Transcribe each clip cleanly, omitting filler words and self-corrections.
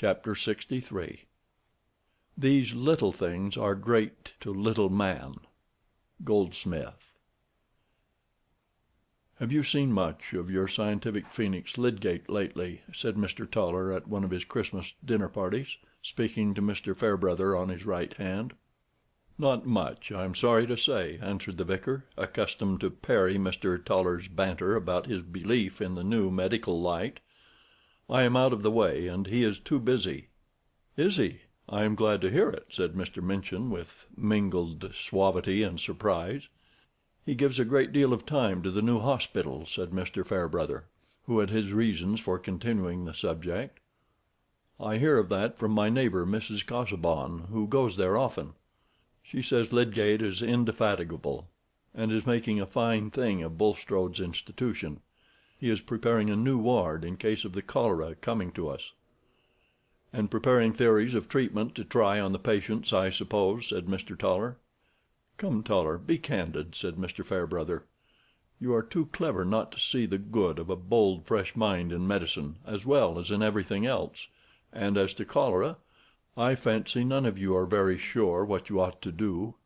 Chapter 63. These little things are great to little man. Goldsmith. "Have you seen much of your scientific phoenix Lydgate lately?" said Mr. Toller at one of his Christmas dinner parties, speaking to Mr. Fairbrother on his right hand. "Not much, I am sorry to say," answered the vicar, accustomed to parry Mr. Toller's banter about his belief in the new medical light. "I am out of the way, and he is too busy." "Is he? I am glad to hear it," said Mr. Minchin, with mingled suavity and surprise. "He gives a great deal of time to the new hospital," said Mr. Fairbrother, who had his reasons for continuing the subject. "I hear of that from my neighbor, Mrs. Casaubon, who goes there often. She says Lydgate is indefatigable, and is making a fine thing of Bulstrode's institution. He is preparing a new ward in case of the cholera coming to us." "And preparing theories of treatment to try on the patients, I suppose," said Mr. Toller. "Come, Toller, be candid," said Mr. Fairbrother. "You are too clever not to see the good of a bold, fresh mind in medicine, as well as in everything else; and as to cholera, I fancy none of you are very sure what you ought to do.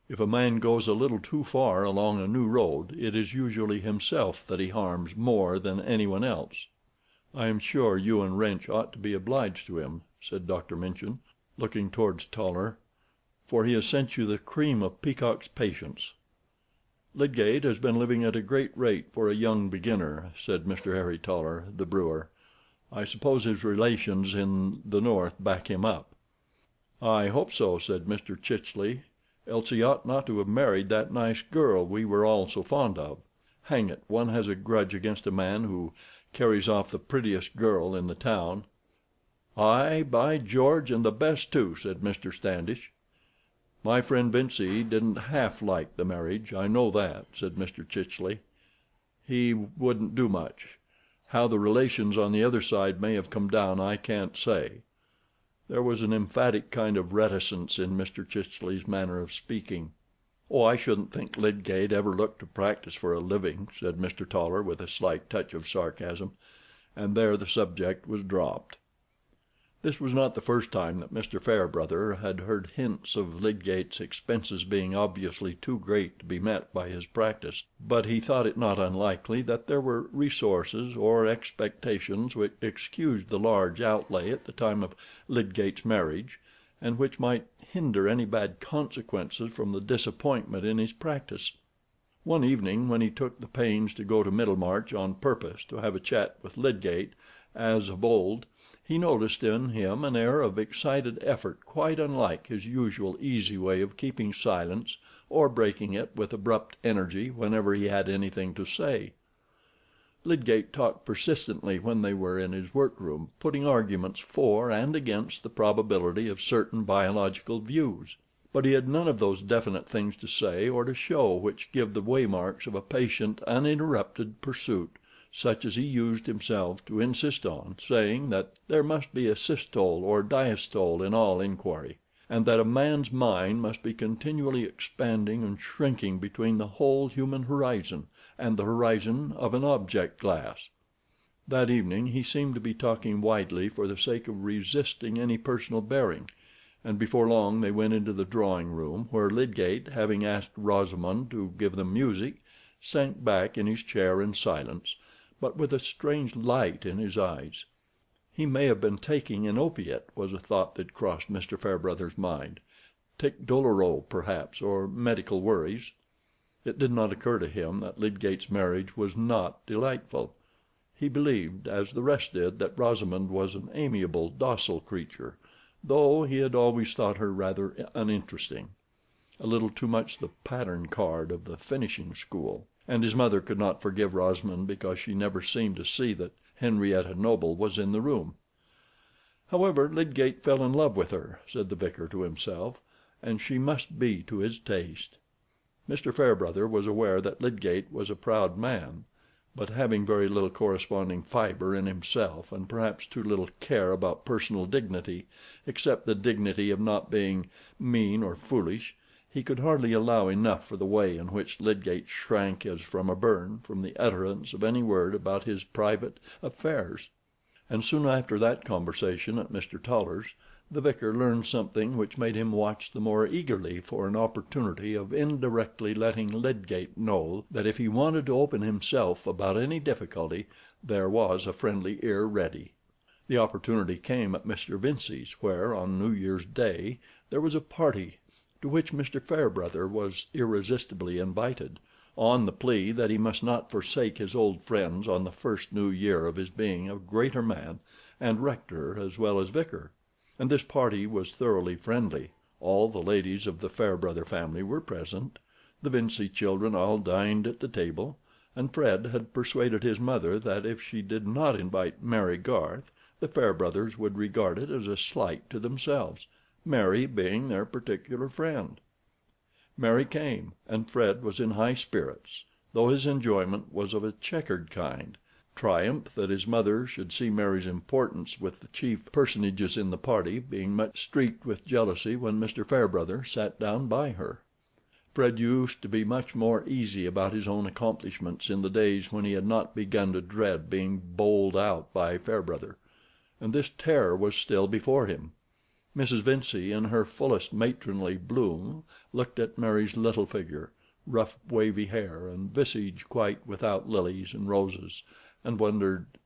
If a man goes a little too far along a new road, it is usually himself that he harms more than anyone else." "I am sure you and Wrench ought to be obliged to him," said Dr. Minchin, looking towards Toller, "for he has sent you the cream of Peacock's patients." "Lydgate has been living at a great rate for a young beginner," said Mr. Harry Toller, the brewer. "I suppose his relations in the north back him up." "I hope so," said Mr. Chichely, "else he ought not to have married that nice girl we were all so fond of. Hang it, one has a grudge against a man who carries off the prettiest girl in the town." "Ay, by George, and the best too," said Mr. Standish. "My friend Vincey didn't half like the marriage, I know that," said Mr. Chichely. "He wouldn't do much. How the relations on the other side may have come down I can't say." There was an emphatic kind of reticence in Mr. Chichely's manner of speaking. "Oh, I shouldn't think Lydgate ever looked to practice for a living," said Mr. Toller, with a slight touch of sarcasm, and there the subject was dropped. This was not the first time that Mr. Fairbrother had heard hints of Lydgate's expenses being obviously too great to be met by his practice, but he thought it not unlikely that there were resources or expectations which excused the large outlay at the time of Lydgate's marriage, and which might hinder any bad consequences from the disappointment in his practice. One evening, when he took the pains to go to Middlemarch on purpose to have a chat with Lydgate, as of old, he noticed in him an air of excited effort quite unlike his usual easy way of keeping silence or breaking it with abrupt energy whenever he had anything to say. Lydgate talked persistently when they were in his workroom, putting arguments for and against the probability of certain biological views, but he had none of those definite things to say or to show which give the waymarks of a patient uninterrupted pursuit, such as he used himself to insist on, saying that there must be a systole or diastole in all inquiry, and that a man's mind must be continually expanding and shrinking between the whole human horizon and the horizon of an object glass. That evening he seemed to be talking widely for the sake of resisting any personal bearing, and before long they went into the drawing-room, where Lydgate, having asked Rosamund to give them music, sank back in his chair in silence, but with a strange light in his eyes. He may have been taking an opiate, was a thought that crossed Mr. Fairbrother's mind. Tic douloureux, perhaps, or medical worries. It did not occur to him that Lydgate's marriage was not delightful. He believed, as the rest did, that Rosamund was an amiable, docile creature, though he had always thought her rather uninteresting, a little too much the pattern card of the finishing school, and his mother could not forgive Rosamund because she never seemed to see that Henrietta Noble was in the room. However, Lydgate fell in love with her, said the vicar to himself, and she must be to his taste. Mr. Fairbrother was aware that Lydgate was a proud man, but having very little corresponding fibre in himself, and perhaps too little care about personal dignity, except the dignity of not being mean or foolish, he could hardly allow enough for the way in which Lydgate shrank as from a burn from the utterance of any word about his private affairs. and soon after that conversation at Mr. Toller's, the vicar learned something which made him watch the more eagerly for an opportunity of indirectly letting Lydgate know that if he wanted to open himself about any difficulty, there was a friendly ear ready. The opportunity came at Mr. Vincey's, where, on New Year's Day, there was a party to which Mr. Fairbrother was irresistibly invited, on the plea that he must not forsake his old friends on the first New Year of his being a greater man, and rector as well as vicar. And this party was thoroughly friendly. All the ladies of the Fairbrother family were present. The Vincey children all dined at the table, and Fred had persuaded his mother that if she did not invite Mary Garth, the Fairbrothers would regard it as a slight to themselves, Mary being their particular friend. Mary came, and Fred was in high spirits, though his enjoyment was of a checkered kind. Triumph that his mother should see Mary's importance with the chief personages in the party being much streaked with jealousy when Mr. Fairbrother sat down by her. Fred used to be much more easy about his own accomplishments in the days when he had not begun to dread being bowled out by Fairbrother, and this terror was still before him. Mrs. Vincey, in her fullest matronly bloom, looked at Mary's little figure, rough wavy hair, and visage quite without lilies and roses, and wondered,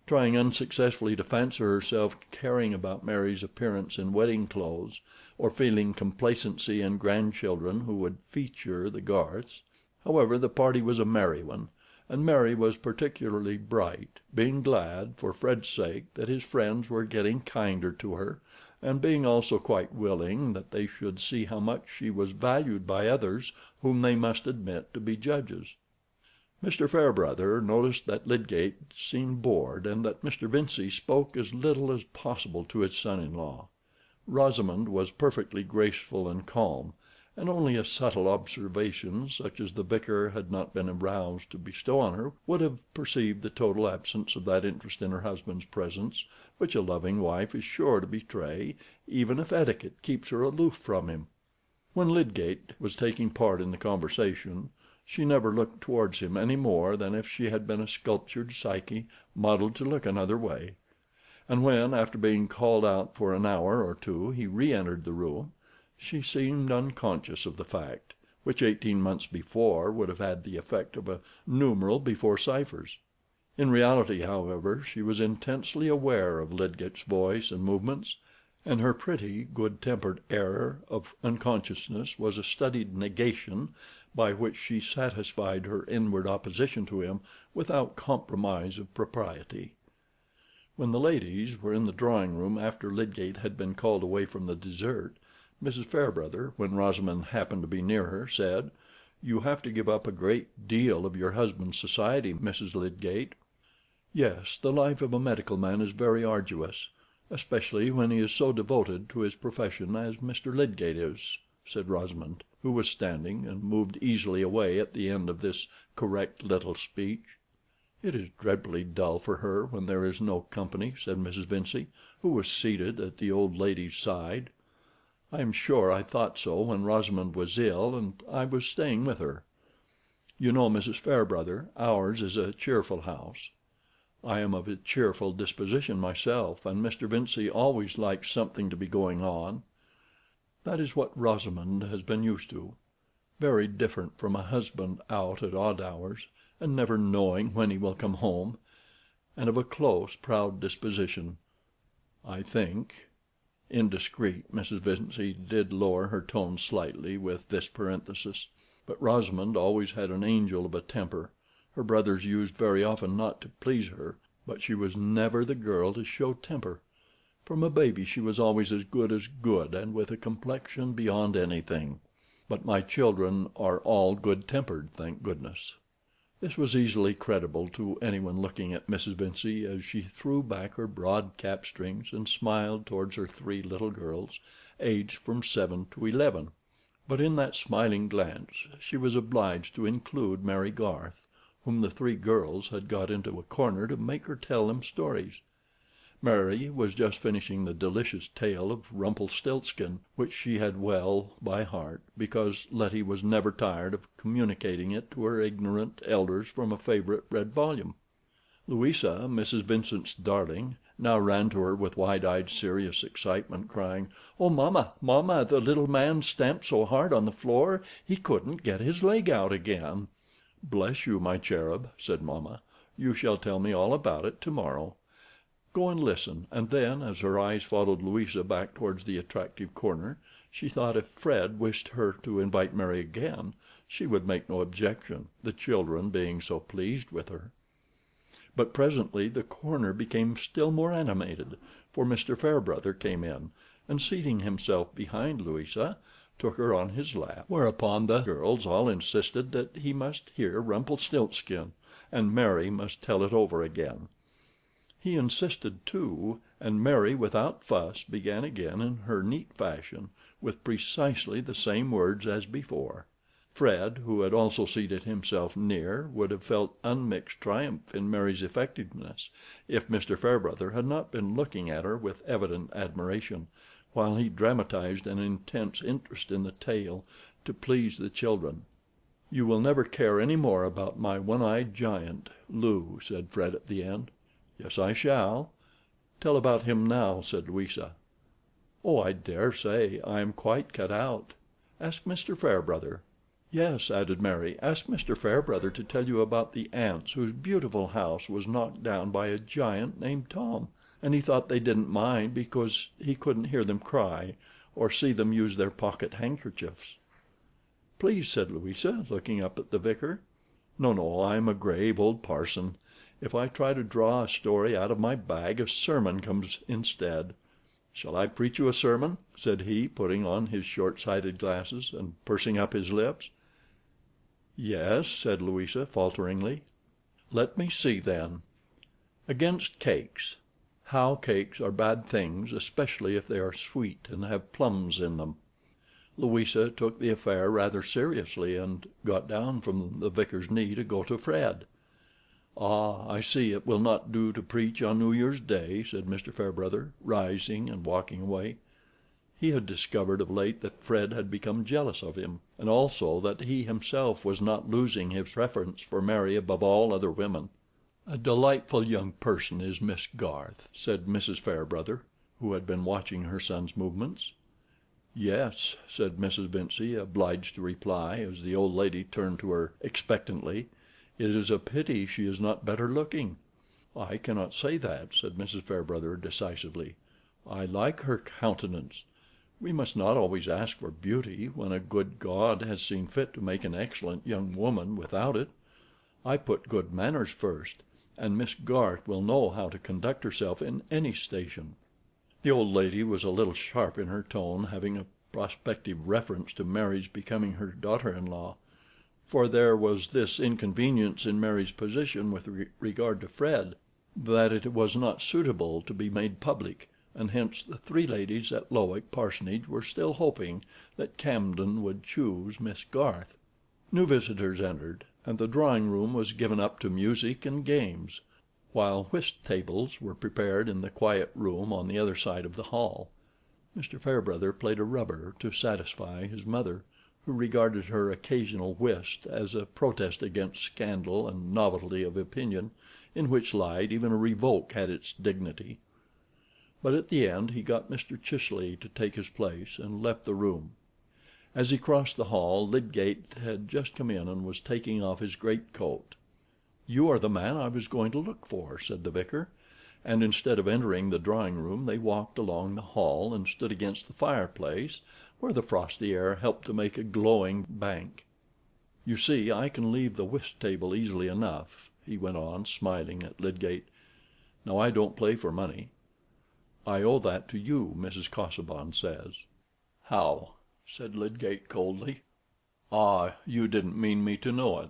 trying unsuccessfully to fancy herself caring about Mary's appearance in wedding clothes, or feeling complacency in grandchildren who would feature the Garths. However, the party was a merry one, and Mary was particularly bright, being glad, for Fred's sake, that his friends were getting kinder to her, and being also quite willing that they should see how much she was valued by others whom they must admit to be judges. Mr. Fairbrother noticed that Lydgate seemed bored, and that Mr. Vincey spoke as little as possible to his son-in-law. Rosamond was perfectly graceful and calm, and only a subtle observation, such as the vicar had not been aroused to bestow on her, would have perceived the total absence of that interest in her husband's presence which a loving wife is sure to betray, even if etiquette keeps her aloof from him. When Lydgate was taking part in the conversation, she never looked towards him any more than if she had been a sculptured Psyche modelled to look another way; and when, after being called out for an hour or two, he re-entered the room, she seemed unconscious of the fact, which 18 months before would have had the effect of a numeral before ciphers. In reality, however, she was intensely aware of Lydgate's voice and movements, and her pretty, good-tempered air of unconsciousness was a studied negation by which she satisfied her inward opposition to him without compromise of propriety. When the ladies were in the drawing-room after Lydgate had been called away from the dessert, Mrs. Fairbrother, when Rosamond happened to be near her, said, "You have to give up a great deal of your husband's society, Mrs. Lydgate." "Yes, the life of a medical man is very arduous, especially when he is so devoted to his profession as Mr. Lydgate is," said Rosamond, who was standing, and moved easily away at the end of this correct little speech. "It is dreadfully dull for her when there is no company," said Mrs. Vincey, who was seated at the old lady's side. "I am sure I thought so when Rosamond was ill, and I was staying with her. You know, Mrs. Fairbrother, ours is a cheerful house. I am of a cheerful disposition myself, and Mr. Vincey always likes something to be going on. That is what Rosamond has been used to. Very different from a husband out at odd hours, and never knowing when he will come home, and of a close, proud disposition. I think," indiscreet, Mrs. Vincey did lower her tone slightly with this parenthesis, "but Rosamond always had an angel of a temper. Her brothers used very often not to please her, but she was never the girl to show temper. From a baby she was always as good, and with a complexion beyond anything. But my children are all good-tempered, thank goodness." This was easily credible to anyone looking at Mrs. Vincey as she threw back her broad cap strings and smiled towards her 3 little girls, aged from 7 to 11. But in that smiling glance she was obliged to include Mary Garth, whom the 3 girls had got into a corner to make her tell them stories. Mary was just finishing the delicious tale of Rumpelstiltskin, which she had well by heart, because Letty was never tired of communicating it to her ignorant elders from a favorite red volume. Louisa, Mrs. Vincent's darling, now ran to her with wide-eyed, serious excitement, crying, "Oh, mamma, mamma, the little man stamped so hard on the floor he couldn't get his leg out again." "Bless you, my cherub," said mamma. "You shall tell me all about it tomorrow. Go and listen." And then, as her eyes followed Louisa back towards the attractive corner, she thought if Fred wished her to invite Mary again, she would make no objection, the children being so pleased with her. But presently the corner became still more animated, for Mr. Fairbrother came in, and seating himself behind Louisa, took her on his lap, whereupon the girls all insisted that he must hear Rumpelstiltskin, and Mary must tell it over again. He insisted too, and Mary, without fuss, began again in her neat fashion, with precisely the same words as before. Fred, who had also seated himself near, would have felt unmixed triumph in Mary's effectiveness, if Mr. Fairbrother had not been looking at her with evident admiration, while he dramatized an intense interest in the tale, to please the children. "You will never care any more about my one-eyed giant, Lou," said Fred at the end. "Yes, I shall. Tell about him now," said Louisa. "Oh, I dare say I am quite cut out. Ask Mr. Fairbrother." "Yes," added Mary, "ask Mr. Fairbrother to tell you about the ants whose beautiful house was knocked down by a giant named Tom, and he thought they didn't mind because he couldn't hear them cry, or see them use their pocket handkerchiefs." "Please," said Louisa, looking up at the vicar. "No, no, I'm a grave old parson. If I try to draw a story out of my bag, a sermon comes instead. Shall I preach you a sermon?" said he, putting on his short-sighted glasses, and pursing up his lips. "Yes," said Louisa, falteringly. "Let me see, then. Against cakes. How cakes are bad things, especially if they are sweet and have plums in them." Louisa took the affair rather seriously, and got down from the vicar's knee to go to Fred. "Ah, I see it will not do to preach on New Year's Day," said Mr. Fairbrother, rising and walking away. He had discovered of late that Fred had become jealous of him, and also that he himself was not losing his preference for Mary above all other women. "A delightful young person is Miss Garth," said Mrs. Fairbrother, who had been watching her son's movements. "Yes," said Mrs. Vincey, obliged to reply, as the old lady turned to her expectantly. "It is a pity she is not better looking." "I cannot say that," said Mrs. Fairbrother, decisively. "I like her countenance. We must not always ask for beauty, when a good God has seen fit to make an excellent young woman without it. I put good manners first, and Miss Garth will know how to conduct herself in any station." The old lady was a little sharp in her tone, having a prospective reference to Mary's becoming her daughter-in-law, for there was this inconvenience in Mary's position with regard to Fred, that it was not suitable to be made public, and hence the three ladies at Lowick Parsonage were still hoping that Camden would choose Miss Garth. New visitors entered, and the drawing-room was given up to music and games, while whist tables were prepared in the quiet room on the other side of the hall. Mr. Fairbrother played a rubber to satisfy his mother, who regarded her occasional whist as a protest against scandal and novelty of opinion, in which light even a revoke had its dignity. But at the end he got Mr. Chisley to take his place, and left the room. As he crossed the hall, Lydgate had just come in and was taking off his greatcoat. "You are the man I was going to look for," said the vicar, and instead of entering the drawing-room they walked along the hall and stood against the fireplace, where the frosty air helped to make a glowing bank. "You see, I can leave the whist table easily enough," he went on, smiling at Lydgate. "Now I don't play for money. I owe that to you, Mrs. Casaubon says." "How?" said Lydgate, coldly. "Ah, you didn't mean me to know it.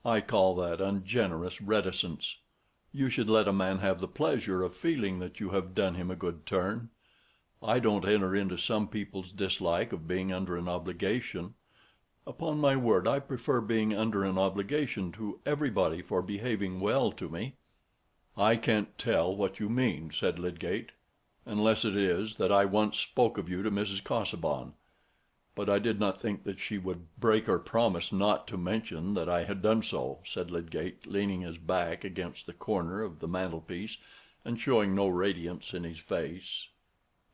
I call that ungenerous reticence. You should let a man have the pleasure of feeling that you have done him a good turn. I don't enter into some people's dislike of being under an obligation. Upon my word, I prefer being under an obligation to everybody for behaving well to me." "I can't tell what you mean," said Lydgate, "unless it is that I once spoke of you to Mrs. Casaubon. but I did not think that she would break her promise not to mention that I had done so," said Lydgate, leaning his back against the corner of the mantelpiece, and showing no radiance in his face.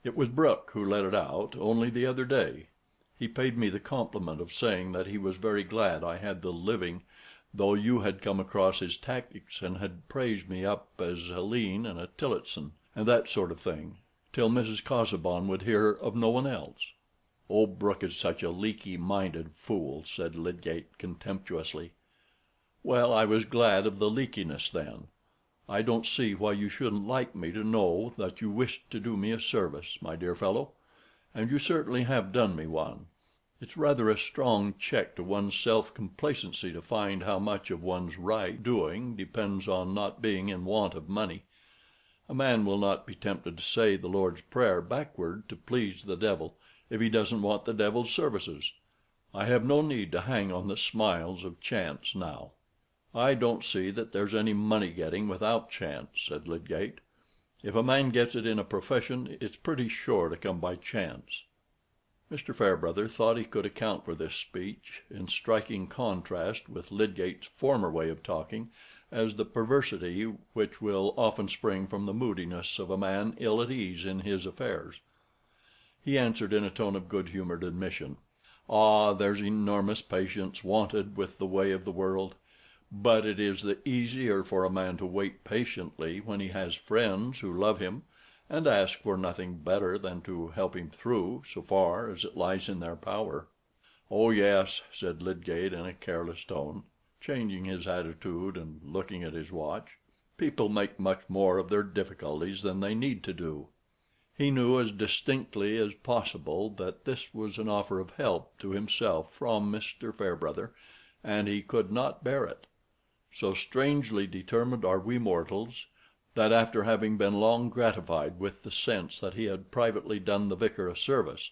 "It was Brooke who let it out, only the other day. He paid me the compliment of saying that he was very glad I had the living, though you had come across his tactics, and had praised me up as a Lean and a Tillotson, and that sort of thing, till Mrs. Casaubon would hear of no one else." "Old Brooke is such a leaky-minded fool," said Lydgate contemptuously. "Well, I was glad of the leakiness then. I don't see why you shouldn't like me to know that you wished to do me a service, my dear fellow, and you certainly have done me one. It's rather a strong check to one's self-complacency to find how much of one's right doing depends on not being in want of money. A man will not be tempted to say the Lord's Prayer backward to please the devil, if he doesn't want the devil's services. I have no need to hang on the smiles of chance now." "I don't see that there's any money getting without chance," said Lydgate. "If a man gets it in a profession, it's pretty sure to come by chance." Mr. Fairbrother thought he could account for this speech, in striking contrast with Lydgate's former way of talking, as the perversity which will often spring from the moodiness of a man ill at ease in his affairs. He answered in a tone of good-humored admission, "Ah, there's enormous patience wanted with the way of the world; but it is the easier for a man to wait patiently when he has friends who love him, and ask for nothing better than to help him through, so far as it lies in their power." "Oh yes," said Lydgate in a careless tone, changing his attitude and looking at his watch. "People make much more of their difficulties than they need to do." He knew as distinctly as possible that this was an offer of help to himself from Mr. Fairbrother, and he could not bear it. So strangely determined are we mortals, that after having been long gratified with the sense that he had privately done the vicar a service,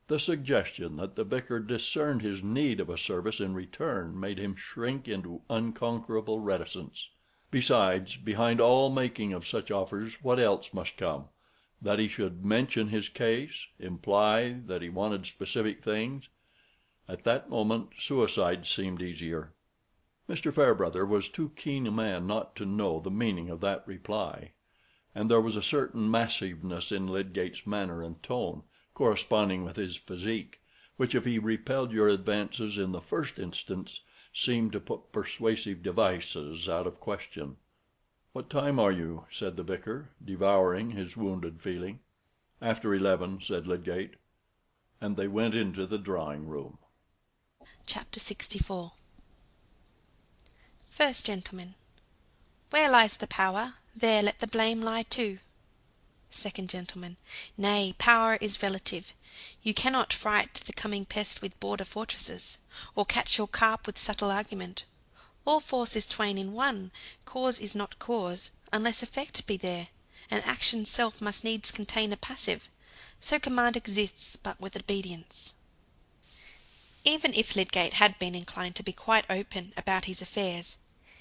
the suggestion that the vicar discerned his need of a service in return made him shrink into unconquerable reticence. Besides, behind all making of such offers, what else must come? That he should mention his case, imply that he wanted specific things. At that moment suicide seemed easier. Mr. Fairbrother was too keen a man not to know the meaning of that reply, and there was a certain massiveness in Lydgate's manner and tone, corresponding with his physique, which, if he repelled your advances in the first instance, seemed to put persuasive devices out of question. "What time are you?" said the vicar, devouring his wounded feeling. "After 11," said Lydgate, and they went into the drawing-room. Chapter 64. First Gentleman. Where lies the power, there let the blame lie too. Second Gentleman. Nay, power is relative. You cannot fright the coming pest with border fortresses, or catch your carp with subtle argument. All force is twain in one, cause is not cause, unless effect be there, and action's self must needs contain a passive, so command exists but with obedience. Even if Lydgate had been inclined to be quite open about his affairs,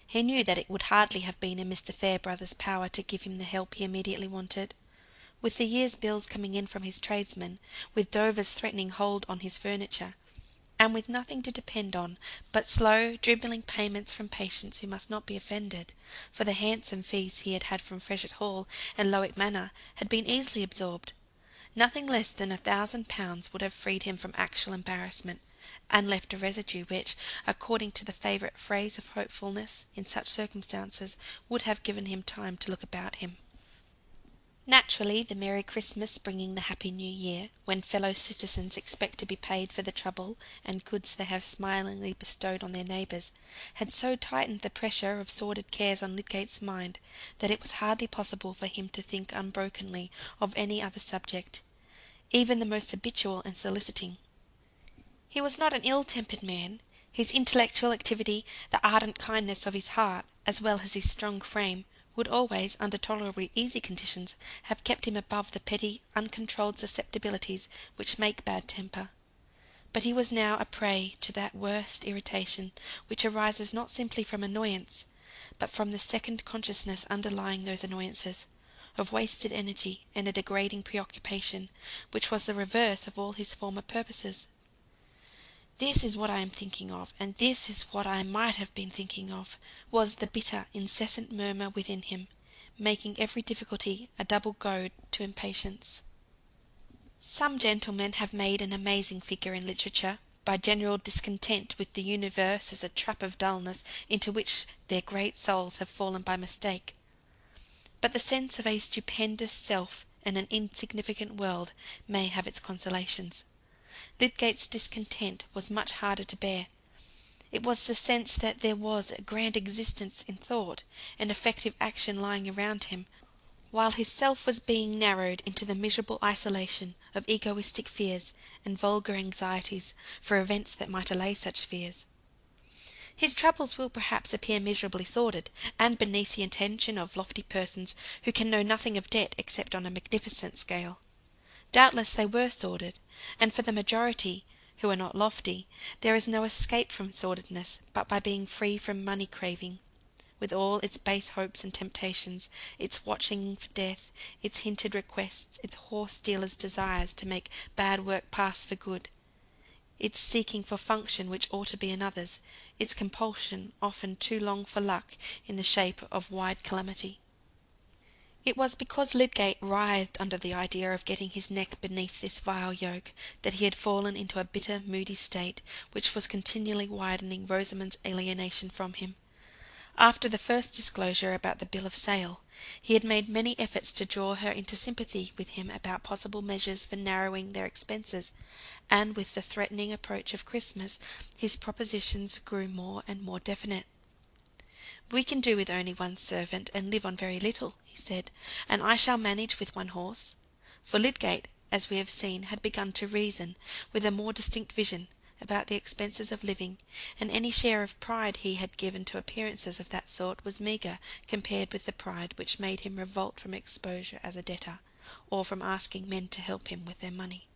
he knew that it would hardly have been in Mr. Fairbrother's power to give him the help he immediately wanted. With the year's bills coming in from his tradesmen, with Dover's threatening hold on his furniture, and with nothing to depend on but slow, dribbling payments from patients who must not be offended, for the handsome fees he had had from Freshett Hall and Lowick Manor had been easily absorbed, nothing less than £1,000 would have freed him from actual embarrassment, and left a residue which, according to the favourite phrase of hopefulness, in such circumstances, would have given him time to look about him. Naturally, the Merry Christmas bringing the Happy New Year, when fellow citizens expect to be paid for the trouble and goods they have smilingly bestowed on their neighbours, had so tightened the pressure of sordid cares on Lydgate's mind, that it was hardly possible for him to think unbrokenly of any other subject, even the most habitual and soliciting. He was not an ill-tempered man. His intellectual activity, the ardent kindness of his heart, as well as his strong frame, would always, under tolerably easy conditions, have kept him above the petty, uncontrolled susceptibilities which make bad temper. But he was now a prey to that worst irritation which arises not simply from annoyance, but from the second consciousness underlying those annoyances, of wasted energy and a degrading preoccupation, which was the reverse of all his former purposes. This is what I am thinking of, and this is what I might have been thinking of, was the bitter, incessant murmur within him, making every difficulty a double goad to impatience. Some gentlemen have made an amazing figure in literature, by general discontent with the universe as a trap of dulness into which their great souls have fallen by mistake. But the sense of a stupendous self and an insignificant world may have its consolations. Lydgate's discontent was much harder to bear. It was the sense that there was a grand existence in thought and effective action lying around him, while his self was being narrowed into the miserable isolation of egoistic fears and vulgar anxieties for events that might allay such fears. His troubles will perhaps appear miserably sordid, and beneath the attention of lofty persons who can know nothing of debt except on a magnificent scale. Doubtless they were sordid, and for the majority, who are not lofty, there is no escape from sordidness but by being free from money craving, with all its base hopes and temptations, its watching for death, its hinted requests, its horse dealer's desires to make bad work pass for good, its seeking for function which ought to be another's, its compulsion, often too long for luck, in the shape of wide calamity. It was because Lydgate writhed under the idea of getting his neck beneath this vile yoke, that he had fallen into a bitter, moody state, which was continually widening Rosamond's alienation from him. After the first disclosure about the bill of sale, he had made many efforts to draw her into sympathy with him about possible measures for narrowing their expenses, and with the threatening approach of Christmas, his propositions grew more and more definite. "We can do with only one servant, and live on very little," he said, "and I shall manage with one horse." For Lydgate, as we have seen, had begun to reason, with a more distinct vision, about the expenses of living, and any share of pride he had given to appearances of that sort was meagre compared with the pride which made him revolt from exposure as a debtor, or from asking men to help him with their money.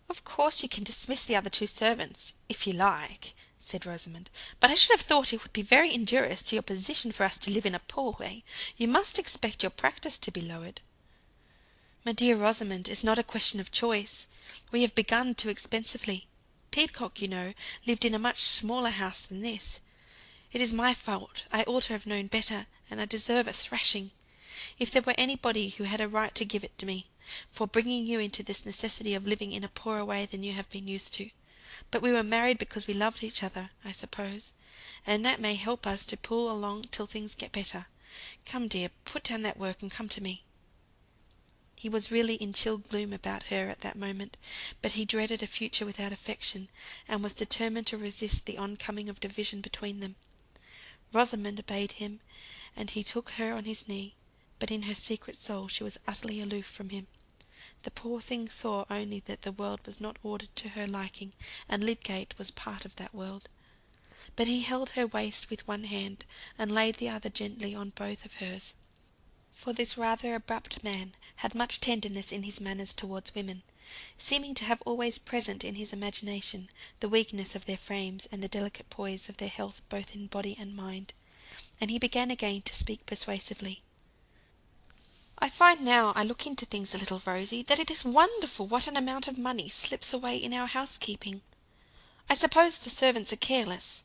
"Of course you can dismiss the other 2 servants, if you like," said Rosamond, "but I should have thought it would be very injurious to your position for us to live in a poor way. You must expect your practice to be lowered." "My dear Rosamond, it is not a question of choice. We have begun too expensively. Peacock, you know, lived in a much smaller house than this. It is my fault. I ought to have known better, and I deserve a thrashing, if there were anybody who had a right to give it to me, for bringing you into this necessity of living in a poorer way than you have been used to. But we were married because we loved each other, I suppose, and that may help us to pull along till things get better. Come, dear, put down that work and come to me." He was really in chill gloom about her at that moment, but he dreaded a future without affection, and was determined to resist the oncoming of division between them. Rosamond obeyed him, and he took her on his knee, but in her secret soul she was utterly aloof from him. The poor thing saw only that the world was not ordered to her liking, and Lydgate was part of that world. But he held her waist with one hand, and laid the other gently on both of hers. For this rather abrupt man had much tenderness in his manners towards women, seeming to have always present in his imagination the weakness of their frames and the delicate poise of their health both in body and mind, and he began again to speak persuasively. "I find now I look into things a little, Rosie, that it is wonderful what an amount of money slips away in our housekeeping. I suppose the servants are careless,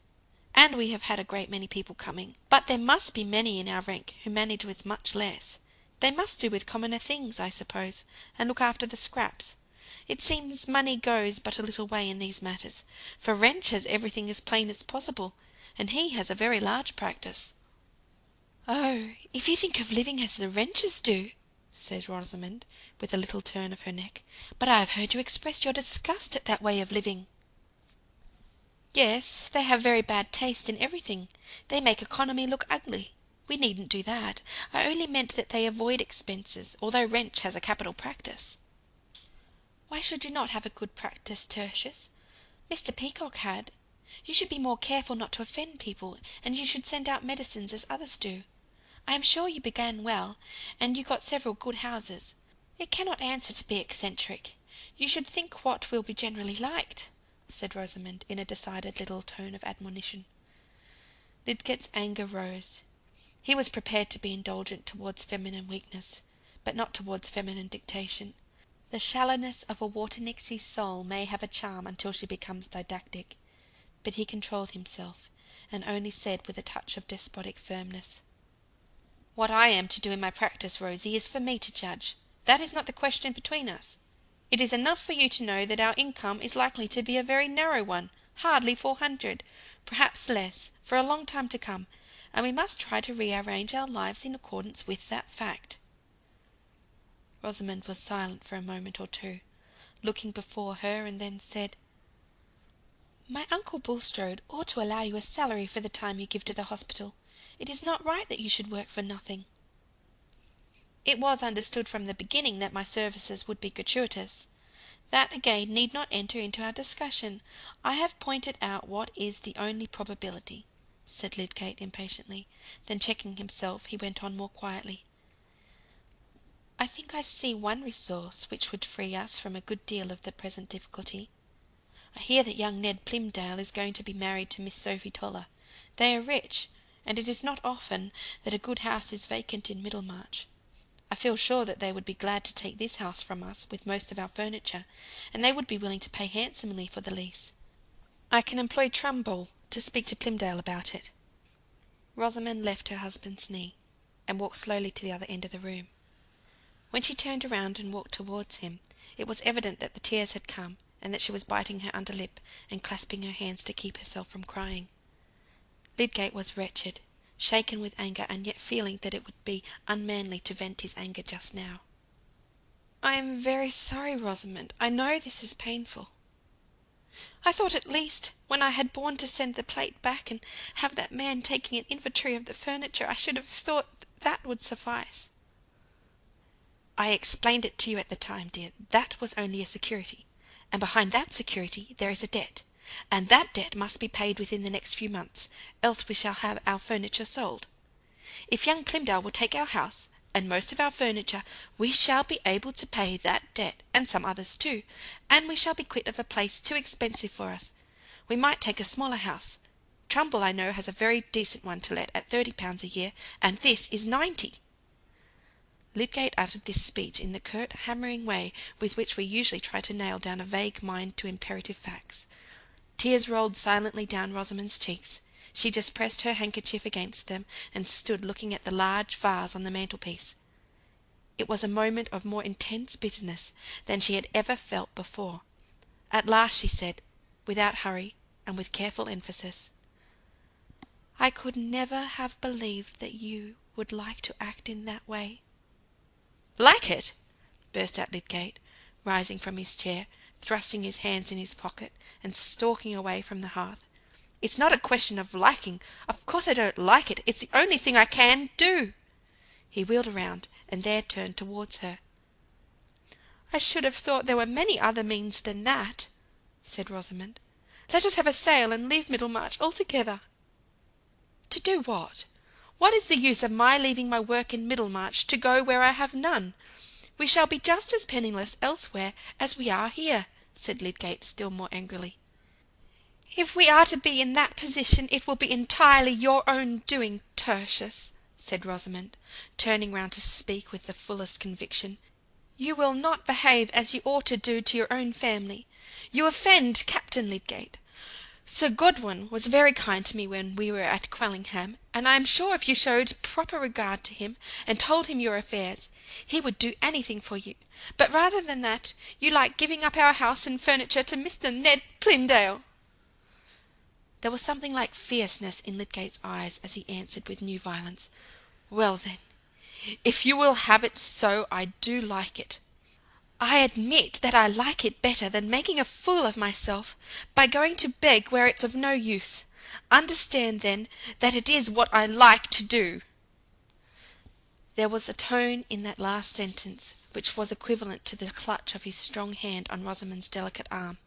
and we have had a great many people coming, but there must be many in our rank who manage with much less. They must do with commoner things, I suppose, and look after the scraps. It seems money goes but a little way in these matters, for Wrench has everything as plain as possible, and he has a very large practice." "Oh, if you think of living as the Wrenches do," said Rosamond, with a little turn of her neck. "But I have heard you express your disgust at that way of living." "Yes, they have very bad taste in everything. They make economy look ugly. We needn't do that. I only meant that they avoid expenses, although Wrench has a capital practice." "Why should you not have a good practice, Tertius? Mr. Peacock had. You should be more careful not to offend people, and you should send out medicines as others do. I am sure you began well, and you got several good houses. It cannot answer to be eccentric. You should think what will be generally liked," said Rosamond, in a decided little tone of admonition. Lydgate's anger rose. He was prepared to be indulgent towards feminine weakness, but not towards feminine dictation. The shallowness of a water-nixie's soul may have a charm until she becomes didactic, but he controlled himself, and only said with a touch of despotic firmness, "What I am to do in my practice, Rosie, is for me to judge. That is not the question between us. It is enough for you to know that our income is likely to be a very narrow one, hardly 400, perhaps less, for a long time to come, and we must try to rearrange our lives in accordance with that fact." Rosamond was silent for a moment or two, looking before her, and then said, "My uncle Bulstrode ought to allow you a salary for the time you give to the hospital. It is not right that you should work for nothing." "It was understood from the beginning that my services would be gratuitous. That again need not enter into our discussion. I have pointed out what is the only probability," said Lydgate impatiently. Then checking himself, he went on more quietly. "I think I see one resource which would free us from a good deal of the present difficulty. I hear that young Ned Plymdale is going to be married to Miss Sophy Toller. They are rich, and it is not often that a good house is vacant in Middlemarch. I feel sure that they would be glad to take this house from us with most of our furniture, and they would be willing to pay handsomely for the lease. I can employ Trumbull to speak to Plymdale about it." Rosamond left her husband's knee, and walked slowly to the other end of the room. When she turned around and walked towards him, it was evident that the tears had come, and that she was biting her under lip, and clasping her hands to keep herself from crying. Lydgate was wretched, shaken with anger, and yet feeling that it would be unmanly to vent his anger just now. "I am very sorry, Rosamond. I know this is painful. I thought at least, when I had borne to send the plate back, and have that man taking an inventory of the furniture, I should have thought that would suffice." "I explained it to you at the time, dear. That was only a security, and behind that security there is a debt, and that debt must be paid within the next few months, else we shall have our furniture sold. If young Plymdale will take our house, and most of our furniture, we shall be able to pay that debt, and some others too, and we shall be quit of a place too expensive for us. We might take a smaller house. Trumbull, I know, has a very decent one to let at £30 a year, and this is 90. Lydgate uttered this speech in the curt, hammering way with which we usually try to nail down a vague mind to imperative facts. Tears rolled silently down Rosamond's cheeks. She just pressed her handkerchief against them, and stood looking at the large vase on the mantelpiece. It was a moment of more intense bitterness than she had ever felt before. At last she said, without hurry, and with careful emphasis, "I could never have believed that you would like to act in that way." "Like it!" burst out Lydgate, rising from his chair, thrusting his hands in his pocket, and stalking away from the hearth. "It's not a question of liking. Of course I don't like it. It's the only thing I can do." He wheeled round, and there turned towards her. "I should have thought there were many other means than that," said Rosamond. "Let us have a sale, and leave Middlemarch altogether." "To do what? What is the use of my leaving my work in Middlemarch to go where I have none? We shall be just as penniless elsewhere as we are here," said Lydgate, still more angrily. "If we are to be in that position, it will be entirely your own doing, Tertius," said Rosamond, turning round to speak with the fullest conviction. "You will not behave as you ought to do to your own family. You offend Captain Lydgate. Sir Godwin was very kind to me when we were at Quellingham, and I am sure if you showed proper regard to him, and told him your affairs, he would do anything for you. But rather than that, you like giving up our house and furniture to Mr. Ned Plymdale." There was something like fierceness in Lydgate's eyes as he answered with new violence, "Well then, if you will have it so, I do like it. I admit that I like it better than making a fool of myself by going to beg where it's of no use. Understand, then, that it is what I like to do." There was a tone in that last sentence which was equivalent to the clutch of his strong hand on Rosamond's delicate arm.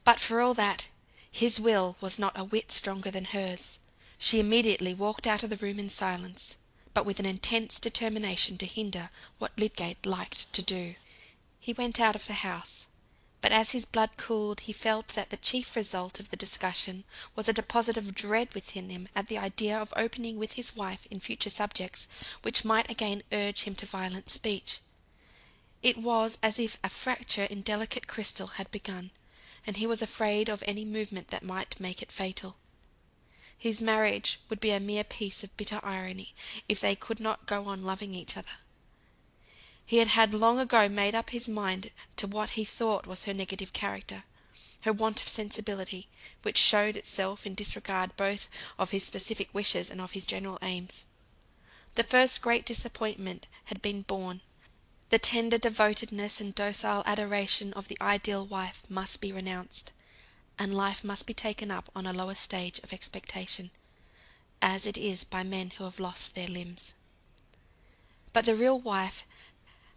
But for all that, his will was not a whit stronger than hers. She immediately walked out of the room in silence, but with an intense determination to hinder what Lydgate liked to do. He went out of the house, but as his blood cooled, he felt that the chief result of the discussion was a deposit of dread within him at the idea of opening with his wife in future subjects which might again urge him to violent speech. It was as if a fracture in delicate crystal had begun, and he was afraid of any movement that might make it fatal. His marriage would be a mere piece of bitter irony if they could not go on loving each other. He had long ago made up his mind to what he thought was her negative character, her want of sensibility, which showed itself in disregard both of his specific wishes and of his general aims. The first great disappointment had been borne. The tender devotedness and docile adoration of the ideal wife must be renounced, and life must be taken up on a lower stage of expectation, as it is by men who have lost their limbs. But the real wife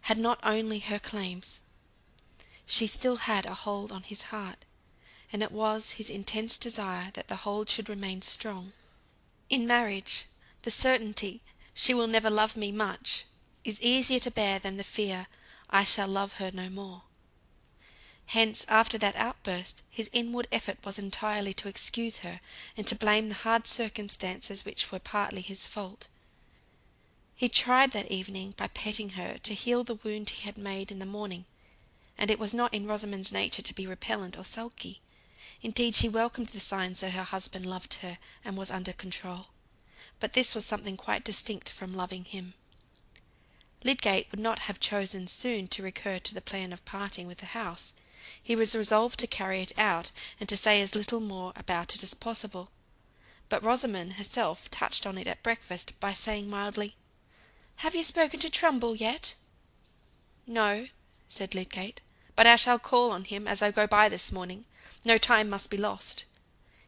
had not only her claims. She still had a hold on his heart, and it was his intense desire that the hold should remain strong. In marriage, the certainty she will never love me much is easier to bear than the fear I shall love her no more. Hence, after that outburst, his inward effort was entirely to excuse her, and to blame the hard circumstances which were partly his fault. He tried that evening, by petting her, to heal the wound he had made in the morning, and it was not in Rosamond's nature to be repellent or sulky. Indeed, she welcomed the signs that her husband loved her and was under control. But this was something quite distinct from loving him. Lydgate would not have chosen soon to recur to the plan of parting with the house. He was resolved to carry it out, and to say as little more about it as possible. But Rosamond herself touched on it at breakfast by saying mildly, "Have you spoken to Trumbull yet?" "No," said Lydgate, "but I shall call on him as I go by this morning. No time must be lost."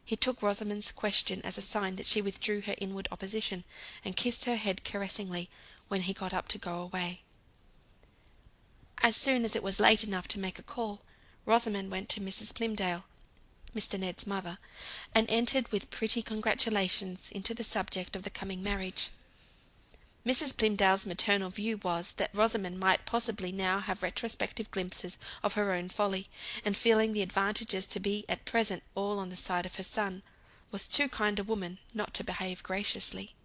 He took Rosamond's question as a sign that she withdrew her inward opposition, and kissed her head caressingly when he got up to go away. As soon as it was late enough to make a call, Rosamond went to Mrs. Plymdale, Mr. Ned's mother, and entered with pretty congratulations into the subject of the coming marriage. Mrs. Plymdale's maternal view was, that Rosamond might possibly now have retrospective glimpses of her own folly, and feeling the advantages to be at present all on the side of her son, was too kind a woman not to behave graciously.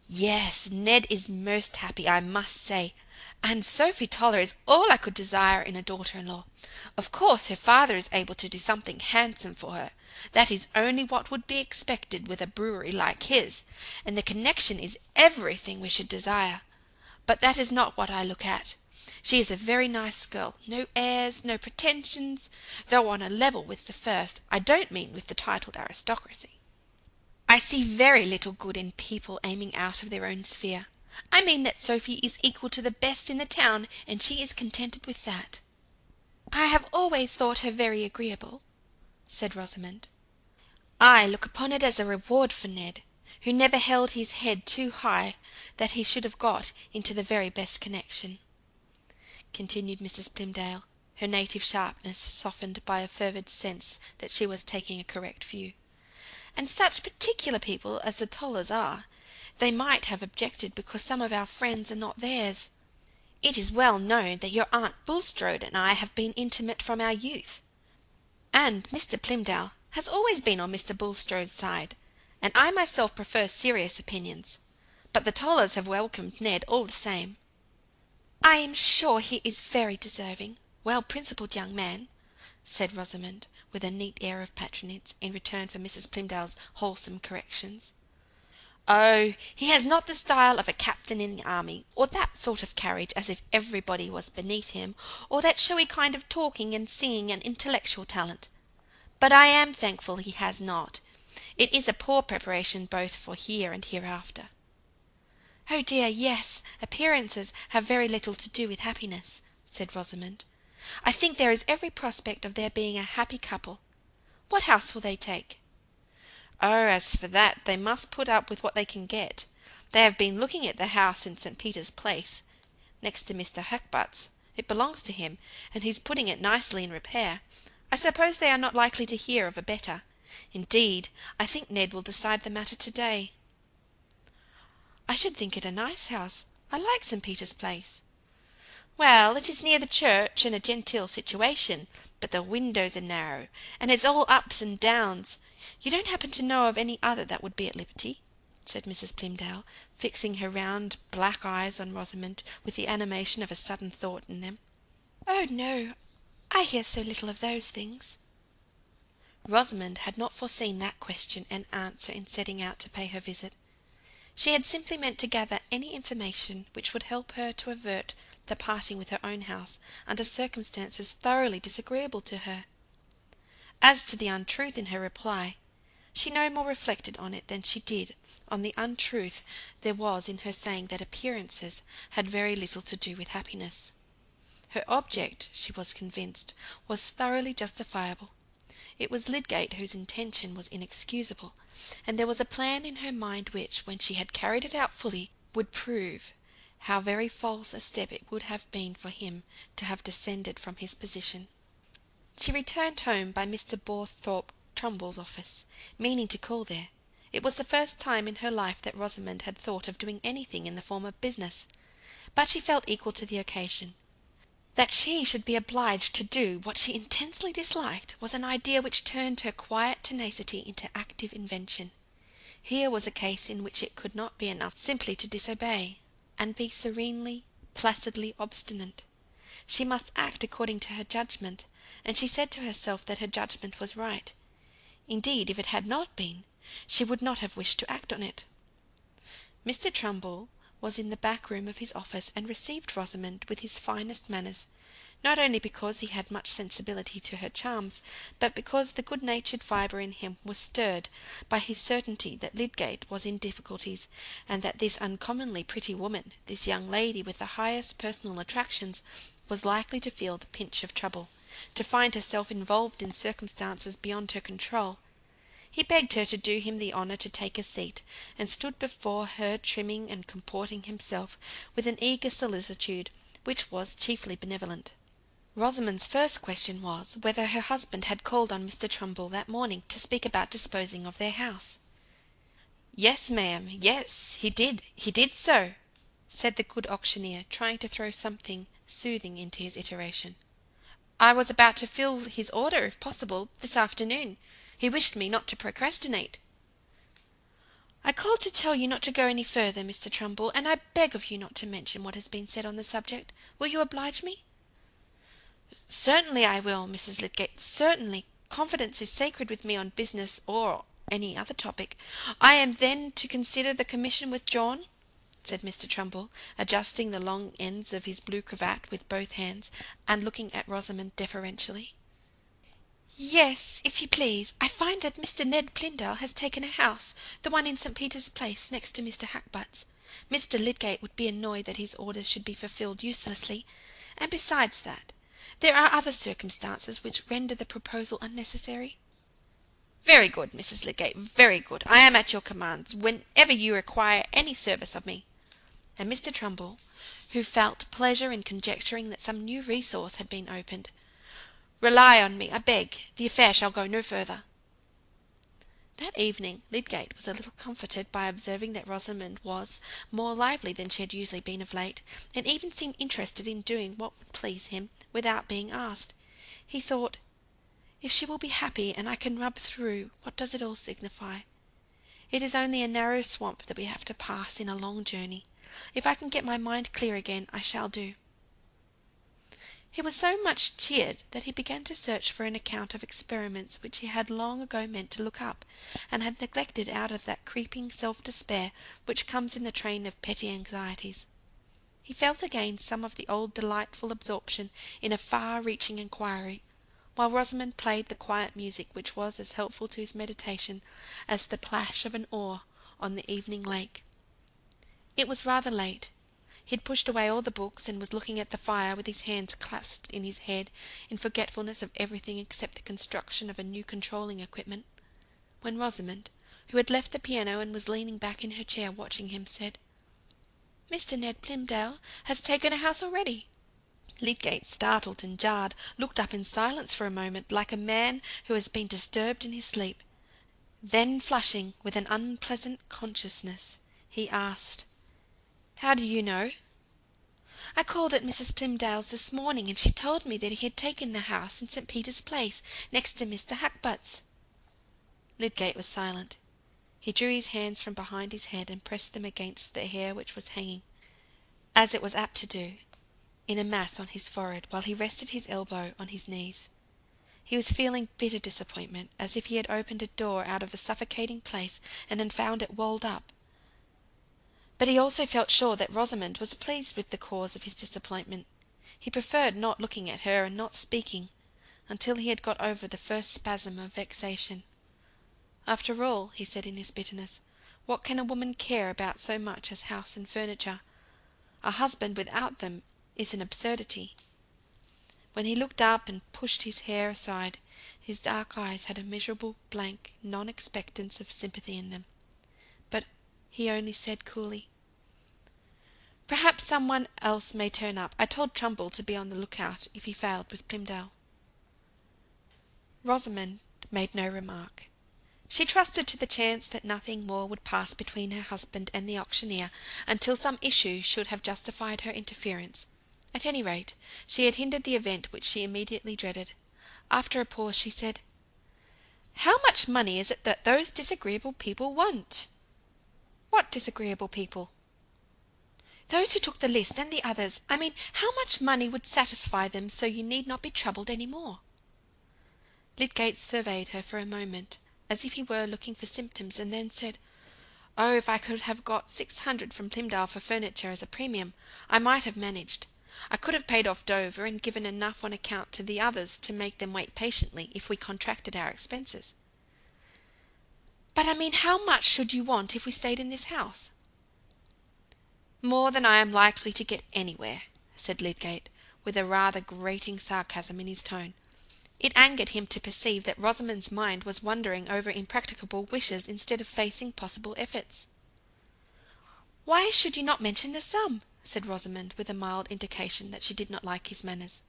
"Yes, Ned is most happy, I must say, and Sophie Toller is all I could desire in a daughter-in-law. Of course her father is able to do something handsome for her. That is only what would be expected with a brewery like his, and the connection is everything we should desire. But that is not what I look at. She is a very nice girl, no airs, no pretensions, though on a level with the first. I don't mean with the titled aristocracy. I see very little good in people aiming out of their own sphere. I mean that Sophie is equal to the best in the town, and she is contented with that." "I have always thought her very agreeable," said Rosamond. "I look upon it as a reward for Ned, who never held his head too high that he should have got into the very best connection," continued Mrs. Plymdale, her native sharpness softened by a fervid sense that she was taking a correct view. "And such particular people as the Tollers are, they might have objected because some of our friends are not theirs. It is well known that your Aunt Bulstrode and I have been intimate from our youth, and Mr. Plymdale has always been on Mr. Bulstrode's side, and I myself prefer serious opinions. But the Tollers have welcomed Ned all the same." "I am sure he is very deserving, well-principled young man," said Rosamond, with a neat air of patronage, in return for Mrs. Plymdale's wholesome corrections. "Oh, he has not the style of a captain in the army, or that sort of carriage as if everybody was beneath him, or that showy kind of talking and singing and intellectual talent. But I am thankful he has not. It is a poor preparation both for here and hereafter." "Oh dear, yes, appearances have very little to do with happiness," said Rosamond. "I think there is every prospect of their being a happy couple. What house will they take?" "Oh, as for that, they must put up with what they can get. They have been looking at the house in St. Peter's Place, next to Mr. Hackbutt's. It belongs to him, and he's putting it nicely in repair. I suppose they are not likely to hear of a better. Indeed, I think Ned will decide the matter to-day." "I should think it a nice house. I like St. Peter's Place." "Well, it is near the church, and a genteel situation, but the windows are narrow, and it's all ups and downs. You don't happen to know of any other that would be at liberty?" said Mrs. Plymdale, fixing her round black eyes on Rosamond with the animation of a sudden thought in them. "Oh, no, I hear so little of those things." Rosamond had not foreseen that question and answer in setting out to pay her visit. She had simply meant to gather any information which would help her to avert the parting with her own house under circumstances thoroughly disagreeable to her. As to the untruth in her reply, she no more reflected on it than she did on the untruth there was in her saying that appearances had very little to do with happiness. Her object, she was convinced, was thoroughly justifiable. It was Lydgate whose intention was inexcusable, and there was a plan in her mind which, when she had carried it out fully, would prove how very false a step it would have been for him to have descended from his position. She returned home by Mr. Borthorpe Trumble's office, meaning to call there. It was the first time in her life that Rosamond had thought of doing anything in the form of business, but she felt equal to the occasion. That she should be obliged to do what she intensely disliked was an idea which turned her quiet tenacity into active invention. Here was a case in which it could not be enough simply to disobey, and be serenely, placidly obstinate. She must act according to her judgment, and she said to herself that her judgment was right. Indeed, if it had not been, she would not have wished to act on it. Mr. Trumbull was in the back room of his office, and received Rosamond with his finest manners, not only because he had much sensibility to her charms, but because the good-natured fibre in him was stirred by his certainty that Lydgate was in difficulties, and that this uncommonly pretty woman, this young lady with the highest personal attractions, was likely to feel the pinch of trouble, to find herself involved in circumstances beyond her control. He begged her to do him the honour to take a seat, and stood before her trimming and comporting himself with an eager solicitude which was chiefly benevolent. Rosamond's first question was, whether her husband had called on Mr. Trumbull that morning to speak about disposing of their house. "Yes, ma'am, yes, he did so," said the good auctioneer, trying to throw something soothing into his iteration. "I was about to fill his order, if possible, this afternoon. He wished me not to procrastinate." "I called to tell you not to go any further, Mr. Trumbull, and I beg of you not to mention what has been said on the subject. Will you oblige me?" "Certainly I will, Mrs. Lydgate, certainly. Confidence is sacred with me on business or any other topic. I am then to consider the commission withdrawn?" said Mr. Trumbull, adjusting the long ends of his blue cravat with both hands, and looking at Rosamond deferentially. "Yes, if you please. I find that Mr. Ned Plymdale has taken a house, the one in St. Peter's Place, next to Mr. Hackbutt's. Mr. Lydgate would be annoyed that his orders should be fulfilled uselessly, and besides that, there are other circumstances which render the proposal unnecessary." "Very good, Mrs. Lydgate, very good. I am at your commands whenever you require any service of me." And Mr. Trumbull, who felt pleasure in conjecturing that some new resource had been opened, "Rely on me, I beg. The affair shall go no further." That evening Lydgate was a little comforted by observing that Rosamond was more lively than she had usually been of late, and even seemed interested in doing what would please him without being asked. He thought, "If she will be happy, and I can rub through, what does it all signify? It is only a narrow swamp that we have to pass in a long journey. If I can get my mind clear again, I shall do." He was so much cheered that he began to search for an account of experiments which he had long ago meant to look up, and had neglected out of that creeping self-despair which comes in the train of petty anxieties. He felt again some of the old delightful absorption in a far-reaching inquiry, while Rosamond played the quiet music which was as helpful to his meditation as the plash of an oar on the evening lake. It was rather late. He had pushed away all the books, and was looking at the fire with his hands clasped in his head, in forgetfulness of everything except the construction of a new controlling equipment, when Rosamond, who had left the piano and was leaning back in her chair watching him, said, "Mr. Ned Plymdale has taken a house already." Lydgate, startled and jarred, looked up in silence for a moment, like a man who has been disturbed in his sleep. Then, flushing with an unpleasant consciousness, he asked, "How do you know?" "I called at Mrs. Plymdale's this morning, and she told me that he had taken the house in St. Peter's Place, next to Mr. Hackbutt's." Lydgate was silent. He drew his hands from behind his head and pressed them against the hair which was hanging, as it was apt to do, in a mass on his forehead, while he rested his elbow on his knees. He was feeling bitter disappointment, as if he had opened a door out of the suffocating place and had found it walled up. But he also felt sure that Rosamond was pleased with the cause of his disappointment. He preferred not looking at her and not speaking, until he had got over the first spasm of vexation. After all, he said in his bitterness, what can a woman care about so much as house and furniture? A husband without them is an absurdity. When he looked up and pushed his hair aside, his dark eyes had a miserable, blank, non-expectance of sympathy in them. But he only said coolly, "Perhaps some one else may turn up. I told Trumbull to be on the lookout if he failed with Plymdale." Rosamond made no remark. She trusted to the chance that nothing more would pass between her husband and the auctioneer until some issue should have justified her interference. At any rate, she had hindered the event which she immediately dreaded. After a pause she said, "How much money is it that those disagreeable people want?" "What disagreeable people?" "Those who took the list, and the others. I mean, how much money would satisfy them, so you need not be troubled any more?" Lydgate surveyed her for a moment, as if he were looking for symptoms, and then said, "Oh, if I could have got 600 from Plymdale for furniture as a premium, I might have managed. I could have paid off Dover, and given enough on account to the others to make them wait patiently if we contracted our expenses." "But I mean, how much should you want if we stayed in this house?" "More than I am likely to get anywhere," said Lydgate, with a rather grating sarcasm in his tone. It angered him to perceive that Rosamond's mind was wandering over impracticable wishes instead of facing possible efforts. "Why should you not mention the sum?" said Rosamond, with a mild indication that she did not like his manners.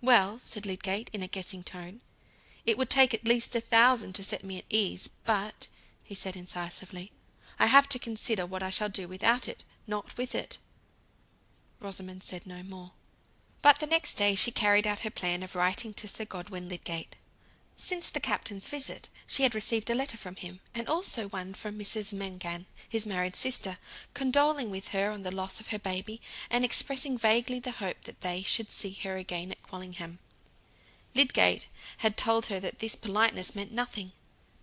"Well," said Lydgate, in a guessing tone, "it would take at least 1,000 to set me at ease, but," he said incisively, "I have to consider what I shall do without it, not with it." Rosamond said no more. But the next day she carried out her plan of writing to Sir Godwin Lydgate. Since the captain's visit, she had received a letter from him, and also one from Mrs. Mangan, his married sister, condoling with her on the loss of her baby, and expressing vaguely the hope that they should see her again at Quallingham. Lydgate had told her that this politeness meant nothing,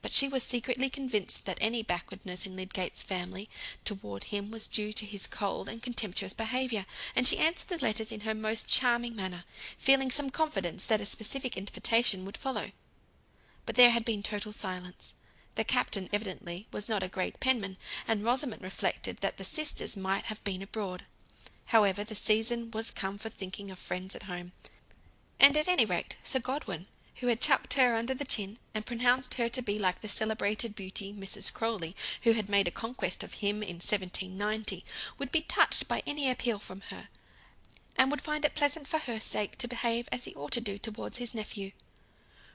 but she was secretly convinced that any backwardness in Lydgate's family toward him was due to his cold and contemptuous behaviour, and she answered the letters in her most charming manner, feeling some confidence that a specific invitation would follow. But there had been total silence. The captain evidently was not a great penman, and Rosamond reflected that the sisters might have been abroad. However, the season was come for thinking of friends at home, and at any rate Sir Godwin, who had chucked her under the chin, and pronounced her to be like the celebrated beauty Mrs. Crowley, who had made a conquest of him in 1790, would be touched by any appeal from her, and would find it pleasant for her sake to behave as he ought to do towards his nephew.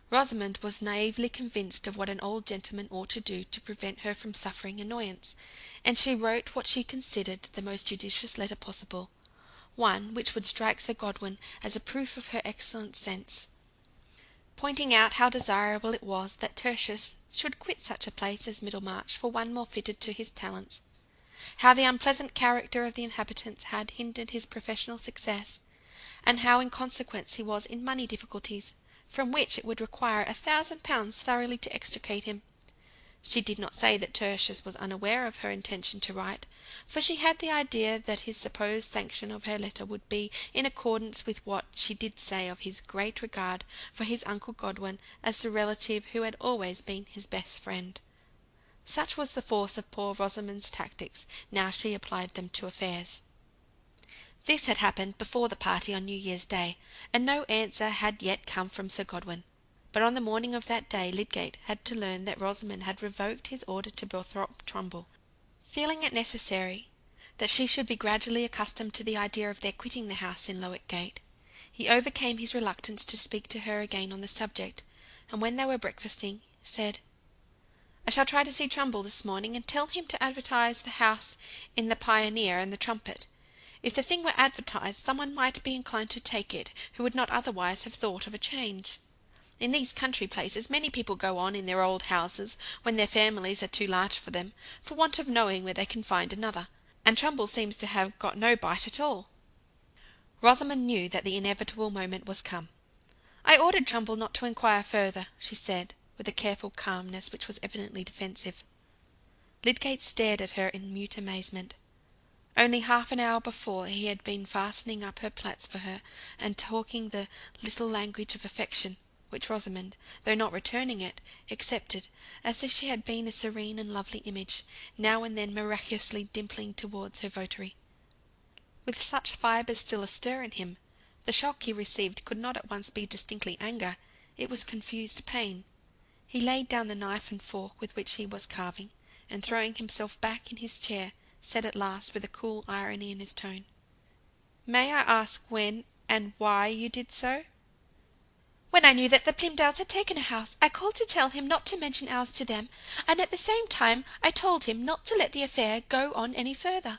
Rosamond was naively convinced of what an old gentleman ought to do to prevent her from suffering annoyance, and she wrote what she considered the most judicious letter possible, one which would strike Sir Godwin as a proof of her excellent sense, pointing out how desirable it was that Tertius should quit such a place as Middlemarch for one more fitted to his talents, how the unpleasant character of the inhabitants had hindered his professional success, and how in consequence he was in money difficulties, from which it would require 1,000 pounds thoroughly to extricate him. She did not say that Tertius was unaware of her intention to write, for she had the idea that his supposed sanction of her letter would be in accordance with what she did say of his great regard for his uncle Godwin as the relative who had always been his best friend. Such was the force of poor Rosamond's tactics, now she applied them to affairs. This had happened before the party on New Year's Day, and no answer had yet come from Sir Godwin. But on the morning of that day Lydgate had to learn that Rosamond had revoked his order to Belthrop Trumbull. Feeling it necessary that she should be gradually accustomed to the idea of their quitting the house in Lowick Gate, he overcame his reluctance to speak to her again on the subject, and when they were breakfasting, said, "I shall try to see Trumbull this morning, and tell him to advertise the house in the Pioneer and the Trumpet. If the thing were advertised, some one might be inclined to take it, who would not otherwise have thought of a change. In these country places many people go on in their old houses, when their families are too large for them, for want of knowing where they can find another, and Trumbull seems to have got no bite at all." Rosamond knew that the inevitable moment was come. "I ordered Trumbull not to inquire further," she said, with a careful calmness which was evidently defensive. Lydgate stared at her in mute amazement. Only half an hour before he had been fastening up her plaits for her, and talking the little language of affection, which Rosamond, though not returning it, accepted, as if she had been a serene and lovely image, now and then miraculously dimpling towards her votary. With such fibres still astir in him, the shock he received could not at once be distinctly anger, it was confused pain. He laid down the knife and fork with which he was carving, and throwing himself back in his chair, said at last, with a cool irony in his tone, "May I ask when and why you did so?" "When I knew that the Plymdales had taken a house, I called to tell him not to mention ours to them, and at the same time I told him not to let the affair go on any further.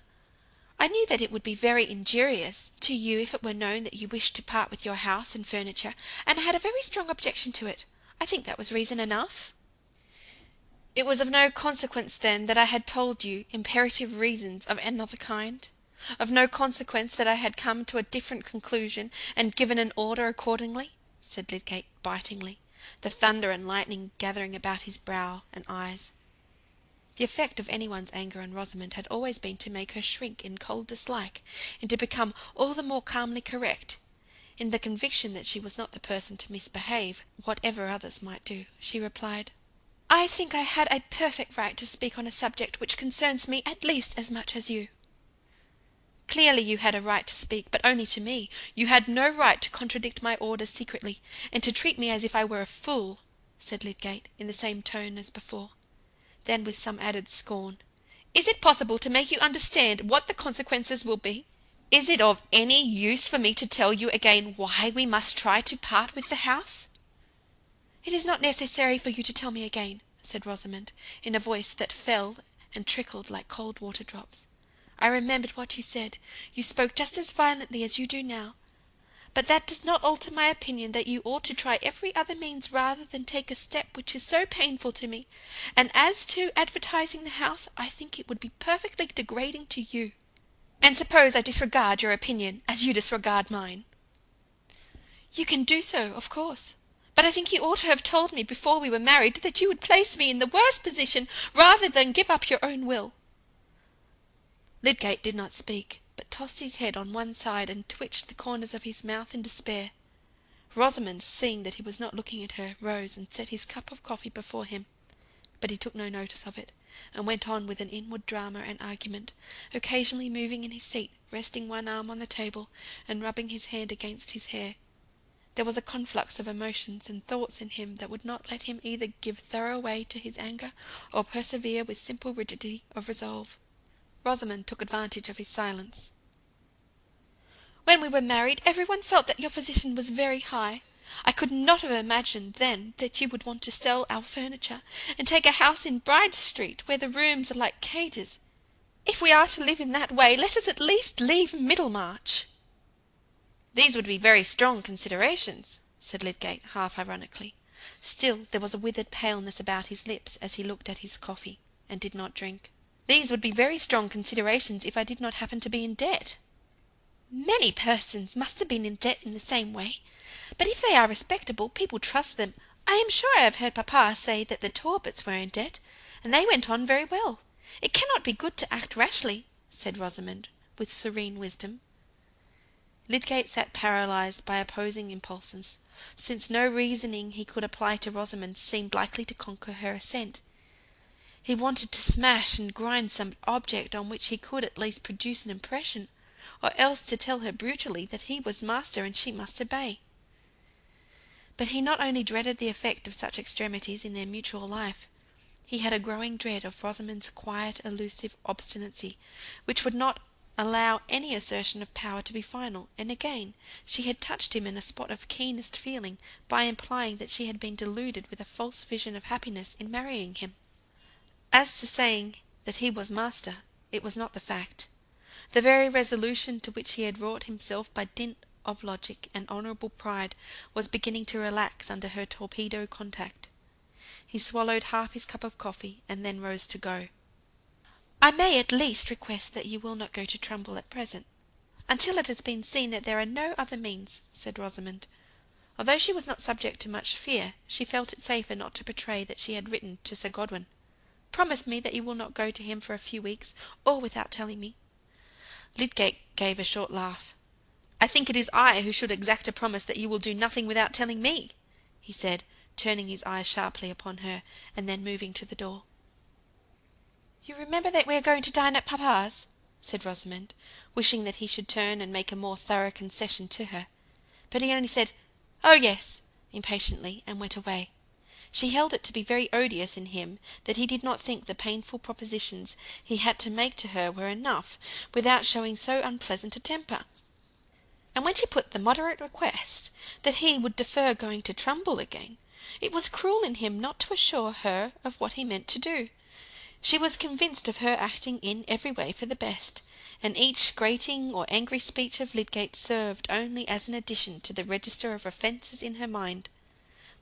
I knew that it would be very injurious to you if it were known that you wished to part with your house and furniture, and I had a very strong objection to it. I think that was reason enough." "It was of no consequence, then, that I had told you imperative reasons of another kind? Of no consequence that I had come to a different conclusion, and given an order accordingly?" said Lydgate bitingly, the thunder and lightning gathering about his brow and eyes. The effect of anyone's anger on Rosamond had always been to make her shrink in cold dislike, and to become all the more calmly correct. In the conviction that she was not the person to misbehave, whatever others might do, she replied, "I think I had a perfect right to speak on a subject which concerns me at least as much as you." "Clearly you had a right to speak, but only to me. You had no right to contradict my orders secretly, and to treat me as if I were a fool," said Lydgate, in the same tone as before. Then, with some added scorn, "Is it possible to make you understand what the consequences will be? Is it of any use for me to tell you again why we must try to part with the house?" "It is not necessary for you to tell me again," said Rosamond, in a voice that fell and trickled like cold water drops. "I remembered what you said. You spoke just as violently as you do now. But that does not alter my opinion that you ought to try every other means rather than take a step which is so painful to me. And as to advertising the house, I think it would be perfectly degrading to you. And suppose I disregard your opinion, as you disregard mine?" "You can do so, of course. But I think you ought to have told me before we were married that you would place me in the worst position rather than give up your own will." Lydgate did not speak, but tossed his head on one side and twitched the corners of his mouth in despair. Rosamond, seeing that he was not looking at her, rose and set his cup of coffee before him, but he took no notice of it, and went on with an inward drama and argument, occasionally moving in his seat, resting one arm on the table, and rubbing his hand against his hair. There was a conflux of emotions and thoughts in him that would not let him either give thorough way to his anger, or persevere with simple rigidity of resolve. Rosamond took advantage of his silence. "When we were married, every one felt that your position was very high. I could not have imagined then that you would want to sell our furniture, and take a house in Bride Street, where the rooms are like cages. If we are to live in that way, let us at least leave Middlemarch." "These would be very strong considerations," said Lydgate, half ironically. Still there was a withered paleness about his lips as he looked at his coffee, and did not drink. "These would be very strong considerations if I did not happen to be in debt." "Many persons must have been in debt in the same way. But if they are respectable, people trust them. I am sure I have heard papa say that the Talbots were in debt, and they went on very well. It cannot be good to act rashly," said Rosamond, with serene wisdom. Lydgate sat paralysed by opposing impulses, since no reasoning he could apply to Rosamond seemed likely to conquer her assent. He wanted to smash and grind some object on which he could at least produce an impression, or else to tell her brutally that he was master and she must obey. But he not only dreaded the effect of such extremities in their mutual life, he had a growing dread of Rosamond's quiet, elusive obstinacy, which would not allow any assertion of power to be final, and again she had touched him in a spot of keenest feeling by implying that she had been deluded with a false vision of happiness in marrying him. As to saying that he was master, it was not the fact. The very resolution to which he had wrought himself by dint of logic and honourable pride was beginning to relax under her torpedo contact. He swallowed half his cup of coffee, and then rose to go. "I may at least request that you will not go to Trumbull at present, until it has been seen that there are no other means," said Rosamond. Although she was not subject to much fear, she felt it safer not to betray that she had written to Sir Godwin. "Promise me that you will not go to him for a few weeks, or without telling me." Lydgate gave a short laugh. "I think it is I who should exact a promise that you will do nothing without telling me," he said, turning his eyes sharply upon her, and then moving to the door. "You remember that we are going to dine at papa's?" said Rosamond, wishing that he should turn and make a more thorough concession to her. But he only said, "Oh, yes," impatiently, and went away. She held it to be very odious in him that he did not think the painful propositions he had to make to her were enough, without showing so unpleasant a temper. And when she put the moderate request that he would defer going to Trumbull again, it was cruel in him not to assure her of what he meant to do. She was convinced of her acting in every way for the best, and each grating or angry speech of Lydgate served only as an addition to the register of offences in her mind.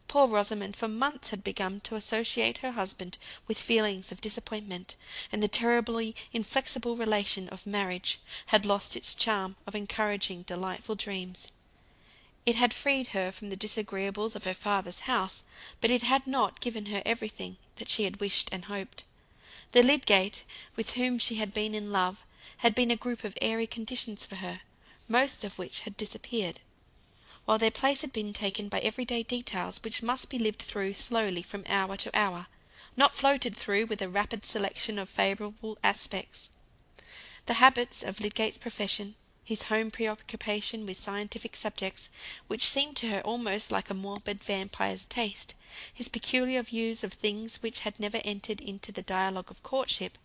Poor Rosamond for months had begun to associate her husband with feelings of disappointment, and the terribly inflexible relation of marriage had lost its charm of encouraging delightful dreams. It had freed her from the disagreeables of her father's house, but it had not given her everything that she had wished and hoped. The Lydgate with whom she had been in love had been a group of airy conditions for her, most of which had disappeared, while their place had been taken by everyday details which must be lived through slowly from hour to hour, not floated through with a rapid selection of favourable aspects. The habits of Lydgate's profession, his home preoccupation with scientific subjects, which seemed to her almost like a morbid vampire's taste, his peculiar views of things which had never entered into the dialogue of courtship,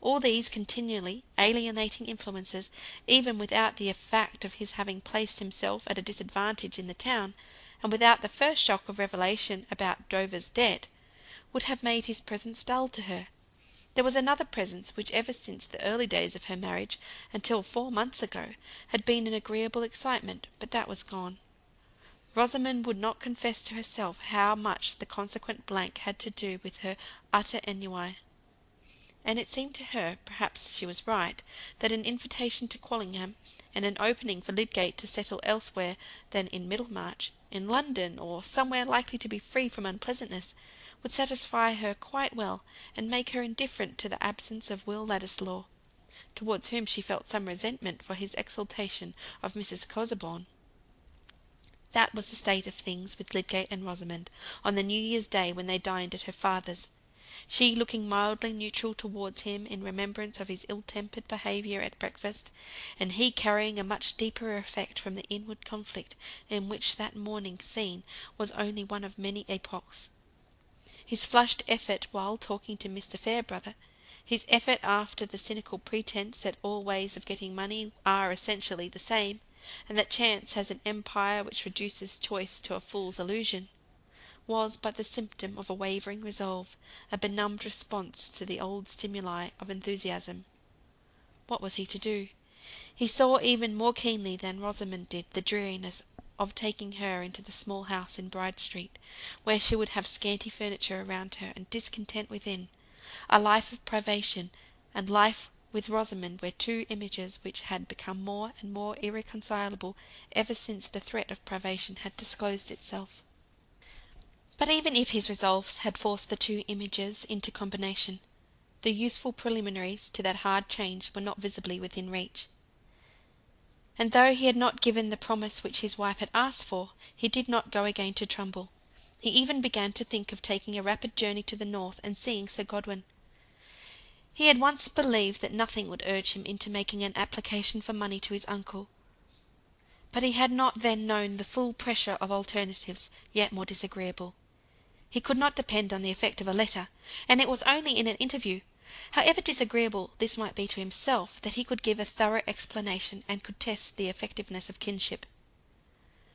all these continually alienating influences, even without the fact of his having placed himself at a disadvantage in the town, and without the first shock of revelation about Dover's debt, would have made his presence dull to her. There was another presence which ever since the early days of her marriage, until 4 months ago, had been an agreeable excitement, but that was gone. Rosamond would not confess to herself how much the consequent blank had to do with her utter ennui. And it seemed to her, perhaps she was right, that an invitation to Quallingham, and an opening for Lydgate to settle elsewhere than in Middlemarch, in London, or somewhere likely to be free from unpleasantness, would satisfy her quite well, and make her indifferent to the absence of Will Ladislaw, towards whom she felt some resentment for his exaltation of Mrs. Casaubon. That was the state of things with Lydgate and Rosamond on the New Year's Day when they dined at her father's, she looking mildly neutral towards him in remembrance of his ill-tempered behaviour at breakfast, and he carrying a much deeper effect from the inward conflict in which that morning scene was only one of many epochs. His flushed effort while talking to Mr. Fairbrother, his effort after the cynical pretence that all ways of getting money are essentially the same, and that chance has an empire which reduces choice to a fool's illusion, was but the symptom of a wavering resolve, a benumbed response to the old stimuli of enthusiasm. What was he to do? He saw even more keenly than Rosamond did the dreariness of taking her into the small house in Bride Street, where she would have scanty furniture around her, and discontent within, a life of privation, and life with Rosamond were two images which had become more and more irreconcilable ever since the threat of privation had disclosed itself. But even if his resolves had forced the two images into combination, the useful preliminaries to that hard change were not visibly within reach. And though he had not given the promise which his wife had asked for, he did not go again to Trumbull. He even began to think of taking a rapid journey to the north and seeing Sir Godwin. He had once believed that nothing would urge him into making an application for money to his uncle, but he had not then known the full pressure of alternatives, yet more disagreeable. He could not depend on the effect of a letter, and it was only in an interview, however disagreeable this might be to himself, that he could give a thorough explanation and could test the effectiveness of kinship.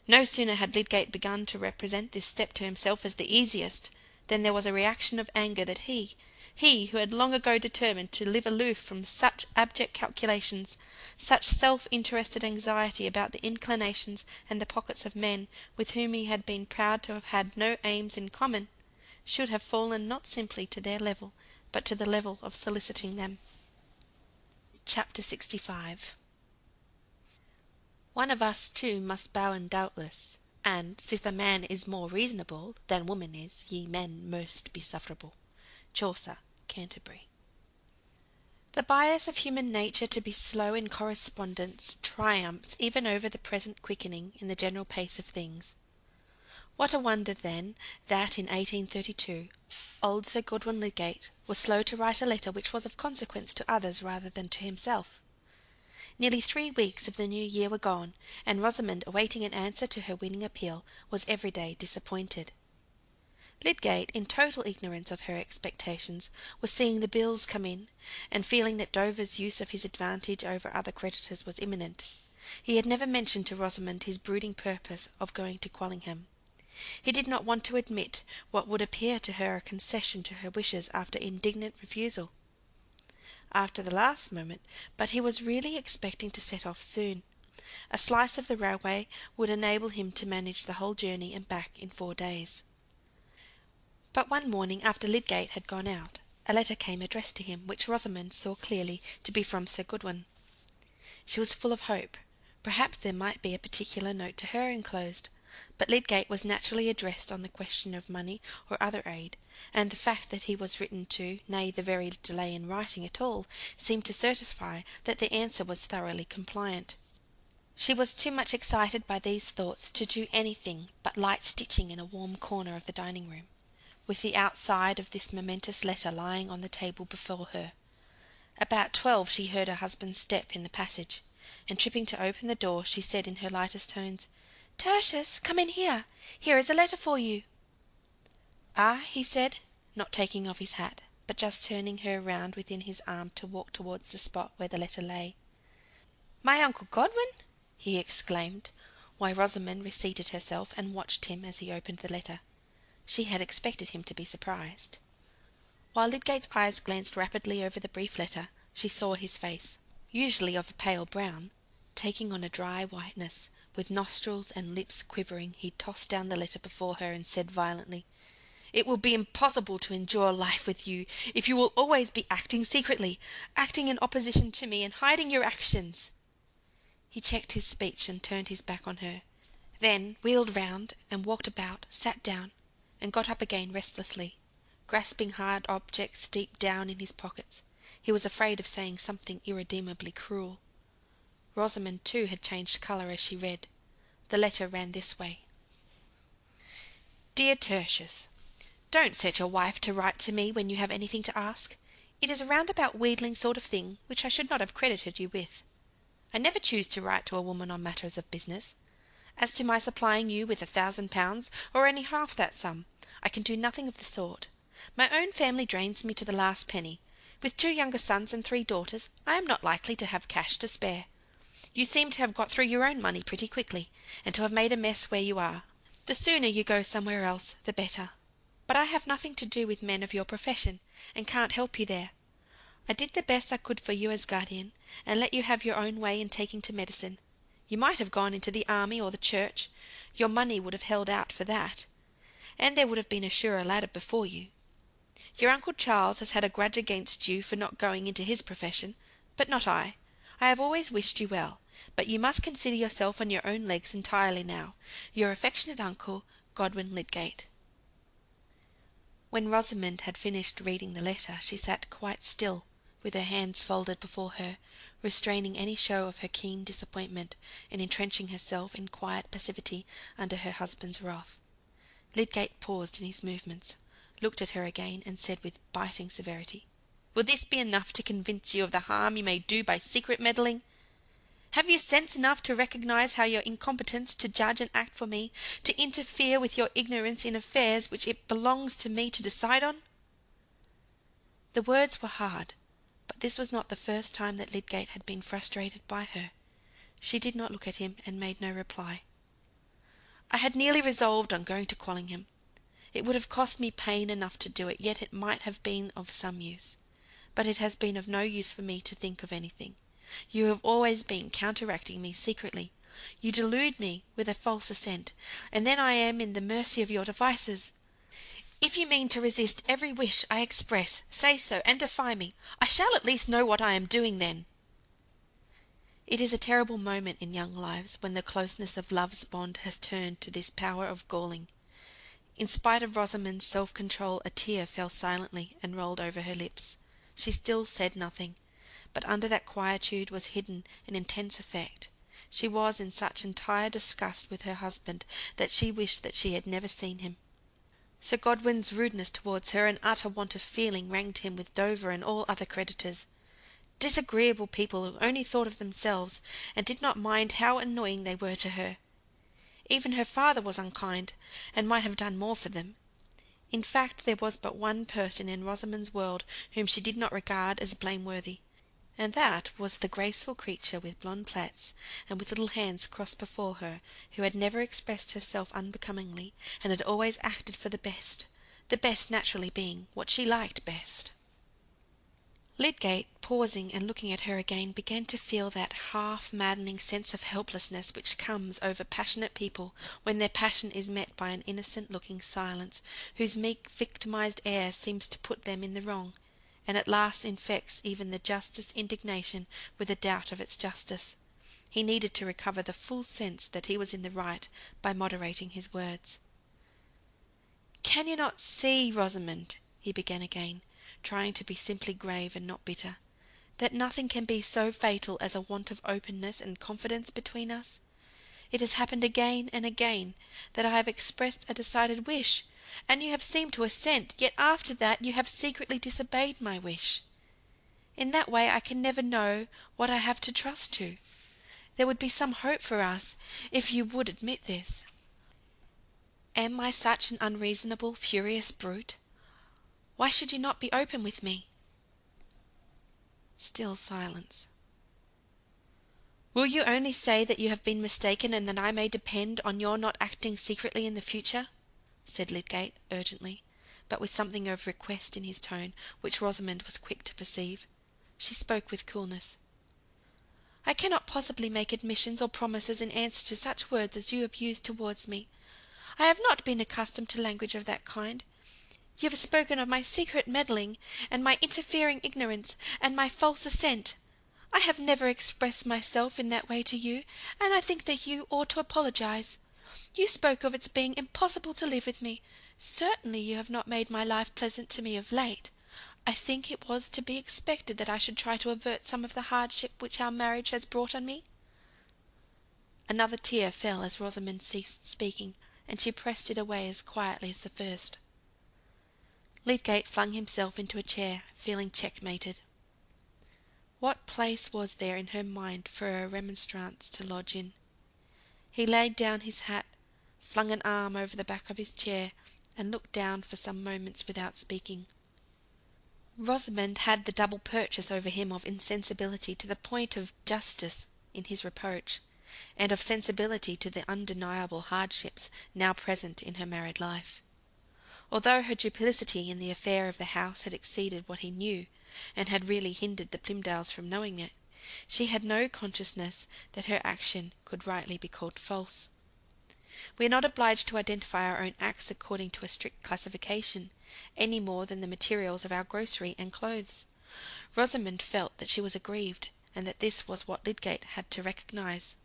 No sooner had Lydgate begun to represent this step to himself as the easiest, than there was a reaction of anger that he, he who had long ago determined to live aloof from such abject calculations, such self-interested anxiety about the inclinations and the pockets of men with whom he had been proud to have had no aims in common, should have fallen not simply to their level, but to the level of soliciting them. Chapter 65. One of us too must bowen doubtless, and, sith a man is more reasonable than woman is, ye men most be sufferable. Chaucer, Canterbury. The bias of human nature to be slow in correspondence triumphs even over the present quickening in the general pace of things. What a wonder, then, that in 1832 old Sir Godwin Lydgate was slow to write a letter which was of consequence to others rather than to himself. Nearly 3 weeks of the new year were gone, and Rosamond, awaiting an answer to her winning appeal, was every day disappointed. Lydgate, in total ignorance of her expectations, was seeing the bills come in, and feeling that Dover's use of his advantage over other creditors was imminent. He had never mentioned to Rosamond his brooding purpose of going to Quallingham. He did not want to admit what would appear to her a concession to her wishes after indignant refusal. After the last moment, but he was really expecting to set off soon. A slice of the railway would enable him to manage the whole journey and back in 4 days. But one morning, after Lydgate had gone out, a letter came addressed to him, which Rosamond saw clearly to be from Sir Godwin. She was full of hope. Perhaps there might be a particular note to her enclosed, but Lydgate was naturally addressed on the question of money or other aid, and the fact that he was written to, nay, the very delay in writing at all, seemed to certify that the answer was thoroughly compliant. She was too much excited by these thoughts to do anything but light stitching in a warm corner of the dining-room, with the outside of this momentous letter lying on the table before her. About 12 she heard her husband's step in the passage, and tripping to open the door, she said in her lightest tones, "Tertius, come in here. Here is a letter for you." "Ah," he said, not taking off his hat, but just turning her round within his arm to walk towards the spot where the letter lay. "My uncle Godwin!" he exclaimed, while Rosamond reseated herself and watched him as he opened the letter. She had expected him to be surprised. While Lydgate's eyes glanced rapidly over the brief letter, she saw his face, usually of a pale brown, taking on a dry whiteness. With nostrils and lips quivering, he tossed down the letter before her and said violently, "It will be impossible to endure life with you, if you will always be acting secretly, acting in opposition to me, and hiding your actions." He checked his speech and turned his back on her, then wheeled round and walked about, sat down, and got up again restlessly, grasping hard objects deep down in his pockets. He was afraid of saying something irredeemably cruel. Rosamond too had changed colour as she read. The letter ran this way: "Dear Tertius, don't set your wife to write to me when you have anything to ask. It is a roundabout wheedling sort of thing, which I should not have credited you with. I never choose to write to a woman on matters of business. As to my supplying you with £1,000, or only half that sum, I can do nothing of the sort. My own family drains me to the last penny. With 2 younger sons and 3 daughters, I am not likely to have cash to spare. You seem to have got through your own money pretty quickly, and to have made a mess where you are. The sooner you go somewhere else, the better. But I have nothing to do with men of your profession, and can't help you there. I did the best I could for you as guardian, and let you have your own way in taking to medicine. You might have gone into the army or the church. Your money would have held out for that, and there would have been a surer ladder before you. Your Uncle Charles has had a grudge against you for not going into his profession, but not I. I have always wished you well, but you must consider yourself on your own legs entirely now. Your affectionate uncle, Godwin Lydgate." When Rosamond had finished reading the letter, she sat quite still, with her hands folded before her, restraining any show of her keen disappointment, and entrenching herself in quiet passivity under her husband's wrath. Lydgate paused in his movements, looked at her again, and said with biting severity, "Will this be enough to convince you of the harm you may do by secret meddling? Have you sense enough to recognise how your incompetence to judge and act for me, to interfere with your ignorance in affairs which it belongs to me to decide on?" The words were hard, but this was not the first time that Lydgate had been frustrated by her. She did not look at him, and made no reply. "I had nearly resolved on going to Quallingham. It would have cost me pain enough to do it, yet it might have been of some use. But it has been of no use for me to think of anything. You have always been counteracting me secretly. You delude me with a false assent, and then I am in the mercy of your devices. If you mean to resist every wish I express, say so, and defy me. I shall at least know what I am doing then. It is a terrible moment in young lives, when the closeness of love's bond has turned to this power of galling. In spite of Rosamond's self-control, a tear fell silently and rolled over her lips. She still said nothing, but under that quietude was hidden an intense effect. She was in such entire disgust with her husband that she wished that she had never seen him. Sir Godwin's rudeness towards her and utter want of feeling ranged him with Dover and all other creditors. Disagreeable people who only thought of themselves, and did not mind how annoying they were to her. Even her father was unkind, and might have done more for them. In fact, there was but one person in Rosamond's world whom she did not regard as blameworthy, and that was the graceful creature with blonde plaits, and with little hands crossed before her, who had never expressed herself unbecomingly, and had always acted for the best naturally being what she liked best. Lydgate, pausing and looking at her again, began to feel that half-maddening sense of helplessness which comes over passionate people when their passion is met by an innocent-looking silence, whose meek victimized air seems to put them in the wrong, and at last infects even the justest indignation with a doubt of its justice. He needed to recover the full sense that he was in the right by moderating his words. "Can you not see, Rosamond," he began again, trying to be simply grave and not bitter, "that nothing can be so fatal as a want of openness and confidence between us? It has happened again and again that I have expressed a decided wish, and you have seemed to assent, yet after that you have secretly disobeyed my wish. In that way I can never know what I have to trust to. There would be some hope for us, if you would admit this. Am I such an unreasonable, furious brute? Why should you not be open with me?" Still silence. "Will you only say that you have been mistaken, and that I may depend on your not acting secretly in the future?" said Lydgate, urgently, but with something of request in his tone, which Rosamond was quick to perceive. She spoke with coolness. "I cannot possibly make admissions or promises in answer to such words as you have used towards me. I have not been accustomed to language of that kind. You have spoken of my secret meddling, and my interfering ignorance, and my false assent. I have never expressed myself in that way to you, and I think that you ought to apologize. You spoke of its being impossible to live with me. Certainly you have not made my life pleasant to me of late. I think it was to be expected that I should try to avert some of the hardship which our marriage has brought on me." Another tear fell as Rosamond ceased speaking, and she pressed it away as quietly as the first. Lydgate flung himself into a chair, feeling checkmated. What place was there in her mind for a remonstrance to lodge in? He laid down his hat, flung an arm over the back of his chair, and looked down for some moments without speaking. Rosamond had the double purchase over him of insensibility to the point of justice in his reproach, and of sensibility to the undeniable hardships now present in her married life. Although her duplicity in the affair of the house had exceeded what he knew, and had really hindered the Plymdales from knowing it, she had no consciousness that her action could rightly be called false. We are not obliged to identify our own acts according to a strict classification, any more than the materials of our grocery and clothes. Rosamond felt that she was aggrieved, and that this was what Lydgate had to recognise.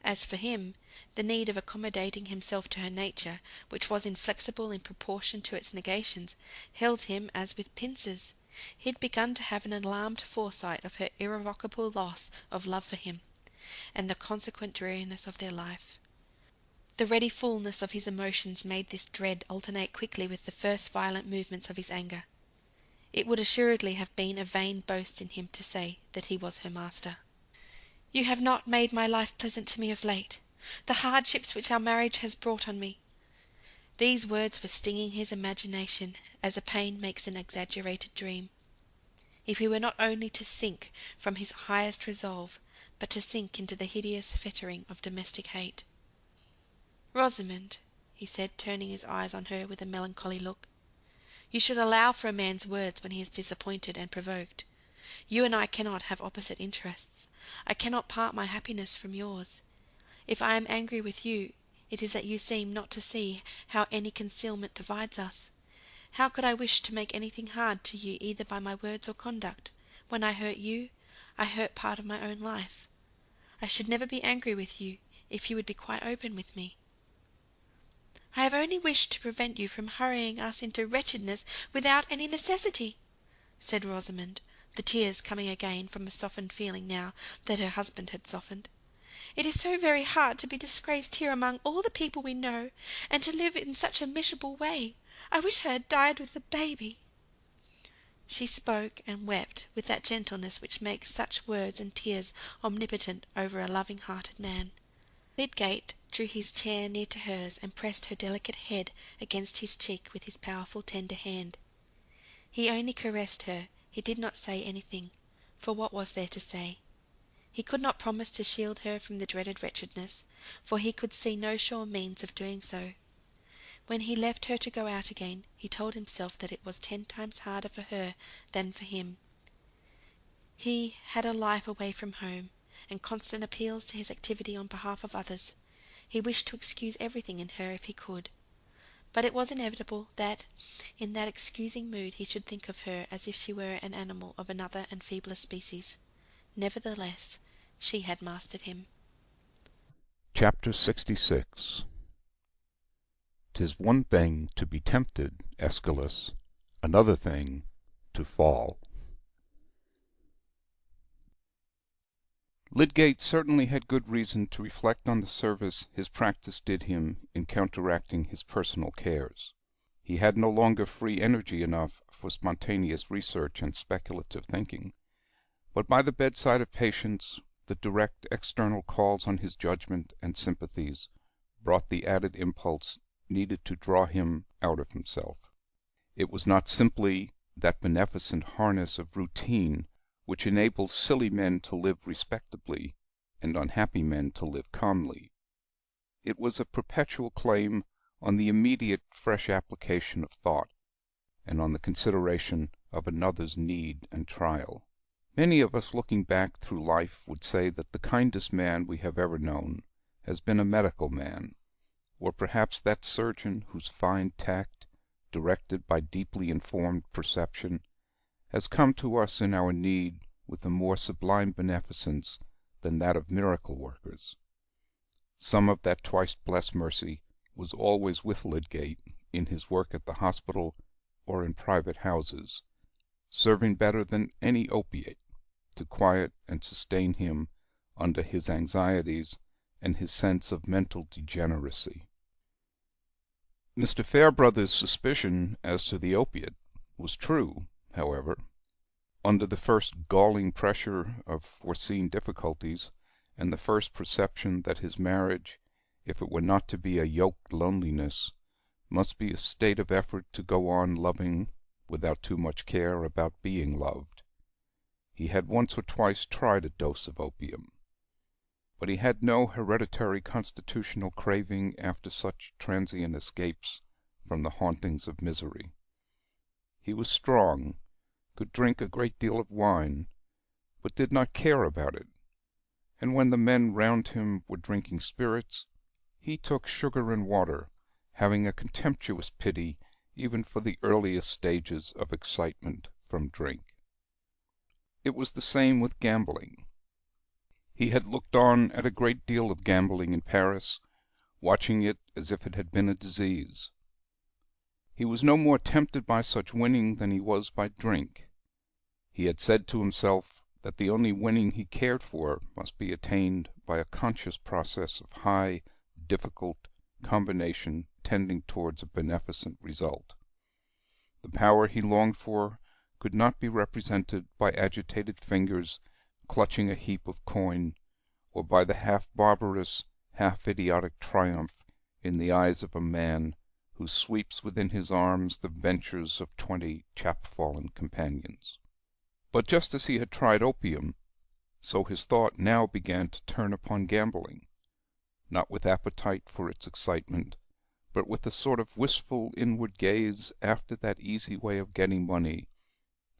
As for him, the need of accommodating himself to her nature, which was inflexible in proportion to its negations, held him as with pincers. He had begun to have an alarmed foresight of her irrevocable loss of love for him, and the consequent dreariness of their life. The ready fullness of his emotions made this dread alternate quickly with the first violent movements of his anger. It would assuredly have been a vain boast in him to say that he was her master. "You have not made my life pleasant to me of late. The hardships which our marriage has brought on me." These words were stinging his imagination, as a pain makes an exaggerated dream. If he were not only to sink from his highest resolve, but to sink into the hideous fettering of domestic hate. "Rosamond," he said, turning his eyes on her with a melancholy look. "You should allow for a man's words when he is disappointed and provoked. You and I cannot have opposite interests. I cannot part my happiness from yours. If I am angry with you, it is that you seem not to see how any concealment divides us. How could I wish to make anything hard to you either by my words or conduct? When I hurt you, I hurt part of my own life. I should never be angry with you, if you would be quite open with me." "I have only wished to prevent you from hurrying us into wretchedness without any necessity," said Rosamond, the tears coming again from a softened feeling now that her husband had softened. "It is so very hard to be disgraced here among all the people we know, and to live in such a miserable way. I wish I had died with the baby." She spoke and wept with that gentleness which makes such words and tears omnipotent over a loving-hearted man. Lydgate drew his chair near to hers, and pressed her delicate head against his cheek with his powerful tender hand. He only caressed her, he did not say anything, for what was there to say? He could not promise to shield her from the dreaded wretchedness, for he could see no sure means of doing so. When he left her to go out again, he told himself that it was 10 times harder for her than for him. He had a life away from home, and constant appeals to his activity on behalf of others. He wished to excuse everything in her if he could. But it was inevitable that, in that excusing mood, he should think of her as if she were an animal of another and feebler species. Nevertheless, she had mastered him. Chapter 66. 'Tis one thing to be tempted, Aeschylus, another thing to fall. Lydgate certainly had good reason to reflect on the service his practice did him in counteracting his personal cares. He had no longer free energy enough for spontaneous research and speculative thinking, but by the bedside of patients the direct external calls on his judgment and sympathies brought the added impulse needed to draw him out of himself. It was not simply that beneficent harness of routine which enables silly men to live respectably and unhappy men to live calmly. It was a perpetual claim on the immediate fresh application of thought, and on the consideration of another's need and trial. Many of us looking back through life would say that the kindest man we have ever known has been a medical man, or perhaps that surgeon whose fine tact, directed by deeply informed perception, has come to us in our need with a more sublime beneficence than that of miracle workers. Some of that twice blessed mercy was always with Lydgate in his work at the hospital or in private houses, serving better than any opiate to quiet and sustain him under his anxieties and his sense of mental degeneracy. Mr. Fairbrother's suspicion as to the opiate was true, however. Under the first galling pressure of foreseen difficulties, and the first perception that his marriage, if it were not to be a yoked loneliness, must be a state of effort to go on loving without too much care about being loved, he had once or twice tried a dose of opium. But he had no hereditary constitutional craving after such transient escapes from the hauntings of misery. He was strong, could drink a great deal of wine, but did not care about it, and when the men round him were drinking spirits, he took sugar and water, having a contemptuous pity even for the earliest stages of excitement from drink. It was the same with gambling. He had looked on at a great deal of gambling in Paris, watching it as if it had been a disease. He was no more tempted by such winning than he was by drink. He had said to himself that the only winning he cared for must be attained by a conscious process of high, difficult combination tending towards a beneficent result. The power he longed for could not be represented by agitated fingers clutching a heap of coin, or by the half-barbarous, half-idiotic triumph in the eyes of a man who sweeps within his arms the ventures of 20 chapfallen companions. But just as he had tried opium, so his thought now began to turn upon gambling, not with appetite for its excitement, but with a sort of wistful inward gaze after that easy way of getting money,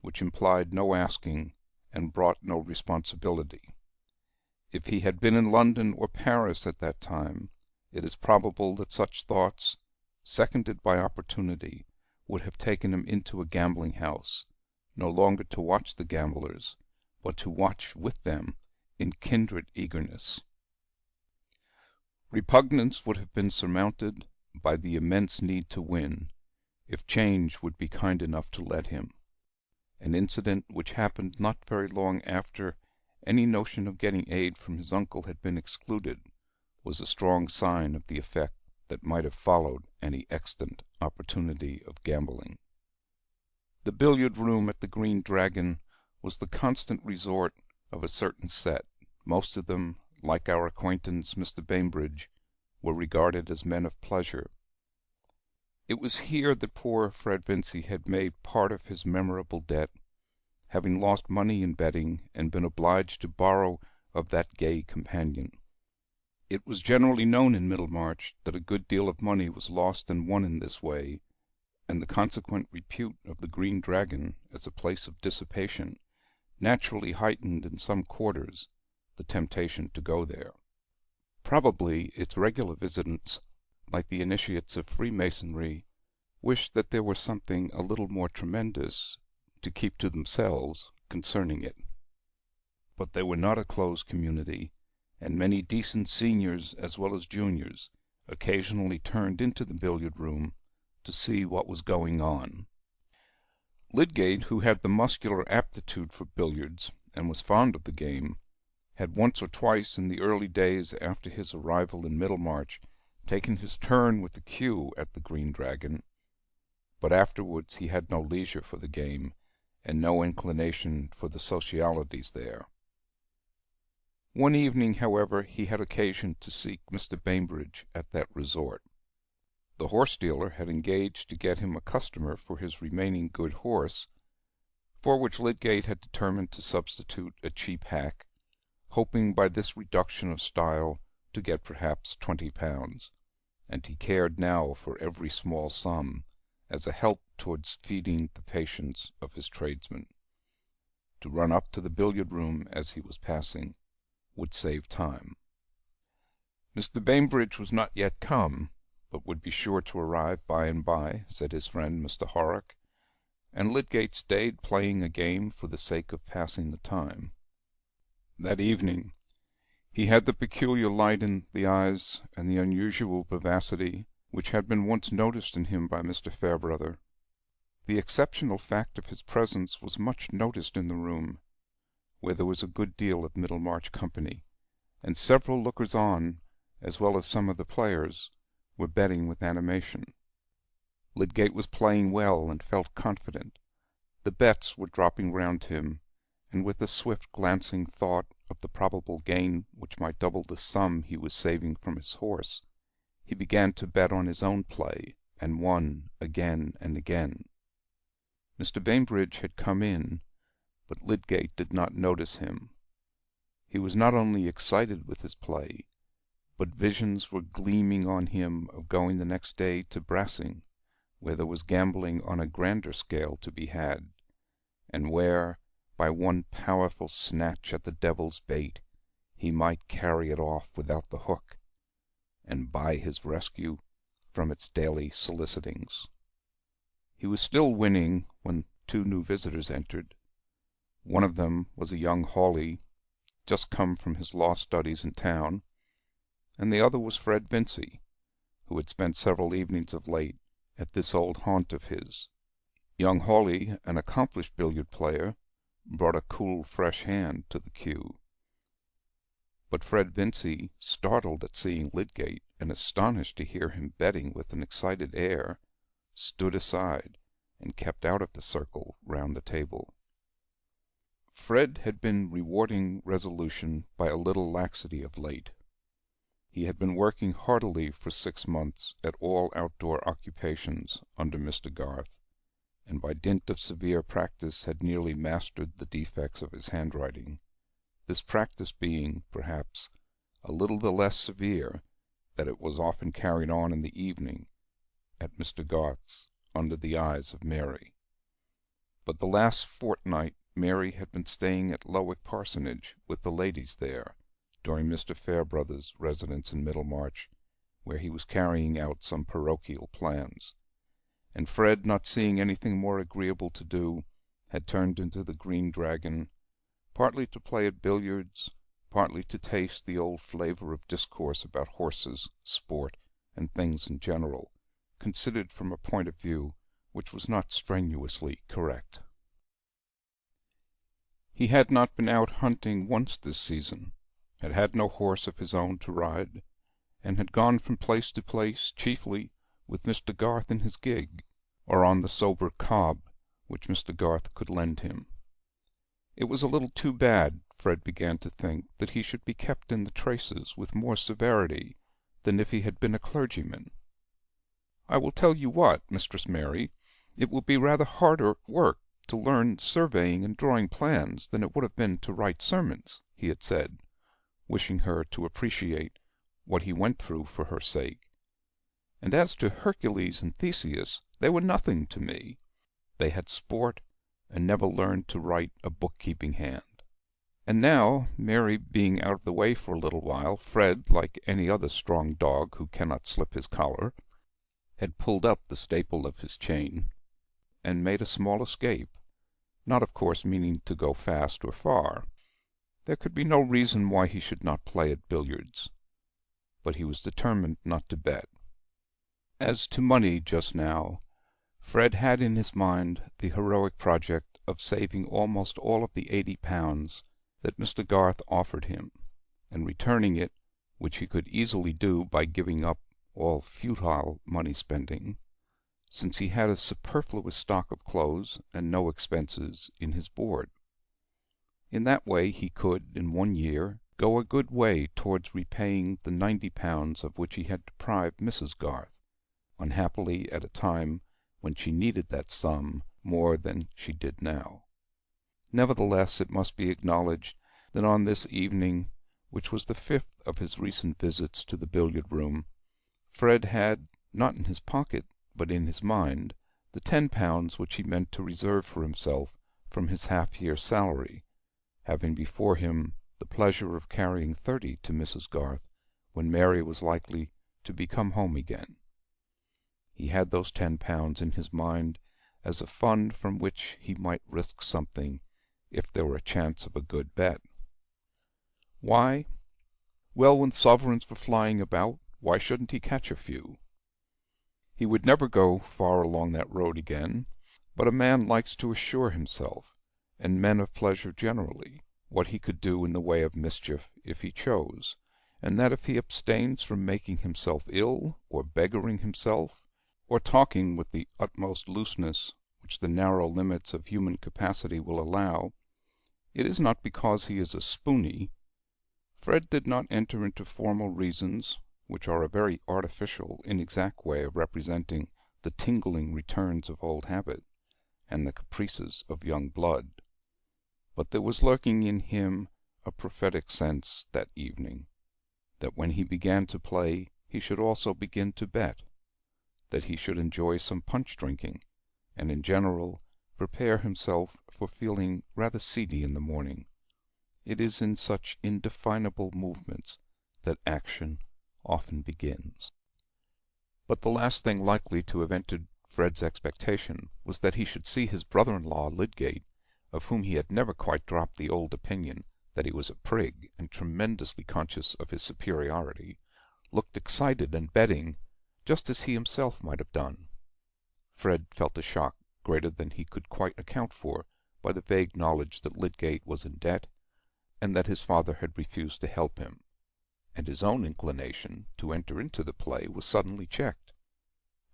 which implied no asking and brought no responsibility. If he had been in London or Paris at that time, it is probable that such thoughts, seconded by opportunity, would have taken him into a gambling house, no longer to watch the gamblers, but to watch with them in kindred eagerness. Repugnance would have been surmounted by the immense need to win, if change would be kind enough to let him. An incident which happened not very long after any notion of getting aid from his uncle had been excluded was a strong sign of the effect that might have followed any extant opportunity of gambling. The billiard-room at the Green Dragon was the constant resort of a certain set. Most of them, like our acquaintance Mr. Bainbridge, were regarded as men of pleasure. It was here that poor Fred Vincy had made part of his memorable debt, having lost money in betting and been obliged to borrow of that gay companion. It was generally known in Middlemarch that a good deal of money was lost and won in this way, and the consequent repute of the Green Dragon as a place of dissipation naturally heightened in some quarters the temptation to go there. Probably its regular visitants, like the initiates of Freemasonry, wished that there were something a little more tremendous to keep to themselves concerning it. But they were not a closed community, and many decent seniors as well as juniors occasionally turned into the billiard-room to see what was going on. Lydgate, who had the muscular aptitude for billiards and was fond of the game, had once or twice in the early days after his arrival in Middlemarch taken his turn with the cue at the Green Dragon, but afterwards he had no leisure for the game, and no inclination for the socialities there. One evening, however, he had occasion to seek Mr. Bainbridge at that resort. The horse-dealer had engaged to get him a customer for his remaining good horse, for which Lydgate had determined to substitute a cheap hack, hoping by this reduction of style to get perhaps £20, and he cared now for every small sum as a help towards feeding the patience of his tradesmen. To run up to the billiard-room as he was passing would save time. Mr. Bainbridge was not yet come, but would be sure to arrive by and by, said his friend Mr. Horrock, and Lydgate stayed playing a game for the sake of passing the time. That evening he had the peculiar light in the eyes and the unusual vivacity which had been once noticed in him by Mr. Fairbrother. The exceptional fact of his presence was much noticed in the room, where there was a good deal of Middlemarch company, and several lookers-on, as well as some of the players, were betting with animation. Lydgate was playing well and felt confident. The bets were dropping round him, and with a swift glancing thought of the probable gain which might double the sum he was saving from his horse, he began to bet on his own play, and won again and again. Mr. Bainbridge had come in, but Lydgate did not notice him. He was not only excited with his play, but visions were gleaming on him of going the next day to Brassing, where there was gambling on a grander scale to be had, and where, by one powerful snatch at the devil's bait, he might carry it off without the hook, and buy his rescue from its daily solicitings. He was still winning when 2 new visitors entered. One of them was a young Hawley, just come from his law studies in town, and the other was Fred Vincy, who had spent several evenings of late at this old haunt of his. Young Hawley, an accomplished billiard player, brought a cool, fresh hand to the cue. But Fred Vincy, startled at seeing Lydgate, and astonished to hear him betting with an excited air, stood aside, and kept out of the circle round the table. Fred had been rewarding resolution by a little laxity of late. He had been working heartily for 6 months at all outdoor occupations under Mr. Garth, and by dint of severe practice had nearly mastered the defects of his handwriting, this practice being, perhaps, a little the less severe that it was often carried on in the evening, at Mr. Garth's under the eyes of Mary. But the last fortnight Mary had been staying at Lowick Parsonage with the ladies there, during Mr. Fairbrother's residence in Middlemarch, where he was carrying out some parochial plans; and Fred, not seeing anything more agreeable to do, had turned into the Green Dragon, partly to play at billiards, partly to taste the old flavour of discourse about horses, sport, and things in general, considered from a point of view which was not strenuously correct. He had not been out hunting once this season, had had no horse of his own to ride, and had gone from place to place chiefly with Mr. Garth in his gig, or on the sober cob which Mr. Garth could lend him. It was a little too bad, Fred began to think, that he should be kept in the traces with more severity than if he had been a clergyman. "I will tell you what, Mistress Mary, it will be rather harder work to learn surveying and drawing plans than it would have been to write sermons," he had said, wishing her to appreciate what he went through for her sake. "And as to Hercules and Theseus, they were nothing to me. They had sport, and never learned to write a book-keeping hand." And now, Mary being out of the way for a little while, Fred, like any other strong dog who cannot slip his collar, had pulled up the staple of his chain, and made a small escape, not of course meaning to go fast or far. There could be no reason why he should not play at billiards, but he was determined not to bet. As to money just now, Fred had in his mind the heroic project of saving almost all of the £80 that Mr. Garth offered him, and returning it, which he could easily do by giving up all futile money-spending, since he had a superfluous stock of clothes and no expenses in his board. In that way he could, in 1 year, go a good way towards repaying the £90 of which he had deprived Mrs. Garth, unhappily at a time when she needed that sum more than she did now. Nevertheless, it must be acknowledged that on this evening, which was the 5th of his recent visits to the billiard-room, Fred had, not in his pocket, but in his mind, the £10 which he meant to reserve for himself from his half-year's salary, having before him the pleasure of carrying 30 to Mrs. Garth when Mary was likely to be come home again. He had those £10 in his mind as a fund from which he might risk something if there were a chance of a good bet. Why? Well, when sovereigns were flying about, why shouldn't he catch a few? He would never go far along that road again, but a man likes to assure himself, and men of pleasure generally, what he could do in the way of mischief if he chose, and that if he abstains from making himself ill, or beggaring himself, or talking with the utmost looseness which the narrow limits of human capacity will allow, it is not because he is a spoony. Fred did not enter into formal reasons, which are a very artificial, inexact way of representing the tingling returns of old habit, and the caprices of young blood. But there was lurking in him a prophetic sense that evening, that when he began to play he should also begin to bet, that he should enjoy some punch-drinking, and in general prepare himself for feeling rather seedy in the morning. It is in such indefinable movements that action often begins. But the last thing likely to have entered Fred's expectation was that he should see his brother-in-law Lydgate, of whom he had never quite dropped the old opinion that he was a prig and tremendously conscious of his superiority, looked excited and betting, just as he himself might have done. Fred felt a shock greater than he could quite account for by the vague knowledge that Lydgate was in debt, and that his father had refused to help him, and his own inclination to enter into the play was suddenly checked.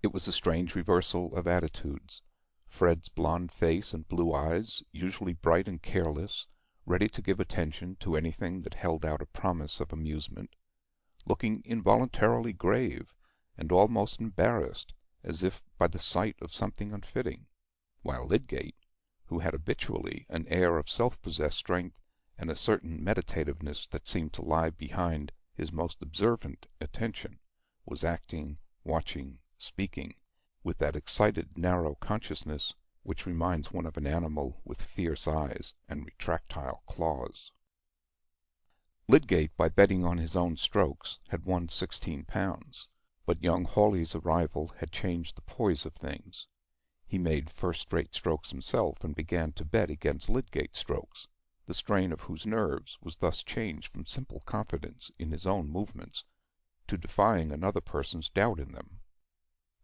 It was a strange reversal of attitudes. Fred's blond face and blue eyes, usually bright and careless, ready to give attention to anything that held out a promise of amusement, looking involuntarily grave and almost embarrassed, as if by the sight of something unfitting, while Lydgate, who had habitually an air of self-possessed strength and a certain meditativeness that seemed to lie behind his most observant attention, was acting, watching, speaking, with that excited narrow consciousness which reminds one of an animal with fierce eyes and retractile claws. Lydgate, by betting on his own strokes, had won £16, but young Hawley's arrival had changed the poise of things. He made first-rate strokes himself, and began to bet against Lydgate's strokes, the strain of whose nerves was thus changed from simple confidence in his own movements to defying another person's doubt in them.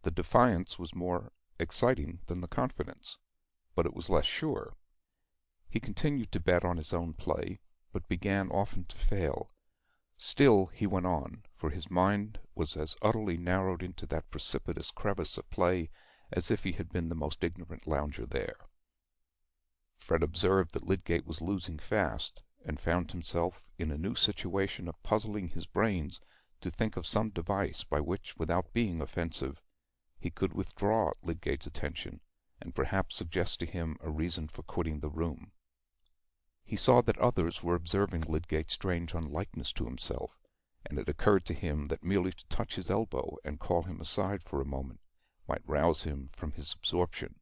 The defiance was more exciting than the confidence, but it was less sure. He continued to bet on his own play, but began often to fail. Still he went on, for his mind was as utterly narrowed into that precipitous crevice of play as if he had been the most ignorant lounger there. Fred observed that Lydgate was losing fast, and found himself in a new situation of puzzling his brains to think of some device by which, without being offensive, he could withdraw Lydgate's attention, and perhaps suggest to him a reason for quitting the room. He saw that others were observing Lydgate's strange unlikeness to himself, and it occurred to him that merely to touch his elbow and call him aside for a moment might rouse him from his absorption.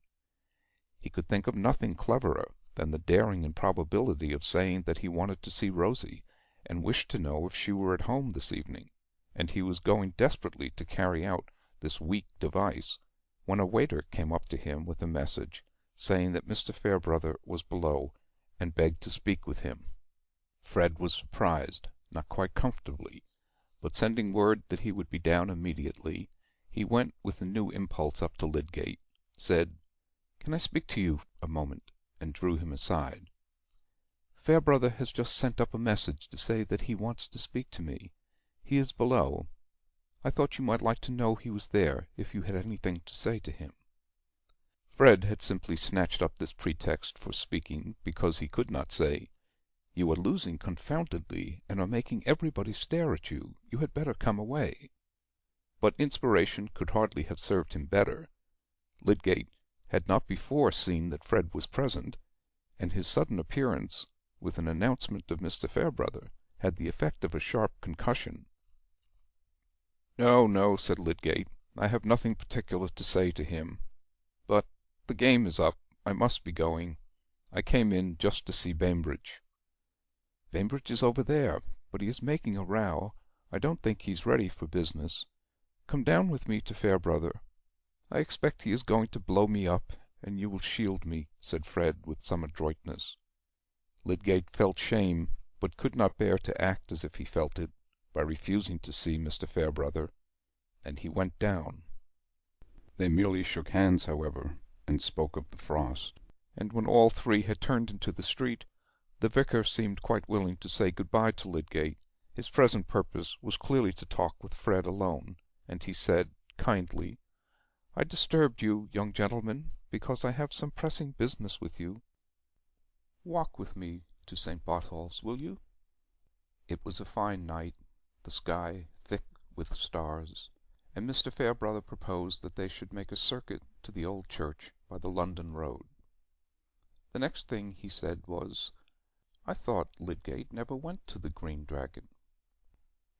He could think of nothing cleverer than the daring improbability of saying that he wanted to see Rosie, and wished to know if she were at home this evening, and he was going desperately to carry out this weak device, when a waiter came up to him with a message, saying that Mr. Fairbrother was below, and begged to speak with him. Fred was surprised, not quite comfortably, but sending word that he would be down immediately, he went with a new impulse up to Lydgate, said, "Can I speak to you a moment?" and drew him aside. "Fairbrother has just sent up a message to say that he wants to speak to me. He is below. I thought you might like to know he was there, if you had anything to say to him." Fred had simply snatched up this pretext for speaking because he could not say, "You are losing confoundedly, and are making everybody stare at you. You had better come away." But inspiration could hardly have served him better. Lydgate had not before seen that Fred was present, and his sudden appearance, with an announcement of Mr. Fairbrother, had the effect of a sharp concussion. "No, no," said Lydgate, "I have nothing particular to say to him. But the game is up. I must be going. I came in just to see Bainbridge." "Bainbridge is over there, but he is making a row. I don't think he's ready for business. Come down with me to Fairbrother. I expect he is going to blow me up, and you will shield me," said Fred with some adroitness. Lydgate felt shame, but could not bear to act as if he felt it, by refusing to see Mr. Fairbrother, and he went down. They merely shook hands, however, and spoke of the frost, and when all three had turned into the street, the vicar seemed quite willing to say good-bye to Lydgate. His present purpose was clearly to talk with Fred alone, and he said, kindly, "I disturbed you, young gentlemen, because I have some pressing business with you. Walk with me to St. Botolph's, will you?" It was a fine night, the sky thick with stars, and Mr. Fairbrother proposed that they should make a circuit to the old church by the London road. The next thing he said was, "I thought Lydgate never went to the Green Dragon."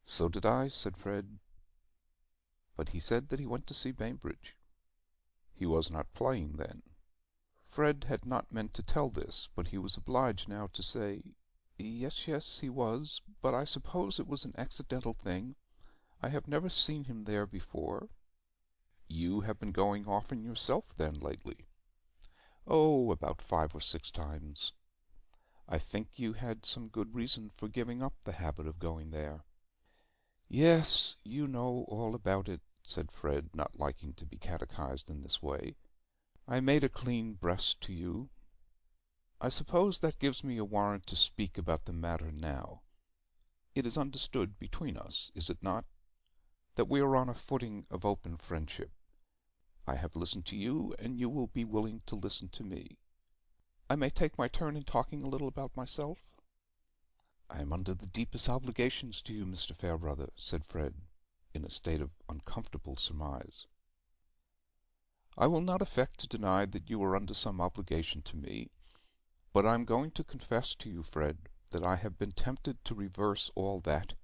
"So did I," said Fred. "But he said that he went to see Bainbridge." "He was not playing, then?" Fred had not meant to tell this, but he was obliged now to say, "Yes, yes, he was, but I suppose it was an accidental thing. I have never seen him there before." "You have been going often yourself, then, lately?" "Oh, about 5 or 6 times." "I think you had some good reason for giving up the habit of going there." "Yes, you know all about it," said Fred, not liking to be catechized in this way. "I made a clean breast to you. I suppose that gives me a warrant to speak about the matter now. It is understood between us, is it not, that we are on a footing of open friendship? I have listened to you, and you will be willing to listen to me. I may take my turn in talking a little about myself?" "I am under the deepest obligations to you, Mr. Fairbrother," said Fred, in a state of uncomfortable surmise. "I will not affect to deny that you are under some obligation to me, but I am going to confess to you, Fred, that I have been tempted to reverse all that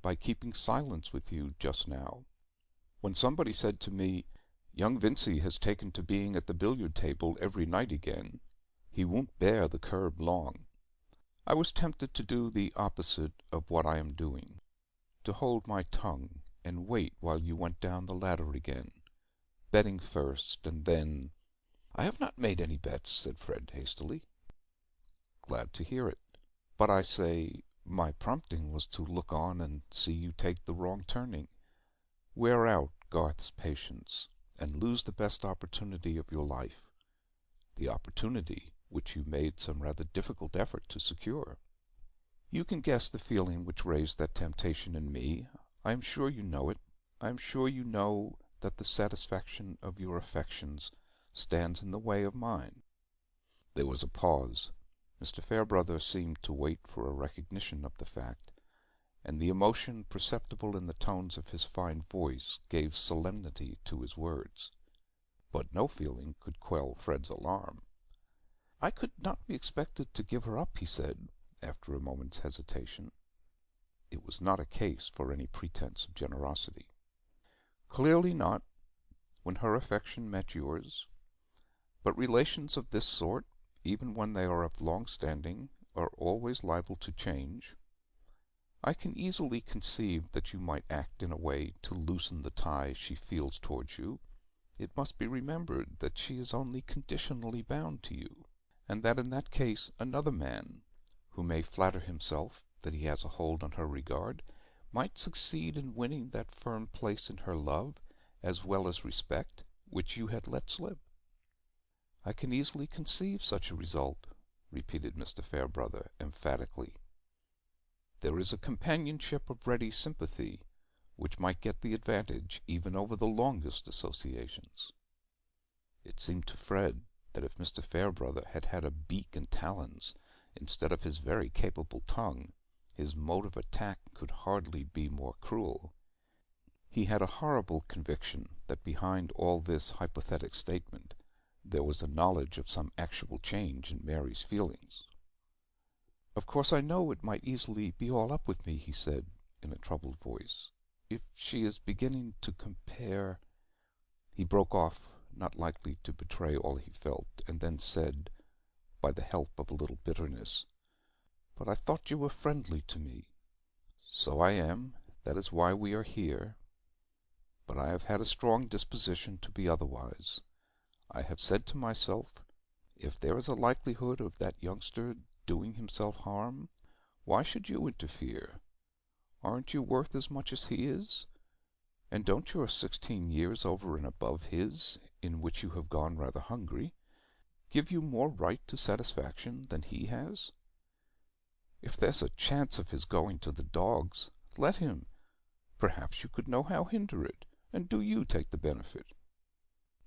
by keeping silence with you just now. When somebody said to me, Young Vincey has taken to being at the billiard table every night again. He won't bear the curb long. I was tempted to do the opposite of what I am doing, to hold my tongue and wait while you went down the ladder again, betting first, and then—" "I have not made any bets," said Fred hastily. "Glad to hear it. But I say, my prompting was to look on and see you take the wrong turning, wear out Garth's patience, and lose the best opportunity of your life, the opportunity which you made some rather difficult effort to secure. You can guess the feeling which raised that temptation in me. I am sure you know it. I am sure you know that the satisfaction of your affections stands in the way of mine." There was a pause. Mr. Fairbrother seemed to wait for a recognition of the fact, and the emotion perceptible in the tones of his fine voice gave solemnity to his words. But no feeling could quell Fred's alarm. "I could not be expected to give her up," he said, after a moment's hesitation. It was not a case for any pretense of generosity. "Clearly not, when her affection met yours. But relations of this sort, even when they are of long standing, are always liable to change. I can easily conceive that you might act in a way to loosen the tie she feels towards you. It must be remembered that she is only conditionally bound to you, and that in that case another man, who may flatter himself that he has a hold on her regard, might succeed in winning that firm place in her love, as well as respect, which you had let slip." "I can easily conceive such a result," repeated Mr. Fairbrother emphatically. "There is a companionship of ready sympathy which might get the advantage even over the longest associations." It seemed to Fred that if Mr. Fairbrother had had a beak and talons instead of his very capable tongue, his mode of attack could hardly be more cruel. He had a horrible conviction that behind all this hypothetic statement there was a knowledge of some actual change in Mary's feelings. "Of course I know it might easily be all up with me," he said, in a troubled voice. "If she is beginning to compare—" He broke off, not likely to betray all he felt, and then said, by the help of a little bitterness, "But I thought you were friendly to me." "So I am. That is why we are here. But I have had a strong disposition to be otherwise. I have said to myself, if there is a likelihood of that youngster doing himself harm, why should you interfere? Aren't you worth as much as he is? And don't your 16 years over and above his, in which you have gone rather hungry, give you more right to satisfaction than he has? If there's a chance of his going to the dogs, let him. Perhaps you could nohow hinder it, and do you take the benefit."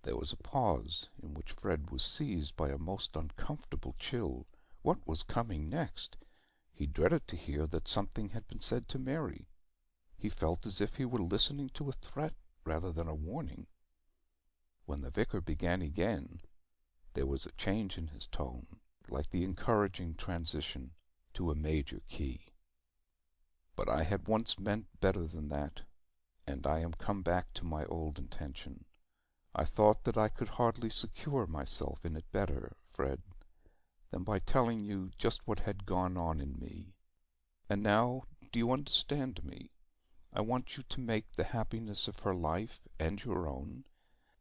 There was a pause, in which Fred was seized by a most uncomfortable chill. What was coming next? He dreaded to hear that something had been said to Mary. He felt as if he were listening to a threat rather than a warning. When the vicar began again, there was a change in his tone, like the encouraging transition to a major key. "But I had once meant better than that, and I am come back to my old intention. I thought that I could hardly secure myself in it better, Fred, than by telling you just what had gone on in me. And now, do you understand me? I want you to make the happiness of her life and your own,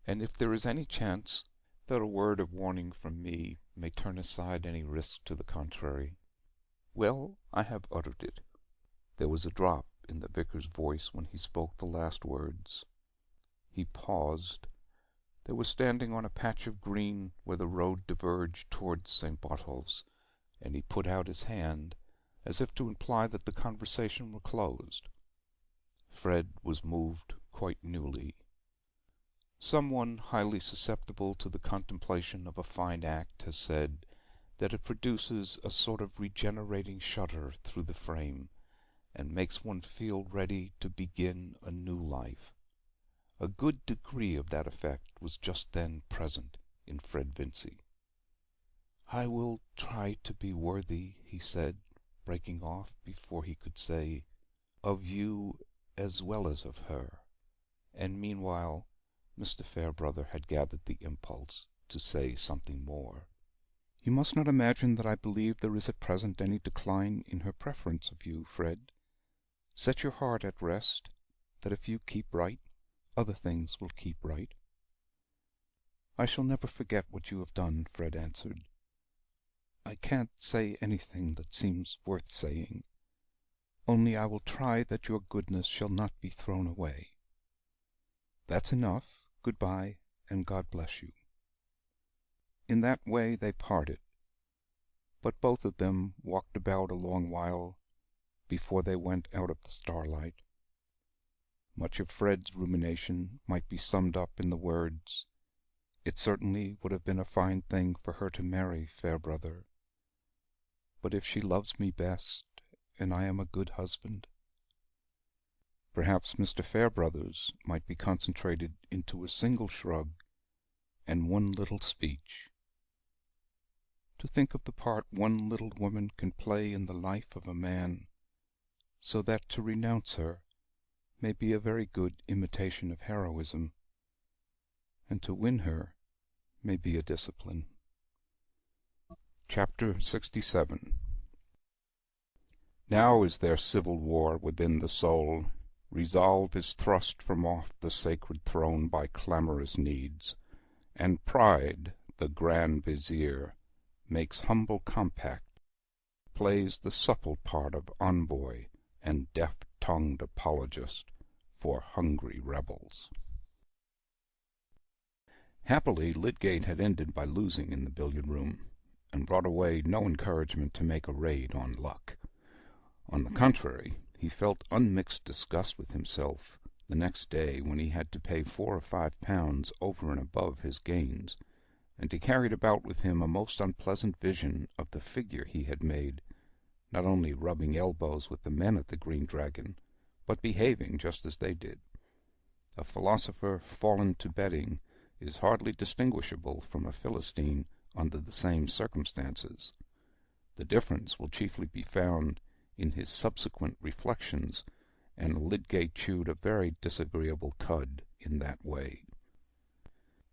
and if there is any chance that a word of warning from me may turn aside any risk to the contrary, well, I have uttered it." There was a drop in the vicar's voice when he spoke the last words. He paused. They were standing on a patch of green where the road diverged towards St. Botolph's, and he put out his hand, as if to imply that the conversation were closed. Fred was moved quite newly. Some one highly susceptible to the contemplation of a fine act has said that it produces a sort of regenerating shudder through the frame, and makes one feel ready to begin a new life. A good degree of that effect was just then present in Fred Vincey. "I will try to be worthy," he said, breaking off before he could say, "of you as well as of her. And meanwhile, Mr. Fairbrother had gathered the impulse to say something more. "You must not imagine that I believe there is at present any decline in her preference of you, Fred. Set your heart at rest that if you keep right, other things will keep right." "I shall never forget what you have done," Fred answered. "I can't say anything that seems worth saying. Only I will try that your goodness shall not be thrown away. That's enough. Good-bye, and God bless you." In that way they parted, but both of them walked about a long while before they went out of the starlight. Much of Fred's rumination might be summed up in the words, "It certainly would have been a fine thing for her to marry Fairbrother. But if she loves me best, and I am a good husband—" Perhaps Mr. Fairbrother's might be concentrated into a single shrug and one little speech. To think of the part one little woman can play in the life of a man, so that to renounce her may be a very good imitation of heroism, and to win her may be a discipline. Chapter 67. Now is there civil war within the soul. Resolve is thrust from off the sacred throne by clamorous needs, and pride, the grand vizier, makes humble compact, plays the supple part of envoy and deft-tongued apologist for hungry rebels. Happily Lydgate had ended by losing in the billiard-room, and brought away no encouragement to make a raid on luck. On the contrary, he felt unmixed disgust with himself the next day when he had to pay £4 or £5 over and above his gains, and he carried about with him a most unpleasant vision of the figure he had made, not only rubbing elbows with the men at the Green Dragon, but behaving just as they did. A philosopher fallen to betting is hardly distinguishable from a Philistine under the same circumstances. The difference will chiefly be found in his subsequent reflections, and Lydgate chewed a very disagreeable cud in that way.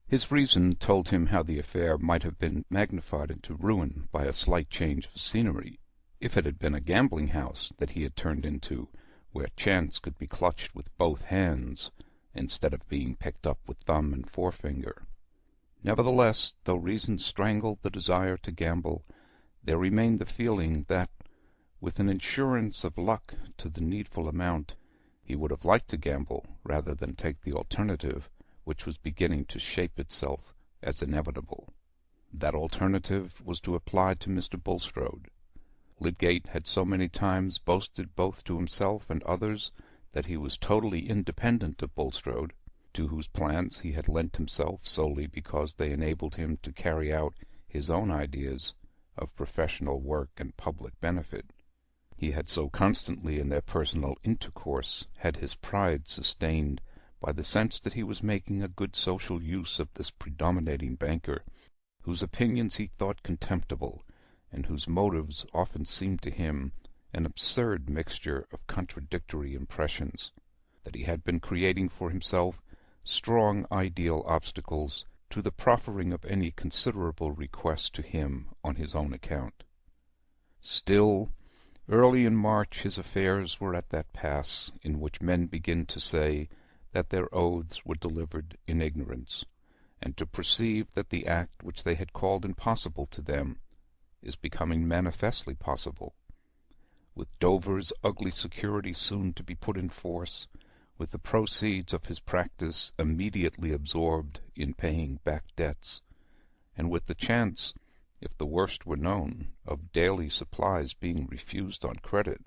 His reason told him how the affair might have been magnified into ruin by a slight change of scenery, if it had been a gambling house that he had turned into, where chance could be clutched with both hands, instead of being picked up with thumb and forefinger. Nevertheless, though reason strangled the desire to gamble, there remained the feeling that, with an insurance of luck to the needful amount, he would have liked to gamble rather than take the alternative which was beginning to shape itself as inevitable. That alternative was to apply to Mr. Bulstrode. Lydgate had so many times boasted both to himself and others that he was totally independent of Bulstrode, to whose plans he had lent himself solely because they enabled him to carry out his own ideas of professional work and public benefit. He had so constantly in their personal intercourse had his pride sustained by the sense that he was making a good social use of this predominating banker, whose opinions he thought contemptible, and whose motives often seemed to him an absurd mixture of contradictory impressions, that he had been creating for himself strong ideal obstacles to the proffering of any considerable request to him on his own account. Still, early in March his affairs were at that pass in which men begin to say that their oaths were delivered in ignorance, and to perceive that the act which they had called impossible to them is becoming manifestly possible. With Dover's ugly security soon to be put in force, with the proceeds of his practice immediately absorbed in paying back debts, and with the chance, if the worst were known, of daily supplies being refused on credit,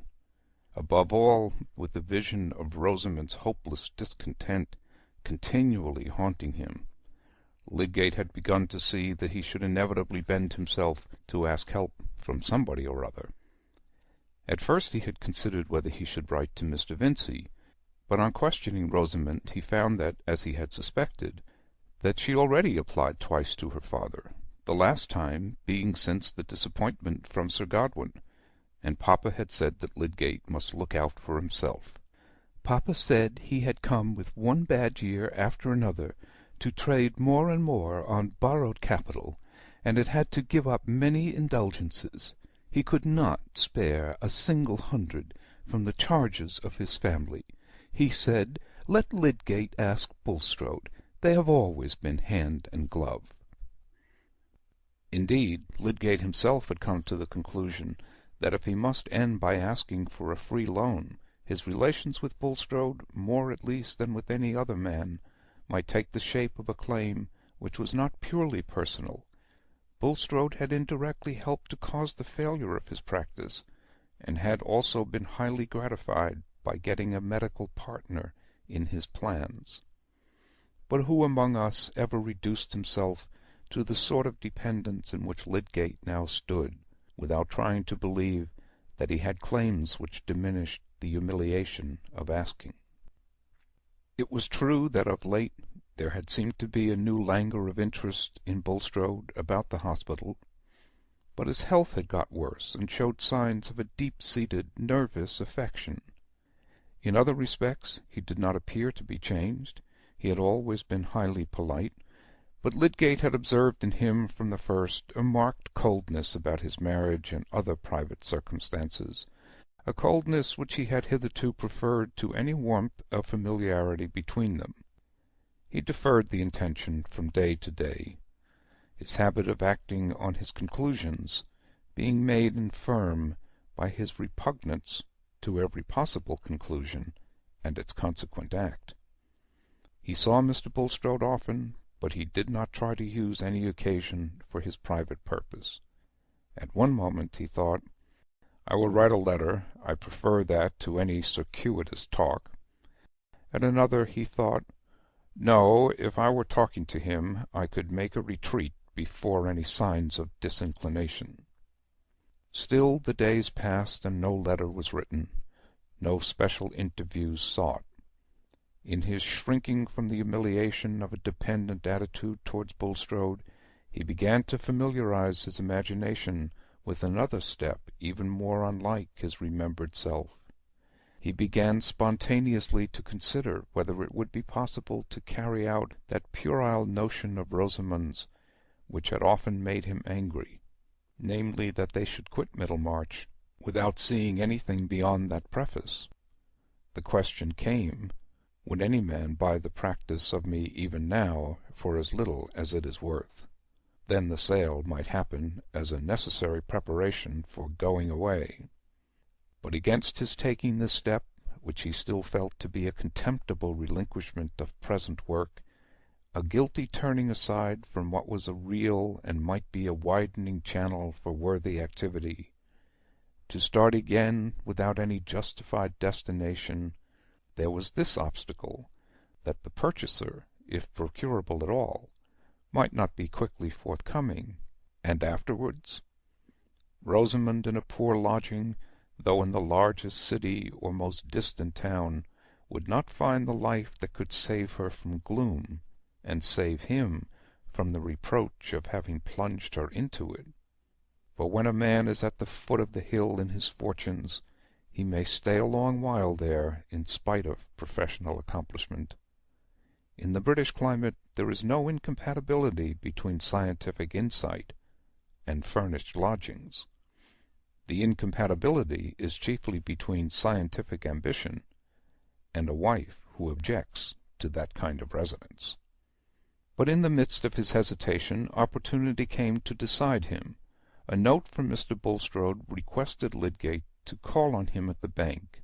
above all, with the vision of Rosamond's hopeless discontent continually haunting him, Lydgate had begun to see that he should inevitably bend himself to ask help from somebody or other. At first he had considered whether he should write to Mr. Vincey, but on questioning Rosamond he found that, as he had suspected, that she already applied twice to her father, the last time being since the disappointment from Sir Godwin, and Papa had said that Lydgate must look out for himself. Papa said he had come with one bad year after another to trade more and more on borrowed capital, and had had to give up many indulgences. He could not spare a single hundred from the charges of his family. He said, "Let Lydgate ask Bulstrode. They have always been hand and glove." Indeed, Lydgate himself had come to the conclusion that if he must end by asking for a free loan, his relations with Bulstrode, more at least than with any other man, might take the shape of a claim which was not purely personal. Bulstrode had indirectly helped to cause the failure of his practice, and had also been highly gratified by getting a medical partner in his plans. But who among us ever reduced himself to the sort of dependence in which Lydgate now stood, without trying to believe that he had claims which diminished the humiliation of asking? It was true that of late there had seemed to be a new languor of interest in Bulstrode about the hospital, but his health had got worse, and showed signs of a deep-seated nervous affection. In other respects he did not appear to be changed. He had always been highly polite, but Lydgate had observed in him from the first a marked coldness about his marriage and other private circumstances, a coldness which he had hitherto preferred to any warmth of familiarity between them. He deferred the intention from day to day, his habit of acting on his conclusions being made infirm by his repugnance to every possible conclusion and its consequent act. He saw Mr. Bulstrode often, but he did not try to use any occasion for his private purpose. At one moment he thought, "I will write a letter. I prefer that to any circuitous talk." At another he thought, "No, if I were talking to him, I could make a retreat before any signs of disinclination." Still the days passed, and no letter was written, no special interviews sought. In his shrinking from the humiliation of a dependent attitude towards Bulstrode, he began to familiarize his imagination with another step even more unlike his remembered self. He began spontaneously to consider whether it would be possible to carry out that puerile notion of Rosamond's which had often made him angry, namely, that they should quit Middlemarch without seeing anything beyond that preface. The question came, would any man buy the practice of me even now for as little as it is worth? Then the sale might happen as a necessary preparation for going away. But against his taking this step, which he still felt to be a contemptible relinquishment of present work, a guilty turning aside from what was a real and might be a widening channel for worthy activity, to start again without any justified destination, there was this obstacle, that the purchaser, if procurable at all, might not be quickly forthcoming, and afterwards? Rosamond in a poor lodging, though in the largest city or most distant town, would not find the life that could save her from gloom, and save him from the reproach of having plunged her into it. For when a man is at the foot of the hill in his fortunes, he may stay a long while there in spite of professional accomplishment. In the British climate there is no incompatibility between scientific insight and furnished lodgings. The incompatibility is chiefly between scientific ambition and a wife who objects to that kind of residence. But in the midst of his hesitation opportunity came to decide him. A note from Mr. Bulstrode requested Lydgate to call on him at the bank.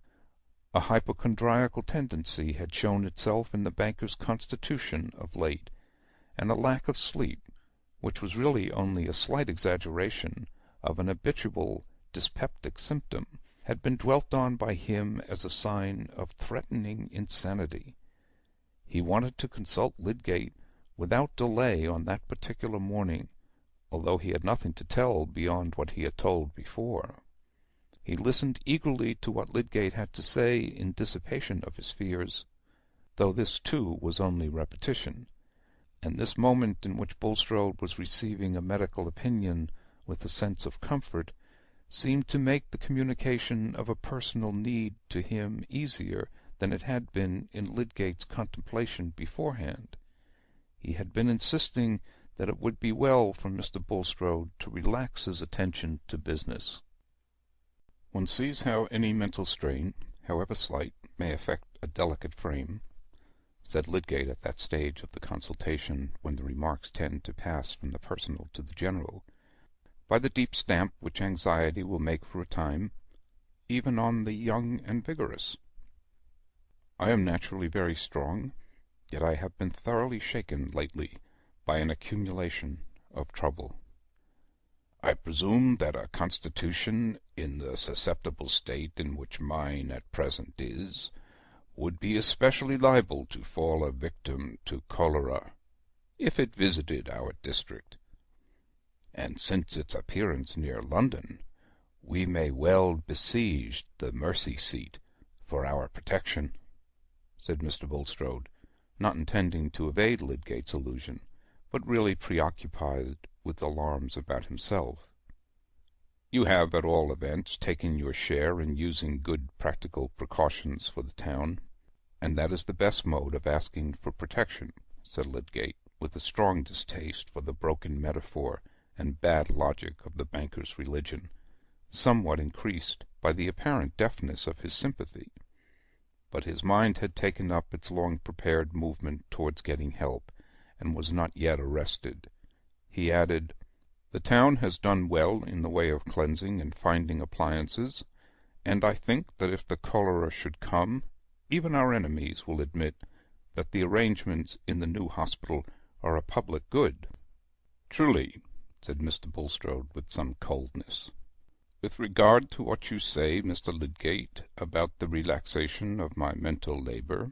A hypochondriacal tendency had shown itself in the banker's constitution of late, and a lack of sleep, which was really only a slight exaggeration of an habitual dyspeptic symptom, had been dwelt on by him as a sign of threatening insanity. He wanted to consult Lydgate without delay on that particular morning, although he had nothing to tell beyond what he had told before. He listened eagerly to what Lydgate had to say in dissipation of his fears, though this too was only repetition, and this moment in which Bulstrode was receiving a medical opinion with a sense of comfort seemed to make the communication of a personal need to him easier than it had been in Lydgate's contemplation beforehand. He had been insisting that it would be well for Mr. Bulstrode to relax his attention to business. One sees how any mental strain, however slight, may affect a delicate frame, said Lydgate at that stage of the consultation when the remarks tend to pass from the personal to the general, by the deep stamp which anxiety will make for a time, even on the young and vigorous. I am naturally very strong, yet I have been thoroughly shaken lately by an accumulation of trouble. I presume that a constitution in the susceptible state in which mine at present is would be especially liable to fall a victim to cholera if it visited our district, and since its appearance near London, we may well besiege the Mercy seat for our protection, said Mr. Bulstrode, not intending to evade Lydgate's allusion, but really preoccupied with alarms about himself. You have, at all events, taken your share in using good practical precautions for the town, and that is the best mode of asking for protection, said Lydgate, with a strong distaste for the broken metaphor and bad logic of the banker's religion, somewhat increased by the apparent deafness of his sympathy. But his mind had taken up its long-prepared movement towards getting help, and was not yet arrested. He added, "The town has done well in the way of cleansing and finding appliances, and I think that if the cholera should come, even our enemies will admit that the arrangements in the new hospital are a public good." "Truly," said Mr. Bulstrode, with some coldness. "With regard to what you say, Mr. Lydgate, about the relaxation of my mental labour,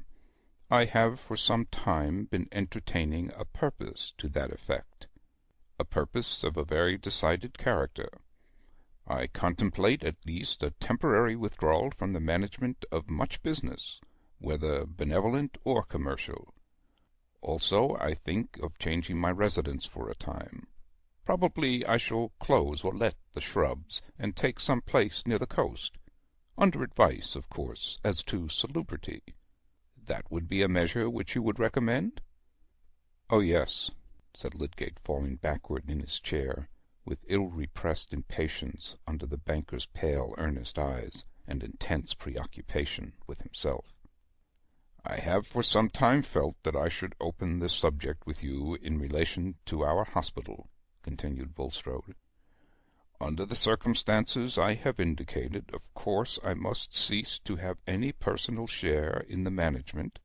I have for some time been entertaining a purpose to that effect, a purpose of a very decided character. I contemplate at least a temporary withdrawal from the management of much business, whether benevolent or commercial. Also, I think of changing my residence for a time. Probably I shall close or let the Shrubs, and take some place near the coast, under advice, of course, as to salubrity. That would be a measure which you would recommend?" "Oh yes," said Lydgate, falling backward in his chair, with ill-repressed impatience under the banker's pale, earnest eyes, and intense preoccupation with himself. "I have for some time felt that I should open this subject with you in relation to our hospital," continued Bulstrode. "Under the circumstances I have indicated, of course I must cease to have any personal share in the management,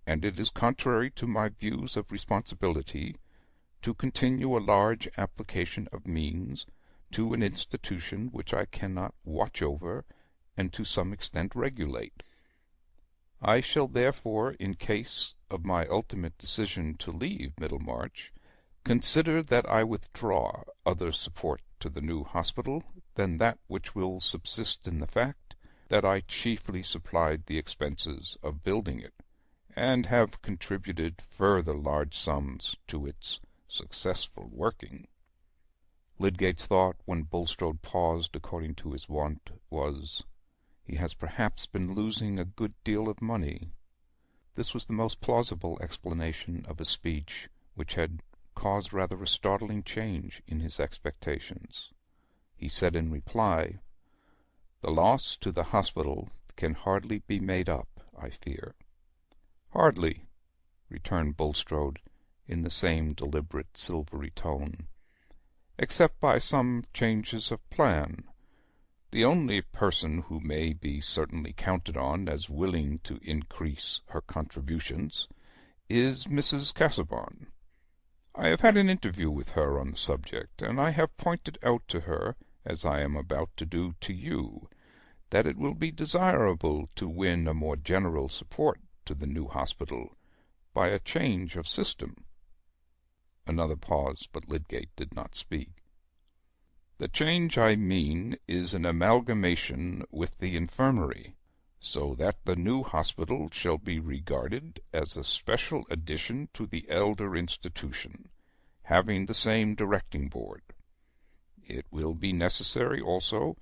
and it is contrary to my views of responsibility to continue a large application of means to an institution which I cannot watch over and to some extent regulate. I shall therefore, in case of my ultimate decision to leave Middlemarch, consider that I withdraw other support to the new hospital than that which will subsist in the fact that I chiefly supplied the expenses of building it, and have contributed further large sums to its successful working." Lydgate's thought, when Bulstrode paused according to his wont, was, "He has perhaps been losing a good deal of money." This was the most plausible explanation of a speech which had caused rather a startling change in his expectations. He said in reply, "The loss to the hospital can hardly be made up, I fear." "Hardly," returned Bulstrode, in the same deliberate silvery tone, "except by some changes of plan. The only person who may be certainly counted on as willing to increase her contributions is Mrs. Casaubon. I have had an interview with her on the subject, and I have pointed out to her, as I am about to do to you, that it will be desirable to win a more general support to the new hospital by a change of system." Another pause, but Lydgate did not speak. "The change I mean is an amalgamation with the infirmary, so that the new hospital shall be regarded as a special addition to the elder institution, having the same directing board. It will be necessary also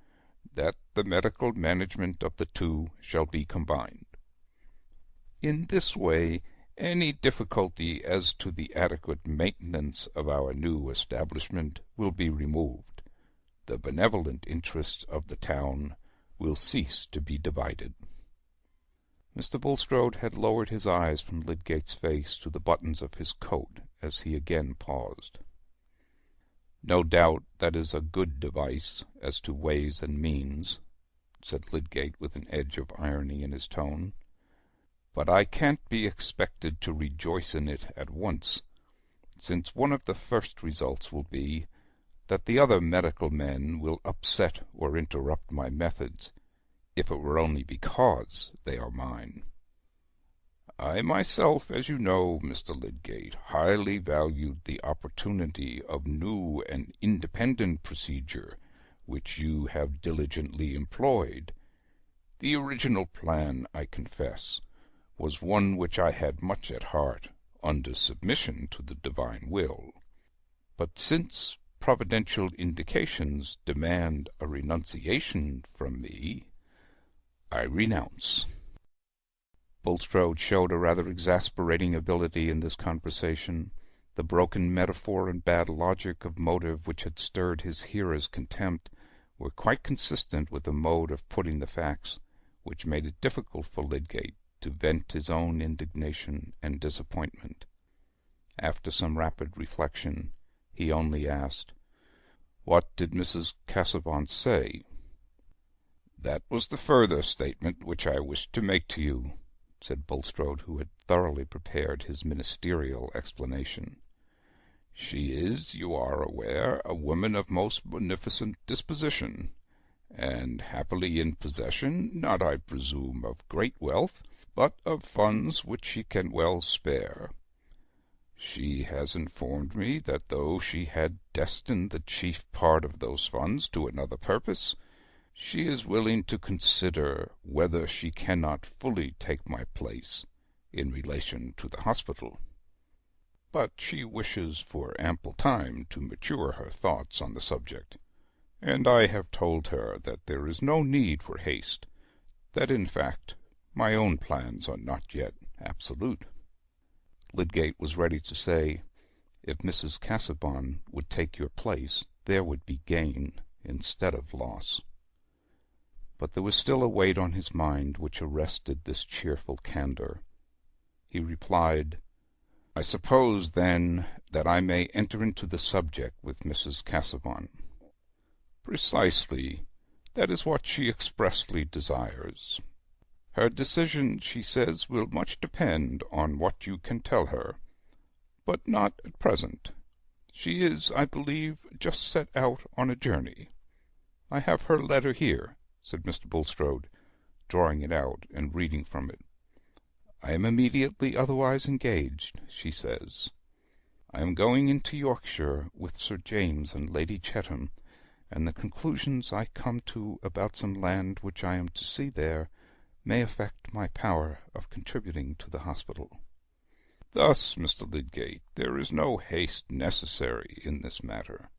that the medical management of the two shall be combined. In this way any difficulty as to the adequate maintenance of our new establishment will be removed. The benevolent interests of the town will cease to be divided." Mr. Bulstrode had lowered his eyes from Lydgate's face to the buttons of his coat as he again paused. "No doubt that is a good device as to ways and means," said Lydgate with an edge of irony in his tone. "But I can't be expected to rejoice in it at once, since one of the first results will be that the other medical men will upset or interrupt my methods, if it were only because they are mine. I myself, as you know, Mr. Lydgate, highly valued the opportunity of new and independent procedure which you have diligently employed. The original plan, I confess, was one which I had much at heart, under submission to the divine will. But since providential indications demand a renunciation from me, I renounce." Bulstrode showed a rather exasperating ability in this conversation. The broken metaphor and bad logic of motive which had stirred his hearer's contempt were quite consistent with the mode of putting the facts, which made it difficult for Lydgate to vent his own indignation and disappointment. After some rapid reflection, he only asked, "What did Mrs. Casaubon say?" "That was the further statement which I wished to make to you," said Bulstrode, who had thoroughly prepared his ministerial explanation. "She is, you are aware, a woman of most beneficent disposition, and happily in possession, not I presume of great wealth, but of funds which she can well spare. She has informed me that though she had destined the chief part of those funds to another purpose, she is willing to consider whether she cannot fully take my place in relation to the hospital. But she wishes for ample time to mature her thoughts on the subject, and I have told her that there is no need for haste, that in fact my own plans are not yet absolute." Lydgate was ready to say, "If Mrs. Casaubon would take your place, there would be gain instead of loss." But there was still a weight on his mind which arrested this cheerful candour. He replied, "I suppose, then, that I may enter into the subject with Mrs. Casaubon." "Precisely. That is what she expressly desires. Her decision, she says, will much depend on what you can tell her, but not at present. She is, I believe, just set out on a journey. I have her letter here," said Mr. Bulstrode, drawing it out and reading from it. "I am immediately otherwise engaged," she says. "I am going into Yorkshire with Sir James and Lady Chetham, and the conclusions I come to about some land which I am to see there may affect my power of contributing to the hospital." "Thus, Mr. Lydgate, there is no haste necessary in this matter,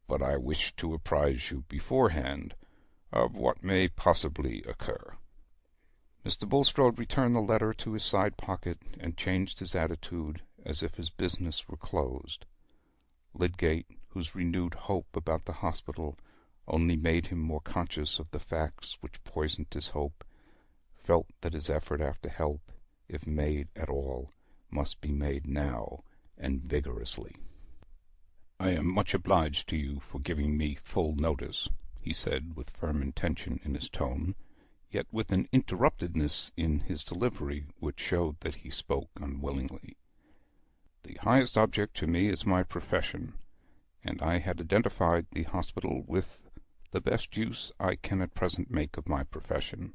but I wish to apprise you beforehand of what may possibly occur." Mr. Bulstrode returned the letter to his side pocket, and changed his attitude as if his business were closed. Lydgate, whose renewed hope about the hospital only made him more conscious of the facts which poisoned his hope, felt that his effort after help, if made at all, must be made now, and vigorously. "I am much obliged to you for giving me full notice," he said, with firm intention in his tone, yet with an interruptedness in his delivery which showed that he spoke unwillingly. "The highest object to me is my profession, and I had identified the hospital with the best use I can at present make of my profession.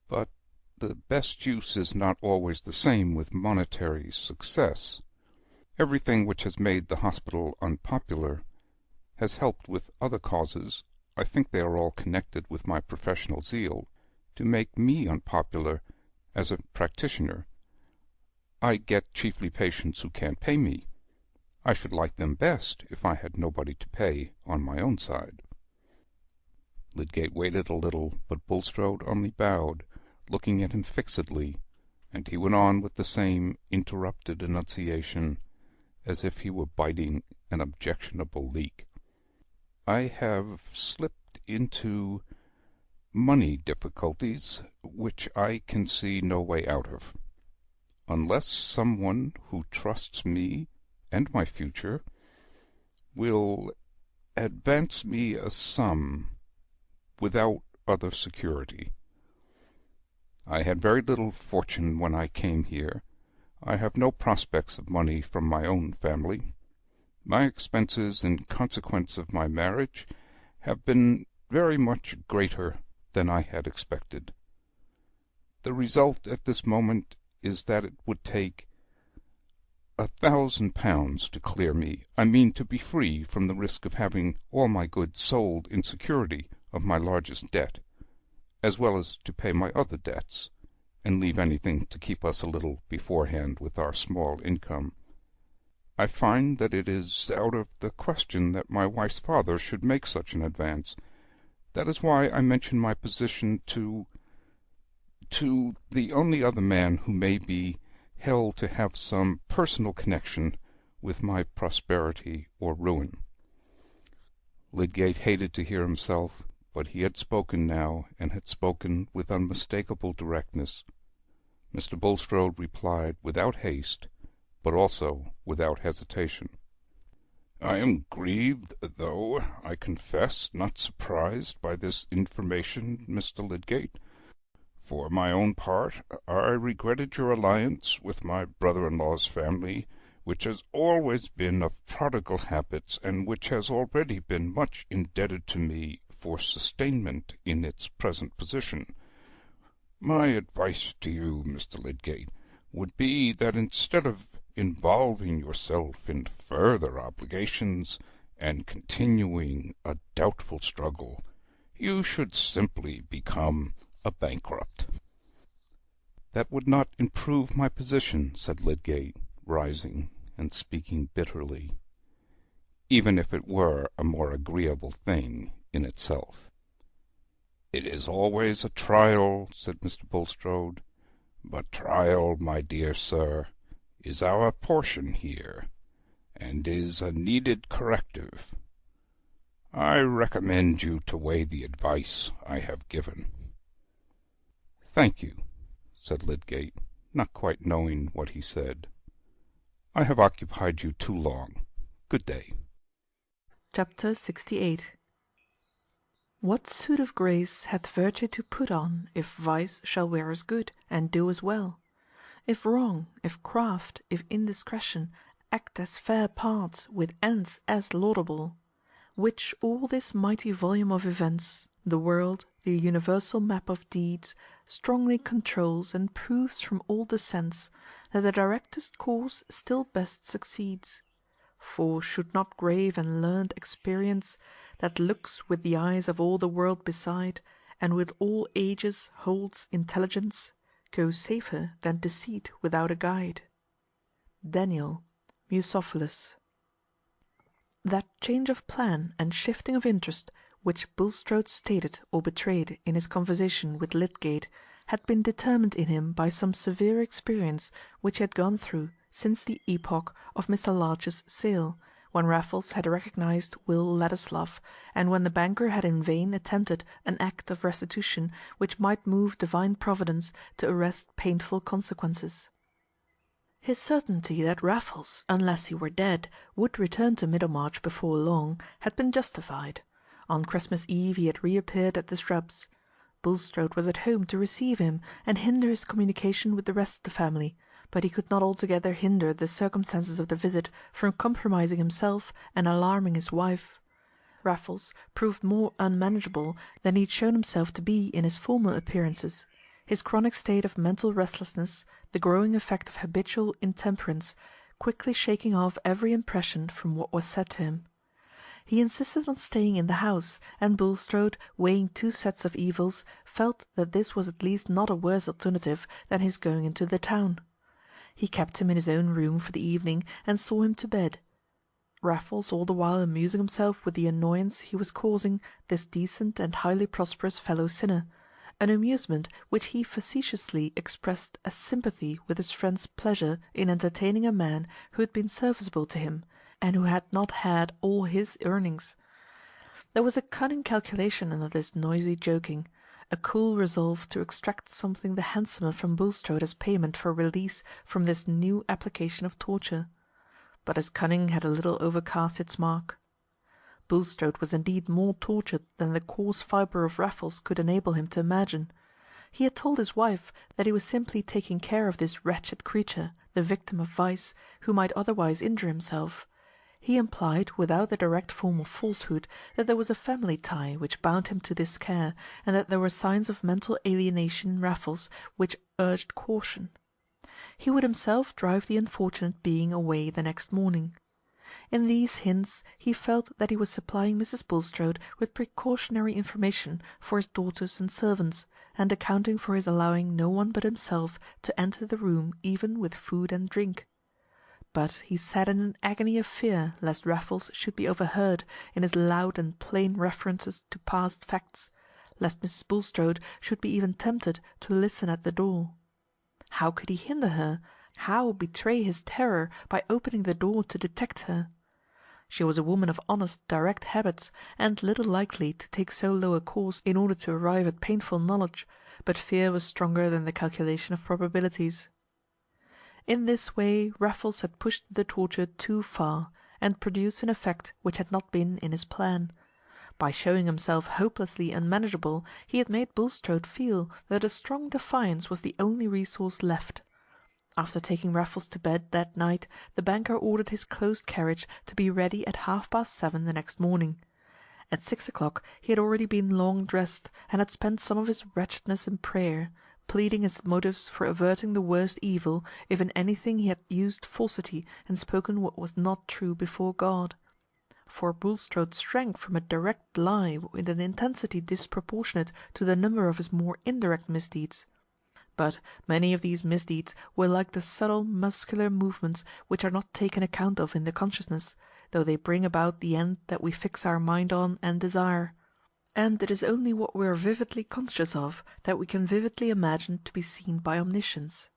But the best use is not always the same with monetary success. Everything which has made the hospital unpopular has helped with other causes. I think they are all connected with my professional zeal, to make me unpopular as a practitioner. I get chiefly patients who can't pay me. I should like them best if I had nobody to pay on my own side." Lydgate waited a little, but Bulstrode only bowed, looking at him fixedly, and he went on with the same interrupted enunciation, as if he were biting an objectionable leak. "I have slipped into money difficulties which I can see no way out of. Unless some one who trusts me and my future will advance me a sum without other security. I had very little fortune when I came here. I have no prospects of money from my own family. My expenses in consequence of my marriage have been very much greater than I had expected. The result at this moment is that it would take £1,000 to clear me. I mean to be free from the risk of having all my goods sold in security of my largest debt, as well as to pay my other debts, and leave anything to keep us a little beforehand with our small income. I find that it is out of the question that my wife's father should make such an advance. That is why I mention my position to the only other man who may be held to have some personal connection with my prosperity or ruin." Lydgate hated to hear himself, but he had spoken now, and had spoken with unmistakable directness. Mr. Bulstrode replied without haste, but also without hesitation. "I am grieved, though, I confess, not surprised by this information, Mr. Lydgate. For my own part, I regretted your alliance with my brother-in-law's family, which has always been of prodigal habits, and which has already been much indebted to me for sustainment in its present position. My advice to you, Mr. Lydgate, would be that instead of involving yourself in further obligations and continuing a doubtful struggle, you should simply become a bankrupt." "That would not improve my position," said Lydgate, rising and speaking bitterly, "even if it were a more agreeable thing in itself." "It is always a trial," said Mr. Bulstrode, "but trial, my dear sir, is our portion here, and is a needed corrective. I recommend you to weigh the advice I have given." "Thank you," said Lydgate, not quite knowing what he said. "I have occupied you too long. Good day." Chapter 68. What suit of grace hath virtue to put on, if vice shall wear us good, and do us well? If wrong, if craft, if indiscretion act as fair parts with ends as laudable, which all this mighty volume of events, the world, the universal map of deeds, strongly controls, and proves from all descents that the directest course still best succeeds. For should not grave and learned experience, that looks with the eyes of all the world beside, and with all ages holds intelligence, go safer than deceit without a guide? Daniel, Musophilus. That change of plan and shifting of interest which Bulstrode stated or betrayed in his conversation with Lydgate had been determined in him by some severe experience which he had gone through since the epoch of Mr. Larch's sale, when Raffles had recognized Will Ladislaw, and when the banker had in vain attempted an act of restitution which might move divine providence to arrest painful consequences. His certainty that Raffles, unless he were dead, would return to Middlemarch before long, had been justified. On Christmas Eve he had reappeared at the Shrubs. Bulstrode was at home to receive him and hinder his communication with the rest of the family, but he could not altogether hinder the circumstances of the visit from compromising himself and alarming his wife. Raffles proved more unmanageable than he had shown himself to be in his former appearances. His chronic state of mental restlessness, the growing effect of habitual intemperance, quickly shaking off every impression from what was said to him. He insisted on staying in the house, and Bulstrode, weighing two sets of evils, felt that this was at least not a worse alternative than his going into the town. He kept him in his own room for the evening, and saw him to bed. Raffles all the while amusing himself with the annoyance he was causing this decent and highly prosperous fellow sinner, an amusement which he facetiously expressed as sympathy with his friend's pleasure in entertaining a man who had been serviceable to him, and who had not had all his earnings. There was a cunning calculation under this noisy joking, a cool resolve to extract something the handsomer from Bulstrode as payment for release from this new application of torture. But his cunning had a little overcast its mark. Bulstrode was indeed more tortured than the coarse fibre of Raffles could enable him to imagine. He had told his wife that he was simply taking care of this wretched creature, the victim of vice, who might otherwise injure himself. He implied, without the direct form of falsehood, that there was a family tie which bound him to this care, and that there were signs of mental alienation in Raffles which urged caution. He would himself drive the unfortunate being away the next morning. In these hints he felt that he was supplying Mrs. Bulstrode with precautionary information for his daughters and servants, and accounting for his allowing no one but himself to enter the room even with food and drink. But he sat in an agony of fear lest Raffles should be overheard in his loud and plain references to past facts, lest Mrs. Bulstrode should be even tempted to listen at the door. How could he hinder her? How betray his terror by opening the door to detect her? She was a woman of honest, direct habits, and little likely to take so low a course in order to arrive at painful knowledge, but fear was stronger than the calculation of probabilities. In this way Raffles had pushed the torture too far, and produced an effect which had not been in his plan. By showing himself hopelessly unmanageable, he had made Bulstrode feel that a strong defiance was the only resource left. After taking Raffles to bed that night, the banker ordered his closed carriage to be ready at 7:30 the next morning. At 6 o'clock he had already been long dressed, and had spent some of his wretchedness in prayer, pleading as motives for averting the worst evil if in anything he had used falsity and spoken what was not true before God. For Bulstrode shrank from a direct lie with an intensity disproportionate to the number of his more indirect misdeeds. But many of these misdeeds were like the subtle muscular movements which are not taken account of in the consciousness, though they bring about the end that we fix our mind on and desire. And it is only what we are vividly conscious of that we can vividly imagine to be seen by omniscience.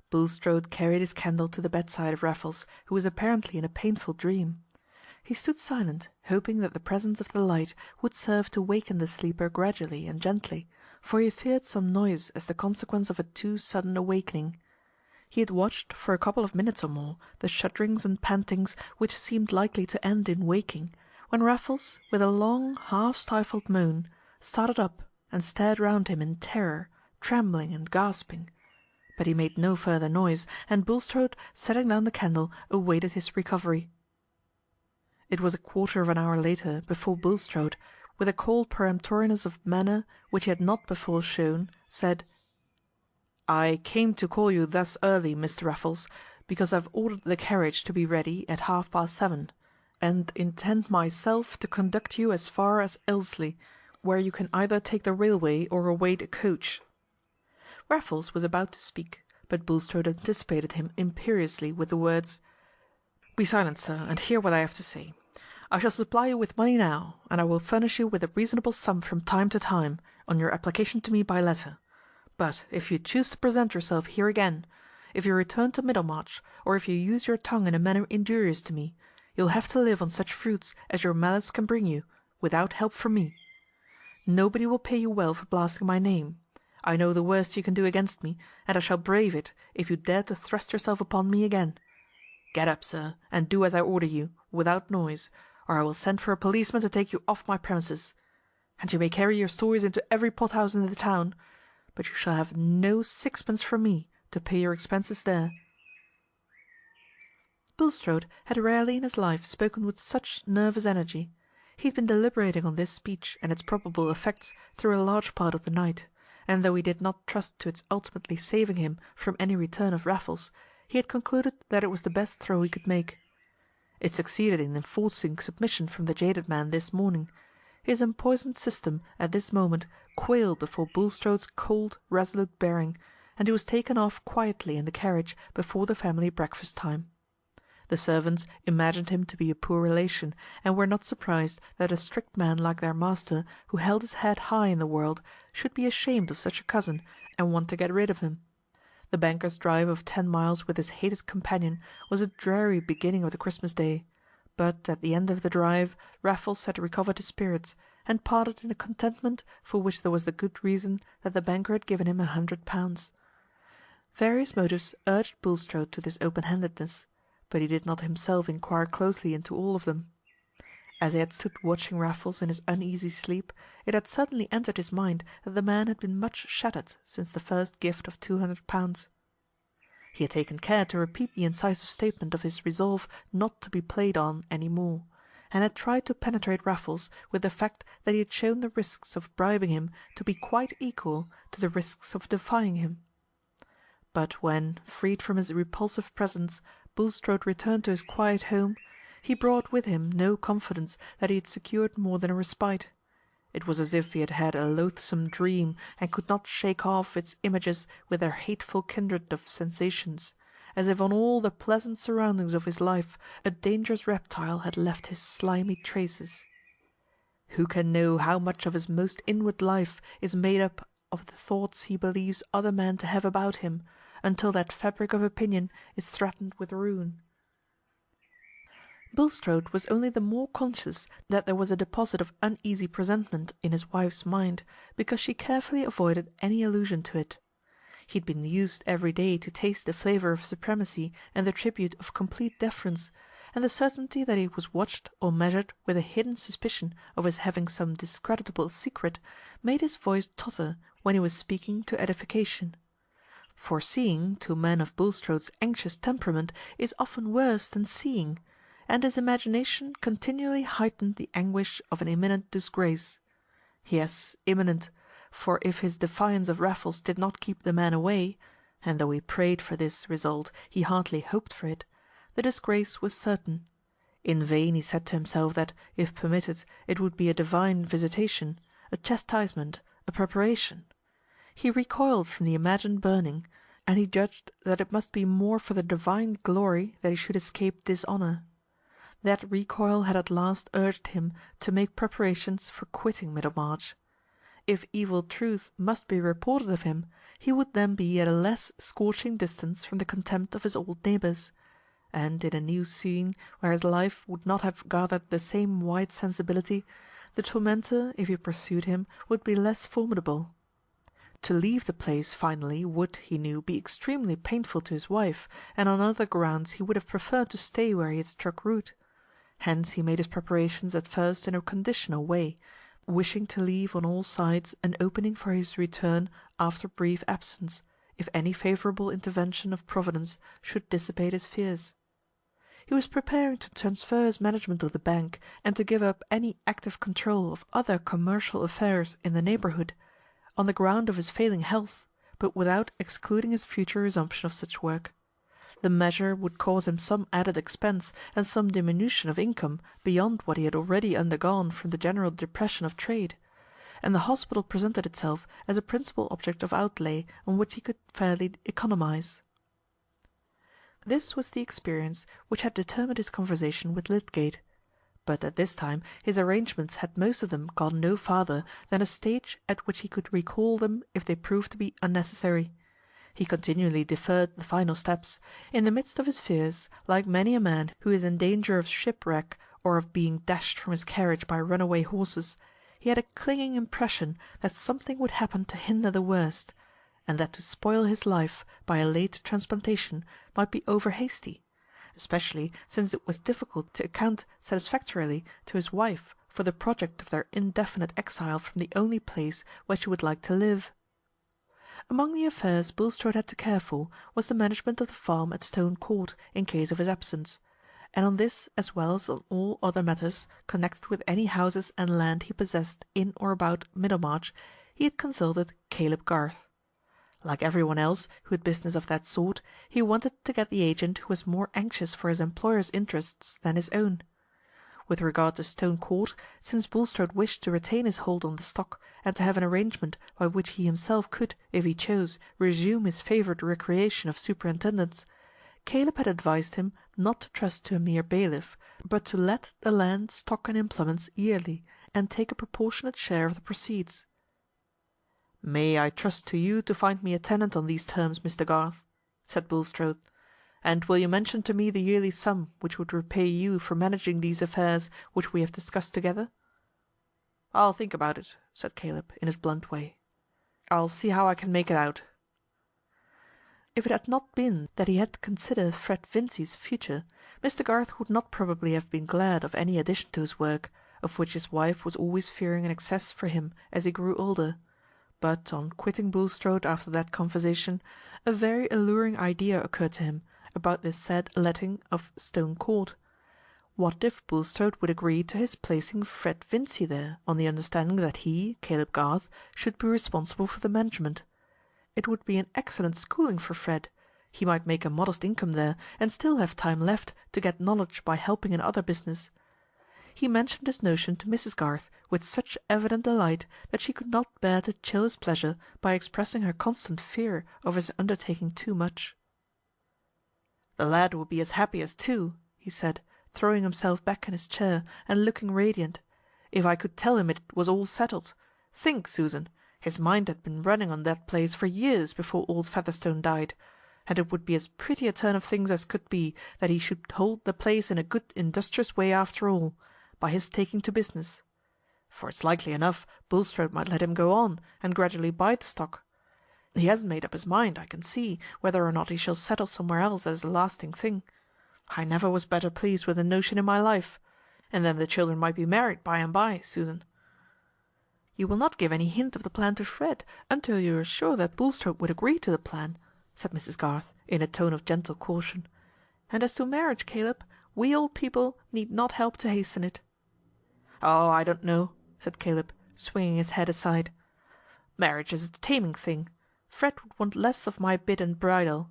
Bulstrode carried his candle to the bedside of Raffles, who was apparently in a painful dream. He stood silent, hoping that the presence of the light would serve to waken the sleeper gradually and gently, for he feared some noise as the consequence of a too sudden awakening. He had watched for a couple of minutes or more the shudderings and pantings which seemed likely to end in waking, when Raffles, with a long half-stifled moan, started up and stared round him in terror, trembling and gasping. But he made no further noise, and Bulstrode, setting down the candle, awaited his recovery. It was a quarter of an hour later before Bulstrode, with a cold peremptoriness of manner which he had not before shown, said, "I came to call you thus early, Mr. Raffles, because I have ordered the carriage to be ready at 7:30, and intend myself to conduct you as far as Ilsley, where you can either take the railway or await a coach." Raffles was about to speak, but Bulstrode anticipated him imperiously with the words, "Be silent, sir, and hear what I have to say. I shall supply you with money now, and I will furnish you with a reasonable sum from time to time, on your application to me by letter. But if you choose to present yourself here again, if you return to Middlemarch, or if you use your tongue in a manner injurious to me, you'll have to live on such fruits as your malice can bring you, without help from me. Nobody will pay you well for blasting my name. I know the worst you can do against me, and I shall brave it if you dare to thrust yourself upon me again. Get up, sir, and do as I order you, without noise, or I will send for a policeman to take you off my premises. And you may carry your stories into every pothouse in the town, but you shall have no sixpence from me to pay your expenses there." Bulstrode had rarely in his life spoken with such nervous energy. He had been deliberating on this speech and its probable effects through a large part of the night, and though he did not trust to its ultimately saving him from any return of Raffles, he had concluded that it was the best throw he could make. It succeeded in enforcing submission from the jaded man this morning. His empoisoned system at this moment quailed before Bulstrode's cold, resolute bearing, and he was taken off quietly in the carriage before the family breakfast time. The servants imagined him to be a poor relation, and were not surprised that a strict man like their master, who held his head high in the world, should be ashamed of such a cousin, and want to get rid of him. The banker's drive of 10 miles with his hated companion was a dreary beginning of the Christmas day, but at the end of the drive Raffles had recovered his spirits, and parted in a contentment for which there was the good reason that the banker had given him £100. Various motives urged Bulstrode to this open-handedness, but he did not himself inquire closely into all of them. As he had stood watching Raffles in his uneasy sleep, it had suddenly entered his mind that the man had been much shattered since the first gift of £200. He had taken care to repeat the incisive statement of his resolve not to be played on any more, and had tried to penetrate Raffles with the fact that he had shown the risks of bribing him to be quite equal to the risks of defying him. But when, freed from his repulsive presence, Bulstrode returned to his quiet home, he brought with him no confidence that he had secured more than a respite. It was as if he had had a loathsome dream, and could not shake off its images with their hateful kindred of sensations, as if on all the pleasant surroundings of his life a dangerous reptile had left his slimy traces. Who can know how much of his most inward life is made up of the thoughts he believes other men to have about him, until that fabric of opinion is threatened with ruin? Bulstrode was only the more conscious that there was a deposit of uneasy presentiment in his wife's mind, because she carefully avoided any allusion to it. He had been used every day to taste the flavour of supremacy and the tribute of complete deference, and the certainty that he was watched or measured with a hidden suspicion of his having some discreditable secret made his voice totter when he was speaking to edification. Foreseeing, to men of Bulstrode's anxious temperament, is often worse than seeing, and his imagination continually heightened the anguish of an imminent disgrace. Yes, imminent, for if his defiance of Raffles did not keep the man away, and though he prayed for this result, he hardly hoped for it, the disgrace was certain. In vain he said to himself that, if permitted, it would be a divine visitation, a chastisement, a preparation. He recoiled from the imagined burning, and he judged that it must be more for the divine glory that he should escape dishonour. That recoil had at last urged him to make preparations for quitting Middlemarch. If evil truth must be reported of him, he would then be at a less scorching distance from the contempt of his old neighbours, and in a new scene where his life would not have gathered the same wide sensibility, the tormentor, if he pursued him, would be less formidable. To leave the place finally would, he knew, be extremely painful to his wife, and on other grounds he would have preferred to stay where he had struck root. Hence he made his preparations at first in a conditional way, wishing to leave on all sides an opening for his return after brief absence, if any favourable intervention of Providence should dissipate his fears. He was preparing to transfer his management of the bank, and to give up any active control of other commercial affairs in the neighbourhood, on the ground of his failing health, but without excluding his future resumption of such work. The measure would cause him some added expense and some diminution of income beyond what he had already undergone from the general depression of trade, and the hospital presented itself as a principal object of outlay on which he could fairly economize. This was the experience which had determined his conversation with Lydgate, but at this time his arrangements had most of them gone no farther than a stage at which he could recall them if they proved to be unnecessary. He continually deferred the final steps, in the midst of his fears, like many a man who is in danger of shipwreck or of being dashed from his carriage by runaway horses. He had a clinging impression that something would happen to hinder the worst, and that to spoil his life by a late transplantation might be over-hasty, especially since it was difficult to account satisfactorily to his wife for the project of their indefinite exile from the only place where she would like to live. Among the affairs Bulstrode had to care for was the management of the farm at Stone Court in case of his absence, and on this as well as on all other matters connected with any houses and land he possessed in or about Middlemarch, he had consulted Caleb Garth. Like every one else who had business of that sort, he wanted to get the agent who was more anxious for his employer's interests than his own. With regard to Stone Court, since Bulstrode wished to retain his hold on the stock, and to have an arrangement by which he himself could, if he chose, resume his favourite recreation of superintendence, Caleb had advised him not to trust to a mere bailiff, but to let the land, stock, and implements yearly, and take a proportionate share of the proceeds. "May I trust to you to find me a tenant on these terms, Mr. Garth?" said Bulstrode. "And will you mention to me the yearly sum which would repay you for managing these affairs which we have discussed together?" "I'll think about it," said Caleb, in his blunt way. "I'll see how I can make it out." If it had not been that he had to consider Fred Vincey's future, Mr. Garth would not probably have been glad of any addition to his work, of which his wife was always fearing an excess for him as he grew older. But on quitting Bulstrode after that conversation, a very alluring idea occurred to him about this said letting of Stone Court. What if Bulstrode would agree to his placing Fred Vincey there, on the understanding that he, Caleb Garth, should be responsible for the management? It would be an excellent schooling for Fred. He might make a modest income there, and still have time left to get knowledge by helping in other business. He mentioned his notion to Mrs. Garth with such evident delight that she could not bear to chill his pleasure by expressing her constant fear of his undertaking too much. "The lad will be as happy as two," he said, throwing himself back in his chair and looking radiant, "if I could tell him it was all settled. Think, Susan, his mind had been running on that place for years before old Featherstone died, and it would be as pretty a turn of things as could be that he should hold the place in a good industrious way after all, by his taking to business. For it's likely enough Bulstrode might let him go on, and gradually buy the stock. He hasn't made up his mind, I can see, whether or not he shall settle somewhere else as a lasting thing. I never was better pleased with the notion in my life. And then the children might be married by and by, Susan." "You will not give any hint of the plan to Fred until you are sure that Bulstrode would agree to the plan," said Mrs. Garth, in a tone of gentle caution. "And as to marriage, Caleb, we old people need not help to hasten it." "Oh, I don't know," said Caleb, swinging his head aside. "Marriage is a taming thing. Fred would want less of my bit and bridle.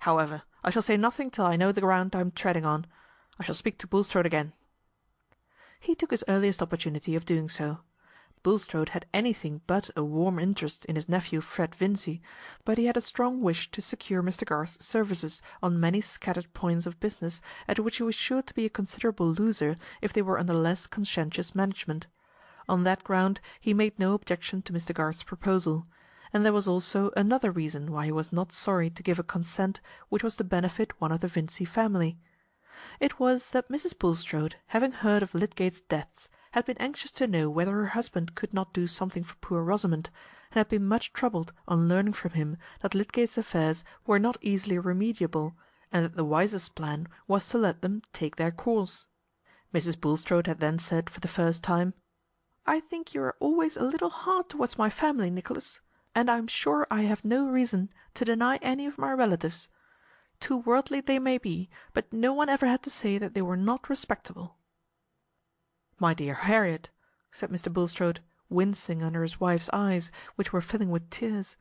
However, I shall say nothing till I know the ground I am treading on. I shall speak to Bulstrode again." He took his earliest opportunity of doing so. Bulstrode had anything but a warm interest in his nephew Fred Vincey, but he had a strong wish to secure Mr. Garth's services on many scattered points of business at which he was sure to be a considerable loser if they were under less conscientious management. On that ground he made no objection to Mr. Garth's proposal, and there was also another reason why he was not sorry to give a consent which was to benefit one of the Vincey family. It was that Mrs. Bulstrode, having heard of Lydgate's deaths, had been anxious to know whether her husband could not do something for poor Rosamond, and had been much troubled on learning from him that Lydgate's affairs were not easily remediable, and that the wisest plan was to let them take their course. Mrs. Bulstrode had then said for the first time, "I think you are always a little hard towards my family, Nicholas, and I am sure I have no reason to deny any of my relatives. Too worldly they may be, but no one ever had to say that they were not respectable." "My dear Harriet," said Mr. Bulstrode, wincing under his wife's eyes, which were filling with tears,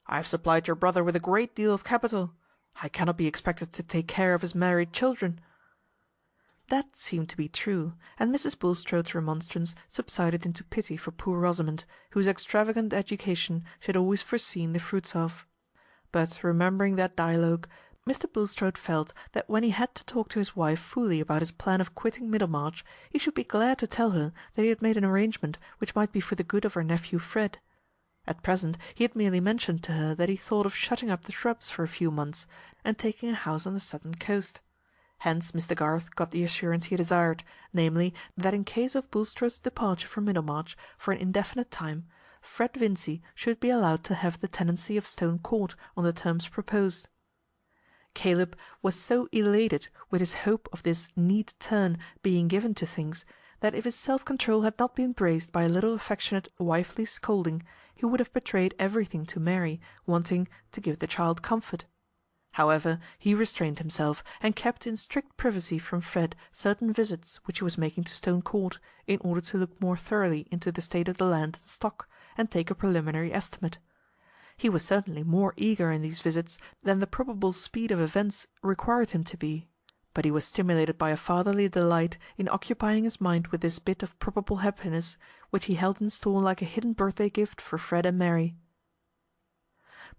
"I have supplied your brother with a great deal of capital. I cannot be expected to take care of his married children." That seemed to be true, and Mrs. Bulstrode's remonstrance subsided into pity for poor Rosamond, whose extravagant education she had always foreseen the fruits of. But remembering that dialogue, Mr. Bulstrode felt that when he had to talk to his wife fully about his plan of quitting Middlemarch, he should be glad to tell her that he had made an arrangement which might be for the good of her nephew Fred. At present he had merely mentioned to her that he thought of shutting up the shrubs for a few months, and taking a house on the southern coast. Hence Mr. Garth got the assurance he desired, namely, that in case of Bulstrode's departure from Middlemarch for an indefinite time, Fred Vincey should be allowed to have the tenancy of Stone Court on the terms proposed. Caleb was so elated with his hope of this neat turn being given to things, that if his self-control had not been braced by a little affectionate wifely scolding, he would have betrayed everything to Mary, wanting to give the child comfort. However, he restrained himself, and kept in strict privacy from Fred certain visits which he was making to Stone Court, in order to look more thoroughly into the state of the land and stock, and take a preliminary estimate. He was certainly more eager in these visits than the probable speed of events required him to be, but he was stimulated by a fatherly delight in occupying his mind with this bit of probable happiness, which he held in store like a hidden birthday gift for Fred and Mary.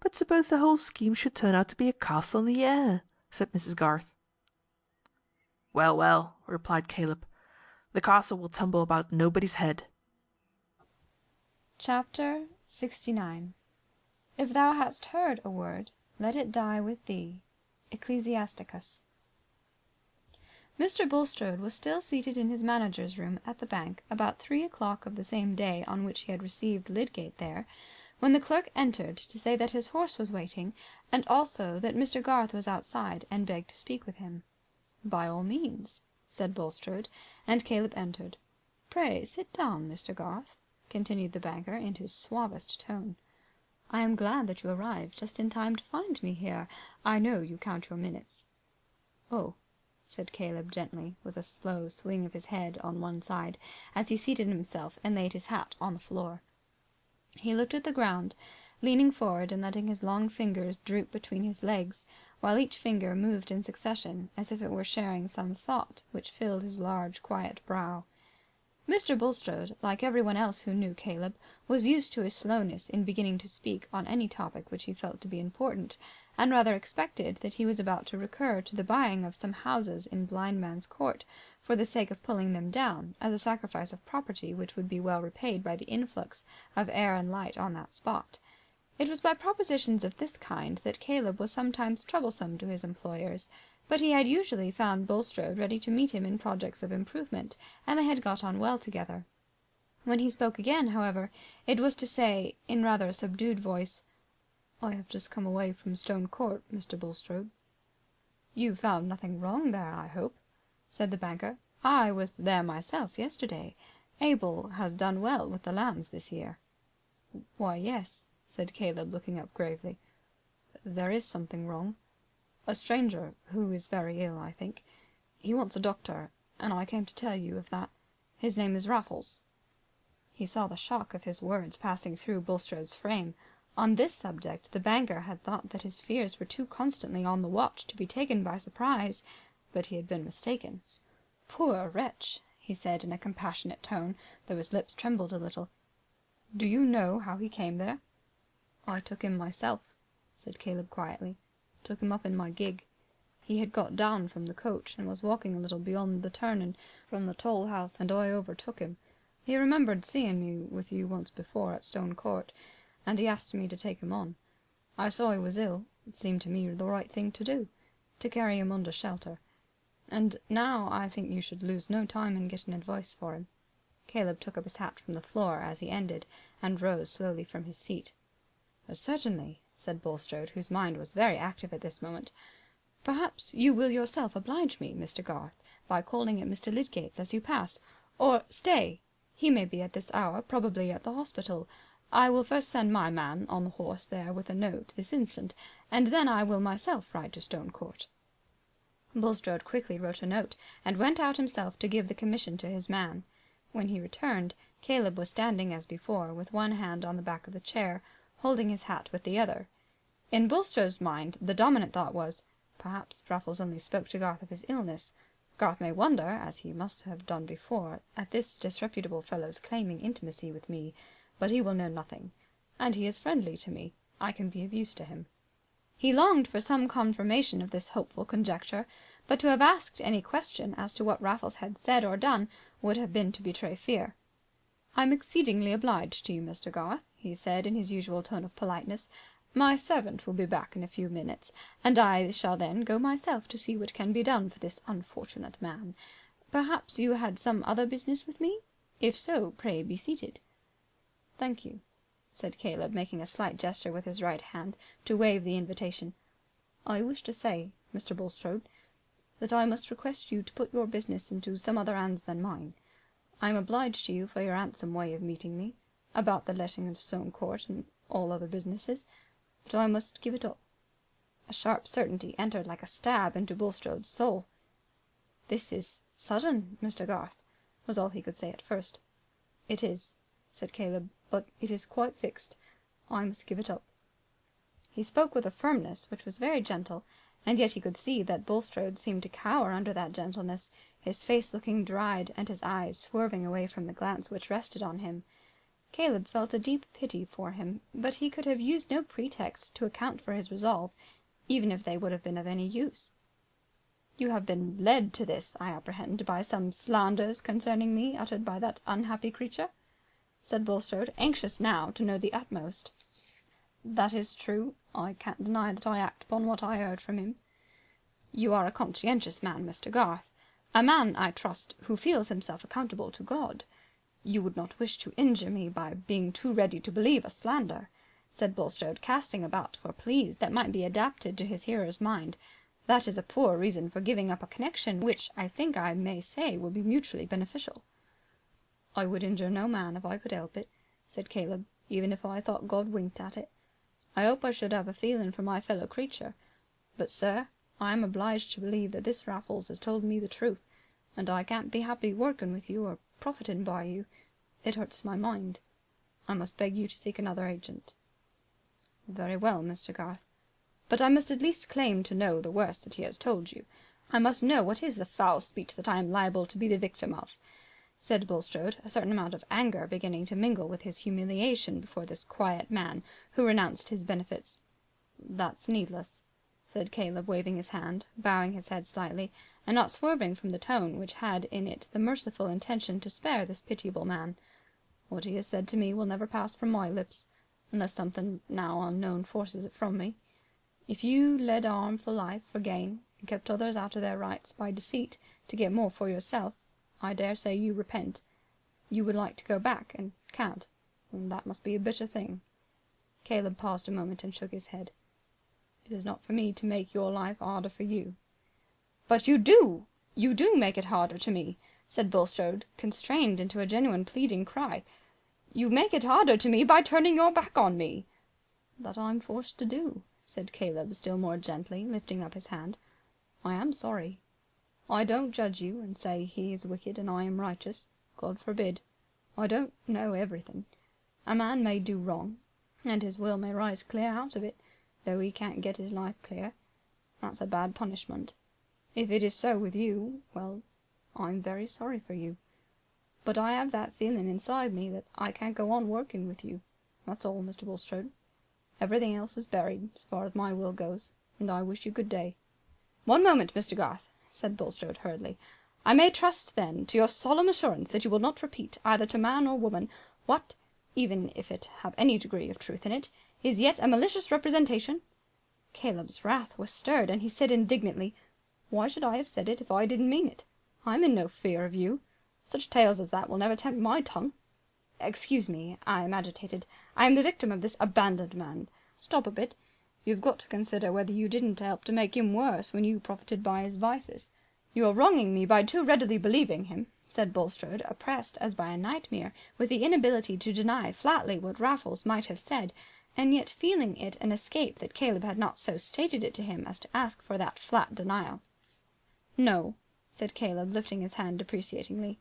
"But suppose the whole scheme should turn out to be a castle in the air," said Mrs. Garth. "Well, well," replied Caleb, "the castle will tumble about nobody's head." Chapter 69. If thou hast heard a word, let it die with thee. Ecclesiasticus. Mr. Bulstrode was still seated in his manager's room at the bank about 3 o'clock of the same day on which he had received Lydgate there, when the clerk entered to say that his horse was waiting, and also that Mr. Garth was outside and begged to speak with him. "By all means," said Bulstrode, and Caleb entered. "Pray sit down, Mr. Garth," continued the banker in his suavest tone. "I am glad that you arrived just in time to find me here. I know you count your minutes." "Oh," said Caleb gently, with a slow swing of his head on one side, as he seated himself and laid his hat on the floor. He looked at the ground, leaning forward and letting his long fingers droop between his legs, while each finger moved in succession, as if it were sharing some thought which filled his large, quiet brow. Mr. Bulstrode, like everyone else who knew Caleb, was used to his slowness in beginning to speak on any topic which he felt to be important, and rather expected that he was about to recur to the buying of some houses in Blindman's Court, for the sake of pulling them down, as a sacrifice of property which would be well repaid by the influx of air and light on that spot. It was by propositions of this kind that Caleb was sometimes troublesome to his employers, but he had usually found Bulstrode ready to meet him in projects of improvement, and they had got on well together. When he spoke again, however, it was to say, in rather a subdued voice, "I have just come away from Stone Court, Mr. Bulstrode." "You found nothing wrong there, I hope?" said the banker. "I was there myself yesterday. Abel has done well with the lambs this year." "Why, yes," said Caleb, looking up gravely. "There is something wrong. A stranger, who is very ill, I think. He wants a doctor, and I came to tell you of that. His name is Raffles." He saw the shock of his words passing through Bulstrode's frame. On this subject the banker had thought that his fears were too constantly on the watch to be taken by surprise, but he had been mistaken. "Poor wretch!" he said in a compassionate tone, though his lips trembled a little. "Do you know how he came there?" "I took him myself," said Caleb quietly. "Took him up in my gig. He had got down from the coach, and was walking a little beyond the turning from the toll house, and I overtook him. He remembered seeing me with you once before at Stone Court, and he asked me to take him on. I saw he was ill. It seemed to me the right thing to do, to carry him under shelter. And now I think you should lose no time in getting advice for him." Caleb took up his hat from the floor as he ended, and rose slowly from his seat. "Certainly," said Bulstrode, whose mind was very active at this moment. "Perhaps you will yourself oblige me, Mr. Garth, by calling at Mr. Lydgate's as you pass. Or stay! He may be at this hour, probably at the hospital. I will first send my man on the horse there with a note this instant, and then I will myself ride to Stone Court." Bulstrode quickly wrote a note, and went out himself to give the commission to his man. When he returned, Caleb was standing as before, with one hand on the back of the chair, holding his hat with the other. In Bulstrode's mind the dominant thought was, "Perhaps Raffles only spoke to Garth of his illness. Garth may wonder, as he must have done before, at this disreputable fellow's claiming intimacy with me, but he will know nothing. And he is friendly to me. I can be of use to him." He longed for some confirmation of this hopeful conjecture, but to have asked any question as to what Raffles had said or done would have been to betray fear. "I'm exceedingly obliged to you, Mr. Garth," he said in his usual tone of politeness. "My servant will be back in a few minutes, and I shall then go myself to see what can be done for this unfortunate man. Perhaps you had some other business with me? If so, pray be seated." "Thank you," said Caleb, making a slight gesture with his right hand to waive the invitation. "I wish to say, Mr. Bulstrode, that I must request you to put your business into some other hands than mine. I am obliged to you for your handsome way of meeting me, about the letting of Stone Court and all other businesses, but I must give it up." A sharp certainty entered like a stab into Bulstrode's soul. "This is sudden, Mr. Garth," was all he could say at first. "It is," said Caleb, "but it is quite fixed. I must give it up." He spoke with a firmness which was very gentle, and yet he could see that Bulstrode seemed to cower under that gentleness, his face looking dried and his eyes swerving away from the glance which rested on him. Caleb felt a deep pity for him, but he could have used no pretext to account for his resolve, even if they would have been of any use. You have been led to this, I apprehend, by some slanders concerning me uttered by that unhappy creature?" said Bulstrode, anxious now to know the utmost. "That is true. I can't deny that I act upon what I heard from him." "You are a conscientious man, Mr. Garth. A man, I trust, who feels himself accountable to God. You would not wish to injure me by being too ready to believe a slander," said Bulstrode, casting about for pleas that might be adapted to his hearer's mind. "That is a poor reason for giving up a connection which I think I may say will be mutually beneficial." "I would injure no man if I could help it," said Caleb, "even if I thought God winked at it. I hope I should have a feeling for my fellow creature. But, sir, I am obliged to believe that this Raffles has told me the truth, and I can't be happy working with you or profiting by you. It hurts my mind. I must beg you to seek another agent." "Very well, Mr. Garth. But I must at least claim to know the worst that he has told you. I must know what is the foul speech that I am liable to be the victim of," said Bulstrode, a certain amount of anger beginning to mingle with his humiliation before this quiet man who renounced his benefits. "That's needless," said Caleb, waving his hand, bowing his head slightly, and not swerving from the tone which had in it the merciful intention to spare this pitiable man. "What he has said to me will never pass from my lips, unless something now unknown forces it from me. If you led a harmful life for gain, and kept others out of their rights by deceit to get more for yourself, I dare say you repent. You would like to go back, and can't, and that must be a bitter thing." Caleb paused a moment and shook his head. "It is not for me to make your life harder for you." "But you do! You do make it harder to me," said Bulstrode, constrained into a genuine pleading cry. "You make it harder to me by turning your back on me." "That I'm forced to do," said Caleb, still more gently, lifting up his hand. "I am sorry. I don't judge you and say he is wicked and I am righteous. God forbid. I don't know everything. A man may do wrong, and his will may rise clear out of it, though he can't get his life clear. That's a bad punishment. If it is so with you, well, I'm very sorry for you. But I have that feeling inside me that I can't go on working with you. That's all, Mr. Bulstrode. Everything else is buried, as far as my will goes, and I wish you good day." "One moment, Mr. Garth," said Bulstrode hurriedly. "I may trust, then, to your solemn assurance that you will not repeat, either to man or woman, what, even if it have any degree of truth in it, is yet a malicious representation?" Caleb's wrath was stirred, and he said indignantly, "Why should I have said it if I didn't mean it? I'm in no fear of you. Such tales as that will never tempt my tongue. Excuse me, I am agitated. I am the victim of this abandoned man. Stop a bit. You've got to consider whether you didn't help to make him worse when you profited by his vices." "You are wronging me by too readily believing him," said Bulstrode, oppressed as by a nightmare with the inability to deny flatly what Raffles might have said, and yet feeling it an escape that Caleb had not so stated it to him as to ask for that flat denial. "No," said Caleb, lifting his hand deprecatingly.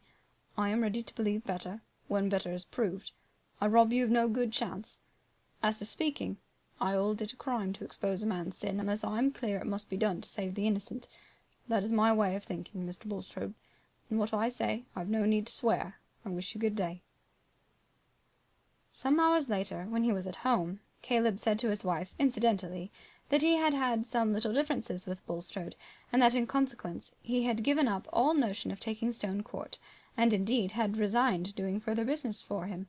"I am ready to believe better, when better is proved. I rob you of no good chance. As to speaking, I hold it a crime to expose a man's sin unless I am clear it must be done to save the innocent. That is my way of thinking, Mr. Bulstrode, and what I say I've no need to swear. I wish you good day." Some hours later, when he was at home, Caleb said to his wife, incidentally, that he had had some little differences with Bulstrode, and that in consequence he had given up all notion of taking Stone Court, and indeed had resigned doing further business for him.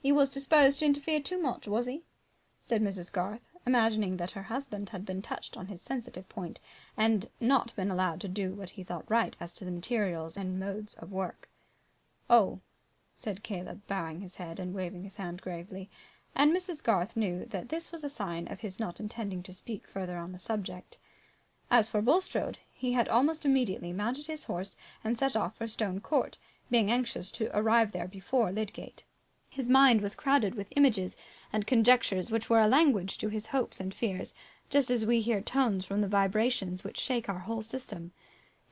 "He was disposed to interfere too much, was he?" said Mrs. Garth, imagining that her husband had been touched on his sensitive point, and not been allowed to do what he thought right as to the materials and modes of work. "Oh," said Caleb, bowing his head and waving his hand gravely, and Mrs. Garth knew that this was a sign of his not intending to speak further on the subject. As for Bulstrode, he had almost immediately mounted his horse and set off for Stone Court, being anxious to arrive there before Lydgate. His mind was crowded with images and conjectures which were a language to his hopes and fears, just as we hear tones from the vibrations which shake our whole system.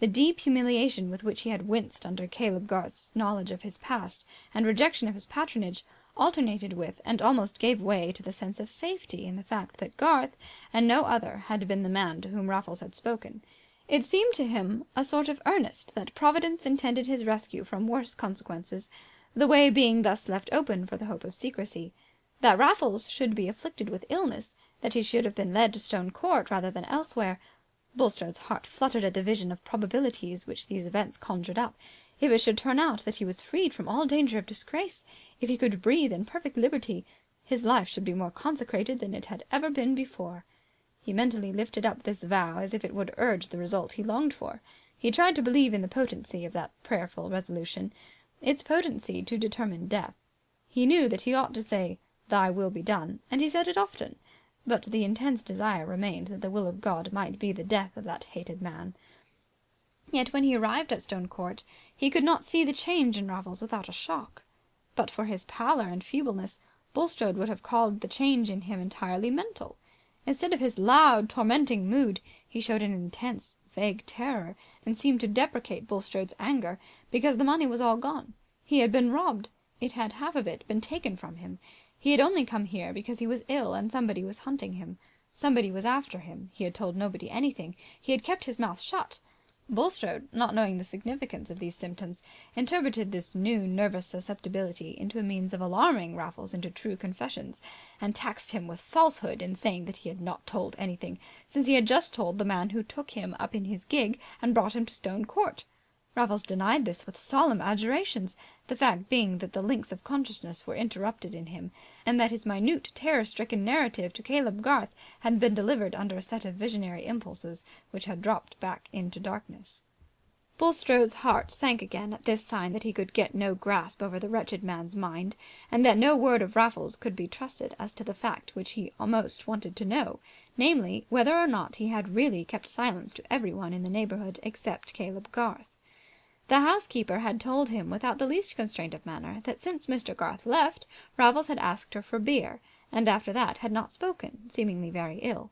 The deep humiliation with which he had winced under Caleb Garth's knowledge of his past and rejection of his patronage alternated with and almost gave way to the sense of safety in the fact that Garth and no other had been the man to whom Raffles had spoken. It seemed to him a sort of earnest that Providence intended his rescue from worse consequences, the way being thus left open for the hope of secrecy. That Raffles should be afflicted with illness, that he should have been led to Stone Court rather than elsewhere, Bulstrode's heart fluttered at the vision of probabilities which these events conjured up. If it should turn out that he was freed from all danger of disgrace, if he could breathe in perfect liberty, his life should be more consecrated than it had ever been before. He mentally lifted up this vow as if it would urge the result he longed for. He tried to believe in the potency of that prayerful resolution, its potency to determine death. He knew that he ought to say, "Thy will be done," and he said it often. But the intense desire remained that the will of God might be the death of that hated man. Yet when he arrived at Stone Court, he could not see the change in Raffles without a shock. But for his pallor and feebleness, Bulstrode would have called the change in him entirely mental. Instead of his loud, tormenting mood, he showed an intense, vague terror, and seemed to deprecate Bulstrode's anger because the money was all gone. He had been robbed. It had half of it been taken from him. He had only come here because he was ill and somebody was hunting him. Somebody was after him. He had told nobody anything. He had kept his mouth shut. Bulstrode, not knowing the significance of these symptoms, interpreted this new nervous susceptibility into a means of alarming Raffles into true confessions, and taxed him with falsehood in saying that he had not told anything, since he had just told the man who took him up in his gig and brought him to Stone Court. Raffles denied this with solemn adjurations, the fact being that the links of consciousness were interrupted in him, and that his minute, terror-stricken narrative to Caleb Garth had been delivered under a set of visionary impulses which had dropped back into darkness. Bulstrode's heart sank again at this sign that he could get no grasp over the wretched man's mind, and that no word of Raffles could be trusted as to the fact which he almost wanted to know, namely, whether or not he had really kept silence to everyone in the neighbourhood except Caleb Garth. The housekeeper had told him without the least constraint of manner that since Mr. Garth left, Raffles had asked her for beer, and after that had not spoken, seemingly very ill.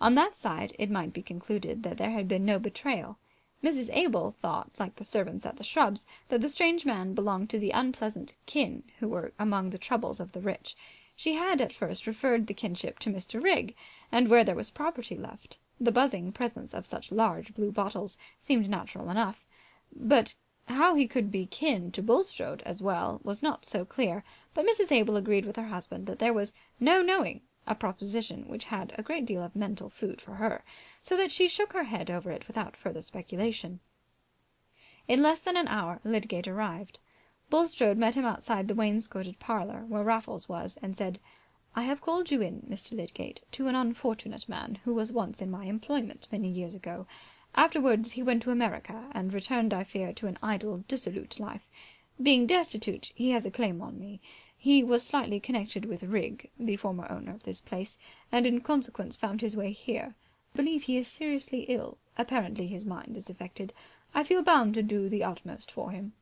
On that side it might be concluded that there had been no betrayal. Mrs. Abel thought, like the servants at the Shrubs, that the strange man belonged to the unpleasant kin who were among the troubles of the rich. She had at first referred the kinship to Mr. Rigg, and where there was property left, the buzzing presence of such large blue bottles seemed natural enough. But how he could be kin to Bulstrode as well was not so clear, but Mrs. Abel agreed with her husband that there was no knowing, a proposition which had a great deal of mental food for her, so that she shook her head over it without further speculation. In less than an hour Lydgate arrived. Bulstrode met him outside the wainscoted parlour where Raffles was, and said, "I have called you in, Mr. Lydgate, to an unfortunate man who was once in my employment many years ago. Afterwards he went to America, and returned, I fear, to an idle, dissolute life. Being destitute, he has a claim on me. He was slightly connected with Rigg, the former owner of this place, and in consequence found his way here. I believe he is seriously ill. Apparently his mind is affected. I feel bound to do the utmost for him."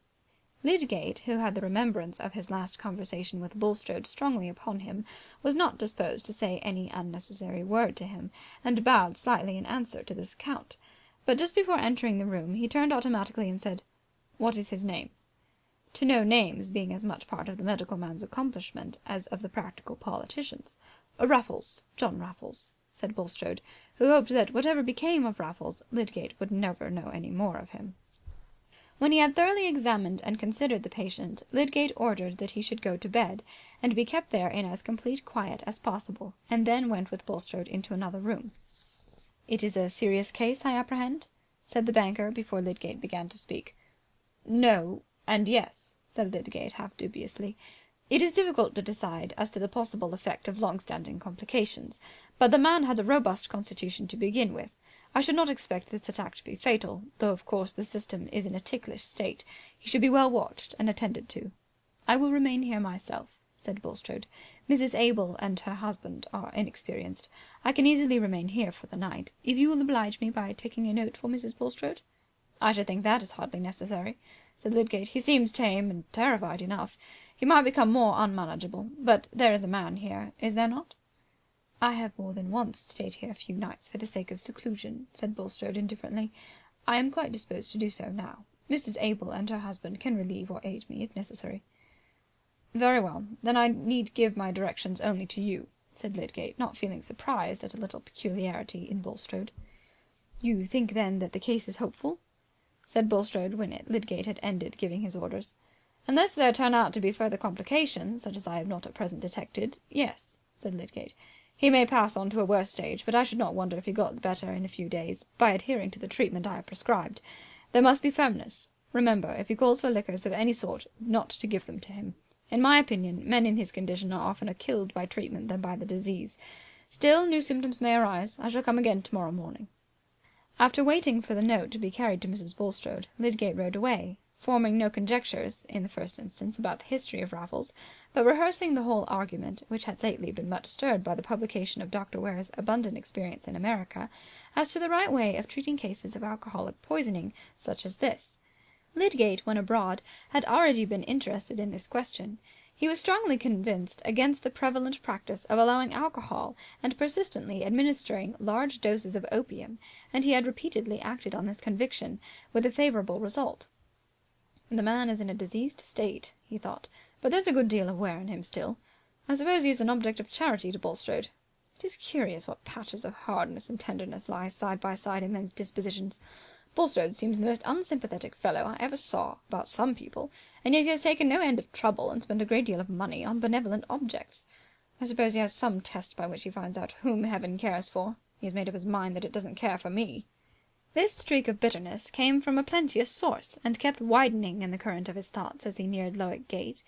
Lydgate, who had the remembrance of his last conversation with Bulstrode strongly upon him, was not disposed to say any unnecessary word to him, and bowed slightly in answer to this account. But just before entering the room he turned automatically and said, "What is his name?" To know names being as much part of the medical man's accomplishment as of the practical politician's. "Raffles. John Raffles," said Bulstrode, who hoped that whatever became of Raffles, Lydgate would never know any more of him. When he had thoroughly examined and considered the patient, Lydgate ordered that he should go to bed, and be kept there in as complete quiet as possible, and then went with Bulstrode into another room. "It is a serious case, I apprehend?" said the banker before Lydgate began to speak. "No, and yes," said Lydgate half dubiously. "It is difficult to decide as to the possible effect of long-standing complications, but the man had a robust constitution to begin with. I should not expect this attack to be fatal, though of course the system is in a ticklish state. He should be well watched and attended to." "I will remain here myself," said Bulstrode. "Mrs. Abel and her husband are inexperienced. I can easily remain here for the night, if you will oblige me by taking a note for Mrs. Bulstrode." "I should think that is hardly necessary," said Lydgate. "He seems tame and terrified enough. He might become more unmanageable. But there is a man here, is there not?" "I have more than once stayed here a few nights for the sake of seclusion," said Bulstrode indifferently. "I am quite disposed to do so now. Mrs. Abel and her husband can relieve or aid me if necessary." "Very well. Then I need give my directions only to you," said Lydgate, not feeling surprised at a little peculiarity in Bulstrode. "You think, then, that the case is hopeful?" said Bulstrode when Lydgate had ended giving his orders. "Unless there turn out to be further complications, such as I have not at present detected, yes," said Lydgate. He may pass on to a worse stage, but I should not wonder if he got better in a few days, by adhering to the treatment I have prescribed. There must be firmness. Remember, if he calls for liquors of any sort, not to give them to him. In my opinion, men in his condition are oftener killed by treatment than by the disease. Still, new symptoms may arise. I shall come again tomorrow morning." After waiting for the note to be carried to Mrs. Bulstrode, Lydgate rode away, forming no conjectures, in the first instance, about the history of Raffles, but rehearsing the whole argument, which had lately been much stirred by the publication of Dr. Ware's abundant experience in America, as to the right way of treating cases of alcoholic poisoning, such as this. Lydgate, when abroad, had already been interested in this question. He was strongly convinced against the prevalent practice of allowing alcohol and persistently administering large doses of opium, and he had repeatedly acted on this conviction, with a favourable result. "The man is in a diseased state," he thought, "but there's a good deal of wear in him still. I suppose he is an object of charity to Bulstrode. It is curious what patches of hardness and tenderness lie side by side in men's dispositions. Bulstrode seems the most unsympathetic fellow I ever saw about some people, and yet he has taken no end of trouble and spent a great deal of money on benevolent objects. I suppose he has some test by which he finds out whom Heaven cares for. He has made up his mind that it doesn't care for me." This streak of bitterness came from a plenteous source, and kept widening in the current of his thoughts as he neared Lowick Gate.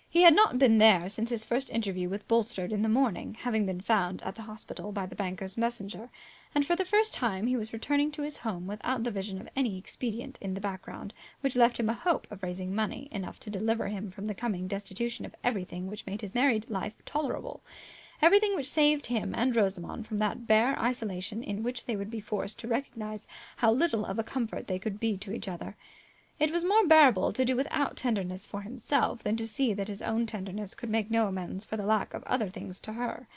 He had not been there since his first interview with Bulstrode in the morning, having been found at the hospital by the banker's messenger, and for the first time he was returning to his home without the vision of any expedient in the background which left him a hope of raising money enough to deliver him from the coming destitution of everything which made his married life tolerable, everything which saved him and Rosamond from that bare isolation in which they would be forced to recognize how little of a comfort they could be to each other. It was more bearable to do without tenderness for himself than to see that his own tenderness could make no amends for the lack of other things to her.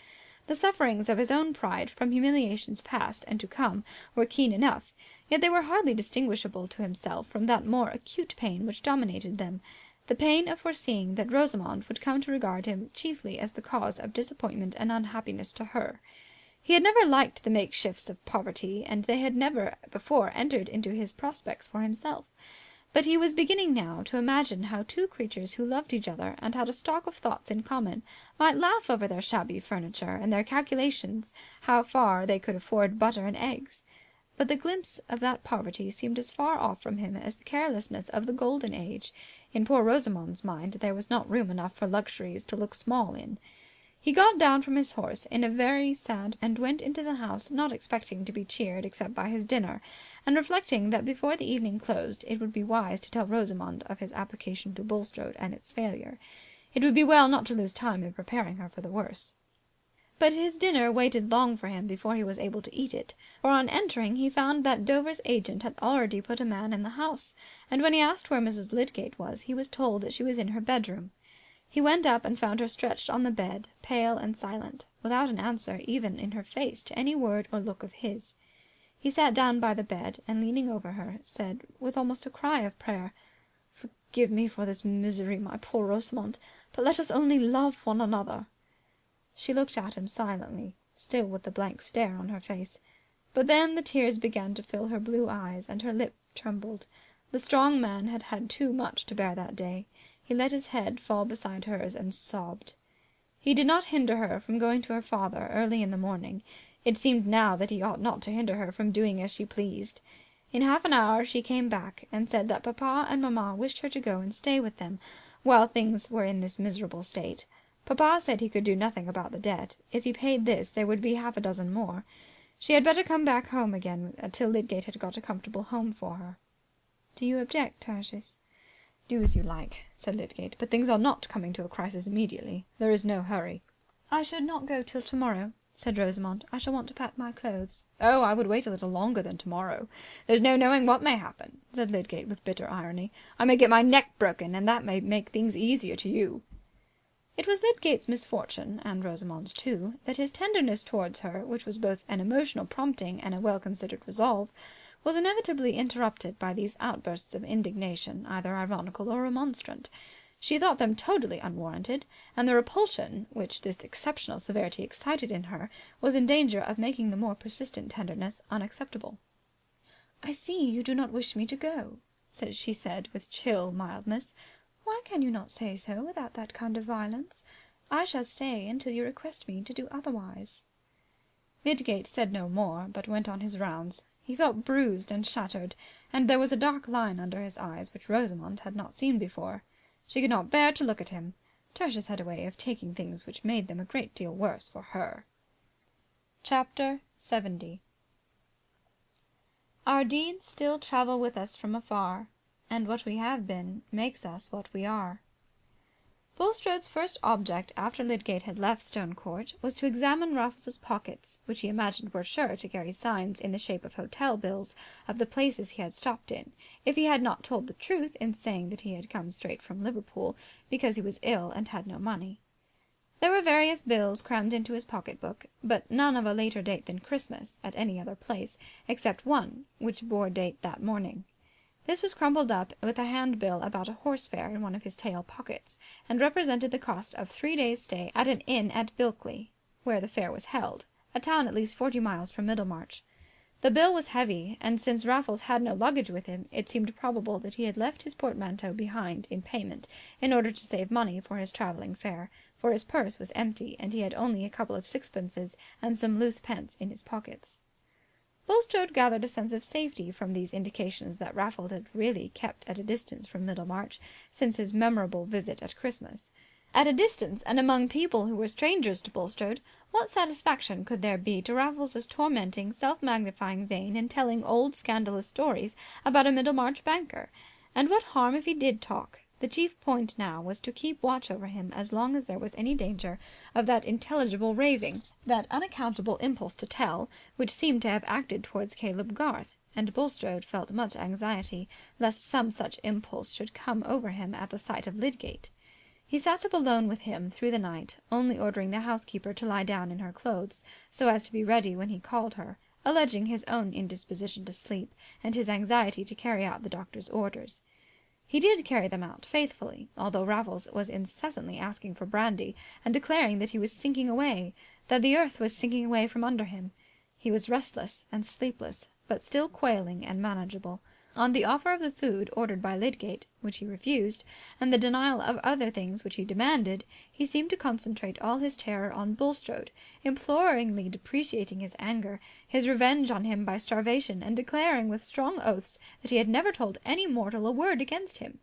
The sufferings of his own pride from humiliations past and to come were keen enough, yet they were hardly distinguishable to himself from that more acute pain which dominated them, the pain of foreseeing that Rosamond would come to regard him chiefly as the cause of disappointment and unhappiness to her. He had never liked the makeshifts of poverty, and they had never before entered into his prospects for himself. But he was beginning now to imagine how two creatures who loved each other and had a stock of thoughts in common might laugh over their shabby furniture and their calculations how far they could afford butter and eggs. But the glimpse of that poverty seemed as far off from him as the carelessness of the golden age. In poor Rosamond's mind there was not room enough for luxuries to look small in. He got down from his horse in a very sad and went into the house, not expecting to be cheered except by his dinner, and reflecting that before the evening closed it would be wise to tell Rosamond of his application to Bulstrode and its failure. It would be well not to lose time in preparing her for the worse. But his dinner waited long for him before he was able to eat it, for on entering he found that Dover's agent had already put a man in the house, and when he asked where Mrs. Lydgate was he was told that she was in her bedroom. He went up and found her stretched on the bed, pale and silent, without an answer even in her face to any word or look of his. He sat down by the bed, and leaning over her, said, with almost a cry of prayer, "Forgive me for this misery, my poor Rosamond, but let us only love one another." She looked at him silently, still with the blank stare on her face. But then the tears began to fill her blue eyes, and her lip trembled. The strong man had had too much to bear that day. He let his head fall beside hers and sobbed. He did not hinder her from going to her father early in the morning. It seemed now that he ought not to hinder her from doing as she pleased. In half an hour she came back, and said that papa and mamma wished her to go and stay with them while things were in this miserable state. Papa said he could do nothing about the debt. If he paid this there would be half a dozen more. She had better come back home again till Lydgate had got a comfortable home for her. "Do you object, Tertius?" "Do as you like," said Lydgate, "but things are not coming to a crisis immediately. There is no hurry." "I should not go till tomorrow," said Rosamond. "I shall want to pack my clothes." "Oh, I would wait a little longer than tomorrow. There's no knowing what may happen," said Lydgate with bitter irony. "I may get my neck broken, and that may make things easier to you." It was Lydgate's misfortune, and Rosamond's too, that his tenderness towards her, which was both an emotional prompting and a well-considered resolve, was inevitably interrupted by these outbursts of indignation, either ironical or remonstrant. She thought them totally unwarranted, and the repulsion which this exceptional severity excited in her was in danger of making the more persistent tenderness unacceptable. "I see you do not wish me to go," she said with chill mildness. "Why can you not say so without that kind of violence? I shall stay until you request me to do otherwise." Lydgate said no more, but went on his rounds. He felt bruised and shattered, and there was a dark line under his eyes which Rosamund had not seen before. She could not bear to look at him. Tertius had a way of taking things which made them a great deal worse for her. Chapter 70. Our deeds still travel with us from afar, and what we have been makes us what we are. Bulstrode's first object after Lydgate had left Stone Court was to examine Raffles's pockets, which he imagined were sure to carry signs in the shape of hotel bills of the places he had stopped in, if he had not told the truth in saying that he had come straight from Liverpool because he was ill and had no money. There were various bills crammed into his pocket-book, but none of a later date than Christmas at any other place, except one which bore date that morning. This was crumpled up with a handbill about a horse fair in one of his tail pockets, and represented the cost of 3 days' stay at an inn at Bilkley, where the fair was held, a town at least 40 miles from Middlemarch. The bill was heavy, and since Raffles had no luggage with him, it seemed probable that he had left his portmanteau behind in payment, in order to save money for his travelling fare, for his purse was empty, and he had only a couple of sixpences and some loose pence in his pockets. Bulstrode gathered a sense of safety from these indications that Raffles had really kept at a distance from Middlemarch since his memorable visit at Christmas. At a distance, and among people who were strangers to Bulstrode, what satisfaction could there be to Raffles's tormenting, self-magnifying vein in telling old scandalous stories about a Middlemarch banker? And what harm if he did talk? The chief point now was to keep watch over him as long as there was any danger of that intelligible raving, that unaccountable impulse to tell, which seemed to have acted towards Caleb Garth, and Bulstrode felt much anxiety lest some such impulse should come over him at the sight of Lydgate. He sat up alone with him through the night, only ordering the housekeeper to lie down in her clothes, so as to be ready when he called her, alleging his own indisposition to sleep, and his anxiety to carry out the doctor's orders. He did carry them out faithfully, although Raffles was incessantly asking for brandy, and declaring that he was sinking away, that the earth was sinking away from under him. He was restless and sleepless, but still quailing and manageable. On the offer of the food ordered by Lydgate, which he refused, and the denial of other things which he demanded, he seemed to concentrate all his terror on Bulstrode, imploringly deprecating his anger, his revenge on him by starvation, and declaring with strong oaths that he had never told any mortal a word against him.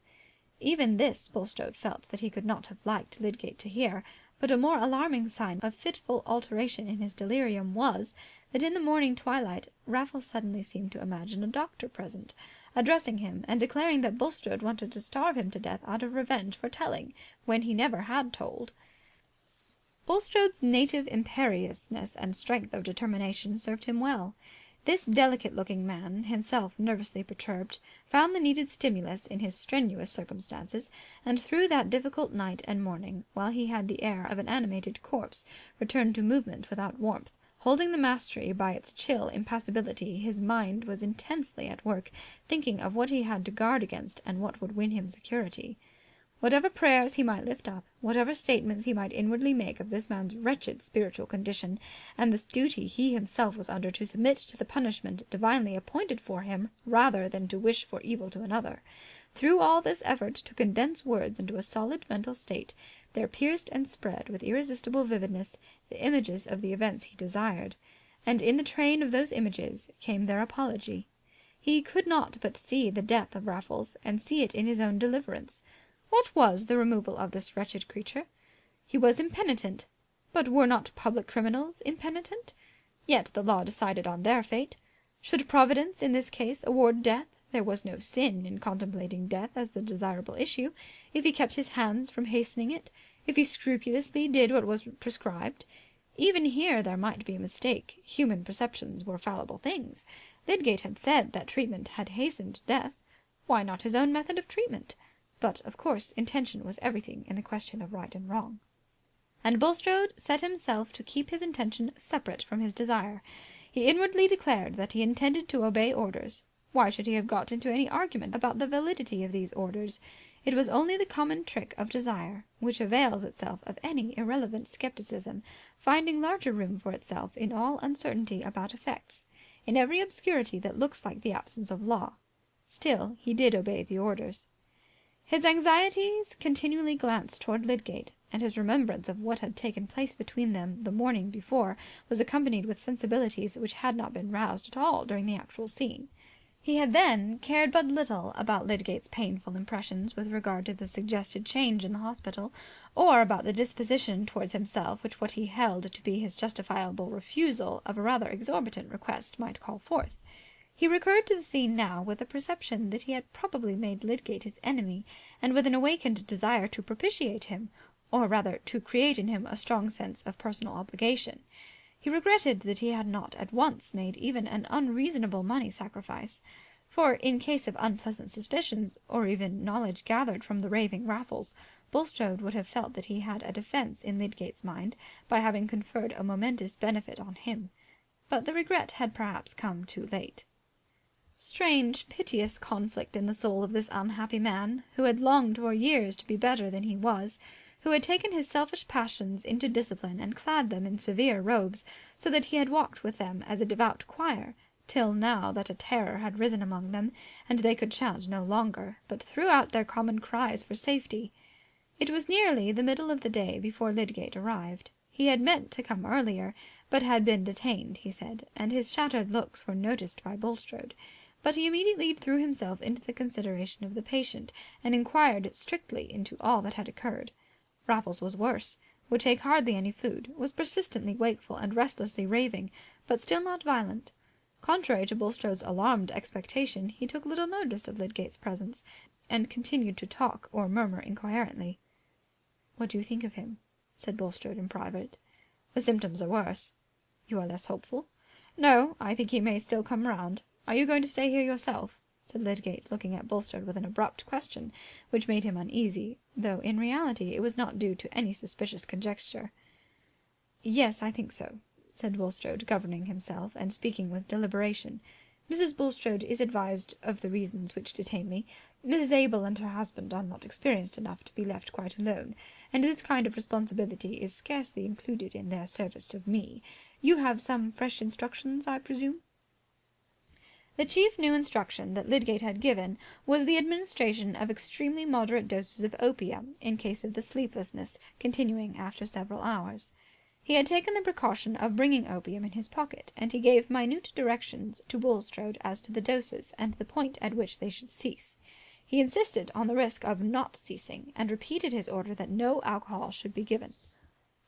Even this Bulstrode felt that he could not have liked Lydgate to hear, but a more alarming sign of fitful alteration in his delirium was, that in the morning twilight Raffles suddenly seemed to imagine a doctor present, addressing him and declaring that Bulstrode wanted to starve him to death out of revenge for telling, when he never had told. Bulstrode's native imperiousness and strength of determination served him well. This delicate-looking man, himself nervously perturbed, found the needed stimulus in his strenuous circumstances, and through that difficult night and morning, while he had the air of an animated corpse, returned to movement without warmth, holding the mastery by its chill impassibility, his mind was intensely at work, thinking of what he had to guard against and what would win him security. Whatever prayers he might lift up, whatever statements he might inwardly make of this man's wretched spiritual condition, and the duty he himself was under to submit to the punishment divinely appointed for him rather than to wish for evil to another, through all this effort to condense words into a solid mental state, there pierced and spread with irresistible vividness the images of the events he desired, and in the train of those images came their apology. He could not but see the death of Raffles, and see it in his own deliverance. What was the removal of this wretched creature? He was impenitent. But were not public criminals impenitent? Yet the law decided on their fate. Should Providence in this case award death, there was no sin in contemplating death as the desirable issue, if he kept his hands from hastening it, if he scrupulously did what was prescribed. Even here there might be a mistake. Human perceptions were fallible things. Lydgate had said that treatment had hastened death. Why not his own method of treatment? But, of course, intention was everything in the question of right and wrong. And Bulstrode set himself to keep his intention separate from his desire. He inwardly declared that he intended to obey orders. Why should he have got into any argument about the validity of these orders? It was only the common trick of desire, which avails itself of any irrelevant scepticism, finding larger room for itself in all uncertainty about effects, in every obscurity that looks like the absence of law. Still, he did obey the orders. His anxieties continually glanced toward Lydgate, and his remembrance of what had taken place between them the morning before was accompanied with sensibilities which had not been roused at all during the actual scene. He had then cared but little about Lydgate's painful impressions with regard to the suggested change in the hospital, or about the disposition towards himself which what he held to be his justifiable refusal of a rather exorbitant request might call forth. He recurred to the scene now with a perception that he had probably made Lydgate his enemy, and with an awakened desire to propitiate him, or rather to create in him a strong sense of personal obligation. He regretted that he had not at once made even an unreasonable money sacrifice, for, in case of unpleasant suspicions, or even knowledge gathered from the raving Raffles, Bulstrode would have felt that he had a defence in Lydgate's mind by having conferred a momentous benefit on him. But the regret had perhaps come too late. Strange, piteous conflict in the soul of this unhappy man, who had longed for years to be better than he was, who had taken his selfish passions into discipline and clad them in severe robes, so that he had walked with them as a devout choir, till now that a terror had risen among them, and they could chant no longer, but threw out their common cries for safety. It was nearly the middle of the day before Lydgate arrived. He had meant to come earlier, but had been detained, he said, and his shattered looks were noticed by Bulstrode. But he immediately threw himself into the consideration of the patient, and inquired strictly into all that had occurred. Raffles was worse, would take hardly any food, was persistently wakeful and restlessly raving, but still not violent. Contrary to Bulstrode's alarmed expectation, he took little notice of Lydgate's presence, and continued to talk or murmur incoherently. "What do you think of him?" said Bulstrode in private. "The symptoms are worse." "You are less hopeful?" "No, I think he may still come round. Are you going to stay here yourself?" said Lydgate, looking at Bulstrode with an abrupt question, which made him uneasy, though in reality it was not due to any suspicious conjecture. "Yes, I think so," said Bulstrode, governing himself, and speaking with deliberation. "Mrs. Bulstrode is advised of the reasons which detain me. Mrs. Abel and her husband are not experienced enough to be left quite alone, and this kind of responsibility is scarcely included in their service of me. You have some fresh instructions, I presume?" The chief new instruction that Lydgate had given was the administration of extremely moderate doses of opium in case of the sleeplessness continuing after several hours. He had taken the precaution of bringing opium in his pocket, and he gave minute directions to Bulstrode as to the doses and the point at which they should cease. He insisted on the risk of not ceasing, and repeated his order that no alcohol should be given.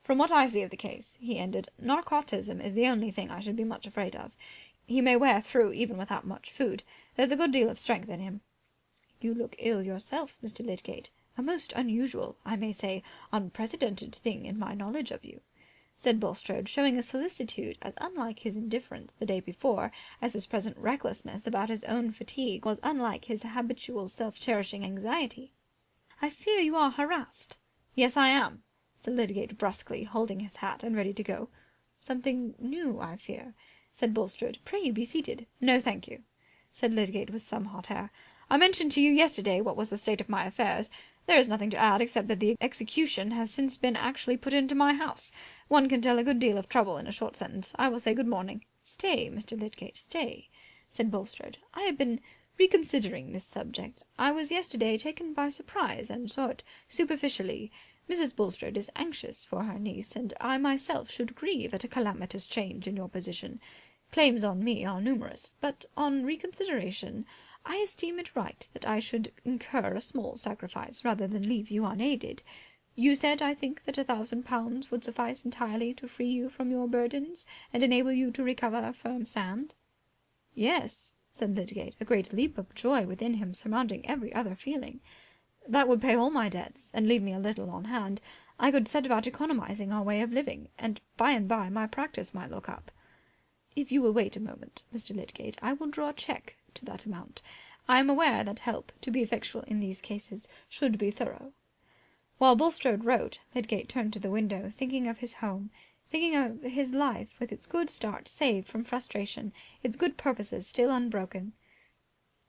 "From what I see of the case," he ended, "narcotism is the only thing I should be much afraid of. He may wear through even without much food. There's a good deal of strength in him." "You look ill yourself, Mr. Lydgate. A most unusual, I may say unprecedented thing in my knowledge of you," said Bulstrode, showing a solicitude as unlike his indifference the day before as his present recklessness about his own fatigue was unlike his habitual self-cherishing anxiety. "I fear you are harassed." "Yes, I am," said Lydgate brusquely, holding his hat and ready to go. "Something new, I fear," said Bulstrode. "Pray you be seated." "No, thank you," said Lydgate with some hot air. "I mentioned to you yesterday what was the state of my affairs. There is nothing to add except that the execution has since been actually put into my house. One can tell a good deal of trouble in a short sentence. I will say good morning." "Stay, Mr. Lydgate, stay," said Bulstrode. "I have been reconsidering this subject. I was yesterday taken by surprise and saw it superficially. Mrs. Bulstrode is anxious for her niece, and I myself should grieve at a calamitous change in your position. Claims on me are numerous, but on reconsideration I esteem it right that I should incur a small sacrifice rather than leave you unaided. You said, I think, that £1,000 would suffice entirely to free you from your burdens and enable you to recover firm stand?" "Yes," said Lydgate, a great leap of joy within him surmounting every other feeling. "That would pay all my debts, and leave me a little on hand. I could set about economizing our way of living, and by my practice might look up. If you will wait a moment, Mr. Lydgate, I will draw a cheque to that amount. I am aware that help, to be effectual in these cases, should be thorough." While Bulstrode wrote, Lydgate turned to the window, thinking of his home, thinking of his life with its good start saved from frustration, its good purposes still unbroken.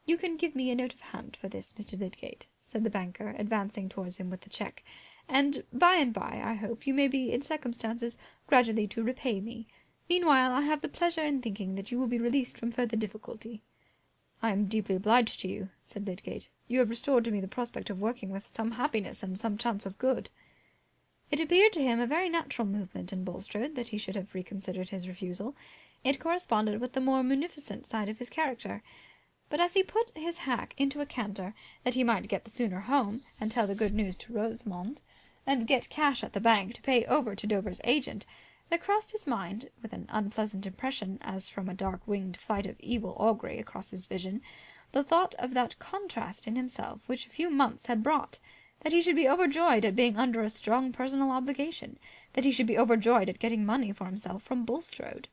"You can give me a note of hand for this, Mr. Lydgate," said the banker, advancing towards him with the cheque, "and by, I hope, you may be in circumstances gradually to repay me. Meanwhile, I have the pleasure in thinking that you will be released from further difficulty." "I am deeply obliged to you," said Lydgate. "You have restored to me the prospect of working with some happiness and some chance of good." It appeared to him a very natural movement in Bulstrode that he should have reconsidered his refusal. It corresponded with the more munificent side of his character. But as he put his hack into a canter, that he might get the sooner home and tell the good news to Rosamond, and get cash at the bank to pay over to Dover's agent, there crossed his mind, with an unpleasant impression as from a dark-winged flight of evil augury across his vision, the thought of that contrast in himself which a few months had brought. That he should be overjoyed at being under a strong personal obligation. That he should be overjoyed at getting money for himself from Bulstrode.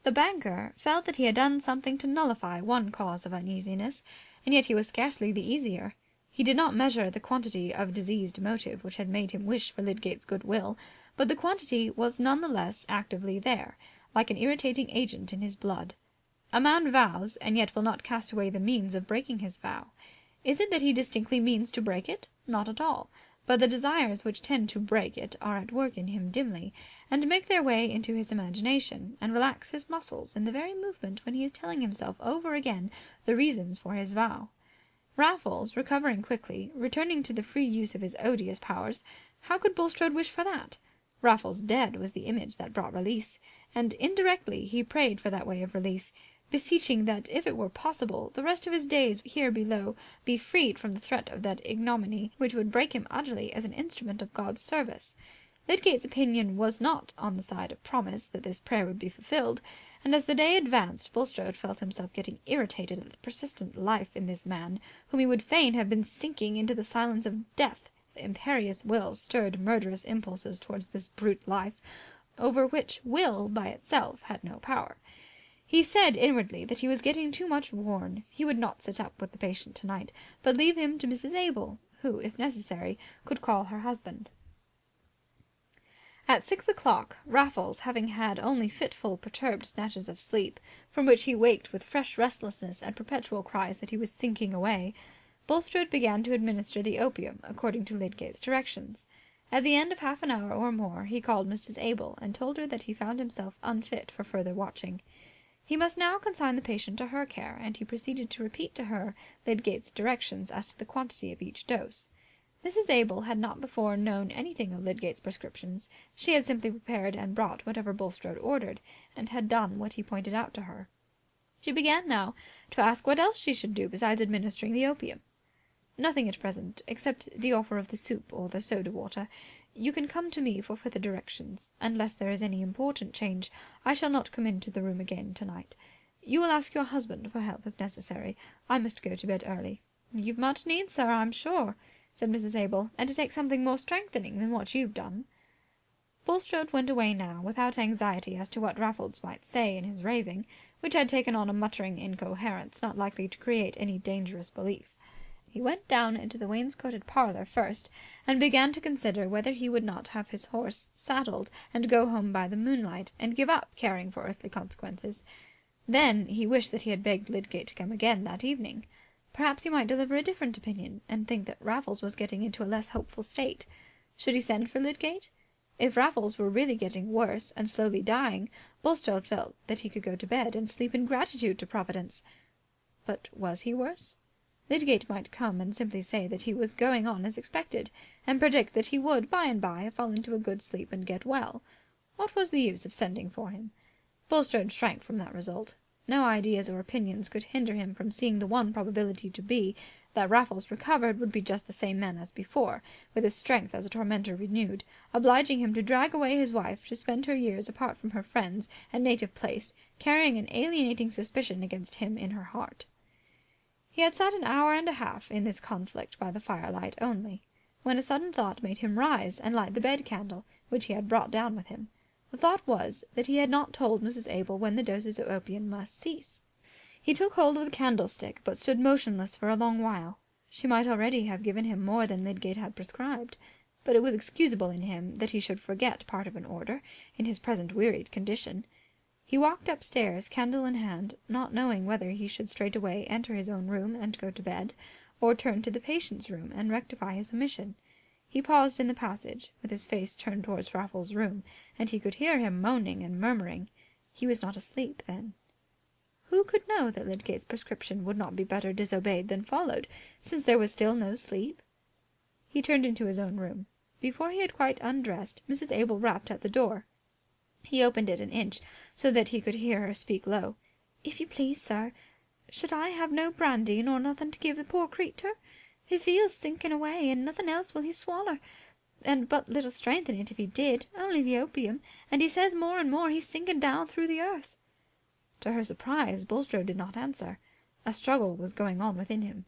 The banker felt that he had done something to nullify one cause of uneasiness, and yet he was scarcely the easier. He did not measure the quantity of diseased motive which had made him wish for Lydgate's goodwill, but the quantity was none the less actively there, like an irritating agent in his blood. A man vows, and yet will not cast away the means of breaking his vow. Is it that he distinctly means to break it? Not at all. But the desires which tend to break it are at work in him dimly, and make their way into his imagination, and relax his muscles in the very movement when he is telling himself over again the reasons for his vow. Raffles, recovering quickly, returning to the free use of his odious powers, how could Bulstrode wish for that? Raffles dead was the image that brought release, and indirectly he prayed for that way of release, beseeching that, if it were possible, the rest of his days here below be freed from the threat of that ignominy which would break him utterly as an instrument of God's service. Lydgate's opinion was not on the side of promise that this prayer would be fulfilled, and as the day advanced Bulstrode felt himself getting irritated at the persistent life in this man, whom he would fain have been sinking into the silence of death. The imperious will stirred murderous impulses towards this brute life, over which will by itself had no power. He said inwardly that he was getting too much worn. He would not sit up with the patient tonight, but leave him to Mrs. Abel, who, if necessary, could call her husband. At 6 o'clock, Raffles, having had only fitful, perturbed snatches of sleep, from which he waked with fresh restlessness and perpetual cries that he was sinking away, Bulstrode began to administer the opium according to Lydgate's directions. At the end of half an hour or more he called Mrs. Abel and told her that he found himself unfit for further watching. He must now consign the patient to her care, and he proceeded to repeat to her Lydgate's directions as to the quantity of each dose. Mrs. Abel had not before known anything of Lydgate's prescriptions. She had simply prepared and brought whatever Bulstrode ordered, and had done what he pointed out to her. She began now to ask what else she should do besides administering the opium. "Nothing at present, except the offer of the soup or the soda-water. You can come to me for further directions. Unless there is any important change, I shall not come into the room again tonight. You will ask your husband for help if necessary. I must go to bed early." "You've much need, sir, I'm sure," said Mrs. Abel, "and to take something more strengthening than what you've done." Bulstrode went away now, without anxiety as to what Raffles might say in his raving, which had taken on a muttering incoherence not likely to create any dangerous belief. He went down into the wainscoted parlour first, and began to consider whether he would not have his horse saddled and go home by the moonlight, and give up caring for earthly consequences. Then he wished that he had begged Lydgate to come again that evening. Perhaps he might deliver a different opinion, and think that Raffles was getting into a less hopeful state. Should he send for Lydgate? If Raffles were really getting worse and slowly dying, Bulstrode felt that he could go to bed and sleep in gratitude to Providence. But was he worse? Lydgate might come and simply say that he was going on as expected, and predict that he would by and by fall into a good sleep and get well. What was the use of sending for him? Bulstrode shrank from that result. No ideas or opinions could hinder him from seeing the one probability to be that Raffles recovered would be just the same man as before, with his strength as a tormentor renewed, obliging him to drag away his wife to spend her years apart from her friends and native place, carrying an alienating suspicion against him in her heart. He had sat an hour and a half in this conflict by the firelight only, when a sudden thought made him rise and light the bed-candle, which he had brought down with him. The thought was that he had not told Mrs. Abel when the doses of opium must cease. He took hold of the candlestick, but stood motionless for a long while. She might already have given him more than Lydgate had prescribed, but it was excusable in him that he should forget part of an order, in his present wearied condition. He walked upstairs, candle in hand, not knowing whether he should straightway enter his own room and go to bed, or turn to the patient's room and rectify his omission. He paused in the passage, with his face turned towards Raffles' room, and he could hear him moaning and murmuring. He was not asleep, then. Who could know that Lydgate's prescription would not be better disobeyed than followed, since there was still no sleep? He turned into his own room. Before he had quite undressed, Mrs. Abel rapped at the door. He opened it an inch, so that he could hear her speak low. "If you please, sir, should I have no brandy nor nothing to give the poor creetur? He feels sinking away, and nothing else will he swaller, and but little strength in it if he did, only the opium, and he says more and more he's sinking down through the earth." To her surprise, Bulstrode did not answer. A struggle was going on within him.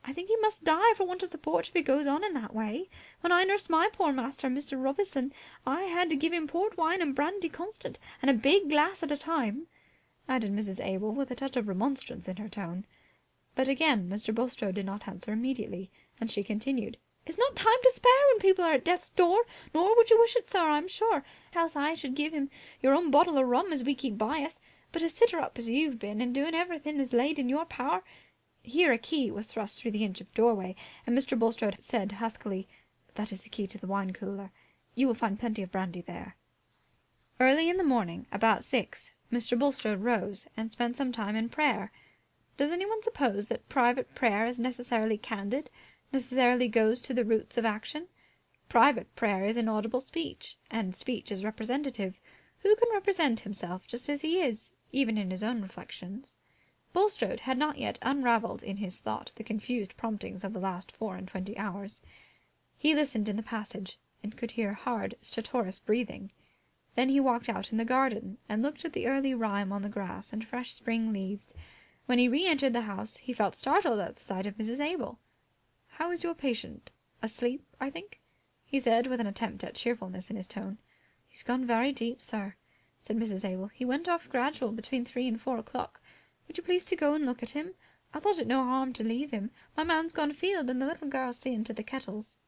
"I think he must die for want of support if he goes on in that way. When I nursed my poor master, Mr. Robinson, I had to give him port wine and brandy constant, and a big glass at a time," added Mrs. Abel, with a touch of remonstrance in her tone. But again Mr. Bulstrode did not answer immediately, and she continued. "It's not time to spare when people are at death's door, nor would you wish it, sir, I'm sure, else I should give him your own bottle of rum as we keep by us. But to sit her up as you've been, and doing everything as laid in your power—" Here a key was thrust through the inch of doorway, and Mr. Bulstrode said huskily, "That is the key to the wine cooler. You will find plenty of brandy there." Early in the morning, about 6, Mr. Bulstrode rose and spent some time in prayer. Does anyone suppose that private prayer is necessarily candid, necessarily goes to the roots of action? Private prayer is inaudible speech, and speech is representative. Who can represent himself just as he is, even in his own reflections? Bulstrode had not yet unravelled in his thought the confused promptings of the last 24 hours. He listened in the passage, and could hear hard, stertorous breathing. Then he walked out in the garden, and looked at the early rime on the grass and fresh spring leaves. When he re-entered the house, he felt startled at the sight of Mrs. Abel. "How is your patient? Asleep, I think?" he said, with an attempt at cheerfulness in his tone. "He's gone very deep, sir," said Mrs. Abel. "He went off gradual between 3 and 4 o'clock. Would you please to go and look at him? I thought it no harm to leave him. My man's gone afield, and the little girl's seeing to the kettles."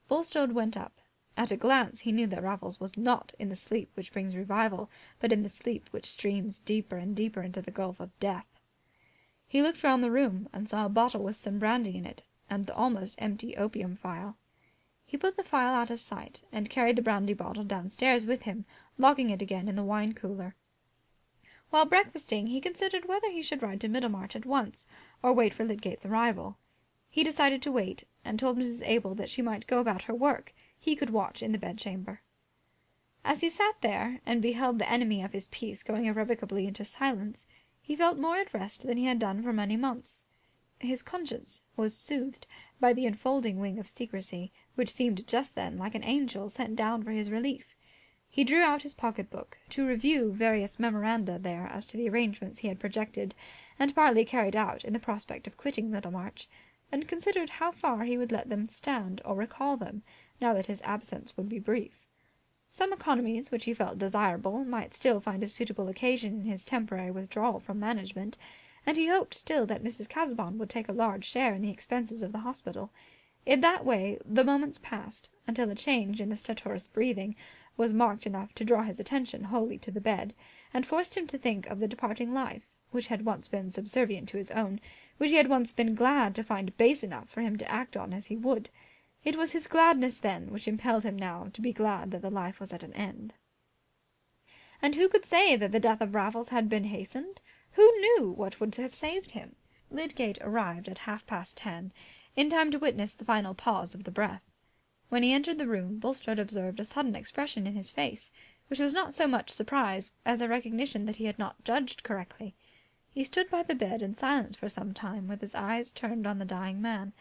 Bulstrode went up. At a glance he knew that Raffles was not in the sleep which brings revival, but in the sleep which streams deeper and deeper into the gulf of death. He looked round the room, and saw a bottle with some brandy in it, and the almost empty opium phial. He put the phial out of sight, and carried the brandy bottle downstairs with him, locking it again in the wine cooler. While breakfasting, he considered whether he should ride to Middlemarch at once, or wait for Lydgate's arrival. He decided to wait, and told Mrs. Abel that she might go about her work. He could watch in the bedchamber. As he sat there, and beheld the enemy of his peace going irrevocably into silence, he felt more at rest than he had done for many months. His conscience was soothed by the enfolding wing of secrecy, which seemed just then like an angel sent down for his relief. He drew out his pocket-book, to review various memoranda there as to the arrangements he had projected, and partly carried out in the prospect of quitting Middlemarch, and considered how far he would let them stand, or recall them, now that his absence would be brief. Some economies which he felt desirable might still find a suitable occasion in his temporary withdrawal from management, and he hoped still that Mrs. Casaubon would take a large share in the expenses of the hospital. In that way the moments passed, until a change in the stertorous breathing was marked enough to draw his attention wholly to the bed, and forced him to think of the departing life, which had once been subservient to his own, which he had once been glad to find base enough for him to act on as he would. It was his gladness then which impelled him now to be glad that the life was at an end. And who could say that the death of Raffles had been hastened? Who knew what would have saved him? Lydgate arrived at 10:30, in time to witness the final pause of the breath. When he entered the room, Bulstrode observed a sudden expression in his face, which was not so much surprise as a recognition that he had not judged correctly. He stood by the bed in silence for some time, with his eyes turned on the dying man,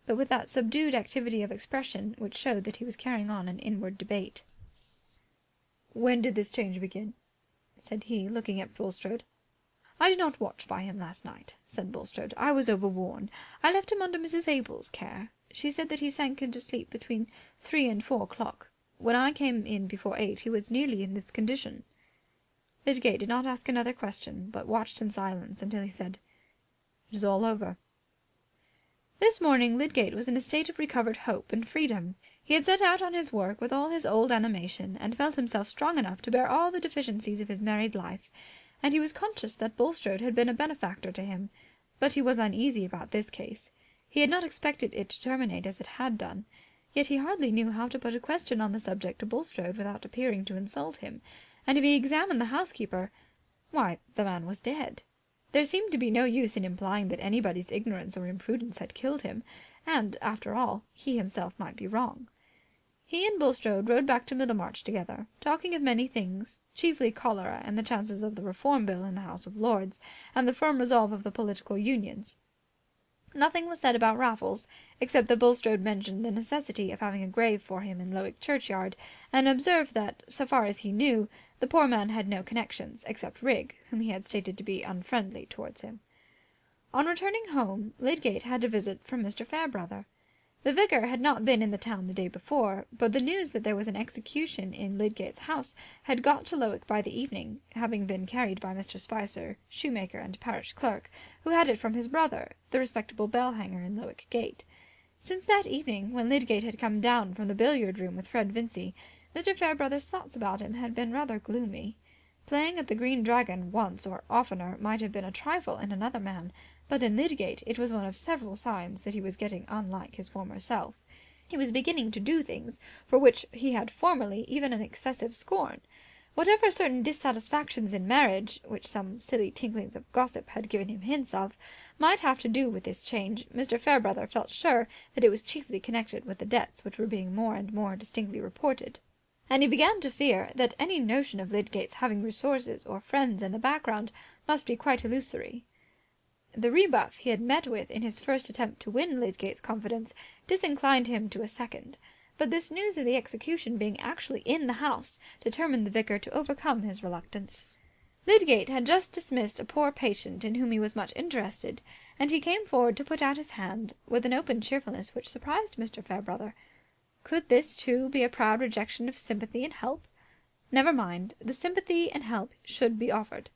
but with that subdued activity of expression which showed that he was carrying on an inward debate. "When did this change begin?" said he, looking at Bulstrode. "I did not watch by him last night," said Bulstrode. "I was overworn. I left him under Mrs. Abel's care. She said that he sank into sleep between 3 and 4 o'clock. When I came in before 8 he was nearly in this condition." Lydgate did not ask another question, but watched in silence until he said, "It is all over." This morning Lydgate was in a state of recovered hope and freedom. He had set out on his work with all his old animation, and felt himself strong enough to bear all the deficiencies of his married life, and he was conscious that Bulstrode had been a benefactor to him. But he was uneasy about this case. He had not expected it to terminate as it had done. Yet he hardly knew how to put a question on the subject to Bulstrode without appearing to insult him, and if he examined the housekeeper... Why, the man was dead. There seemed to be no use in implying that anybody's ignorance or imprudence had killed him, and, after all, he himself might be wrong. He and Bulstrode rode back to Middlemarch together, talking of many things, chiefly cholera and the chances of the Reform Bill in the House of Lords, and the firm resolve of the political unions. Nothing was said about Raffles, except that Bulstrode mentioned the necessity of having a grave for him in Lowick churchyard, and observed that, so far as he knew, the poor man had no connections, except Rigg, whom he had stated to be unfriendly towards him. On returning home, Lydgate had a visit from Mr. Fairbrother. The vicar had not been in the town the day before, but the news that there was an execution in Lydgate's house had got to Lowick by the evening, having been carried by Mr. Spicer, shoemaker and parish clerk, who had it from his brother, the respectable bell-hanger in Lowick Gate. Since that evening, when Lydgate had come down from the billiard-room with Fred Vincey, Mr. Fairbrother's thoughts about him had been rather gloomy. Playing at the Green Dragon once or oftener might have been a trifle in another man, but in Lydgate it was one of several signs that he was getting unlike his former self. He was beginning to do things for which he had formerly even an excessive scorn. Whatever certain dissatisfactions in marriage, which some silly tinklings of gossip had given him hints of, might have to do with this change, Mr. Fairbrother felt sure that it was chiefly connected with the debts which were being more and more distinctly reported. And he began to fear that any notion of Lydgate's having resources or friends in the background must be quite illusory. The rebuff he had met with in his first attempt to win Lydgate's confidence disinclined him to a second, but this news of the execution being actually in the house determined the vicar to overcome his reluctance. Lydgate had just dismissed a poor patient in whom he was much interested, and he came forward to put out his hand with an open cheerfulness which surprised Mr. Fairbrother. Could this, too, be a proud rejection of sympathy and help? Never mind. The sympathy and help should be offered.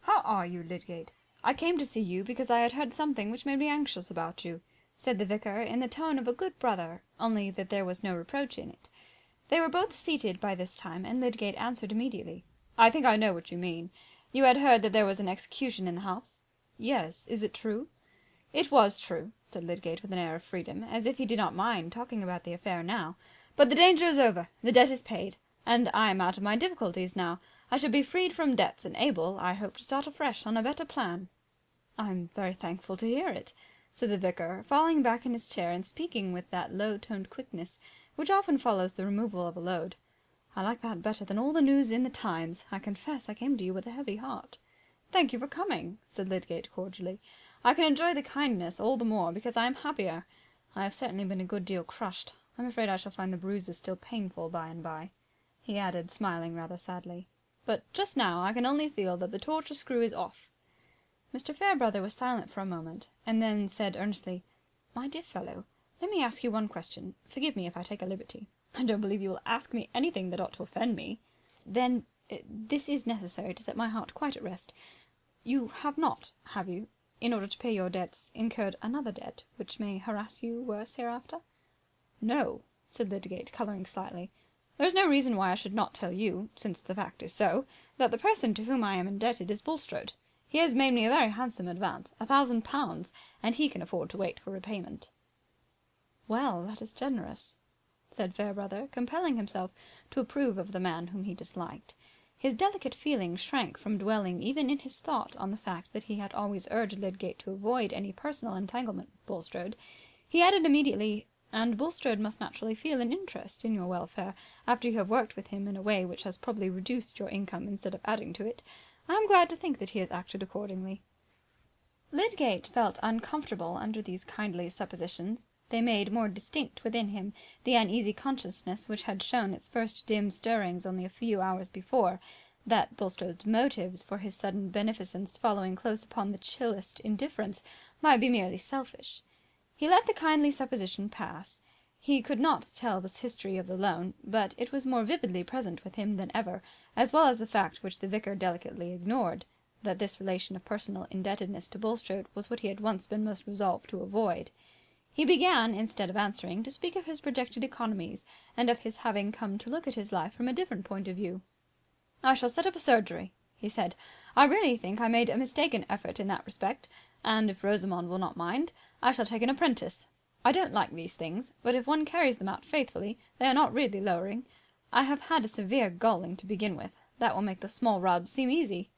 "How are you, Lydgate? I came to see you because I had heard something which made me anxious about you," said the vicar in the tone of a good brother, only that there was no reproach in it. They were both seated by this time, and Lydgate answered immediately. "I think I know what you mean. You had heard that there was an execution in the house?" "Yes. Is it true?" "It was true," said Lydgate with an air of freedom, as if he did not mind talking about the affair now. "But the danger is over. The debt is paid. And I am out of my difficulties now. I shall be freed from debts and able, I hope, to start afresh on a better plan." "I'm very thankful to hear it," said the vicar, falling back in his chair and speaking with that low-toned quickness which often follows the removal of a load. "I like that better than all the news in the Times. I confess I came to you with a heavy heart." "Thank you for coming," said Lydgate cordially. "I can enjoy the kindness all the more because I am happier. I have certainly been a good deal crushed. I'm afraid I shall find the bruises still painful by and by," he added, smiling rather sadly. "But just now I can only feel that the torture screw is off." Mr. Fairbrother was silent for a moment, and then said earnestly, "My dear fellow, let me ask you one question. Forgive me if I take a liberty." "I don't believe you will ask me anything that ought to offend me." "Then this is necessary to set my heart quite at rest. You have not, have you, in order to pay your debts, incurred another debt which may harass you worse hereafter?" "No," said Lydgate, colouring slightly. "There is no reason why I should not tell you, since the fact is so, that the person to whom I am indebted is Bulstrode. He has made me a very handsome advance, £1,000, and he can afford to wait for repayment." "Well, that is generous," said Fairbrother, compelling himself to approve of the man whom he disliked. His delicate feelings shrank from dwelling even in his thought on the fact that he had always urged Lydgate to avoid any personal entanglement with Bulstrode. He added immediately, "And Bulstrode must naturally feel an interest in your welfare, after you have worked with him in a way which has probably reduced your income instead of adding to it. I am glad to think that he has acted accordingly." Lydgate felt uncomfortable under these kindly suppositions. They made more distinct within him the uneasy consciousness which had shown its first dim stirrings only a few hours before, that Bulstrode's motives for his sudden beneficence following close upon the chillest indifference might be merely selfish. He let the kindly supposition pass. He could not tell the history of the loan, but it was more vividly present with him than ever, as well as the fact which the vicar delicately ignored, that this relation of personal indebtedness to Bulstrode was what he had once been most resolved to avoid. He began, instead of answering, to speak of his projected economies, and of his having come to look at his life from a different point of view. "I shall set up a surgery," he said. "I really think I made a mistaken effort in that respect, and, if Rosamond will not mind, I shall take an apprentice. I don't like these things, but if one carries them out faithfully, they are not really lowering. I have had a severe galling to begin with. That will make the small rubs seem easy."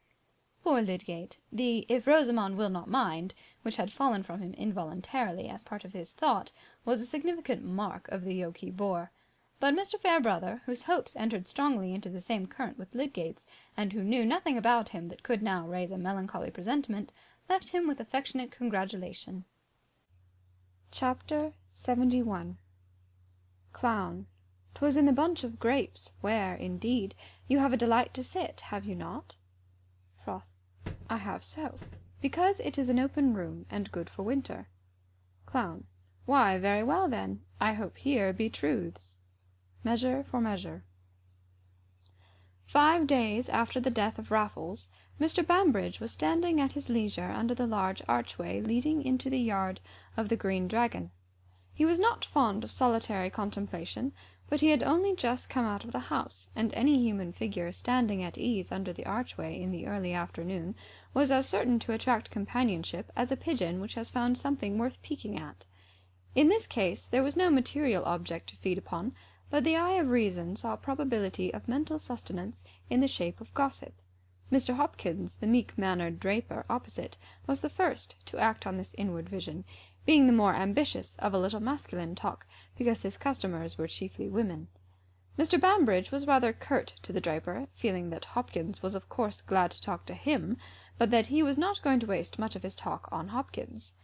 Poor Lydgate! The "if Rosamond will not mind," which had fallen from him involuntarily as part of his thought, was a significant mark of the yoke he bore. But Mr. Fairbrother, whose hopes entered strongly into the same current with Lydgate's, and who knew nothing about him that could now raise a melancholy presentiment, left him with affectionate congratulation. Chapter 71. Clown. 'Twas in the bunch of grapes, where, indeed, you have a delight to sit, have you not? Froth. I have so. Because it is an open room, and good for winter. Clown. Why, very well then. I hope here be truths. Measure for measure. 5 days after the death of Raffles, Mr. Bambridge was standing at his leisure under the large archway leading into the yard of the Green Dragon. He was not fond of solitary contemplation, but he had only just come out of the house, and any human figure standing at ease under the archway in the early afternoon was as certain to attract companionship as a pigeon which has found something worth peeking at. In this case there was no material object to feed upon, but the eye of reason saw probability of mental sustenance in the shape of gossip. Mr. Hopkins, the meek-mannered draper opposite, was the first to act on this inward vision, being the more ambitious of a little masculine talk, because his customers were chiefly women. Mr. Bambridge was rather curt to the draper, feeling that Hopkins was of course glad to talk to him, but that he was not going to waste much of his talk on Hopkins.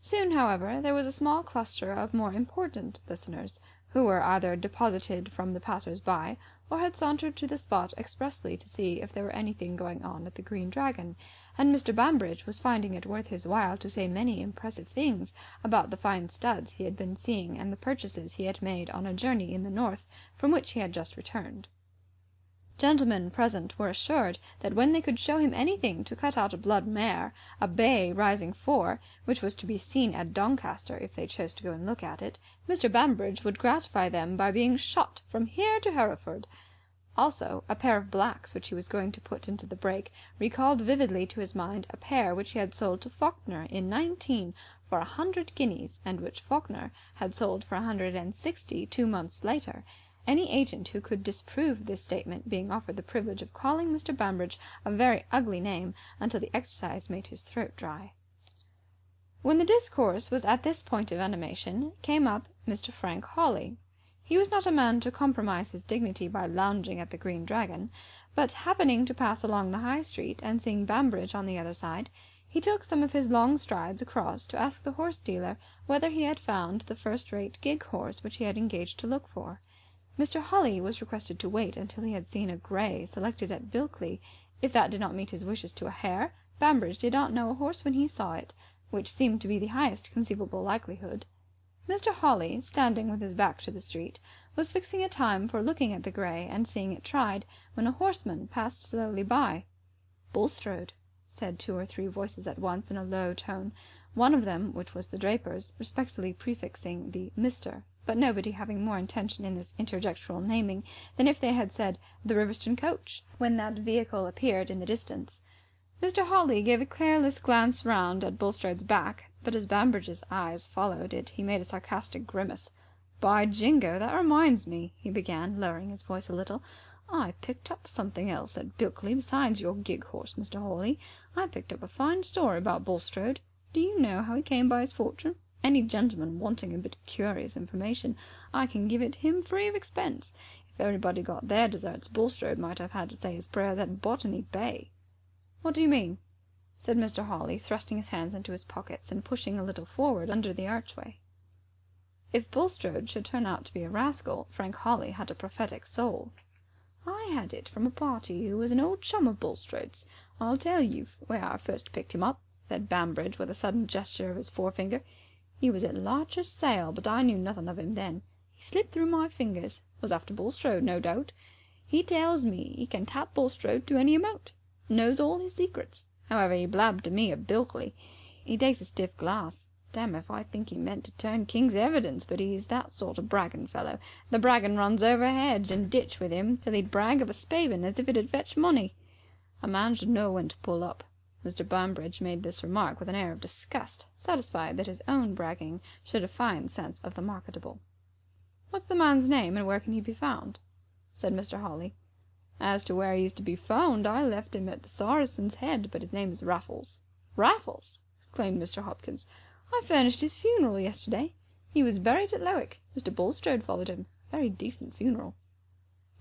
Soon, however, there was a small cluster of more important listeners, who were either deposited from the passers-by, or had sauntered to the spot expressly to see if there were anything going on at the Green Dragon, and Mr. Bambridge was finding it worth his while to say many impressive things about the fine studs he had been seeing and the purchases he had made on a journey in the north from which he had just returned. Gentlemen present were assured that when they could show him anything to cut out a blood mare, a bay rising 4, which was to be seen at Doncaster if they chose to go and look at it, Mr. Bambridge would gratify them by being shot from here to Hereford. Also, a pair of blacks which he was going to put into the break recalled vividly to his mind a pair which he had sold to Faulkner in 19 for 100 guineas, and which Faulkner had sold for 160 2 months later. Any agent who could disprove this statement being offered the privilege of calling Mr. Bambridge a very ugly name until the exercise made his throat dry. When the discourse was at this point of animation, came up Mr. Frank Hawley. He was not a man to compromise his dignity by lounging at the Green Dragon, but happening to pass along the High Street and seeing Bambridge on the other side, he took some of his long strides across to ask the horse-dealer whether he had found the first-rate gig horse which he had engaged to look for. Mr. Hawley was requested to wait until he had seen a grey selected at Bilkley. If that did not meet his wishes to a hair, Bambridge did not know a horse when he saw it, which seemed to be the highest conceivable likelihood. Mr. Hawley, standing with his back to the street, was fixing a time for looking at the grey and seeing it tried, when a horseman passed slowly by. "Bulstrode," said 2 or 3 voices at once in a low tone, one of them, which was the draper's, respectfully prefixing the Mr., but nobody having more intention in this interjectural naming than if they had said the Riverston coach when that vehicle appeared in the distance. Mr. Hawley gave a careless glance round at Bulstrode's back, but as Bambridge's eyes followed it he made a sarcastic grimace. "By Jingo, that reminds me," he began, lowering his voice a little. "I picked up something else at Bilkley besides your gig horse, Mr. Hawley. I picked up a fine story about Bulstrode. Do you know how he came by his fortune? Any gentleman wanting a bit of curious information, I can give it him free of expense. If everybody got their deserts, Bulstrode might have had to say his prayers at Botany Bay." "What do you mean?" said Mr. Hawley, thrusting his hands into his pockets and pushing a little forward under the archway. If Bulstrode should turn out to be a rascal, Frank Hawley had a prophetic soul. "I had it from a party who was an old chum of Bulstrode's. I'll tell you where I first picked him up," said Bambridge with a sudden gesture of his forefinger. "He was at Larcher's sale, but I knew nothing of him then. He slipped through my fingers. Was after Bulstrode, no doubt. He tells me he can tap Bulstrode to any amount. Knows all his secrets. However, he blabbed to me of Bilkley. He takes a stiff glass. Damn if I think he meant to turn king's evidence, but he's that sort of bragging fellow. The bragging runs over hedge and ditch with him till he'd brag of a spavin as if it'd fetch money. A man should know when to pull up." Mr. Bambridge made this remark with an air of disgust, satisfied that his own bragging should a fine sense of the marketable. "What's the man's name, and where can he be found?" said Mr. Hawley. As to where he's to be found, I left him at the Saracen's Head, but his name is Raffles." "Raffles!" exclaimed Mr. Hopkins. "I furnished his funeral yesterday. He was buried at Lowick. Mr. Bulstrode followed him. A very decent funeral."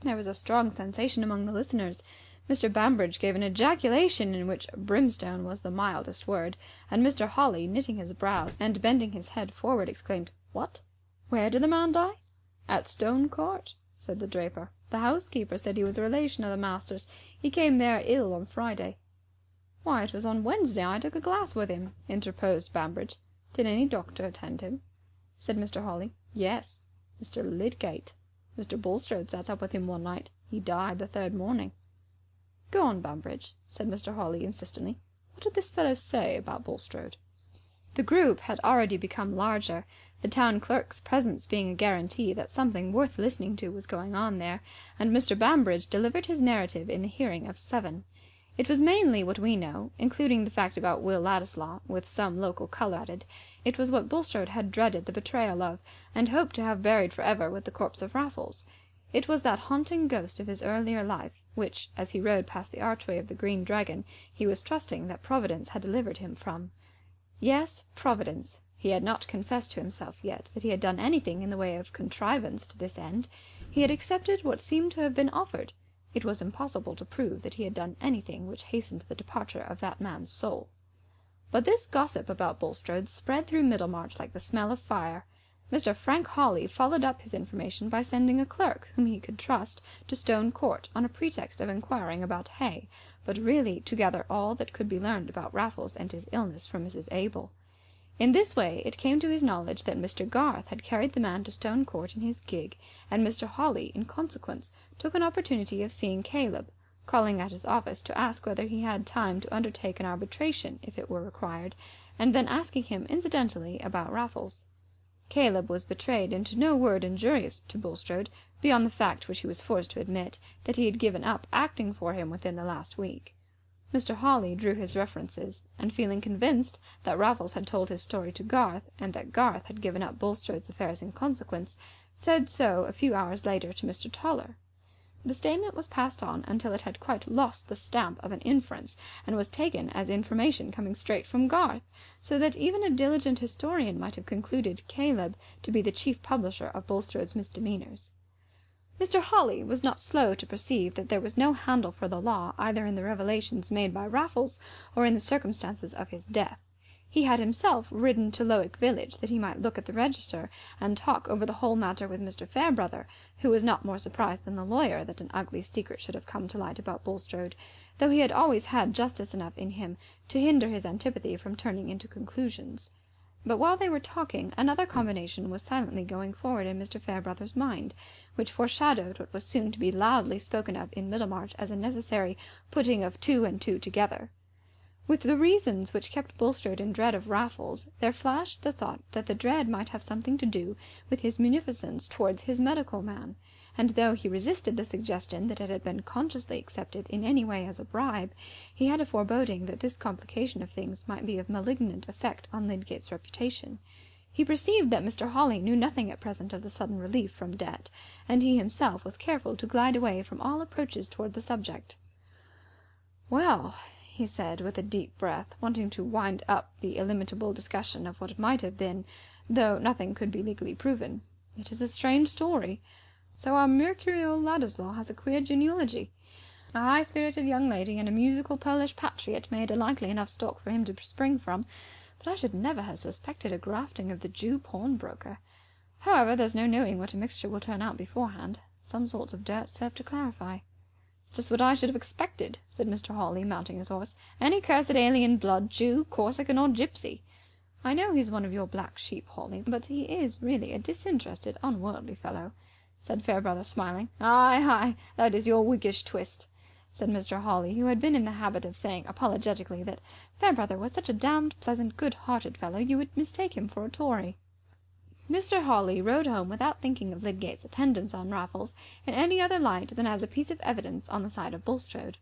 There was a strong sensation among the listeners. Mr. Bambridge gave an ejaculation in which brimstone was the mildest word, and Mr. Hawley, knitting his brows and bending his head forward, exclaimed, "What? Where did the man die?" "At Stone Court," said the draper. "The housekeeper said he was a relation of the master's. He came there ill on Friday." "Why, it was on Wednesday I took a glass with him," interposed Bambridge. "Did any doctor attend him?" said Mr. Hawley. "Yes, Mr. Lydgate. Mr. Bulstrode sat up with him one night. He died the third morning." "Go on, Bambridge," said Mr. Hawley insistently. "What did this fellow say about Bulstrode?" The group had already become larger, the town clerk's presence being a guarantee that something worth listening to was going on there, and Mr. Bambridge delivered his narrative in the hearing of 7. It was mainly what we know, including the fact about Will Ladislaw, with some local colour added. It was what Bulstrode had dreaded the betrayal of, and hoped to have buried for ever with the corpse of Raffles. It was that haunting ghost of his earlier life, which, as he rode past the archway of the Green Dragon, he was trusting that Providence had delivered him from. Yes, Providence. He had not confessed to himself yet that he had done anything in the way of contrivance to this end. He had accepted what seemed to have been offered. It was impossible to prove that he had done anything which hastened the departure of that man's soul. But this gossip about Bulstrode spread through Middlemarch like the smell of fire. Mr. Frank Hawley followed up his information by sending a clerk whom he could trust to Stone Court on a pretext of inquiring about hay, but really to gather all that could be learned about Raffles and his illness from Mrs. Abel. In this way it came to his knowledge that Mr. Garth had carried the man to Stone Court in his gig, and Mr. Hawley, in consequence, took an opportunity of seeing Caleb, calling at his office to ask whether he had time to undertake an arbitration if it were required, and then asking him incidentally about Raffles. Caleb was betrayed into no word injurious to Bulstrode, beyond the fact, which he was forced to admit, that he had given up acting for him within the last week. Mr. Hawley drew his references, and feeling convinced that Raffles had told his story to Garth, and that Garth had given up Bulstrode's affairs in consequence, said so a few hours later to Mr. Toller. The statement was passed on until it had quite lost the stamp of an inference, and was taken as information coming straight from Garth, so that even a diligent historian might have concluded Caleb to be the chief publisher of Bulstrode's misdemeanours. Mr. Hawley was not slow to perceive that there was no handle for the law either in the revelations made by Raffles or in the circumstances of his death. He had himself ridden to Lowick village that he might look at the register and talk over the whole matter with Mr. Fairbrother, who was not more surprised than the lawyer that an ugly secret should have come to light about Bulstrode, though he had always had justice enough in him to hinder his antipathy from turning into conclusions. But while they were talking, another combination was silently going forward in Mr. Fairbrother's mind, which foreshadowed what was soon to be loudly spoken of in Middlemarch as a necessary putting of 2 and 2 together. With the reasons which kept Bulstrode in dread of Raffles, there flashed the thought that the dread might have something to do with his munificence towards his medical man, and though he resisted the suggestion that it had been consciously accepted in any way as a bribe, he had a foreboding that this complication of things might be of malignant effect on Lydgate's reputation. He perceived that Mr. Hawley knew nothing at present of the sudden relief from debt, and he himself was careful to glide away from all approaches towards the subject. "Well," he said with a deep breath, wanting to wind up the illimitable discussion of what might have been, though nothing could be legally proven, "it is a strange story. So our mercurial Ladislaw has a queer genealogy. A high-spirited young lady and a musical Polish patriot made a likely enough stock for him to spring from, but I should never have suspected a grafting of the Jew pawnbroker. However, there's no knowing what a mixture will turn out beforehand. Some sorts of dirt serve to clarify." "It's just what I should have expected," said Mr. Hawley, mounting his horse. "Any cursed alien blood, Jew, Corsican or gipsy." "I know he's one of your black sheep, Hawley, but he is really a disinterested, unworldly fellow," said Fairbrother, smiling. "Aye, aye, that is your Whiggish twist," said Mr. Hawley, who had been in the habit of saying apologetically that Fairbrother was such a damned pleasant, good-hearted fellow you would mistake him for a Tory. Mr. Hawley rode home without thinking of Lydgate's attendance on Raffles in any other light than as a piece of evidence on the side of Bulstrode.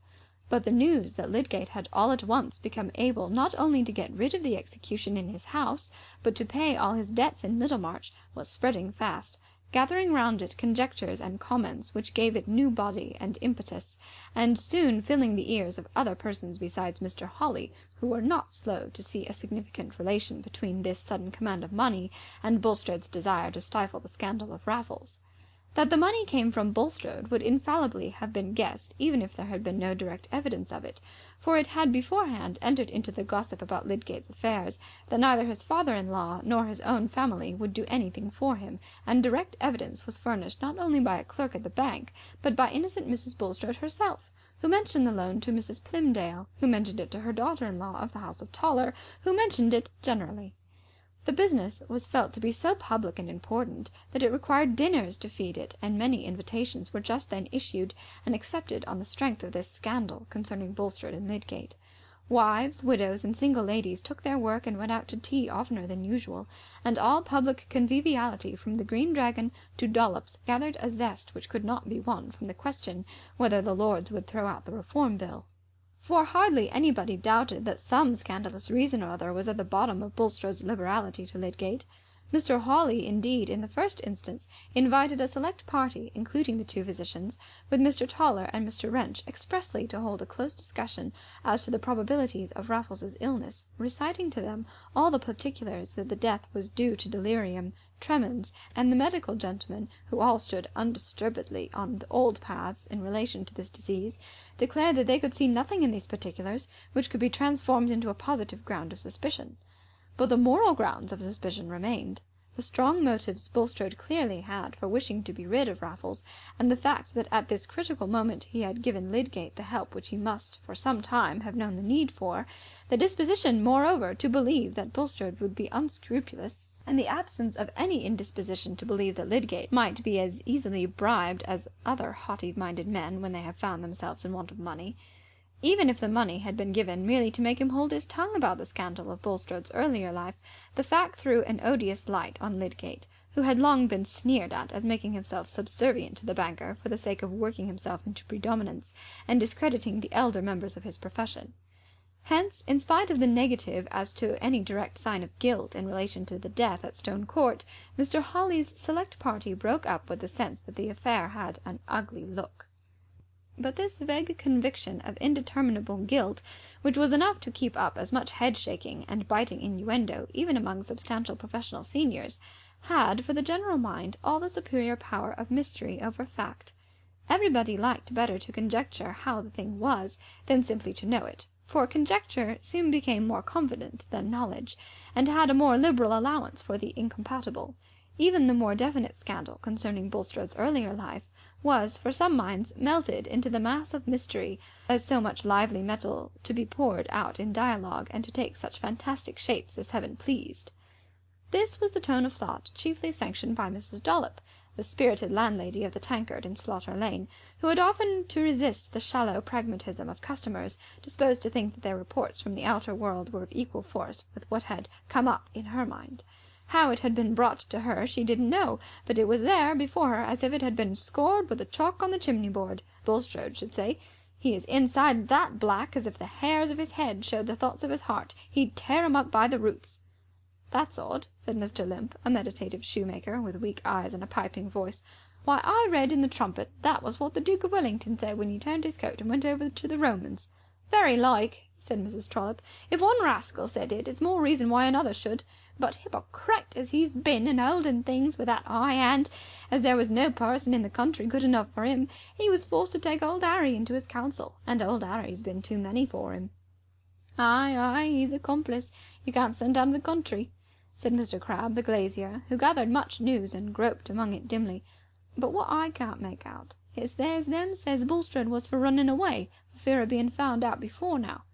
But the news that Lydgate had all at once become able not only to get rid of the execution in his house, but to pay all his debts in Middlemarch, was spreading fast, gathering round it conjectures and comments which gave it new body and impetus, and soon filling the ears of other persons besides Mr. Hawley, who were not slow to see a significant relation between this sudden command of money and Bulstrode's desire to stifle the scandal of Raffles. That the money came from Bulstrode would infallibly have been guessed even if there had been no direct evidence of it, for it had beforehand entered into the gossip about Lydgate's affairs that neither his father-in-law nor his own family would do anything for him, and direct evidence was furnished not only by a clerk at the bank, but by innocent Mrs. Bulstrode herself, who mentioned the loan to Mrs. Plymdale, who mentioned it to her daughter-in-law of the house of Toller, who mentioned it generally. The business was felt to be so public and important that it required dinners to feed it, and many invitations were just then issued and accepted on the strength of this scandal concerning Bulstrode and Lydgate. Wives, widows, and single ladies took their work and went out to tea oftener than usual, and all public conviviality from the Green Dragon to Dollops gathered a zest which could not be won from the question whether the Lords would throw out the Reform Bill. For hardly anybody doubted that some scandalous reason or other was at the bottom of Bulstrode's liberality to Lydgate. Mr. Hawley, indeed, in the first instance, invited a select party, including the two physicians, with Mr. Toller and Mr. Wrench, expressly to hold a close discussion as to the probabilities of Raffles's illness, reciting to them all the particulars that the death was due to delirium tremens, and the medical gentlemen, who all stood undisturbedly on the old paths in relation to this disease, declared that they could see nothing in these particulars which could be transformed into a positive ground of suspicion. But the moral grounds of suspicion remained. The strong motives Bulstrode clearly had for wishing to be rid of Raffles, and the fact that at this critical moment he had given Lydgate the help which he must for some time have known the need for, the disposition, moreover, to believe that Bulstrode would be unscrupulous, and the absence of any indisposition to believe that Lydgate might be as easily bribed as other haughty-minded men when they have found themselves in want of money. Even if the money had been given merely to make him hold his tongue about the scandal of Bulstrode's earlier life, the fact threw an odious light on Lydgate, who had long been sneered at as making himself subservient to the banker for the sake of working himself into predominance and discrediting the elder members of his profession. Hence, in spite of the negative as to any direct sign of guilt in relation to the death at Stone Court, Mr. Hawley's select party broke up with the sense that the affair had an ugly look. But this vague conviction of indeterminable guilt, which was enough to keep up as much head-shaking and biting innuendo even among substantial professional seniors, had, for the general mind, all the superior power of mystery over fact. Everybody liked better to conjecture how the thing was than simply to know it, for conjecture soon became more confident than knowledge, and had a more liberal allowance for the incompatible. Even the more definite scandal concerning Bulstrode's earlier life was, for some minds, melted into the mass of mystery as so much lively metal to be poured out in dialogue and to take such fantastic shapes as heaven pleased. This was the tone of thought chiefly sanctioned by Mrs. Dollop, the spirited landlady of the Tankard in Slaughter Lane, who had often to resist the shallow pragmatism of customers disposed to think that their reports from the outer world were of equal force with what had come up in her mind. How it had been brought to her she didn't know, but it was there before her as if it had been scored with the chalk on the chimney-board, Bulstrode should say. He is inside that black as if the hairs of his head showed the thoughts of his heart. He'd tear 'em up by the roots. "That's odd," said Mr. Limp, a meditative shoemaker with weak eyes and a piping voice. "Why, I read in the Trumpet that was what the Duke of Wellington said when he turned his coat and went over to the Romans." "Very like," said Mrs. Trollope. "If one rascal said it, it's more reason why another should. But hypocrite as he's been in holding things with that high hand, as there was no person in the country good enough for him, he was forced to take old Harry into his counsel, and old Harry's been too many for him." "Aye, aye, he's accomplice. You can't send out of the country," said Mr. Crabbe, the glazier, who gathered much news and groped among it dimly. "But what I can't make out is there's them says Bulstrode was for running away, for fear of being found out before now."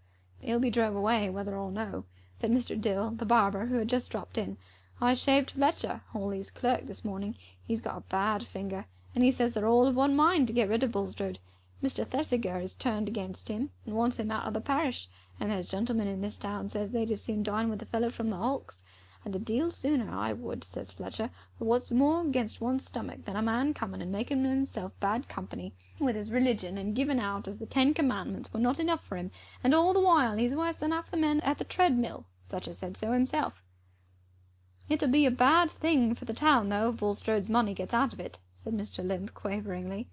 "He'll be drove away, whether or no," said Mr. Dill, the barber, who had just dropped in. "I shaved Fletcher, Hawley's clerk, this morning. He's got a bad finger, and he says they're all of one mind to get rid of Bulstrode. Mr. Thesiger is turned against him and wants him out of the parish, and there's gentlemen in this town says they'd as soon dine with the fellow from the hulks. And a deal sooner I would, says Fletcher, for what's more against one's stomach than a man coming and making himself bad company with his religion and giving out as the 10 Commandments were not enough for him, and all the while he's worse than half the men at the treadmill. Fletcher said so himself." "It'll be a bad thing for the town, though, if Bulstrode's money gets out of it," said Mr. Limp quaveringly.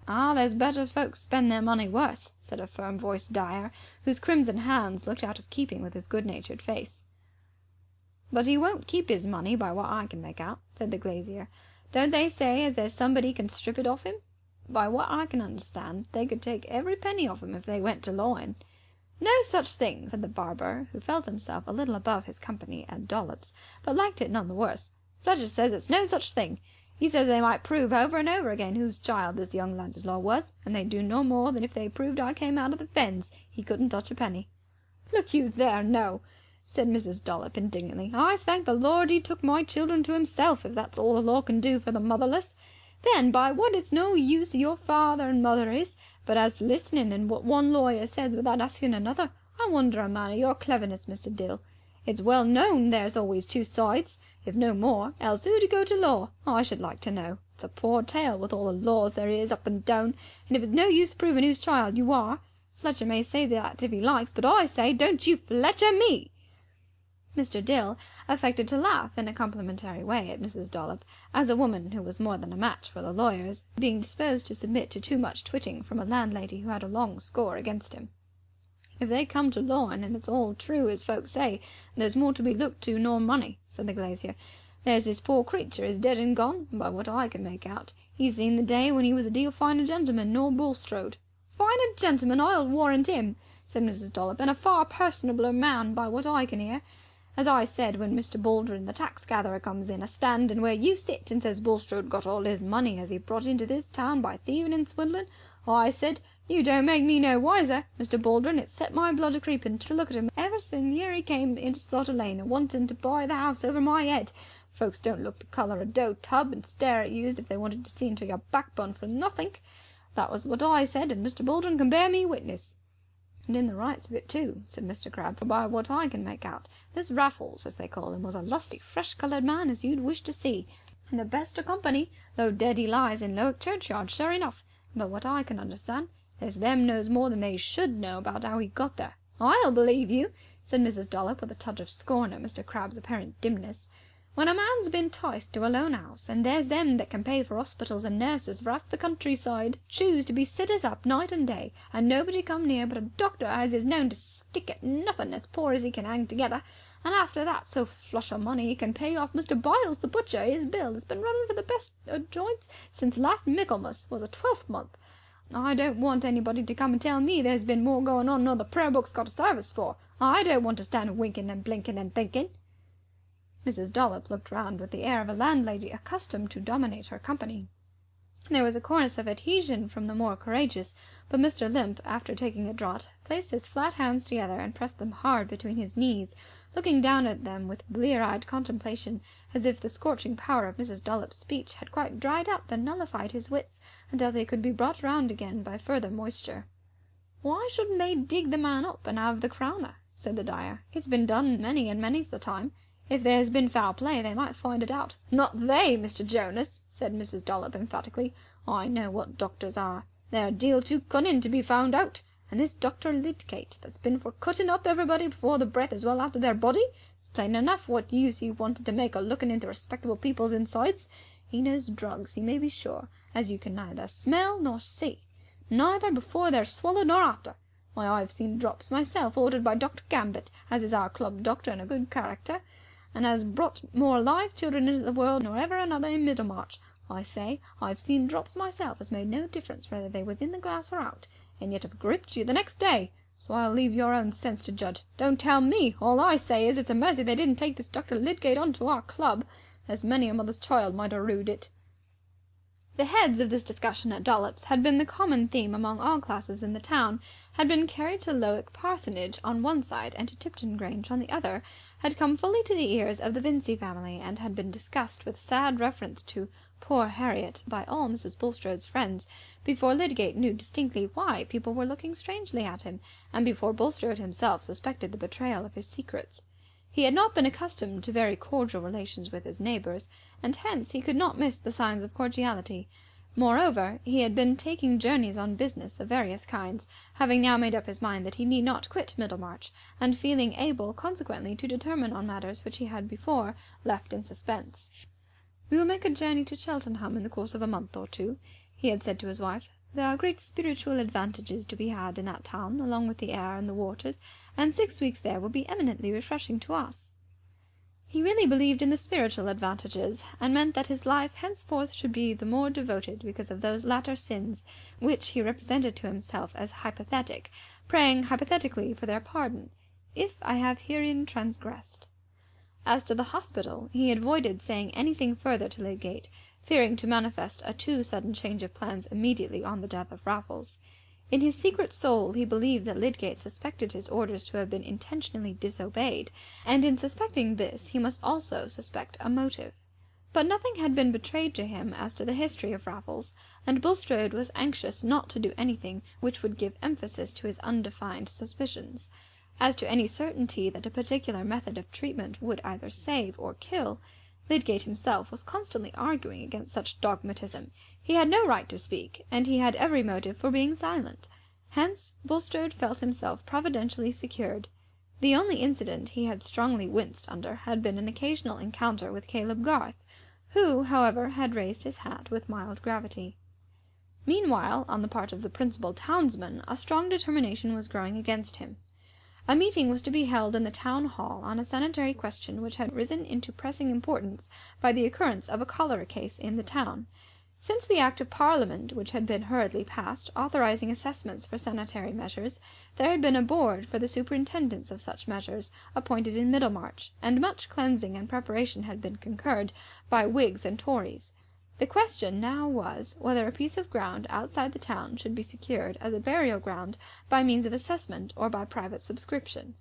"Ah, there's better folks spend their money worse," said a firm-voiced dyer, whose crimson hands looked out of keeping with his good-natured face. "But he won't keep his money, by what I can make out," said the glazier. "Don't they say as there's somebody can strip it off him? By what I can understand, they could take every penny off him if they went to lawing." "No such thing," said the barber, who felt himself a little above his company at Dollops, but liked it none the worse. "Fletcher says it's no such thing. He says they might prove over and over again whose child this young Landislaw was, and they'd do no more than if they proved I came out of the Fens. He couldn't touch a penny." "Look you there, no!" said Mrs. Dollop indignantly. "I thank the Lord he took my children to himself, if that's all the law can do for the motherless. Then, by what it's no use your father and mother is, but as to listening and what one lawyer says without asking another, I wonder a man of your cleverness, Mr. Dill. It's well known there's always two sides, if no more, else who'd go to law, I should like to know? It's a poor tale, with all the laws there is up and down, and if it's no use proving whose child you are, Fletcher may say that if he likes, but I say, don't you Fletcher me!" Mr. Dill affected to laugh in a complimentary way at Mrs. Dollop, as a woman who was more than a match for the lawyers, being disposed to submit to too much twitting from a landlady who had a long score against him. "If they come to lawing, and it's all true as folks say, there's more to be looked to nor money," said the glazier. "There's this poor creature is dead and gone, and by what I can make out, he's seen the day when he was a deal finer gentleman nor Bulstrode." "Finer gentleman, I'll warrant him," said Mrs. Dollop, "and a far personabler man, by what I can hear. As I said when Mr. Baldwin, the tax gatherer, comes in, a standing where you sit, and says Bulstrode got all his money as he brought into this town by thieving and swindling, I said, you don't make me no wiser. Mr. Baldwin, it's set my blood a-creeping to look at him ever since year he came into Slaughter Lane a wanting to buy the house over my head. Folks don't look the colour of dough tub and stare at you as if they wanted to see into your backbone for nothink. That was what I said, and Mr. Baldwin can bear me witness." "And in the rights of it too," said Mr. Crabbe, "for by what I can make out, this Raffles, as they call him, was a lusty, fresh-coloured man as you'd wish to see, and the best o' company, though dead he lies in Lowick churchyard, sure enough. And by what I can understand, there's them knows more than they should know about how he got there." "I'll believe you," said Mrs. Dollop, with a touch of scorn at Mr. Crabbe's apparent dimness. "When a man's been 'ticed to a lone house, and there's them that can pay for hospitals and nurses for half the countryside, choose to be sitters up night and day, and nobody come near but a doctor as is known to stick at nothing as poor as he can hang together, and after that so flush o' money he can pay off Mr. Biles the butcher his bill that's been running for the best o' joints since last Michaelmas was a 12th month. I don't want anybody to come and tell me there's been more going on nor the prayer book's got a service for. I don't want to stand winking and blinking and thinking." Mrs. Dollop looked round with the air of a landlady accustomed to dominate her company. There was a chorus of adhesion from the more courageous, but Mr. Limp, after taking a draught, placed his flat hands together and pressed them hard between his knees, looking down at them with blear-eyed contemplation, as if the scorching power of Mrs. Dollop's speech had quite dried up and nullified his wits until they could be brought round again by further moisture. "Why shouldn't they dig the man up and have the crowner?" said the dyer. "It's been done many and many's the time. If there's been foul play, they might find it out." "Not they, Mr. Jonas," said Mrs. Dollop emphatically. "I know what doctors are. They're a deal too cunning to be found out. And this Dr. Lydgate, that's been for cutting up everybody before the breath is well out of their body, it's plain enough what use he wanted to make o' looking into respectable people's insides. He knows drugs, you may be sure, as you can neither smell nor see. Neither before they're swallowed nor after. Why, I've seen drops myself ordered by Dr. Gambit, as is our club doctor and a good character, and has brought more live children into the world nor ever another in Middlemarch. I say, I've seen drops myself as made no difference whether they was in the glass or out, and yet have gripped you the next day. So I'll leave your own sense to judge. Don't tell me. All I say is, it's a mercy they didn't take this Dr. Lydgate on to our club, as many a mother's child might have rued it." The heads of this discussion at Dollops had been the common theme among all classes in the town, had been carried to Lowick Parsonage on one side and to Tipton Grange on the other, had come fully to the ears of the Vincey family, and had been discussed with sad reference to "poor Harriet" by all Mrs. Bulstrode's friends, before Lydgate knew distinctly why people were looking strangely at him, and before Bulstrode himself suspected the betrayal of his secrets. He had not been accustomed to very cordial relations with his neighbours, and hence he could not miss the signs of cordiality. Moreover, he had been taking journeys on business of various kinds, having now made up his mind that he need not quit Middlemarch, and feeling able consequently to determine on matters which he had before left in suspense. "We will make a journey to Cheltenham in the course of a month or two," he had said to his wife. "There are great spiritual advantages to be had in that town, along with the air and the waters, and 6 weeks there will be eminently refreshing to us." He really believed in the spiritual advantages, and meant that his life henceforth should be the more devoted because of those latter sins which he represented to himself as hypothetic, praying hypothetically for their pardon, "if I have herein transgressed." As to the hospital, he avoided saying anything further to Lydgate, fearing to manifest a too sudden change of plans immediately on the death of Raffles. In his secret soul he believed that Lydgate suspected his orders to have been intentionally disobeyed, and in suspecting this he must also suspect a motive. But nothing had been betrayed to him as to the history of Raffles, and Bulstrode was anxious not to do anything which would give emphasis to his undefined suspicions. As to any certainty that a particular method of treatment would either save or kill, Lydgate himself was constantly arguing against such dogmatism. He had no right to speak, and he had every motive for being silent. Hence Bulstrode felt himself providentially secured. The only incident he had strongly winced under had been an occasional encounter with Caleb Garth, who, however, had raised his hat with mild gravity. Meanwhile, on the part of the principal townsman, a strong determination was growing against him. A meeting was to be held in the town hall on a sanitary question which had risen into pressing importance by the occurrence of a cholera case in the town. Since the Act of Parliament, which had been hurriedly passed, authorizing assessments for sanitary measures, there had been a board for the superintendence of such measures appointed in Middlemarch, and much cleansing and preparation had been concurred by Whigs and Tories. The question now was whether a piece of ground outside the town should be secured as a burial ground by means of assessment or by private subscription.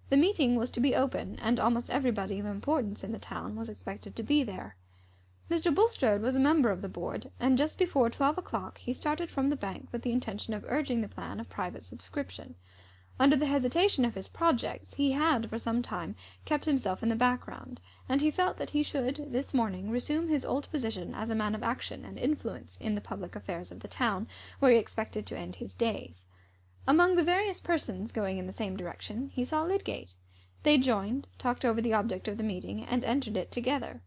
The meeting was to be open, and almost everybody of importance in the town was expected to be there. Mr. Bulstrode was a member of the board, and just before 12 o'clock he started from the bank with the intention of urging the plan of private subscription. Under the hesitation of his projects, he had for some time kept himself in the background, and he felt that he should this morning resume his old position as a man of action and influence in the public affairs of the town, where he expected to end his days. Among the various persons going in the same direction, he saw Lydgate. They joined, talked over the object of the meeting, and entered it together.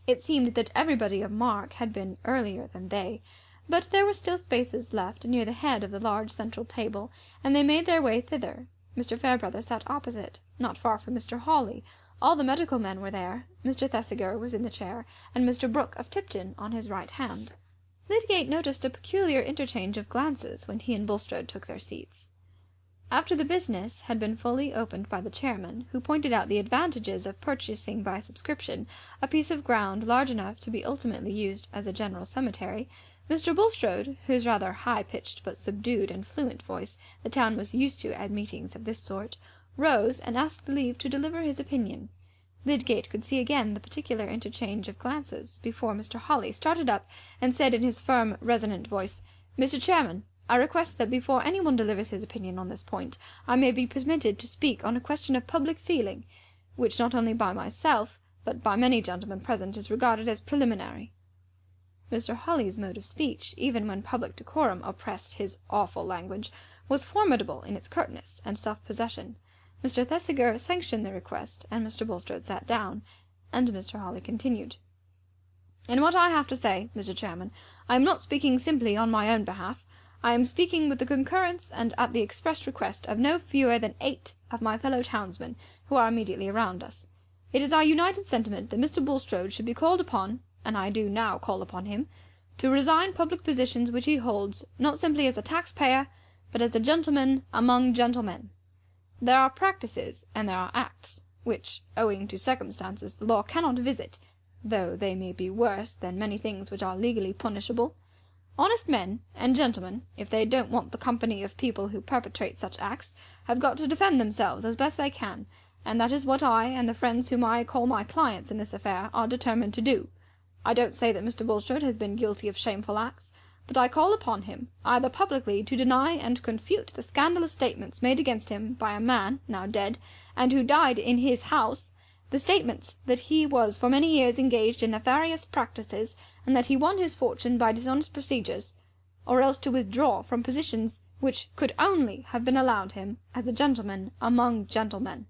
It seemed that everybody of mark had been earlier than they, but there were still spaces left near the head of the large central table, and they made their way thither. Mr. Fairbrother sat opposite, not far from Mr. Hawley. All the medical men were there. Mr. Thesiger was in the chair, and Mr. Brooke of Tipton on his right hand. Lydgate noticed a peculiar interchange of glances when he and Bulstrode took their seats. After the business had been fully opened by the chairman, who pointed out the advantages of purchasing by subscription a piece of ground large enough to be ultimately used as a general cemetery, Mr. Bulstrode, whose rather high-pitched but subdued and fluent voice the town was used to at meetings of this sort, rose and asked leave to deliver his opinion. Lydgate could see again the particular interchange of glances before Mr. Hawley started up and said in his firm, resonant voice, "Mr. Chairman, I request that before anyone delivers his opinion on this point, I may be permitted to speak on a question of public feeling, which not only by myself, but by many gentlemen present is regarded as preliminary." Mr. Hawley's mode of speech, even when public decorum oppressed his awful language, was formidable in its curtness and self-possession. Mr. Thesiger sanctioned the request, and Mr. Bulstrode sat down, and Mr. Hawley continued. "In what I have to say, Mr. Chairman, I am not speaking simply on my own behalf. I am speaking with the concurrence and at the express request of no fewer than 8 of my fellow townsmen who are immediately around us. It is our united sentiment that Mr. Bulstrode should be called upon, and I do now call upon him, to resign public positions which he holds, not simply as a taxpayer, but as a gentleman among gentlemen. There are practices and there are acts which, owing to circumstances, the law cannot visit, though they may be worse than many things which are legally punishable. Honest men and gentlemen, if they don't want the company of people who perpetrate such acts, have got to defend themselves as best they can, and that is what I and the friends whom I call my clients in this affair are determined to do. I don't say that Mr. Bulstrode has been guilty of shameful acts, but I call upon him either publicly to deny and confute the scandalous statements made against him by a man now dead, and who died in his house, the statements that he was for many years engaged in nefarious practices, and that he won his fortune by dishonest procedures, or else to withdraw from positions which could only have been allowed him as a gentleman among gentlemen."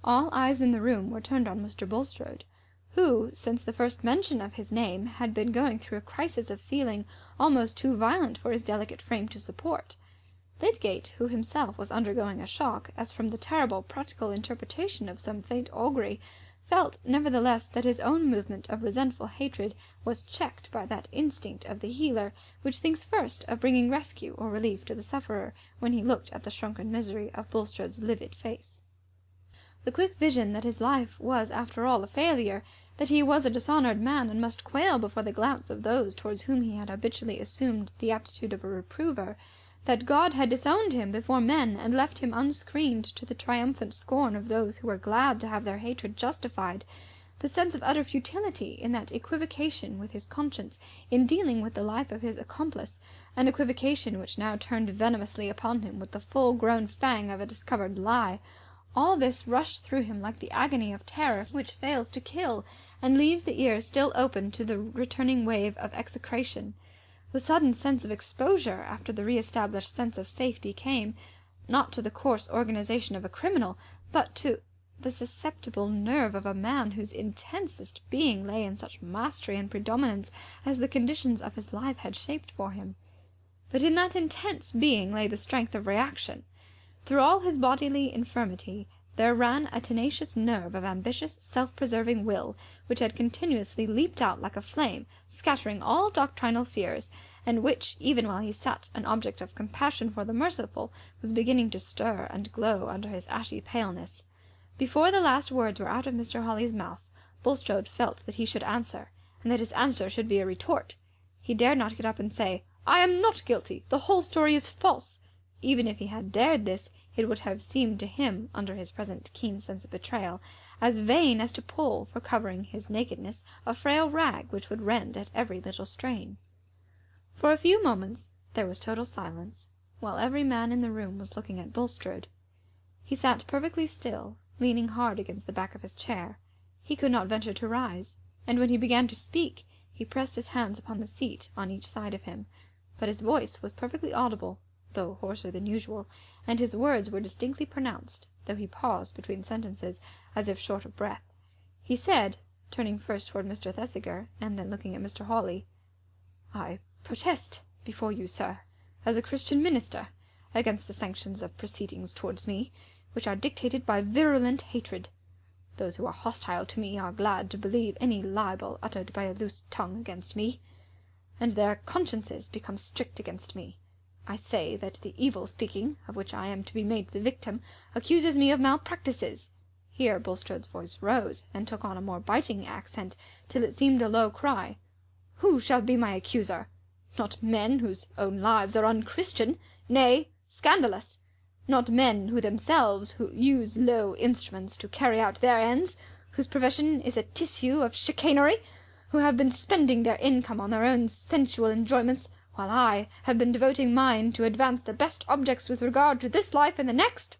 All eyes in the room were turned on Mr. Bulstrode, who, since the first mention of his name, had been going through a crisis of feeling almost too violent for his delicate frame to support. Lydgate, who himself was undergoing a shock, as from the terrible practical interpretation of some faint augury, felt nevertheless that his own movement of resentful hatred was checked by that instinct of the healer which thinks first of bringing rescue or relief to the sufferer when he looked at the shrunken misery of Bulstrode's livid face. The quick vision that his life was after all a failure, that he was a dishonoured man and must quail before the glance of those towards whom he had habitually assumed the attitude of a reprover, that God had disowned him before men and left him unscreened to the triumphant scorn of those who were glad to have their hatred justified, the sense of utter futility in that equivocation with his conscience in dealing with the life of his accomplice, an equivocation which now turned venomously upon him with the full-grown fang of a discovered lie, all this rushed through him like the agony of terror which fails to kill and leaves the ear still open to the returning wave of execration. The sudden sense of exposure after the re-established sense of safety came, not to the coarse organization of a criminal, but to the susceptible nerve of a man whose intensest being lay in such mastery and predominance as the conditions of his life had shaped for him. But in that intense being lay the strength of reaction. Through all his bodily infirmity there ran a tenacious nerve of ambitious, self-preserving will, which had continuously leaped out like a flame, scattering all doctrinal fears, and which, even while he sat an object of compassion for the merciful, was beginning to stir and glow under his ashy paleness. Before the last words were out of Mr. Hawley's mouth, Bulstrode felt that he should answer, and that his answer should be a retort. He dared not get up and say, "I am not guilty. The whole story is false." Even if he had dared this, it would have seemed to him, under his present keen sense of betrayal, as vain as to pull, for covering his nakedness, a frail rag which would rend at every little strain. For a few moments there was total silence, while every man in the room was looking at Bulstrode. He sat perfectly still, leaning hard against the back of his chair. He could not venture to rise, and when he began to speak, he pressed his hands upon the seat on each side of him. But his voice was perfectly audible, though hoarser than usual, and his words were distinctly pronounced, though he paused between sentences, as if short of breath. He said, turning first towards Mr. Thesiger, and then looking at Mr. Hawley, "I protest before you, sir, as a Christian minister, against the sanctions of proceedings towards me, which are dictated by virulent hatred. Those who are hostile to me are glad to believe any libel uttered by a loose tongue against me, and their consciences become strict against me. I say that the evil speaking, of which I am to be made the victim, accuses me of malpractices." Here Bulstrode's voice rose, and took on a more biting accent, till it seemed a low cry. "Who shall be my accuser? Not men whose own lives are unchristian, nay, scandalous. Not men who themselves use low instruments to carry out their ends, whose profession is a tissue of chicanery, who have been spending their income on their own sensual enjoyments, while I have been devoting mine to advance the best objects with regard to this life and the next."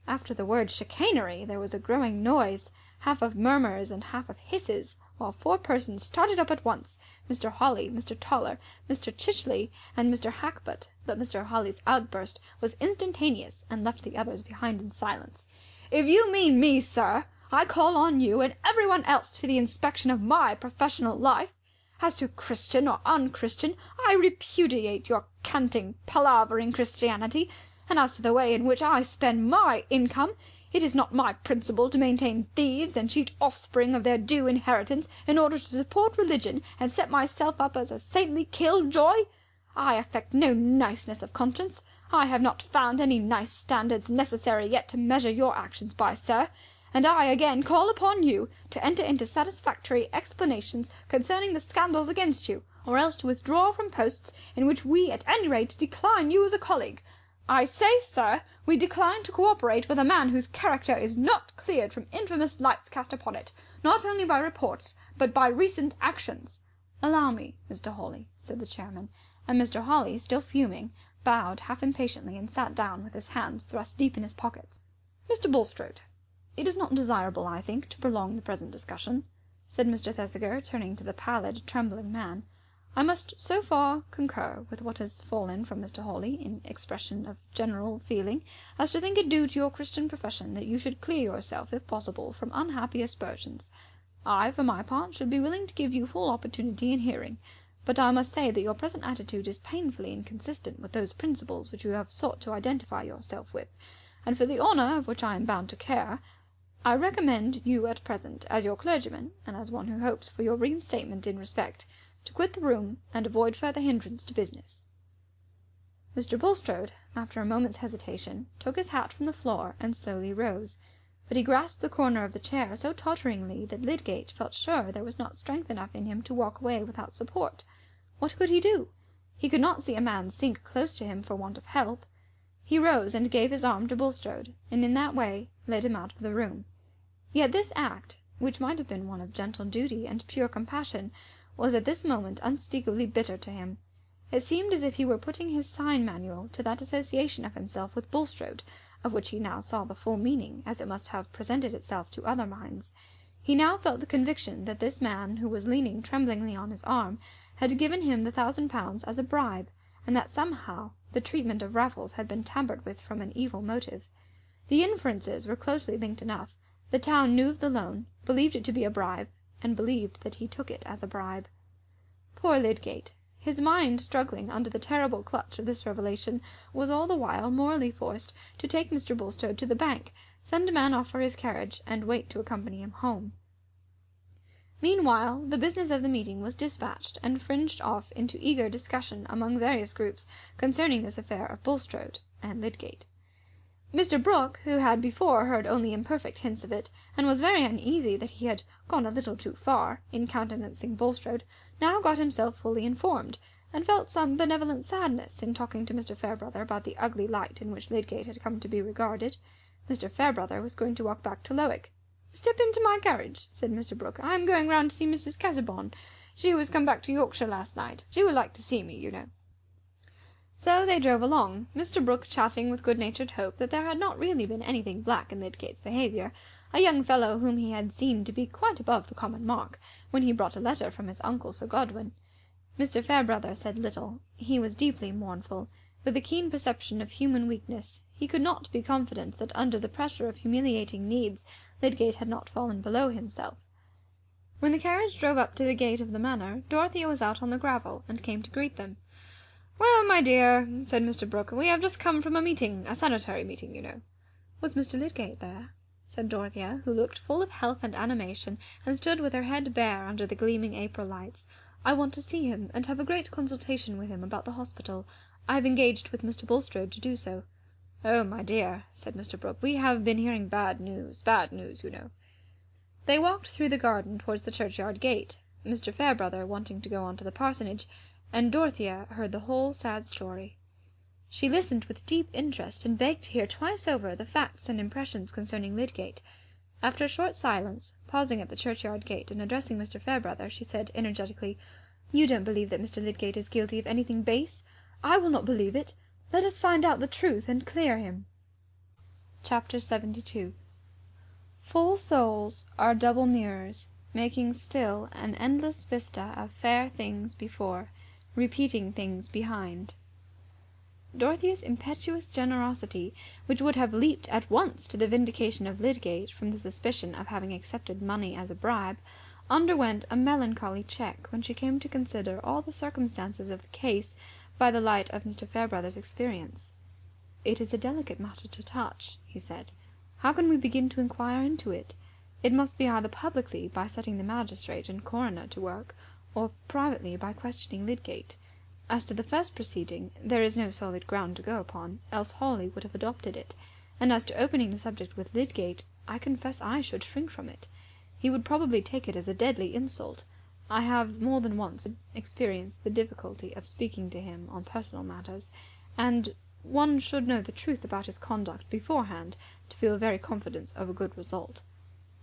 After the word chicanery there was a growing noise, half of murmurs and half of hisses, while 4 persons started up at once, Mr. Hawley, Mr. Toller, Mr. Chichley, and Mr. Hackbutt. But Mr. Hawley's outburst was instantaneous, and left the others behind in silence. "If you mean me, sir, I call on you and everyone else to the inspection of my professional life. As to Christian or unchristian, I repudiate your canting, palavering Christianity, and as to the way in which I spend my income, it is not my principle to maintain thieves and cheat offspring of their due inheritance in order to support religion and set myself up as a saintly killjoy. I affect no niceness of conscience. I have not found any nice standards necessary yet to measure your actions by, sir. And I again call upon you to enter into satisfactory explanations concerning the scandals against you, or else to withdraw from posts in which we at any rate decline you as a colleague. I say, sir, we decline to cooperate with a man whose character is not cleared from infamous lights cast upon it, not only by reports, but by recent actions." "Allow me, Mr. Hawley," said the chairman, and Mr. Hawley, still fuming, bowed half impatiently and sat down with his hands thrust deep in his pockets. "Mr. Bulstrode, it is not desirable, I think, to prolong the present discussion. said Mr. Thesiger, turning to the pallid, trembling man. "I must so far concur with what has fallen from Mr. Hawley in expression of general feeling as to think it due to your Christian profession that you should clear yourself, if possible, from unhappy aspersions. I, for my part, should be willing to give you full opportunity in hearing, but I must say that your present attitude is painfully inconsistent with those principles which you have sought to identify yourself with, and for the honour of which I am bound to care, I recommend you at present, as your clergyman, and as one who hopes for your reinstatement in respect, to quit the room and avoid further hindrance to business." Mr. Bulstrode, after a moment's hesitation, took his hat from the floor and slowly rose. But he grasped the corner of the chair so totteringly that Lydgate felt sure there was not strength enough in him to walk away without support. What could he do? He could not see a man sink close to him for want of help. He rose and gave his arm to Bulstrode, and in that way led him out of the room. Yet this act, which might have been one of gentle duty and pure compassion, was at this moment unspeakably bitter to him. It seemed as if he were putting his sign manual to that association of himself with Bulstrode, of which he now saw the full meaning, as it must have presented itself to other minds. He now felt the conviction that this man, who was leaning tremblingly on his arm, had given him the £1,000 as a bribe, and that somehow the treatment of Raffles had been tampered with from an evil motive. The inferences were closely linked enough. The town knew of the loan, believed it to be a bribe, and believed that he took it as a bribe. Poor Lydgate! His mind, struggling under the terrible clutch of this revelation, was all the while morally forced to take Mr. Bulstrode to the bank, send a man off for his carriage, and wait to accompany him home. Meanwhile, the business of the meeting was dispatched and fringed off into eager discussion among various groups concerning this affair of Bulstrode and Lydgate. Mr. Brooke, who had before heard only imperfect hints of it, and was very uneasy that he had gone a little too far in countenancing Bulstrode, now got himself fully informed, and felt some benevolent sadness in talking to Mr. Fairbrother about the ugly light in which Lydgate had come to be regarded. Mr. Fairbrother was going to walk back to Lowick. "Step into my carriage," said Mr. Brooke. "I am going round to see Mrs. Casaubon. She was come back to Yorkshire last night. She would like to see me, you know." So they drove along, Mr. Brooke chatting with good-natured hope that there had not really been anything black in Lydgate's behaviour, a young fellow whom he had seen to be quite above the common mark, when he brought a letter from his uncle Sir Godwin. Mr. Fairbrother said little. He was deeply mournful. With a keen perception of human weakness, he could not be confident that under the pressure of humiliating needs Lydgate had not fallen below himself. When the carriage drove up to the gate of the manor, Dorothea was out on the gravel, and came to greet them. "Well, my dear," said Mr. Brooke, "we have just come from a meeting, a sanitary meeting, you know." "Was Mr. Lydgate there?" said Dorothea, who looked full of health and animation, and stood with her head bare under the gleaming April lights. "I want to see him, and have a great consultation with him about the hospital. I have engaged with Mr. Bulstrode to do so." "Oh, my dear," said Mr. Brooke, "we have been hearing bad news, you know." They walked through the garden towards the churchyard gate, Mr. Fairbrother wanting to go on to the parsonage, and Dorothea heard the whole sad story. She listened with deep interest, and begged to hear twice over the facts and impressions concerning Lydgate. After a short silence, pausing at the churchyard gate and addressing Mr. Fairbrother, she said energetically, "You don't believe that Mr. Lydgate is guilty of anything base? I will not believe it. Let us find out the truth and clear him." Chapter 72. Full souls are double mirrors, making still an endless vista of fair things before, repeating things behind. Dorothea's impetuous generosity, which would have leaped at once to the vindication of Lydgate from the suspicion of having accepted money as a bribe, underwent a melancholy check when she came to consider all the circumstances of the case by the light of Mr. Fairbrother's experience. "It is a delicate matter to touch," he said. "How can we begin to inquire into it? It must be either publicly, by setting the magistrate and coroner to work, or privately, by questioning Lydgate. As to the first proceeding, there is no solid ground to go upon, else Hawley would have adopted it; and as to opening the subject with Lydgate, I confess I should shrink from it. He would probably take it as a deadly insult. I have more than once experienced the difficulty of speaking to him on personal matters, and one should know the truth about his conduct beforehand to feel very confident of a good result."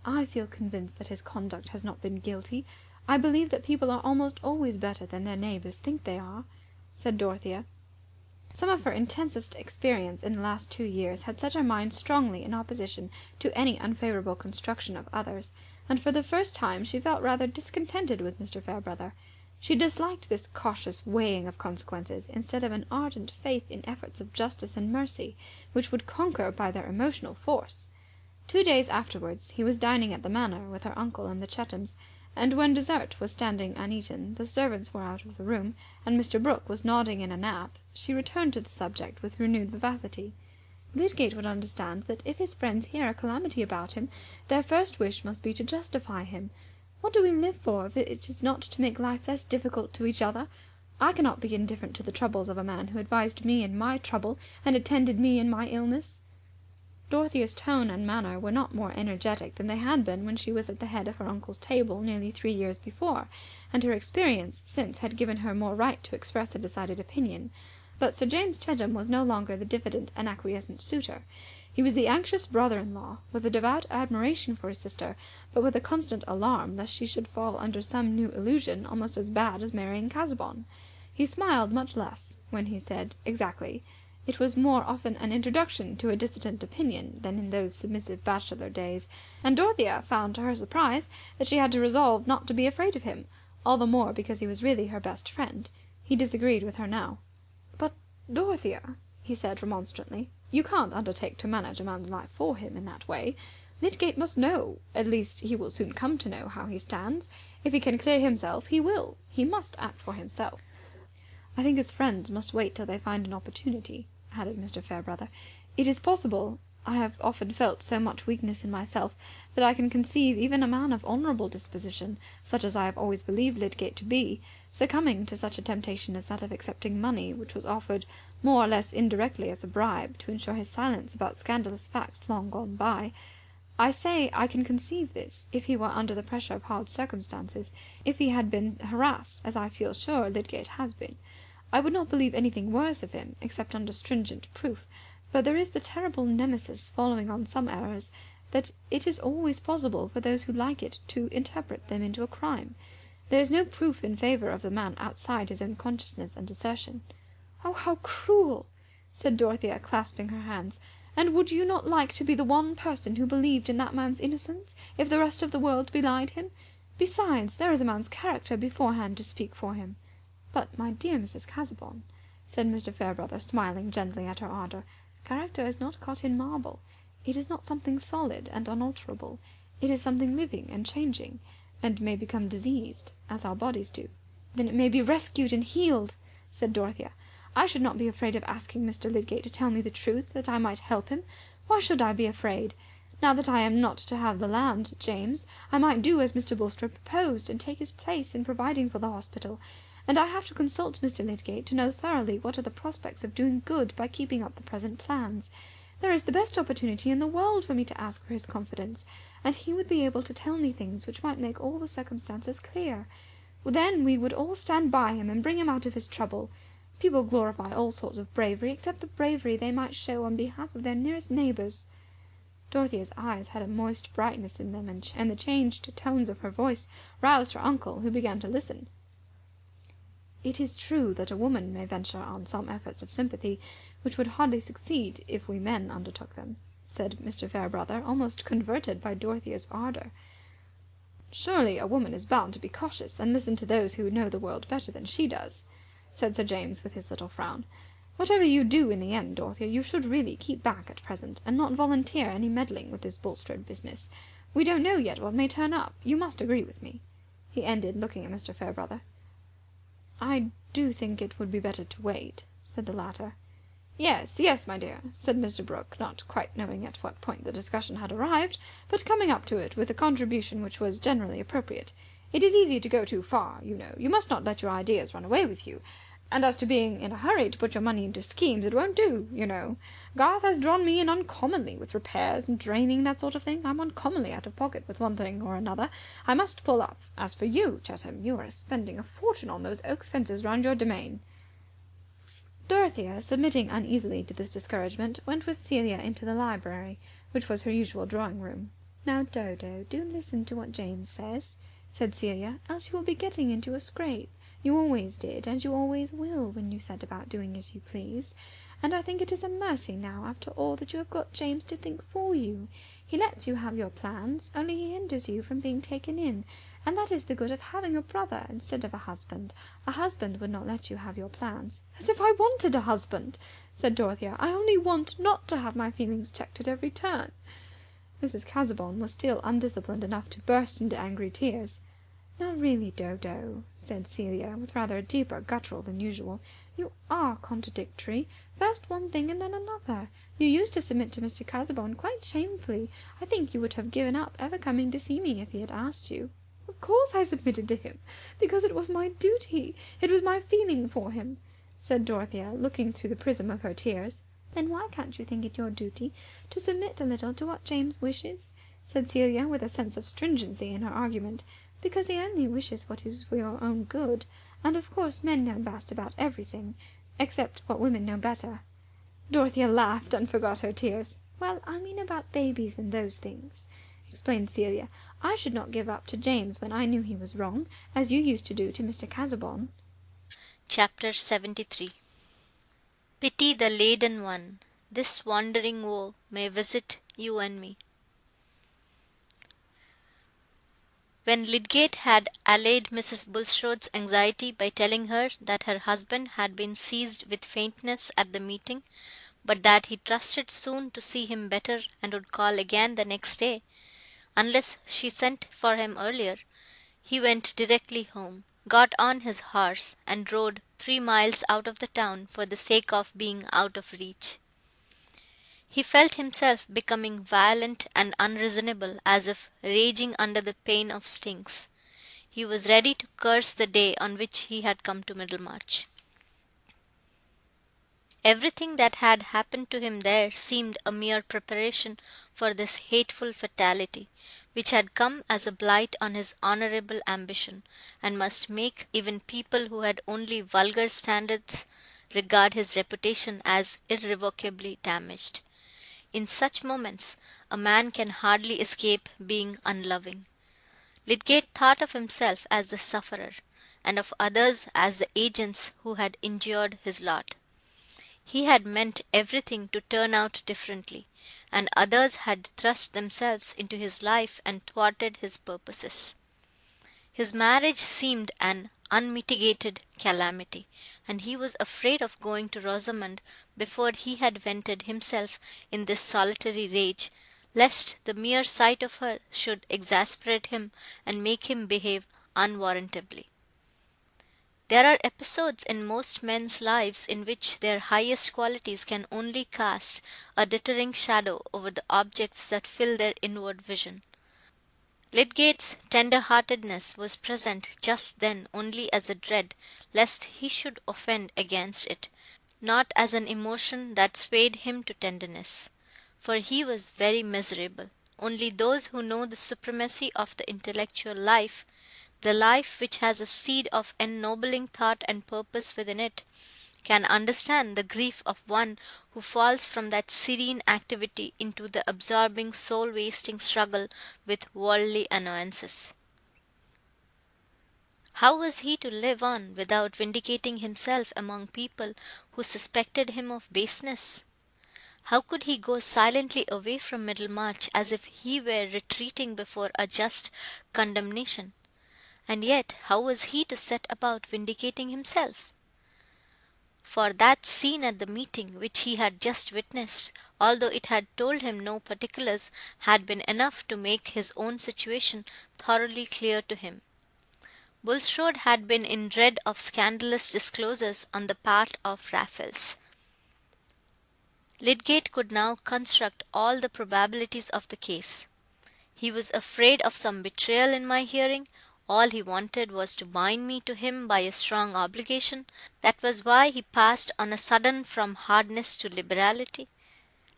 "I feel convinced that his conduct has not been guilty. I believe that people are almost always better than their neighbours think they are," said Dorothea. Some of her intensest experience in the last 2 years had set her mind strongly in opposition to any unfavourable construction of others, and for the first time she felt rather discontented with Mr. Fairbrother. She disliked this cautious weighing of consequences instead of an ardent faith in efforts of justice and mercy which would conquer by their emotional force. 2 days afterwards he was dining at the Manor with her uncle and the Chethams, and when dessert was standing uneaten, the servants were out of the room, and Mr. Brooke was nodding in a nap, she returned to the subject with renewed vivacity. Lydgate would understand that if his friends hear a calamity about him, their first wish must be to justify him. What do we live for if it is not to make life less difficult to each other? I cannot be indifferent to the troubles of a man who advised me in my trouble and attended me in my illness. Dorothea's tone and manner were not more energetic than they had been when she was at the head of her uncle's table nearly 3 years before, and her experience since had given her more right to express a decided opinion. But Sir James Chetham was no longer the diffident and acquiescent suitor. He was the anxious brother-in-law, with a devout admiration for his sister, but with a constant alarm lest she should fall under some new illusion almost as bad as marrying Casaubon. He smiled much less when he said exactly. It was more often an introduction to a dissident opinion than in those submissive bachelor days, and Dorothea found to her surprise that she had to resolve not to be afraid of him, all the more because he was really her best friend. He disagreed with her now. "But, Dorothea," he said remonstrantly, "you can't undertake to manage a man's life for him in that way. Lydgate must know, at least he will soon come to know, how he stands. If he can clear himself, he will. He must act for himself." "I think his friends must wait till they find an opportunity," added Mr. Fairbrother. "It is possible. I have often felt so much weakness in myself that I can conceive even a man of honourable disposition, such as I have always believed Lydgate to be, succumbing to such a temptation as that of accepting money which was offered more or less indirectly as a bribe to ensure his silence about scandalous facts long gone by. I say I can conceive this, if he were under the pressure of hard circumstances, if he had been harassed, as I feel sure Lydgate has been. I would not believe anything worse of him, except under stringent proof, but there is the terrible nemesis following on some errors, that it is always possible for those who like it to interpret them into a crime. There is no proof in favour of the man outside his own consciousness and assertion." "Oh, how cruel!" said Dorothea, clasping her hands. "And would you not like to be the one person who believed in that man's innocence, if the rest of the world belied him? Besides, there is a man's character beforehand to speak for him." "But, my dear Mrs. Casaubon," said Mr. Fairbrother, smiling gently at her ardour, "character is not cut in marble. It is not something solid and unalterable. It is something living and changing, and may become diseased, as our bodies do." "Then it may be rescued and healed," said Dorothea. "I should not be afraid of asking Mr. Lydgate to tell me the truth, that I might help him. Why should I be afraid? Now that I am not to have the land, James, I might do as Mr. Bulstrode proposed, and take his place in providing for the hospital. And I have to consult Mr. Lydgate to know thoroughly what are the prospects of doing good by keeping up the present plans. There is the best opportunity in the world for me to ask for his confidence, and he would be able to tell me things which might make all the circumstances clear. Then we would all stand by him and bring him out of his trouble. People glorify all sorts of bravery, except the bravery they might show on behalf of their nearest neighbours." Dorothea's eyes had a moist brightness in them, and the changed tones of her voice roused her uncle, who began to listen. "It is true that a woman may venture on some efforts of sympathy which would hardly succeed if we men undertook them," said Mr. Fairbrother, almost converted by Dorothea's ardour. "Surely a woman is bound to be cautious, and listen to those who know the world better than she does," said Sir James with his little frown. "Whatever you do in the end, Dorothea, you should really keep back at present, and not volunteer any meddling with this Bulstrode business. We don't know yet what may turn up. You must agree with me," he ended, looking at Mr. Fairbrother. "I do think it would be better to wait," said the latter. "Yes, yes, my dear," said Mr. Brooke, not quite knowing at what point the discussion had arrived, but coming up to it with a contribution which was generally appropriate. "It is easy to go too far, you know. You must not let your ideas run away with you. And as to being in a hurry to put your money into schemes, it won't do, you know. Garth has drawn me in uncommonly with repairs and draining, that sort of thing. I'm uncommonly out of pocket with one thing or another. I must pull up. As for you, Chetham, you are spending a fortune on those oak fences round your domain." Dorothea, submitting uneasily to this discouragement, went with Celia into the library, which was her usual drawing-room. "Now, Dodo, do listen to what James says," said Celia, "else you will be getting into a scrape. You always did, and you always will, when you set about doing as you please. And I think it is a mercy now, after all, that you have got James to think for you. He lets you have your plans, only he hinders you from being taken in. And that is the good of having a brother instead of a husband. A husband would not let you have your plans." "As if I wanted a husband!" said Dorothea. "I only want not to have my feelings checked at every turn." Mrs. Casaubon was still undisciplined enough to burst into angry tears. "Now really, Dodo," said Celia, with rather a deeper guttural than usual, "you are contradictory. First one thing and then another. You used to submit to Mr. Casaubon quite shamefully. I think you would have given up ever coming to see me if he had asked you." "Of course I submitted to him, because it was my duty. It was my feeling for him," said Dorothea, looking through the prism of her tears. "Then why can't you think it your duty to submit a little to what James wishes?" said Celia, with a sense of stringency in her argument. "Because he only wishes what is for your own good. And of course men know best about everything, except what women know better." Dorothea laughed and forgot her tears. "Well, I mean about babies and those things," explained Celia. "I should not give up to James when I knew he was wrong, as you used to do to Mr. Casaubon." Chapter 73. Pity the laden one. This wandering woe may visit you and me. When Lydgate had allayed Mrs. Bulstrode's anxiety by telling her that her husband had been seized with faintness at the meeting, but that he trusted soon to see him better and would call again the next day, unless she sent for him earlier, he went directly home, got on his horse, and rode 3 miles out of the town for the sake of being out of reach. He felt himself becoming violent and unreasonable, as if raging under the pain of stings. He was ready to curse the day on which he had come to Middlemarch. Everything that had happened to him there seemed a mere preparation for this hateful fatality, which had come as a blight on his honourable ambition, and must make even people who had only vulgar standards regard his reputation as irrevocably damaged. In such moments a man can hardly escape being unloving. Lydgate thought of himself as the sufferer, and of others as the agents who had injured his lot. He had meant everything to turn out differently, and others had thrust themselves into his life and thwarted his purposes. His marriage seemed an unmitigated calamity, and he was afraid of going to Rosamond before he had vented himself in this solitary rage, lest the mere sight of her should exasperate him and make him behave unwarrantably. There are episodes in most men's lives in which their highest qualities can only cast a deterring shadow over the objects that fill their inward vision. Lydgate's tender-heartedness was present just then only as a dread lest he should offend against it, not as an emotion that swayed him to tenderness. For he was very miserable. Only those who know the supremacy of the intellectual life, the life which has a seed of ennobling thought and purpose within it, can understand the grief of one who falls from that serene activity into the absorbing soul-wasting struggle with worldly annoyances. How was he to live on without vindicating himself among people who suspected him of baseness? How could he go silently away from Middlemarch as if he were retreating before a just condemnation? And yet how was he to set about vindicating himself? For that scene at the meeting, which he had just witnessed, although it had told him no particulars, had been enough to make his own situation thoroughly clear to him. Bulstrode had been in dread of scandalous disclosures on the part of Raffles. Lydgate could now construct all the probabilities of the case. He was afraid of some betrayal in my hearing. All he wanted was to bind me to him by a strong obligation. That was why he passed on a sudden from hardness to liberality.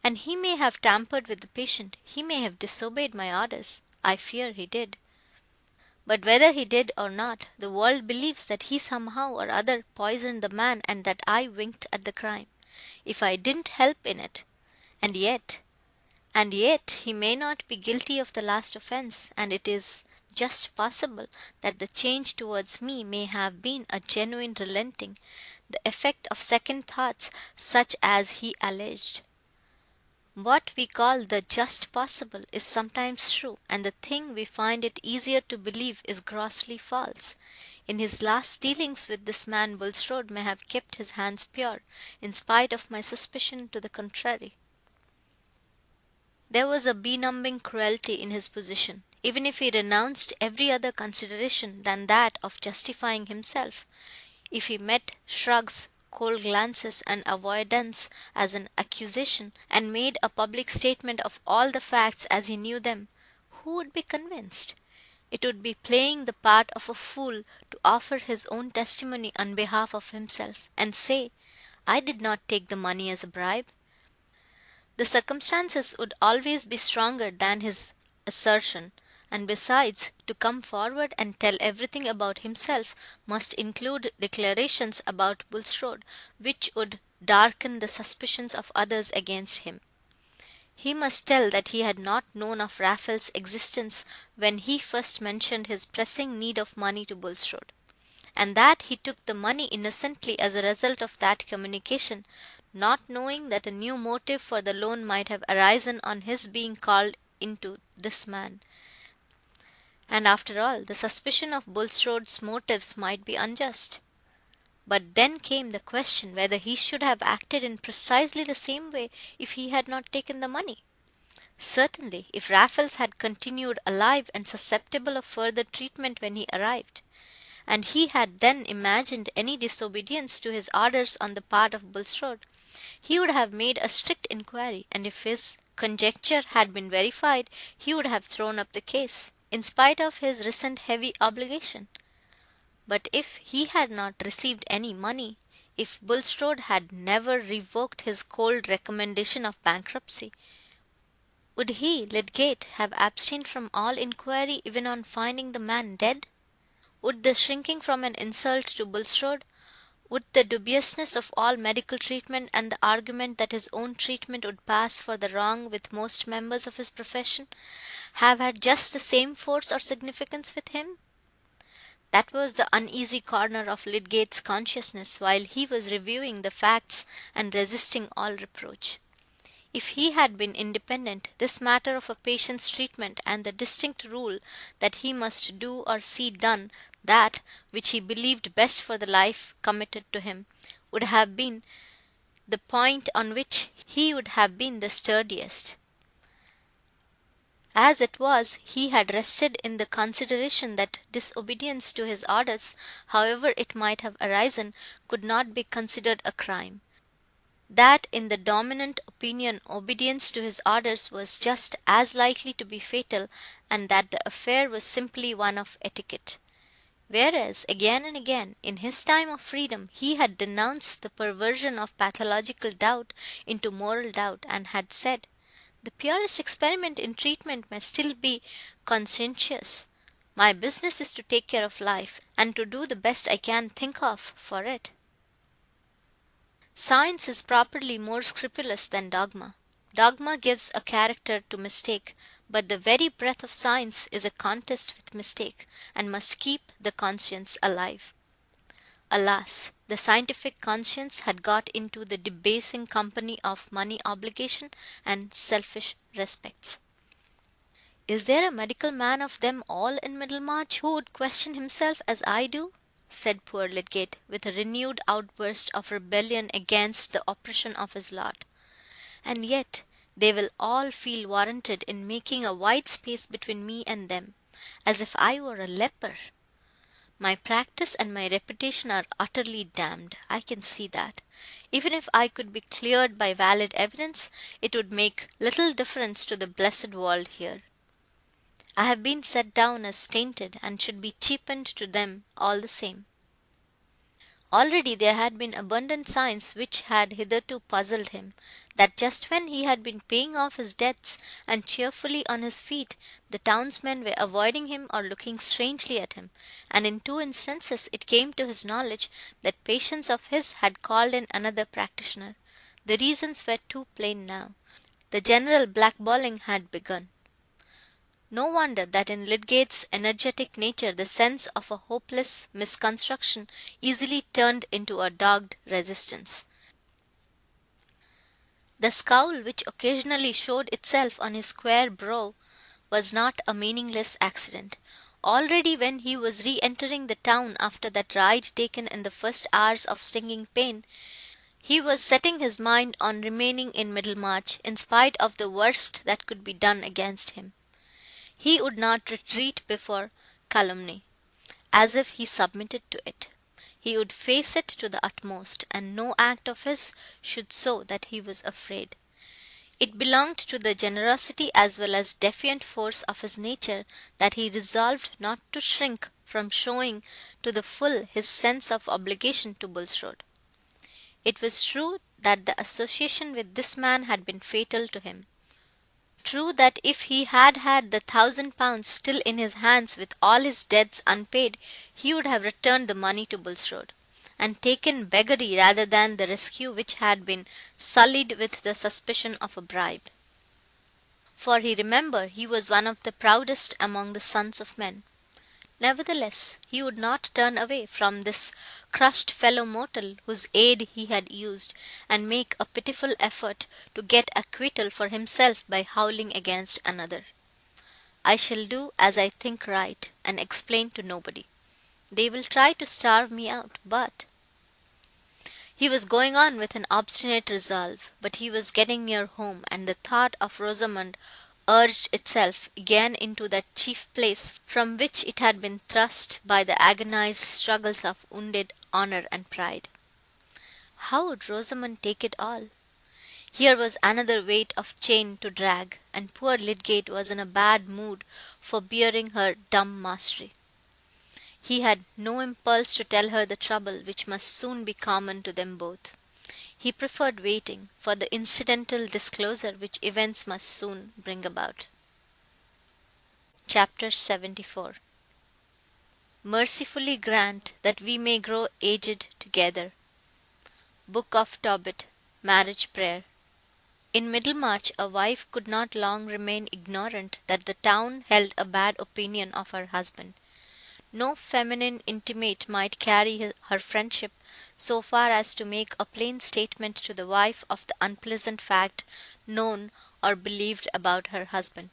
And he may have tampered with the patient, he may have disobeyed my orders. I fear he did. But whether he did or not, the world believes that he somehow or other poisoned the man, and that I winked at the crime, if I didn't help in it. And yet he may not be guilty of the last offence, and it is just possible that the change towards me may have been a genuine relenting, the effect of second thoughts such as he alleged. What we call the just possible is sometimes true, and the thing we find it easier to believe is grossly false. In his last dealings with this man Bulstrode may have kept his hands pure, in spite of my suspicion to the contrary. There was a benumbing cruelty in his position, even if he renounced every other consideration than that of justifying himself. If he met shrugs, cold glances, and avoidance as an accusation, and made a public statement of all the facts as he knew them, who would be convinced? It would be playing the part of a fool to offer his own testimony on behalf of himself, and say, "I did not take the money as a bribe." The circumstances would always be stronger than his assertion, and besides, to come forward and tell everything about himself must include declarations about Bulstrode, which would darken the suspicions of others against him. He must tell that he had not known of Raphael's existence when he first mentioned his pressing need of money to Bulstrode, and that he took the money innocently as a result of that communication, not knowing that a new motive for the loan might have arisen on his being called into this man. And after all, the suspicion of Bulstrode's motives might be unjust. But then came the question whether he should have acted in precisely the same way if he had not taken the money. Certainly, if Raffles had continued alive and susceptible of further treatment when he arrived, and he had then imagined any disobedience to his orders on the part of Bulstrode, he would have made a strict inquiry, and if his conjecture had been verified, he would have thrown up the case, in spite of his recent heavy obligation. But if he had not received any money, if Bulstrode had never revoked his cold recommendation of bankruptcy, would he, Lydgate, have abstained from all inquiry even on finding the man dead? Would the shrinking from an insult to Bulstrode, would the dubiousness of all medical treatment, and the argument that his own treatment would pass for the wrong with most members of his profession, have had just the same force or significance with him? That was the uneasy corner of Lydgate's consciousness while he was reviewing the facts and resisting all reproach. If he had been independent, this matter of a patient's treatment, and the distinct rule that he must do or see done that which he believed best for the life committed to him, would have been the point on which he would have been the sturdiest. As it was, he had rested in the consideration that disobedience to his orders, however it might have arisen, could not be considered a crime, that in the dominant opinion obedience to his orders was just as likely to be fatal, and that the affair was simply one of etiquette. Whereas, again and again, in his time of freedom, he had denounced the perversion of pathological doubt into moral doubt, and had said, "The purest experiment in treatment may still be conscientious. My business is to take care of life, and to do the best I can think of for it." Science is properly more scrupulous than dogma. Dogma gives a character to mistake, but the very breath of science is a contest with mistake, and must keep the conscience alive. Alas, the scientific conscience had got into the debasing company of money obligation and selfish respects. "Is there a medical man of them all in Middlemarch who would question himself as I do?" said poor Lydgate, with a renewed outburst of rebellion against the oppression of his lot. "And yet they will all feel warranted in making a wide space between me and them, as if I were a leper. My practice and my reputation are utterly damned, I can see that. Even if I could be cleared by valid evidence, it would make little difference to the blessed world here. I have been set down as tainted, and should be cheapened to them all the same." Already there had been abundant signs which had hitherto puzzled him, that just when he had been paying off his debts and cheerfully on his feet, the townsmen were avoiding him or looking strangely at him, and in 2 instances it came to his knowledge that patients of his had called in another practitioner. The reasons were too plain now. The general blackballing had begun. No wonder that in Lydgate's energetic nature the sense of a hopeless misconstruction easily turned into a dogged resistance. The scowl which occasionally showed itself on his square brow was not a meaningless accident. Already when he was re-entering the town after that ride taken in the first hours of stinging pain, he was setting his mind on remaining in Middlemarch, in spite of the worst that could be done against him. He would not retreat before calumny, as if he submitted to it. He would face it to the utmost, and no act of his should show that he was afraid. It belonged to the generosity as well as defiant force of his nature that he resolved not to shrink from showing to the full his sense of obligation to Bulstrode. It was true that the association with this man had been fatal to him. True that if he had had the £1,000 still in his hands with all his debts unpaid, he would have returned the money to Bulstrode, and taken beggary rather than the rescue which had been sullied with the suspicion of a bribe. For he remembered he was one of the proudest among the sons of men. Nevertheless, he would not turn away from this crushed fellow mortal whose aid he had used, and make a pitiful effort to get acquittal for himself by howling against another. I shall do as I think right, and explain to nobody. They will try to starve me out, but he was going on with an obstinate resolve, but he was getting near home, and the thought of Rosamond urged itself again into that chief place from which it had been thrust by the agonized struggles of wounded honour and pride. How would Rosamond take it all? Here was another weight of chain to drag, and poor Lydgate was in a bad mood for bearing her dumb mastery. He had no impulse to tell her the trouble which must soon be common to them both. He preferred waiting for the incidental disclosure which events must soon bring about. Chapter 74. Mercifully grant that we may grow aged together. Book of Tobit, Marriage Prayer. In Middlemarch a wife could not long remain ignorant that the town held a bad opinion of her husband. No feminine intimate might carry her friendship so far as to make a plain statement to the wife of the unpleasant fact known or believed about her husband.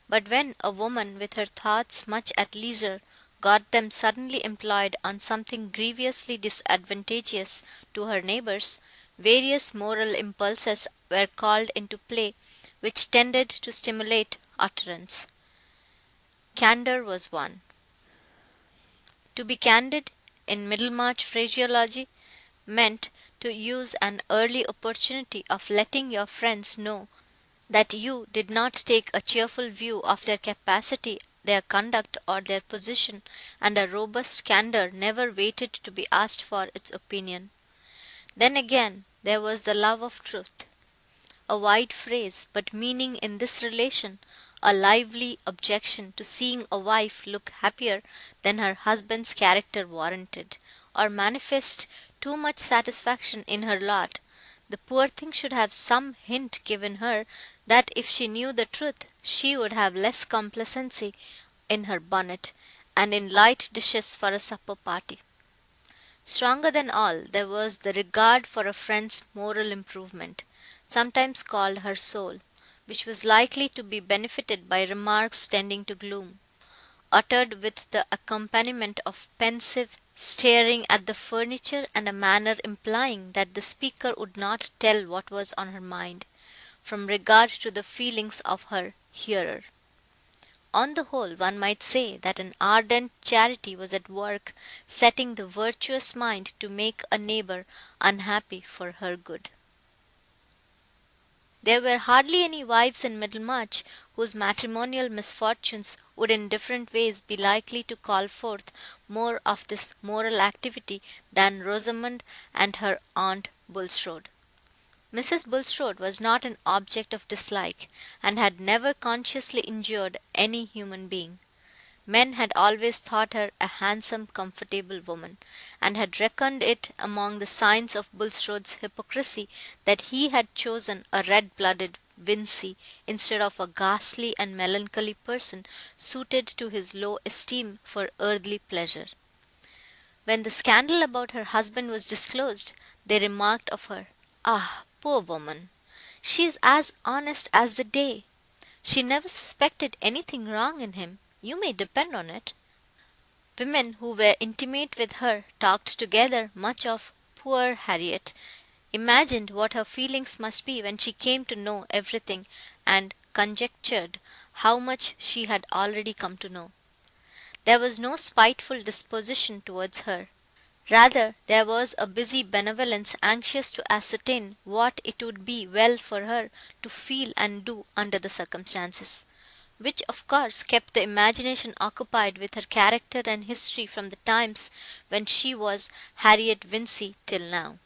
But when a woman, with her thoughts much at leisure, got them suddenly employed on something grievously disadvantageous to her neighbours, various moral impulses were called into play which tended to stimulate utterance. Candour was one. To be candid, in Middlemarch phraseology, meant to use an early opportunity of letting your friends know that you did not take a cheerful view of their capacity, their conduct, or their position, and a robust candour never waited to be asked for its opinion. Then again there was the love of truth, a wide phrase, but meaning in this relation a lively objection to seeing a wife look happier than her husband's character warranted, or manifest too much satisfaction in her lot. The poor thing should have some hint given her that if she knew the truth, she would have less complacency in her bonnet, and in light dishes for a supper party. Stronger than all, there was the regard for a friend's moral improvement, sometimes called her soul, which was likely to be benefited by remarks tending to gloom, uttered with the accompaniment of pensive staring at the furniture, and a manner implying that the speaker would not tell what was on her mind, from regard to the feelings of her hearer. On the whole, one might say that an ardent charity was at work, setting the virtuous mind to make a neighbour unhappy for her good. There were hardly any wives in Middlemarch whose matrimonial misfortunes would in different ways be likely to call forth more of this moral activity than Rosamond and her aunt Bulstrode. Mrs. Bulstrode was not an object of dislike, and had never consciously injured any human being. Men had always thought her a handsome, comfortable woman, and had reckoned it among the signs of Bulstrode's hypocrisy that he had chosen a red-blooded Vincy instead of a ghastly and melancholy person suited to his low esteem for earthly pleasure. When the scandal about her husband was disclosed, they remarked of her, "Ah, poor woman! She is as honest as the day. She never suspected anything wrong in him, you may depend on it. Women who were intimate with her talked together much of poor Harriet, imagined what her feelings must be when she came to know everything, and conjectured how much she had already come to know. There was no spiteful disposition towards her. Rather, there was a busy benevolence anxious to ascertain what it would be well for her to feel and do under the circumstances, which of course kept the imagination occupied with her character and history from the times when she was Harriet Vincey till now.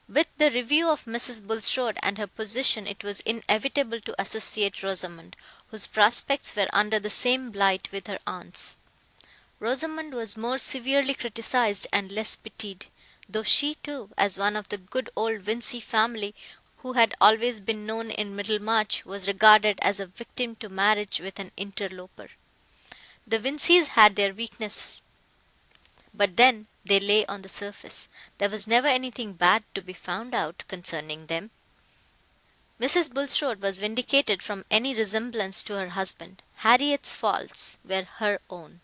With the review of Mrs. Bulstrode and her position, it was inevitable to associate Rosamond, whose prospects were under the same blight with her aunt's. Rosamond was more severely criticised and less pitied, though she too, as one of the good old Vincey family who had always been known in Middlemarch, was regarded as a victim to marriage with an interloper. The Vinceys had their weaknesses, but then they lay on the surface. There was never anything bad to be found out concerning them. Mrs. Bulstrode was vindicated from any resemblance to her husband. Harriet's faults were her own.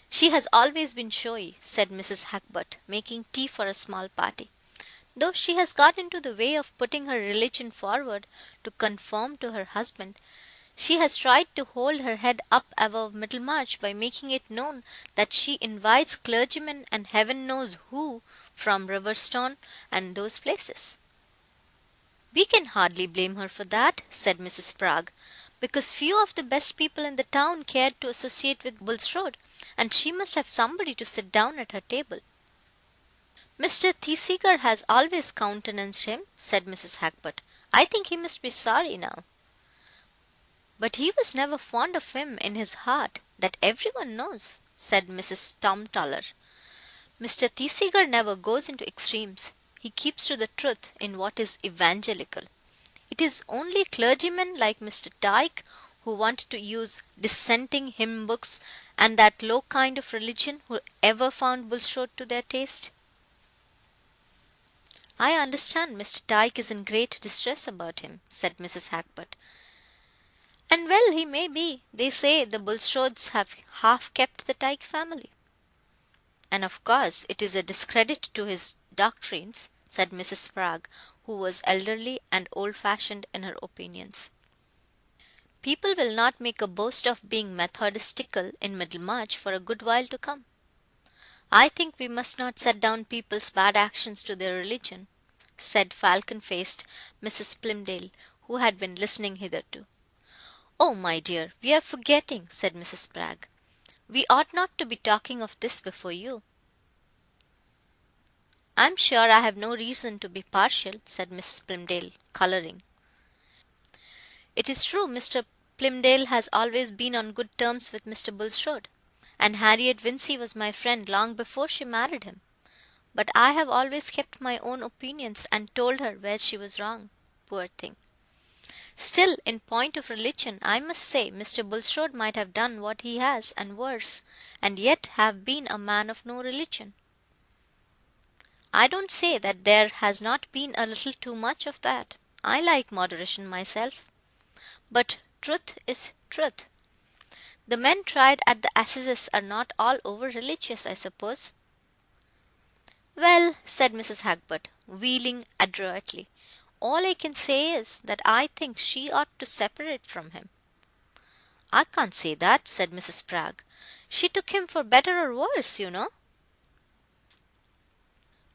"She has always been showy," said Mrs. Hackbutt, making tea for a small party, "though she has got into the way of putting her religion forward to conform to her husband. She has tried to hold her head up above Middlemarch by making it known that she invites clergymen and heaven knows who from Riverstone and those places." "We can hardly blame her for that," said Mrs. Spragg, "because few of the best people in the town cared to associate with Bulstrode, and she must have somebody to sit down at her table." "Mr. Thesiger has always countenanced him," said Mrs. Hackbutt. "I think he must be sorry now." "But he was never fond of him in his heart, that every one knows," said Mrs. Tomtoller. "Mr. Thesiger never goes into extremes. He keeps to the truth in what is evangelical. It is only clergymen like Mr. Tyke who want to use dissenting hymn books and that low kind of religion who ever found Bulstrode to their taste." "I understand Mr. Tyke is in great distress about him," said Mrs. Hackbutt. "And well he may be. They say the Bulstrodes have half kept the Tyke family." "And of course it is a discredit to his doctrines," said Mrs. Spragg, who was elderly and old-fashioned in her opinions. "People will not make a boast of being methodistical in Middlemarch for a good while to come. I think we must not set down people's bad actions to their religion," said falcon-faced Mrs. Plymdale, who had been listening hitherto. "Oh, my dear, we are forgetting," said Mrs. Spragg. "We ought not to be talking of this before you." "I am sure I have no reason to be partial," said Mrs. Plymdale, colouring. "It is true Mr. Plymdale has always been on good terms with Mr. Bulstrode, and Harriet Vincey was my friend long before she married him. But I have always kept my own opinions, and told her where she was wrong, poor thing. Still, in point of religion, I must say Mr. Bulstrode might have done what he has, and worse, and yet have been a man of no religion. I don't say that there has not been a little too much of that. I like moderation myself. But truth is truth. The men tried at the assizes are not all over religious, I suppose." "Well," said Mrs. Hackbutt, wheeling adroitly, "all I can say is, that I think she ought to separate from him." "I can't say that," said Mrs. Spragg. "She took him for better or worse, you know."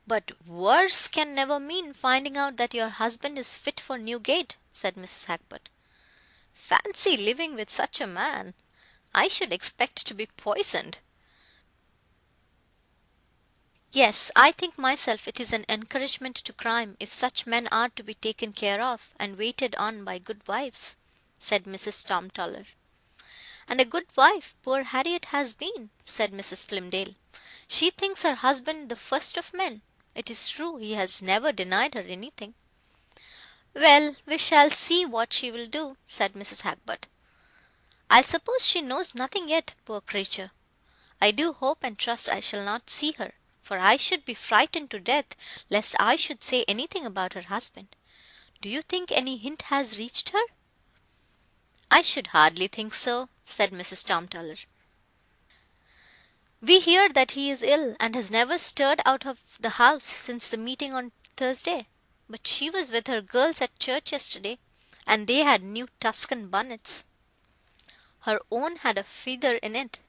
"But worse can never mean finding out that your husband is fit for Newgate," said Mrs. Hackbutt. "Fancy living with such a man! I should expect to be poisoned." "Yes, I think myself it is an encouragement to crime if such men are to be taken care of and waited on by good wives," said Mrs. Tomtoller. "And a good wife poor Harriet has been," said Mrs. Plymdale. "She thinks her husband the first of men. It is true he has never denied her anything." "Well, we shall see what she will do," said Mrs. Hackbutt. "I suppose she knows nothing yet, poor creature. I do hope and trust I shall not see her. for I should be frightened to death lest I should say anything about her husband. Do you think any hint has reached her?" "I should hardly think so," said Mrs. Tom Toller. "We hear that he is ill, and has never stirred out of the house since the meeting on Thursday. But she was with her girls at church yesterday, and they had new Tuscan bonnets. Her own had a feather in it.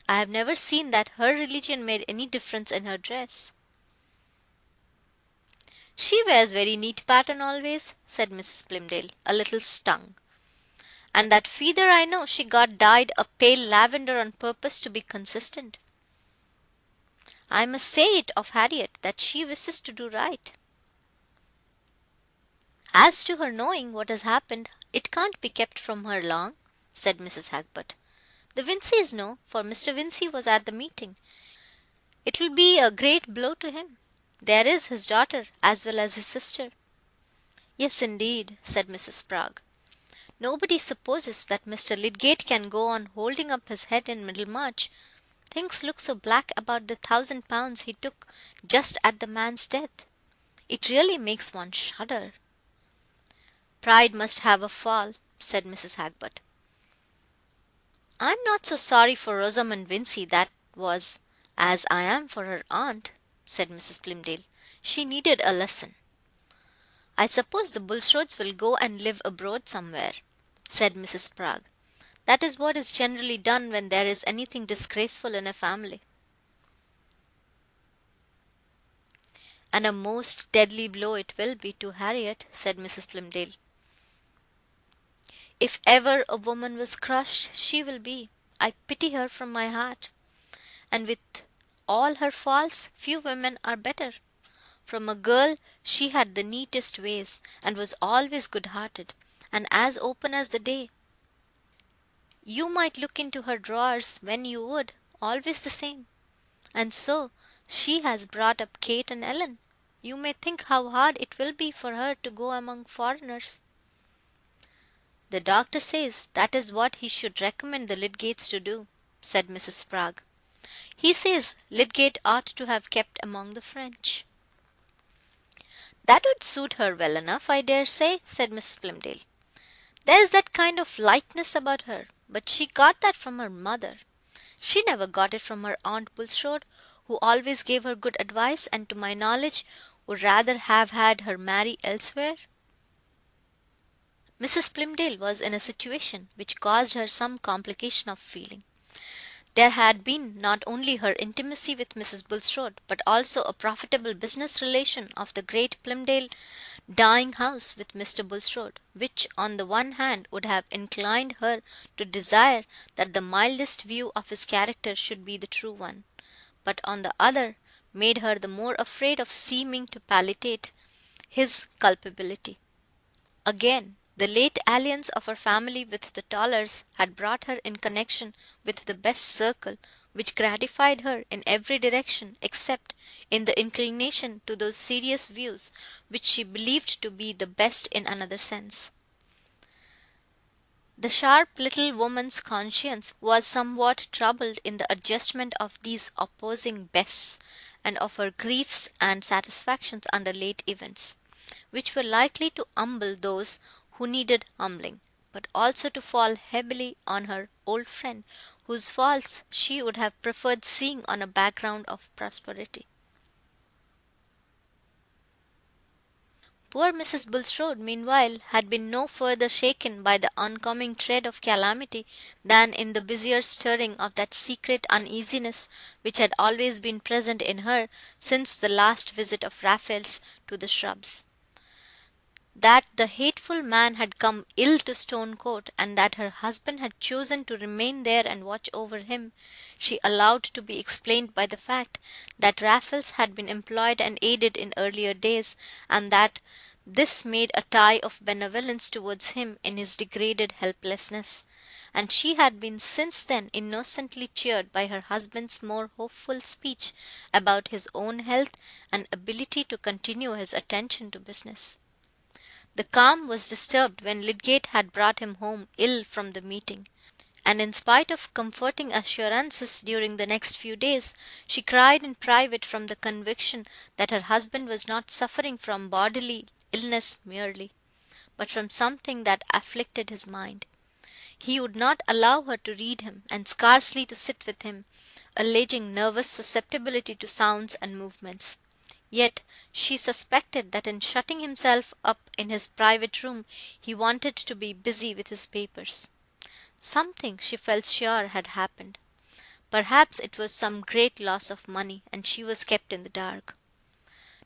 I have never seen that her religion made any difference in her dress." "She wears very neat pattern always," said Mrs. Plymdale, a little stung. "And that feather I know she got dyed a pale lavender on purpose to be consistent. I must say it of Harriet, that she wishes to do right. As to her knowing what has happened, it can't be kept from her long," said Mrs. Hagbert. "The Vinceys know, for Mr. Vincey was at the meeting. It will be a great blow to him. There is his daughter, as well as his sister." "Yes, indeed," said Mrs. Spragg. "Nobody supposes that Mr. Lydgate can go on holding up his head in Middlemarch. Things look so black about the £1,000 he took just at the man's death. It really makes one shudder." "Pride must have a fall," said Mrs. Hagbert. "I am not so sorry for Rosamond Vincy that was, as I am for her aunt," said Mrs. Plymdale. "She needed a lesson." "I suppose the Bulstrodes will go and live abroad somewhere," said Mrs. Spragg. "That is what is generally done when there is anything disgraceful in a family." "And a most deadly blow it will be to Harriet," said Mrs. Plymdale. "If ever a woman was crushed, she will be. I pity her from my heart. And with all her faults, few women are better. From a girl she had the neatest ways, and was always good-hearted, and as open as the day. You might look into her drawers when you would, always the same. And so she has brought up Kate and Ellen. You may think how hard it will be for her to go among foreigners." "The doctor says that is what he should recommend the Lydgates to do," said Mrs. Spragg. "He says Lydgate ought to have kept among the French." "That would suit her well enough, I dare say," said Mrs. Plymdale. "There is that kind of lightness about her, but she got that from her mother. She never got it from her aunt Bulstrode, who always gave her good advice, and to my knowledge would rather have had her marry elsewhere." Mrs. Plymdale was in a situation which caused her some complication of feeling. There had been not only her intimacy with Mrs. Bulstrode, but also a profitable business relation of the great Plymdale dyeing house with Mr. Bulstrode, which on the one hand would have inclined her to desire that the mildest view of his character should be the true one, but on the other made her the more afraid of seeming to palliate his culpability. Again, the late alliance of her family with the Tollers had brought her in connection with the best circle, which gratified her in every direction except in the inclination to those serious views which she believed to be the best in another sense. The sharp little woman's conscience was somewhat troubled in the adjustment of these opposing bests, and of her griefs and satisfactions under late events, which were likely to humble those who needed humbling, but also to fall heavily on her old friend, whose faults she would have preferred seeing on a background of prosperity. Poor Mrs. Bulstrode, meanwhile, had been no further shaken by the oncoming tread of calamity than in the busier stirring of that secret uneasiness which had always been present in her since the last visit of Raphael's to the Shrubs. That the hateful man had come ill to Stone Court, and that her husband had chosen to remain there and watch over him, she allowed to be explained by the fact that Raffles had been employed and aided in earlier days, and that this made a tie of benevolence towards him in his degraded helplessness, and she had been since then innocently cheered by her husband's more hopeful speech about his own health and ability to continue his attention to business. The calm was disturbed when Lydgate had brought him home ill from the meeting, and in spite of comforting assurances during the next few days, she cried in private from the conviction that her husband was not suffering from bodily illness merely, but from something that afflicted his mind. He would not allow her to read him, and scarcely to sit with him, alleging nervous susceptibility to sounds and movements. Yet she suspected that in shutting himself up in his private room he wanted to be busy with his papers. Something, she felt sure, had happened. Perhaps it was some great loss of money, and she was kept in the dark.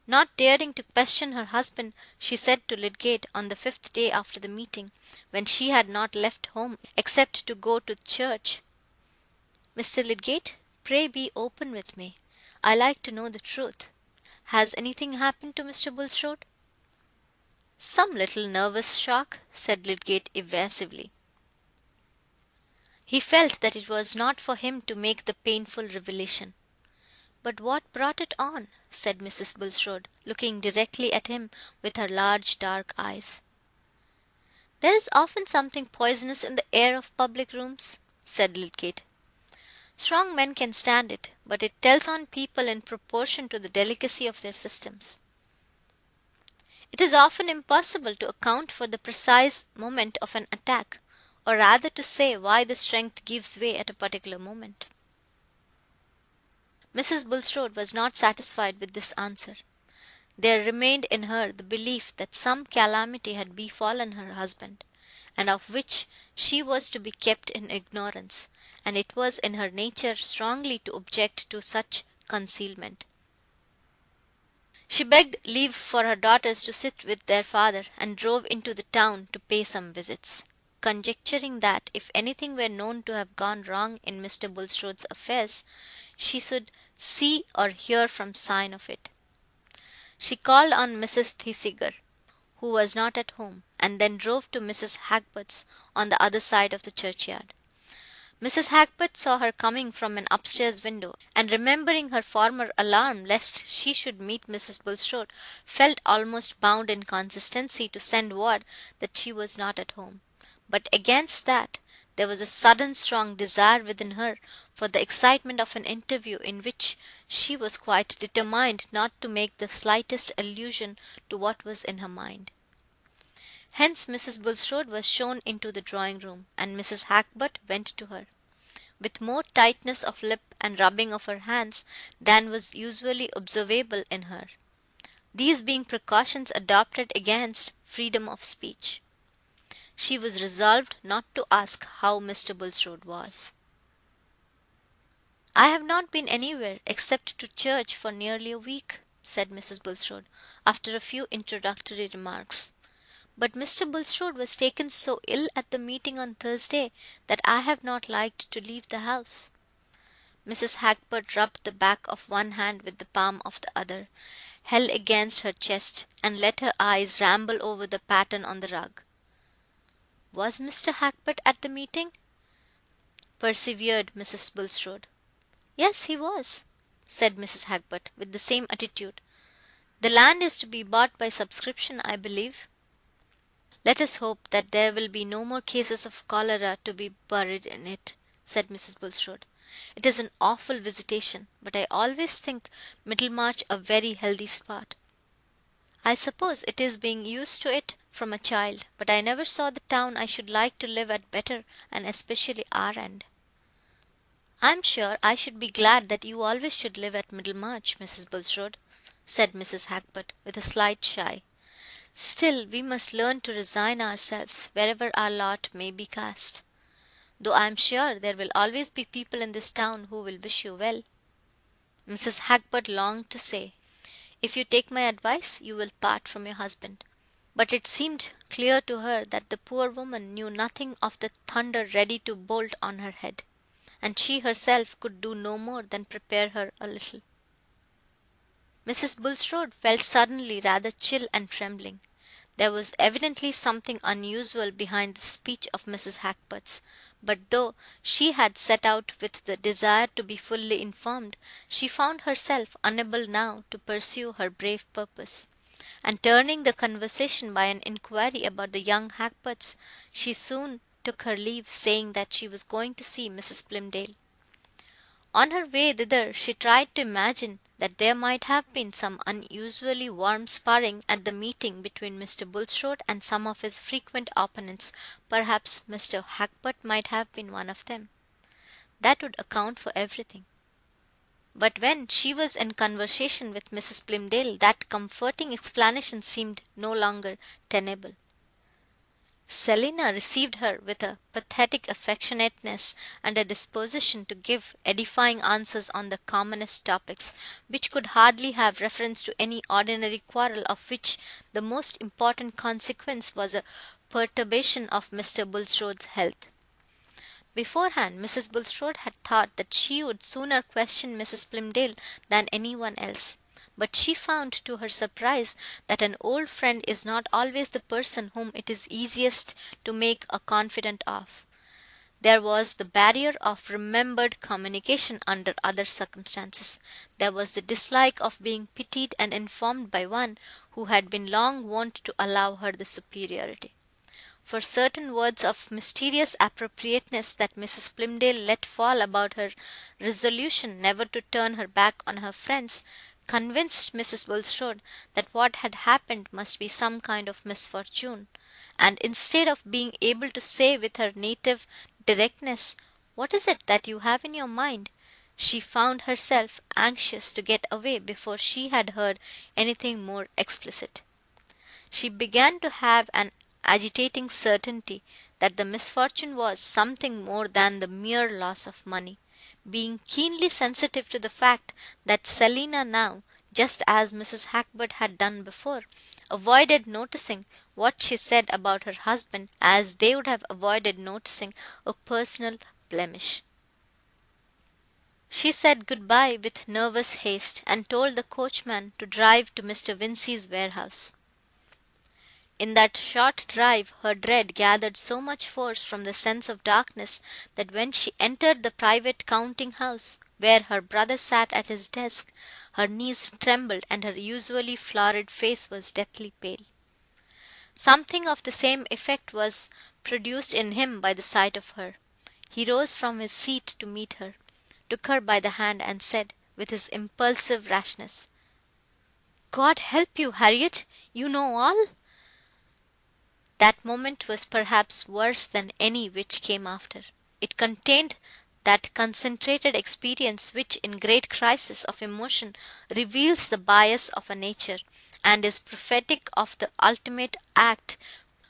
Not daring to question her husband, she said to Lydgate on the 5th day after the meeting, when she had not left home except to go to church, "Mr. Lydgate, pray be open with me. I like to know the truth. Has anything happened to Mr. Bulstrode?" "Some little nervous shock," said Lydgate evasively. He felt that it was not for him to make the painful revelation. "But what brought it on?" said Mrs. Bulstrode, looking directly at him with her large dark eyes. "There is often something poisonous in the air of public rooms," said Lydgate. "Strong men can stand it, but it tells on people in proportion to the delicacy of their systems. It is often impossible to account for the precise moment of an attack, or rather to say why the strength gives way at a particular moment." Mrs. Bulstrode was not satisfied with this answer. There remained in her the belief that some calamity had befallen her husband, and of which she was to be kept in ignorance, and it was in her nature strongly to object to such concealment. She begged leave for her daughters to sit with their father, and drove into the town to pay some visits, conjecturing that if anything were known to have gone wrong in Mr. Bulstrode's affairs, she should see or hear from sign of it. She called on Mrs. Thesiger, who was not at home, and then drove to Mrs. Hagberd's on the other side of the churchyard. Mrs. Hagberd saw her coming from an upstairs window, and remembering her former alarm lest she should meet Mrs. Bulstrode, felt almost bound in consistency to send word that she was not at home. But against that, there was a sudden strong desire within her for the excitement of an interview in which she was quite determined not to make the slightest allusion to what was in her mind. Hence Mrs. Bulstrode was shown into the drawing room, and Mrs. Hagberd went to her, with more tightness of lip and rubbing of her hands than was usually observable in her, these being precautions adopted against freedom of speech. She was resolved not to ask how Mr. Bulstrode was. "I have not been anywhere except to church for nearly a week," said Mrs. Bulstrode, after a few introductory remarks. "But Mr. Bulstrode was taken so ill at the meeting on Thursday that I have not liked to leave the house." Mrs. Hagberd rubbed the back of one hand with the palm of the other, held against her chest, and let her eyes ramble over the pattern on the rug. "Was Mr. Hagberd at the meeting?" persevered Mrs. Bulstrode. "Yes, he was," said Mrs. Hagberd, with the same attitude. "The land is to be bought by subscription, I believe." "Let us hope that there will be no more cases of cholera to be buried in it," said Mrs. Bulstrode. "It is an awful visitation, but I always think Middlemarch a very healthy spot. I suppose it is being used to it from a child, but I never saw the town I should like to live at better, and especially our end." "I am sure I should be glad that you always should live at Middlemarch, Mrs. Bulstrode," said Mrs. Hagberd, with a slight sigh. "Still we must learn to resign ourselves wherever our lot may be cast, though I am sure there will always be people in this town who will wish you well." Mrs. Hagberd longed to say, "If you take my advice, you will part from your husband," but it seemed clear to her that the poor woman knew nothing of the thunder ready to bolt on her head, and she herself could do no more than prepare her a little. Mrs. Bulstrode felt suddenly rather chill and trembling. There was evidently something unusual behind the speech of Mrs. Hagberd's, but though she had set out with the desire to be fully informed, she found herself unable now to pursue her brave purpose, and turning the conversation by an inquiry about the young Hagberts, she soon took her leave, saying that she was going to see Mrs. Plymdale. On her way thither she tried to imagine that there might have been some unusually warm sparring at the meeting between Mr. Bulstrode and some of his frequent opponents. Perhaps Mr. Hackbutt might have been one of them. That would account for everything. But when she was in conversation with Mrs. Plymdale, that comforting explanation seemed no longer tenable. Selina received her with a pathetic affectionateness and a disposition to give edifying answers on the commonest topics, which could hardly have reference to any ordinary quarrel, of which the most important consequence was a perturbation of Mr. Bulstrode's health. Beforehand, Mrs. Bulstrode had thought that she would sooner question Mrs. Plymdale than any one else. But she found, to her surprise, that an old friend is not always the person whom it is easiest to make a confidant of. There was the barrier of remembered communication under other circumstances. There was the dislike of being pitied and informed by one who had been long wont to allow her the superiority. For certain words of mysterious appropriateness that Mrs. Plymdale let fall about her resolution never to turn her back on her friends, convinced Mrs. Bulstrode that what had happened must be some kind of misfortune, and instead of being able to say with her native directness, "What is it that you have in your mind?" she found herself anxious to get away before she had heard anything more explicit. She began to have an agitating certainty that the misfortune was something more than the mere loss of money, being keenly sensitive to the fact that Selina now, just as Mrs. Hackbutt had done before, avoided noticing what she said about her husband as they would have avoided noticing a personal blemish. She said good-bye with nervous haste, and told the coachman to drive to Mr. Vincey's warehouse. In that short drive her dread gathered so much force from the sense of darkness, that when she entered the private counting-house, where her brother sat at his desk, her knees trembled, and her usually florid face was deathly pale. Something of the same effect was produced in him by the sight of her. He rose from his seat to meet her, took her by the hand, and said, with his impulsive rashness, "God help you, Harriet! You know all?" That moment was perhaps worse than any which came after. It contained that concentrated experience which, in great crisis of emotion, reveals the bias of a nature, and is prophetic of the ultimate act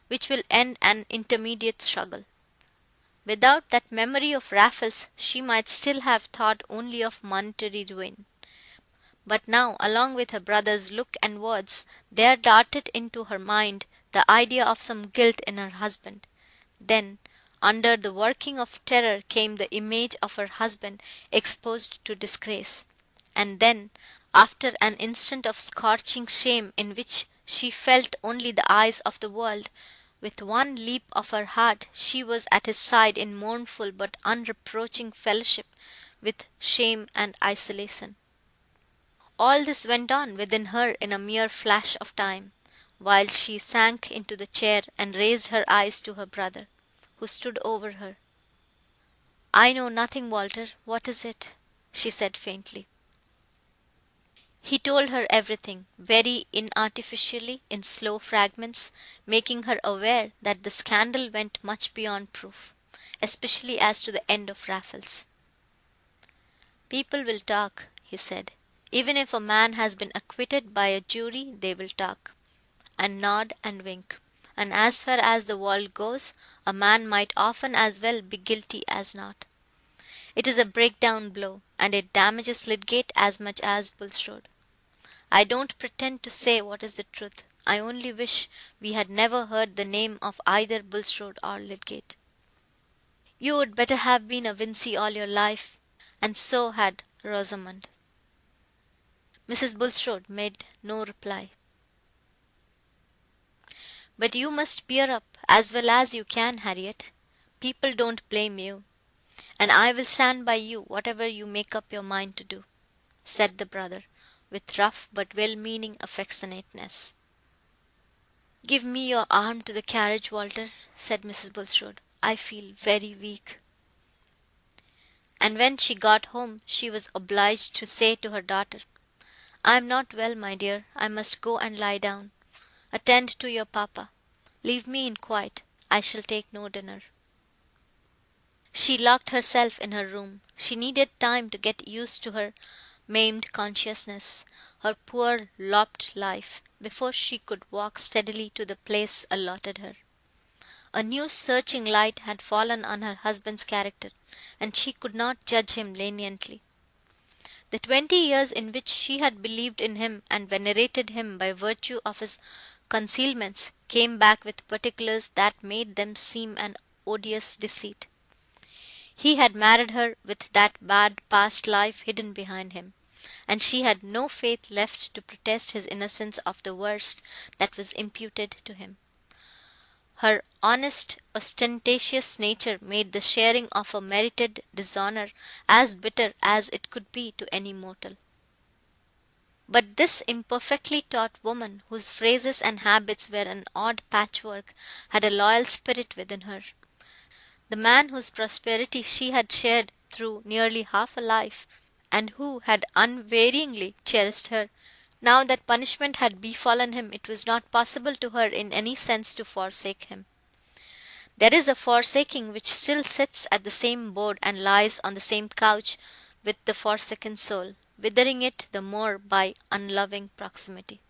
which will end an intermediate struggle. Without that memory of Raffles, she might still have thought only of monetary ruin. But now, along with her brother's look and words, there darted into her mind the idea of some guilt in her husband. Then, under the working of terror, came the image of her husband exposed to disgrace. And then, after an instant of scorching shame in which she felt only the eyes of the world, with one leap of her heart she was at his side in mournful but unreproaching fellowship with shame and isolation. All this went on within her in a mere flash of time, while she sank into the chair and raised her eyes to her brother, who stood over her. "I know nothing, Walter. What is it?" she said faintly. He told her everything, very inartificially, in slow fragments, making her aware that the scandal went much beyond proof, especially as to the end of Raffles. "People will talk," he said. "Even if a man has been acquitted by a jury, they will talk, and nod and wink, and as far as the world goes, a man might often as well be guilty as not. It is a breakdown blow, and it damages Lydgate as much as Bulstrode. I don't pretend to say what is the truth. I only wish we had never heard the name of either Bulstrode or Lydgate. You would better have been a Vincey all your life, and so had Rosamond." Mrs. Bulstrode made no reply. "But you must bear up as well as you can, Harriet. People don't blame you, and I will stand by you whatever you make up your mind to do," said the brother, with rough but well-meaning affectionateness. "Give me your arm to the carriage, Walter," said Mrs. Bulstrode. I feel very weak." And when she got home, she was obliged to say to her daughter, "I am not well, my dear. I must go and lie down. Attend to your papa. Leave me in quiet. I shall take no dinner." She locked herself in her room. She needed time to get used to her maimed consciousness, her poor lopped life, before she could walk steadily to the place allotted her. A new searching light had fallen on her husband's character, and she could not judge him leniently. The 20 years in which she had believed in him and venerated him by virtue of his concealments came back with particulars that made them seem an odious deceit. He had married her with that bad past life hidden behind him, and she had no faith left to protest his innocence of the worst that was imputed to him. Her honest, ostentatious nature made the sharing of a merited dishonour as bitter as it could be to any mortal. But this imperfectly taught woman, whose phrases and habits were an odd patchwork, had a loyal spirit within her. The man whose prosperity she had shared through nearly half a life, and who had unvaryingly cherished her, now that punishment had befallen him, it was not possible to her in any sense to forsake him. There is a forsaking which still sits at the same board and lies on the same couch with the forsaken soul, withering it the more by unloving proximity.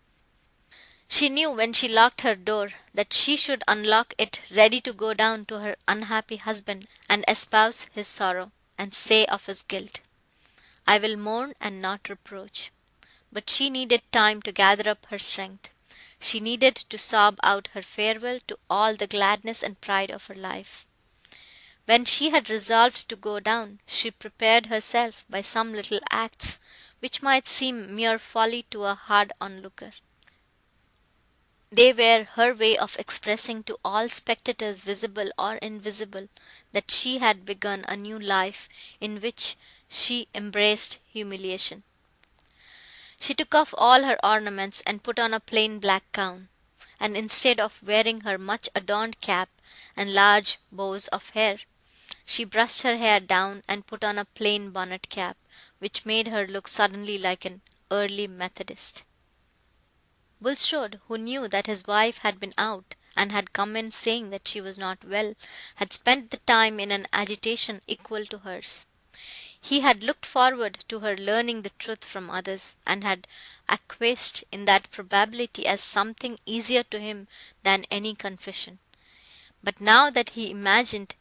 She knew when she locked her door that she should unlock it ready to go down to her unhappy husband and espouse his sorrow, and say of his guilt, "I will mourn and not reproach." But she needed time to gather up her strength. She needed to sob out her farewell to all the gladness and pride of her life. When she had resolved to go down, she prepared herself by some little acts which might seem mere folly to a hard onlooker. They were her way of expressing to all spectators, visible or invisible, that she had begun a new life in which she embraced humiliation. She took off all her ornaments and put on a plain black gown, and instead of wearing her much adorned cap and large bows of hair, she brushed her hair down and put on a plain bonnet cap, which made her look suddenly like an early Methodist. Bulstrode, who knew that his wife had been out, and had come in saying that she was not well, had spent the time in an agitation equal to hers. He had looked forward to her learning the truth from others, and had acquiesced in that probability as something easier to him than any confession. But now that he imagined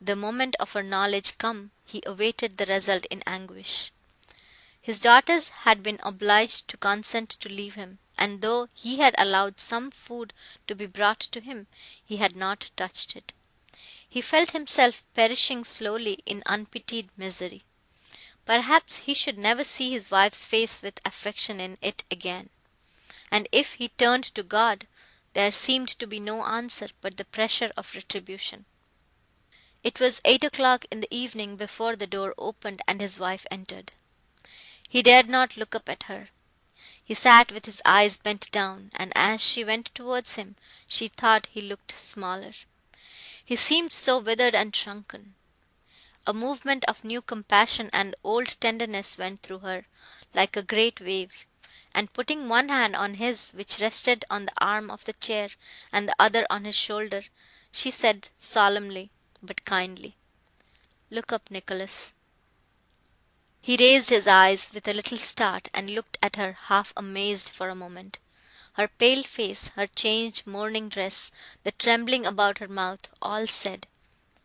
the moment of her knowledge come, he awaited the result in anguish. His daughters had been obliged to consent to leave him, and though he had allowed some food to be brought to him, he had not touched it. He felt himself perishing slowly in unpitied misery. Perhaps he should never see his wife's face with affection in it again, and if he turned to God, there seemed to be no answer but the pressure of retribution. It was 8 o'clock in the evening before the door opened and his wife entered. He dared not look up at her. He sat with his eyes bent down, and as she went towards him, she thought he looked smaller. He seemed so withered and shrunken. A movement of new compassion and old tenderness went through her, like a great wave, and putting one hand on his, which rested on the arm of the chair, and the other on his shoulder, she said solemnly, but kindly, "Look up, Nicholas." He raised his eyes with a little start, and looked at her half amazed for a moment. Her pale face, her changed mourning dress, the trembling about her mouth, all said,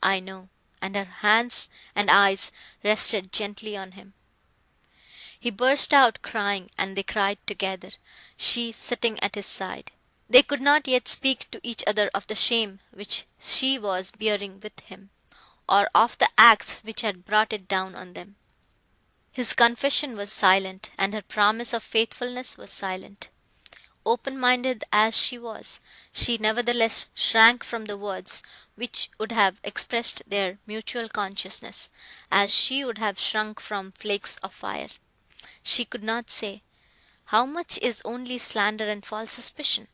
"I know," and her hands and eyes rested gently on him. He burst out crying, and they cried together, she sitting at his side. They could not yet speak to each other of the shame which she was bearing with him, or of the acts which had brought it down on them. His confession was silent, and her promise of faithfulness was silent. Open-minded as she was, she nevertheless shrank from the words which would have expressed their mutual consciousness, as she would have shrunk from flakes of fire. She could not say, "How much is only slander and false suspicion?"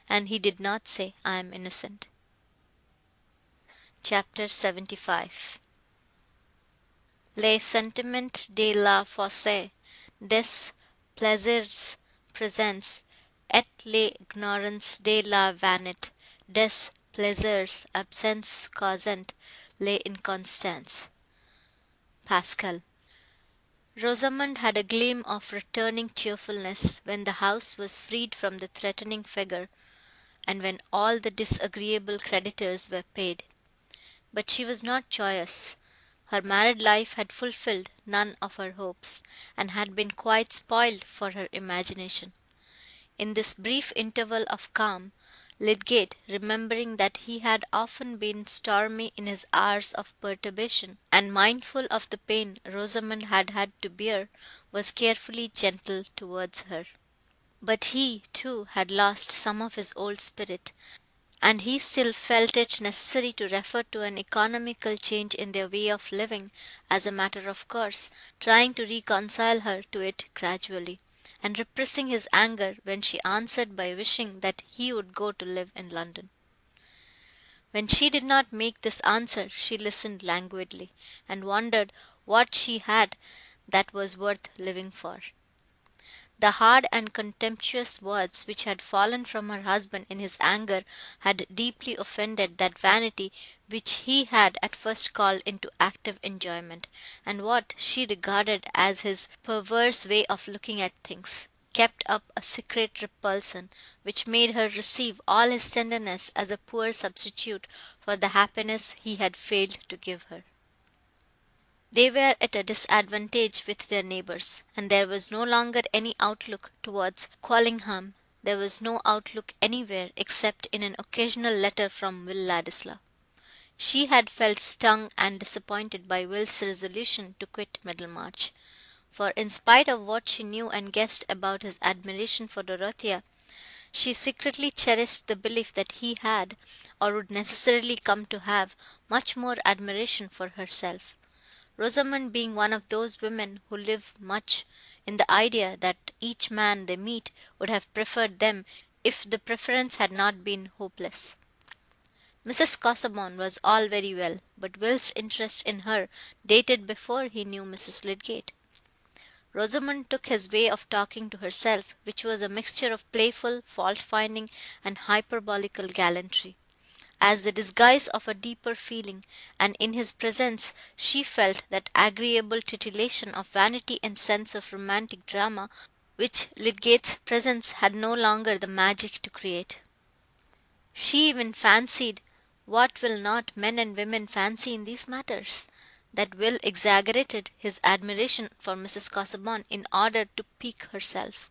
And he did not say, "I am innocent." Chapter 75. Les sentiments de la fosse, des plaisirs présents, et l'ignorance de la vanité, des plaisirs absents causant les inconstances. Pascal. Rosamond had a gleam of returning cheerfulness when the house was freed from the threatening figure, and when all the disagreeable creditors were paid. But she was not joyous. Her married life had fulfilled none of her hopes, and had been quite spoiled for her imagination. In this brief interval of calm, Lydgate, remembering that he had often been stormy in his hours of perturbation, and mindful of the pain Rosamond had had to bear, was carefully gentle towards her. But he, too, had lost some of his old spirit, and he still felt it necessary to refer to an economical change in their way of living as a matter of course, trying to reconcile her to it gradually, and repressing his anger when she answered by wishing that he would go to live in London. When she did not make this answer, she listened languidly, and wondered what she had that was worth living for. The hard and contemptuous words which had fallen from her husband in his anger had deeply offended that vanity which he had at first called into active enjoyment, and what she regarded as his perverse way of looking at things, kept up a secret repulsion, which made her receive all his tenderness as a poor substitute for the happiness he had failed to give her. They were at a disadvantage with their neighbours, and there was no longer any outlook towards Quallingham. There was no outlook anywhere except in an occasional letter from Will Ladislaw. She had felt stung and disappointed by Will's resolution to quit Middlemarch, for in spite of what she knew and guessed about his admiration for Dorothea, she secretly cherished the belief that he had, or would necessarily come to have, much more admiration for herself. Rosamond being one of those women who live much in the idea that each man they meet would have preferred them if the preference had not been hopeless. Mrs. Casaubon was all very well, but Will's interest in her dated before he knew Mrs. Lydgate. Rosamond took his way of talking to herself, which was a mixture of playful fault-finding and hyperbolical gallantry, as the disguise of a deeper feeling, and in his presence she felt that agreeable titillation of vanity and sense of romantic drama which Lydgate's presence had no longer the magic to create. She even fancied, what will not men and women fancy in these matters, that Will exaggerated his admiration for Mrs. Casaubon in order to pique herself.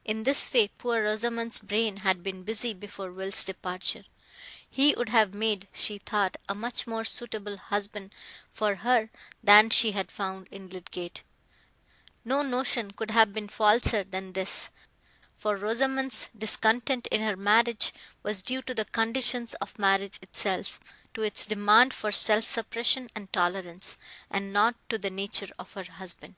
In this way poor Rosamond's brain had been busy before Will's departure. He would have made, she thought, a much more suitable husband for her than she had found in Lydgate. No notion could have been falser than this, for Rosamond's discontent in her marriage was due to the conditions of marriage itself, to its demand for self-suppression and tolerance, and not to the nature of her husband.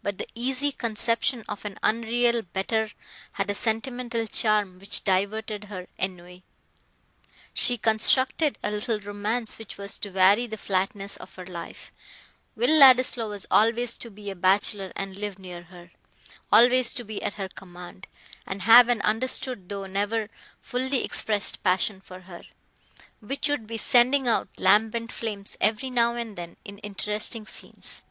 But the easy conception of an unreal better had a sentimental charm which diverted her ennui. She constructed a little romance which was to vary the flatness of her life. Will Ladislaw was always to be a bachelor and live near her, always to be at her command, and have an understood though never fully expressed passion for her, which would be sending out lambent flames every now and then in interesting scenes.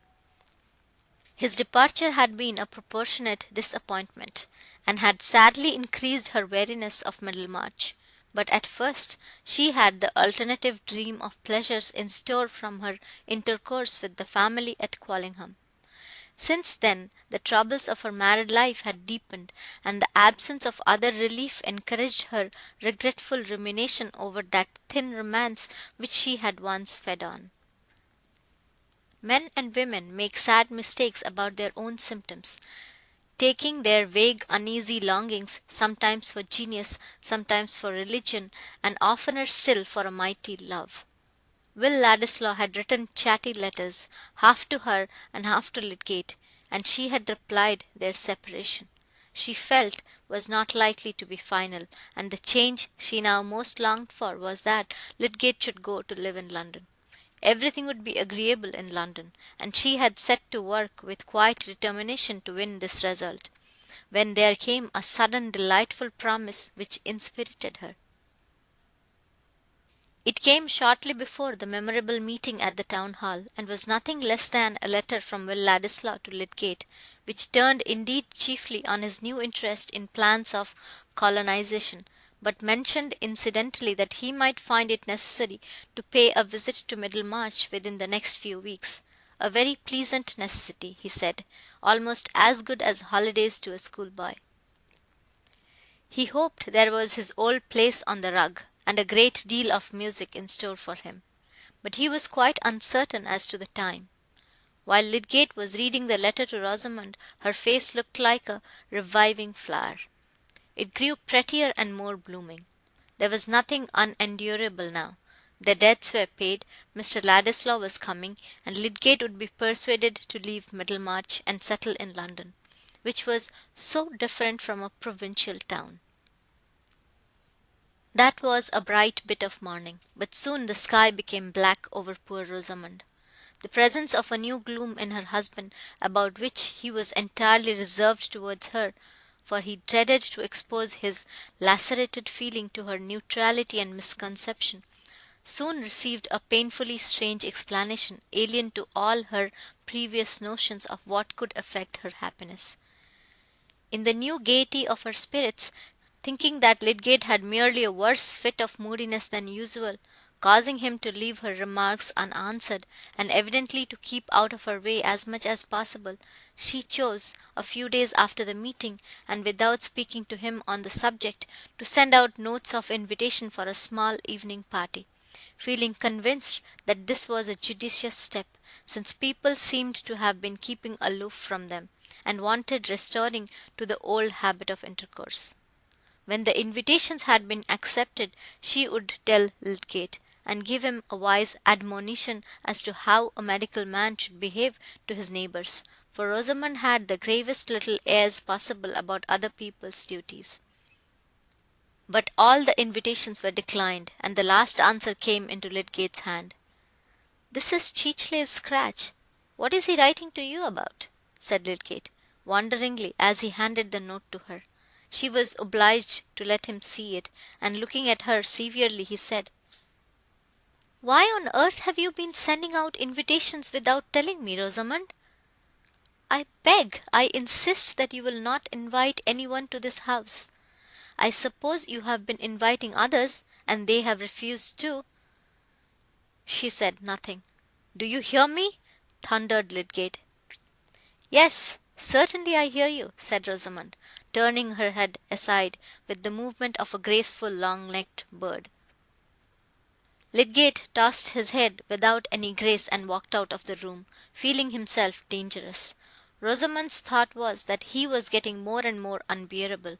His departure had been a proportionate disappointment, and had sadly increased her weariness of Middlemarch. But at first she had the alternative dream of pleasures in store from her intercourse with the family at Quallingham. Since then the troubles of her married life had deepened, and the absence of other relief encouraged her regretful rumination over that thin romance which she had once fed on. Men and women make sad mistakes about their own symptoms, taking their vague uneasy longings sometimes for genius, sometimes for religion, and oftener still for a mighty love. Will Ladislaw had written chatty letters, half to her and half to Lydgate, and she had replied their separation. she felt was not likely to be final, and the change she now most longed for was that Lydgate should go to live in London. Everything would be agreeable in London, and she had set to work with quiet determination to win this result, when there came a sudden delightful promise which inspirited her. It came shortly before the memorable meeting at the town hall, and was nothing less than a letter from Will Ladislaw to Lydgate, which turned indeed chiefly on his new interest in plans of colonization, but mentioned incidentally that he might find it necessary to pay a visit to Middlemarch within the next few weeks. A very pleasant necessity, he said, almost as good as holidays to a schoolboy. He hoped there was his old place on the rug, and a great deal of music in store for him, but he was quite uncertain as to the time. While Lydgate was reading the letter to Rosamond, her face looked like a reviving flower. It grew prettier and more blooming. There was nothing unendurable now. The debts were paid, Mr. Ladislaw was coming, and Lydgate would be persuaded to leave Middlemarch and settle in London, which was so different from a provincial town. That was a bright bit of morning, but soon the sky became black over poor Rosamond. The presence of a new gloom in her husband, about which he was entirely reserved towards her, for he dreaded to expose his lacerated feeling to her neutrality and misconception, soon received a painfully strange explanation, alien to all her previous notions of what could affect her happiness. In the new gaiety of her spirits, thinking that Lydgate had merely a worse fit of moodiness than usual, causing him to leave her remarks unanswered, and evidently to keep out of her way as much as possible, she chose, a few days after the meeting, and without speaking to him on the subject, to send out notes of invitation for a small evening party, feeling convinced that this was a judicious step, since people seemed to have been keeping aloof from them, and wanted restoring to the old habit of intercourse. When the invitations had been accepted, she would tell Lydgate, and give him a wise admonition as to how a medical man should behave to his neighbours, for Rosamond had the gravest little airs possible about other people's duties. But all the invitations were declined, and the last answer came into Lydgate's hand. "This is Cheechley's scratch. What is he writing to you about?" said Lydgate, wonderingly, as he handed the note to her. She was obliged to let him see it, and looking at her severely, he said, "Why on earth have you been sending out invitations without telling me, Rosamond? I beg, I insist that you will not invite anyone to this house. I suppose you have been inviting others, and they have refused too." She said nothing. "Do you hear me?" thundered Lydgate. "Yes, certainly I hear you," said Rosamond, turning her head aside with the movement of a graceful long-necked bird. Lydgate tossed his head without any grace and walked out of the room, feeling himself dangerous. Rosamond's thought was that he was getting more and more unbearable,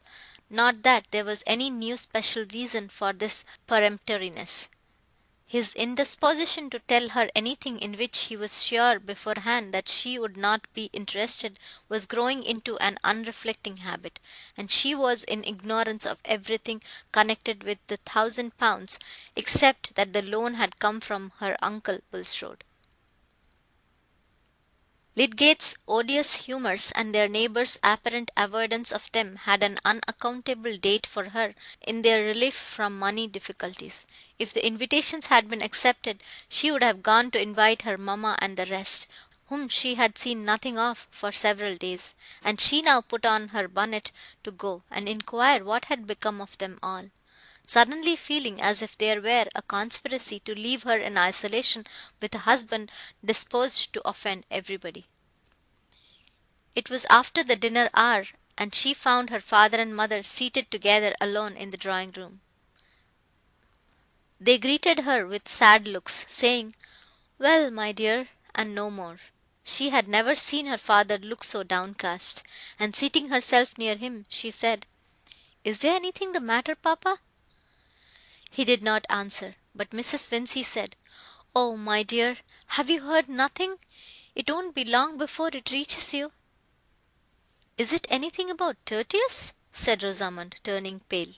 not that there was any new special reason for this peremptoriness. His indisposition to tell her anything in which he was sure beforehand that she would not be interested was growing into an unreflecting habit, and she was in ignorance of everything connected with the £1,000, except that the loan had come from her uncle Bulstrode. Lydgate's odious humours and their neighbours' apparent avoidance of them had an unaccountable date for her in their relief from money difficulties. If the invitations had been accepted, she would have gone to invite her mamma and the rest, whom she had seen nothing of for several days, and she now put on her bonnet to go and inquire what had become of them all, suddenly feeling as if there were a conspiracy to leave her in isolation with a husband disposed to offend everybody. It was after the dinner hour, and she found her father and mother seated together alone in the drawing-room. They greeted her with sad looks, saying, "Well, my dear," and no more. She had never seen her father look so downcast, and seating herself near him, she said, "Is there anything the matter, papa?" He did not answer, but Mrs. Vincey said, "Oh, my dear, have you heard nothing? It won't be long before it reaches you." "Is it anything about Tertius?" said Rosamond, turning pale.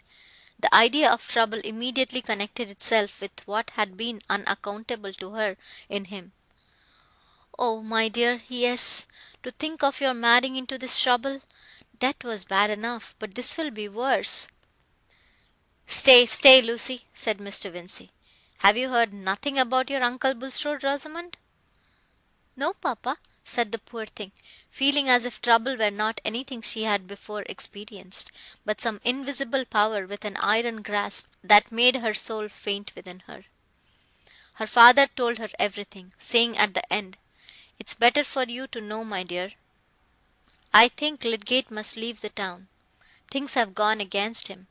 The idea of trouble immediately connected itself with what had been unaccountable to her in him. "Oh, my dear, yes. To think of your marrying into this trouble! That was bad enough, but this will be worse." "Stay, stay, Lucy," said Mr. Vincey. "Have you heard nothing about your uncle Bulstrode, Rosamond?" "No, papa," said the poor thing, feeling as if trouble were not anything she had before experienced, but some invisible power with an iron grasp that made her soul faint within her. Her father told her everything, saying at the end, "It's better for you to know, my dear. I think Lydgate must leave the town. Things have gone against him.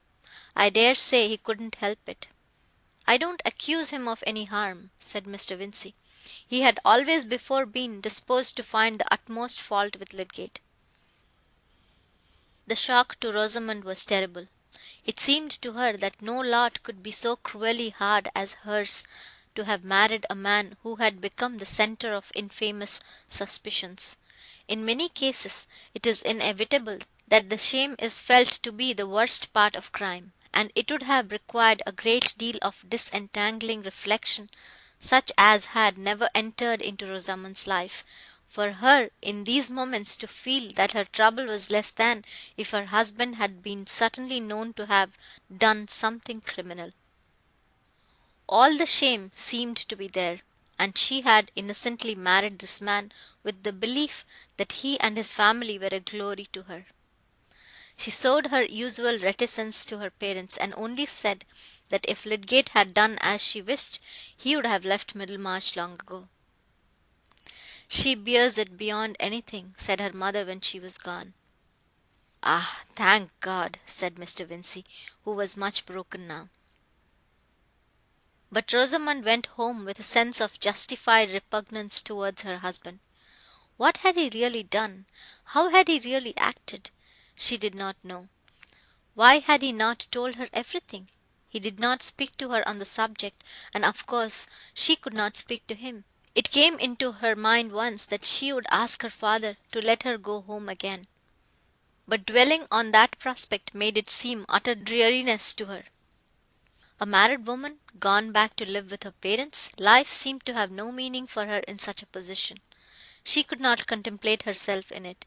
I dare say he couldn't help it." "I don't accuse him of any harm," said Mr. Vincey. "He had always before been disposed to find the utmost fault with Lydgate." The shock to Rosamond was terrible. It seemed to her that no lot could be so cruelly hard as hers to have married a man who had become the centre of infamous suspicions. In many cases it is inevitable that the shame is felt to be the worst part of crime, and it would have required a great deal of disentangling reflection, such as had never entered into Rosamond's life, for her in these moments to feel that her trouble was less than if her husband had been certainly known to have done something criminal. All the shame seemed to be there, and she had innocently married this man with the belief that he and his family were a glory to her. She showed her usual reticence to her parents, and only said that if Lydgate had done as she wished, he would have left Middlemarch long ago. "She bears it beyond anything," said her mother when she was gone. "Ah, thank God!" said Mr. Vincey, who was much broken now. But Rosamond went home with a sense of justified repugnance towards her husband. What had he really done? How had he really acted? She did not know. Why had he not told her everything? He did not speak to her on the subject, and of course she could not speak to him. It came into her mind once that she would ask her father to let her go home again, but dwelling on that prospect made it seem utter dreariness to her. A married woman, gone back to live with her parents, life seemed to have no meaning for her in such a position. She could not contemplate herself in it.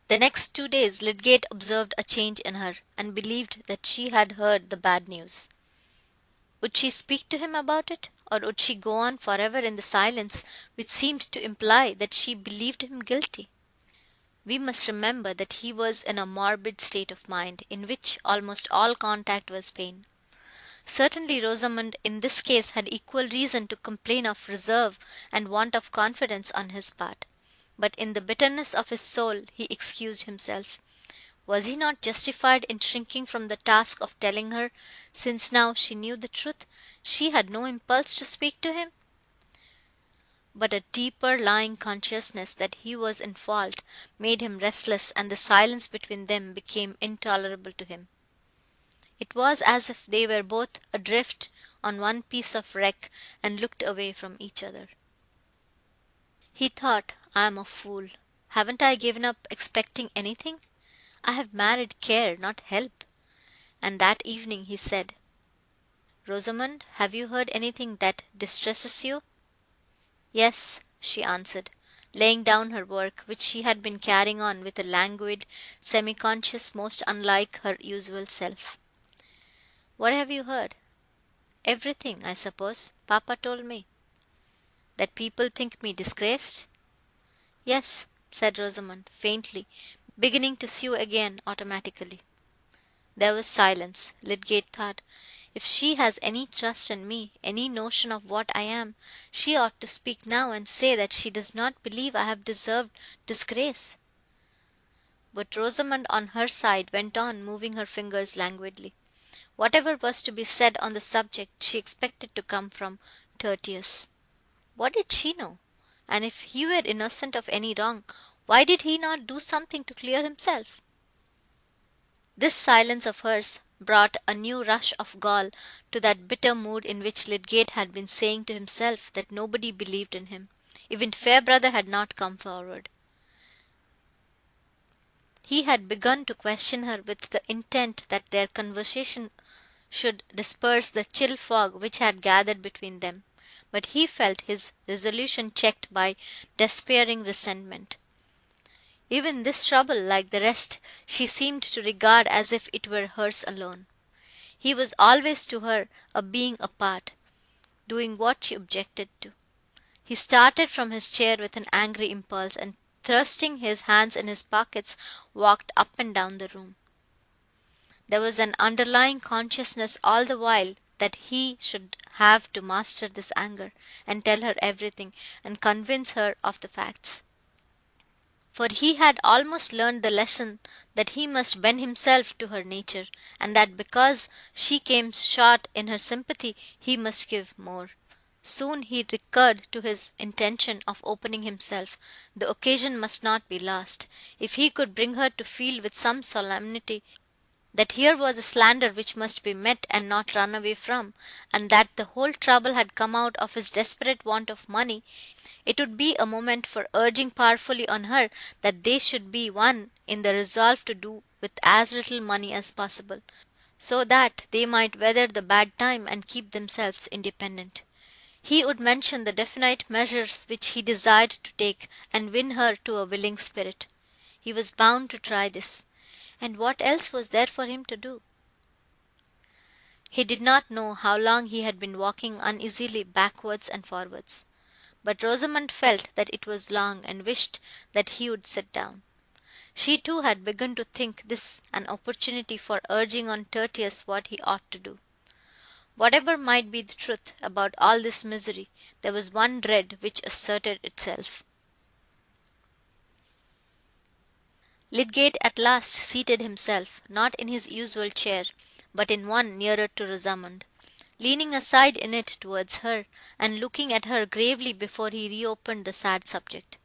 The next 2 days Lydgate observed a change in her, and believed that she had heard the bad news. Would she speak to him about it, or would she go on forever in the silence which seemed to imply that she believed him guilty? We must remember that he was in a morbid state of mind, in which almost all contact was pain. Certainly Rosamond in this case had equal reason to complain of reserve and want of confidence on his part, but in the bitterness of his soul he excused himself. Was he not justified in shrinking from the task of telling her, since now she knew the truth, she had no impulse to speak to him? But a deeper lying consciousness that he was in fault made him restless, and the silence between them became intolerable to him. It was as if they were both adrift on one piece of wreck and looked away from each other. He thought, "I am a fool. Haven't I given up expecting anything? I have married care, not help." And that evening he said, "Rosamond, have you heard anything that distresses you?" "Yes," she answered, laying down her work, which she had been carrying on with a languid, semi-conscious most unlike her usual self. "What have you heard?" "Everything, I suppose. Papa told me." "That people think me disgraced?" "Yes," said Rosamond, faintly, beginning to sew again automatically. There was silence. Lydgate thought, "If she has any trust in me, any notion of what I am, she ought to speak now and say that she does not believe I have deserved disgrace." But Rosamond on her side went on moving her fingers languidly. Whatever was to be said on the subject she expected to come from Tertius. What did she know? And if he were innocent of any wrong, why did he not do something to clear himself? This silence of hers brought a new rush of gall to that bitter mood in which Lydgate had been saying to himself that nobody believed in him. Even Fairbrother had not come forward. He had begun to question her with the intent that their conversation should disperse the chill fog which had gathered between them, but he felt his resolution checked by despairing resentment. Even this trouble, like the rest, she seemed to regard as if it were hers alone. He was always to her a being apart, doing what she objected to. He started from his chair with an angry impulse, and thrusting his hands in his pockets, walked up and down the room. There was an underlying consciousness all the while that he should have to master this anger, and tell her everything, and convince her of the facts. For he had almost learned the lesson that he must bend himself to her nature, and that because she came short in her sympathy, he must give more. Soon he recurred to his intention of opening himself. The occasion must not be lost. If he could bring her to feel with some solemnity that here was a slander which must be met and not run away from, and that the whole trouble had come out of his desperate want of money, it would be a moment for urging powerfully on her that they should be one in the resolve to do with as little money as possible, so that they might weather the bad time and keep themselves independent. He would mention the definite measures which he desired to take, and win her to a willing spirit. He was bound to try this, and what else was there for him to do? He did not know how long he had been walking uneasily backwards and forwards, but Rosamond felt that it was long, and wished that he would sit down. She too had begun to think this an opportunity for urging on Tertius what he ought to do. Whatever might be the truth about all this misery, there was one dread which asserted itself. Lydgate at last seated himself, not in his usual chair, but in one nearer to Rosamond, leaning aside in it towards her, and looking at her gravely before he reopened the sad subject.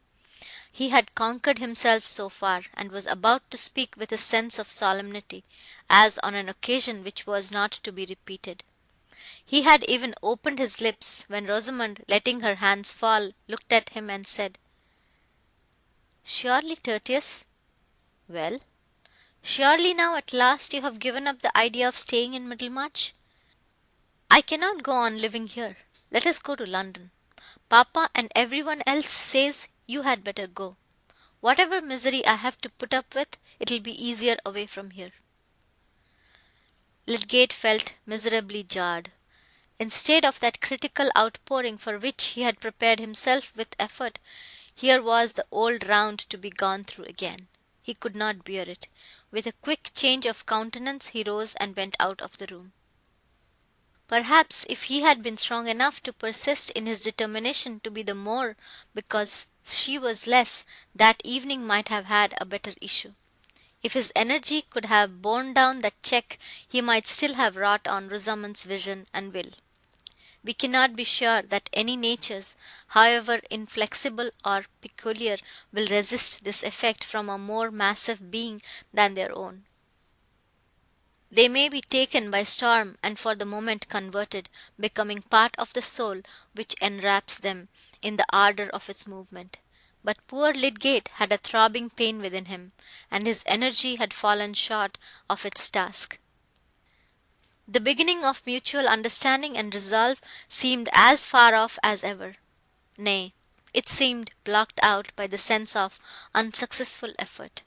He had conquered himself so far, and was about to speak with a sense of solemnity, as on an occasion which was not to be repeated. He had even opened his lips, when Rosamond, letting her hands fall, looked at him and said, "Surely, Tertius." "Well?" "Surely now at last you have given up the idea of staying in Middlemarch?" "I cannot go on living here. Let us go to London. Papa and every one else says you had better go. Whatever misery I have to put up with, it will be easier away from here." Lydgate felt miserably jarred. Instead of that critical outpouring for which he had prepared himself with effort, here was the old round to be gone through again. He could not bear it. With a quick change of countenance he rose and went out of the room. Perhaps if he had been strong enough to persist in his determination to be the more because she was less, that evening might have had a better issue. If his energy could have borne down that check, he might still have wrought on Rosamond's vision and will. We cannot be sure that any natures, however inflexible or peculiar, will resist this effect from a more massive being than their own. They may be taken by storm, and for the moment converted, becoming part of the soul which enwraps them in the ardour of its movement. But poor Lydgate had a throbbing pain within him, and his energy had fallen short of its task. The beginning of mutual understanding and resolve seemed as far off as ever. Nay, it seemed blocked out by the sense of unsuccessful effort.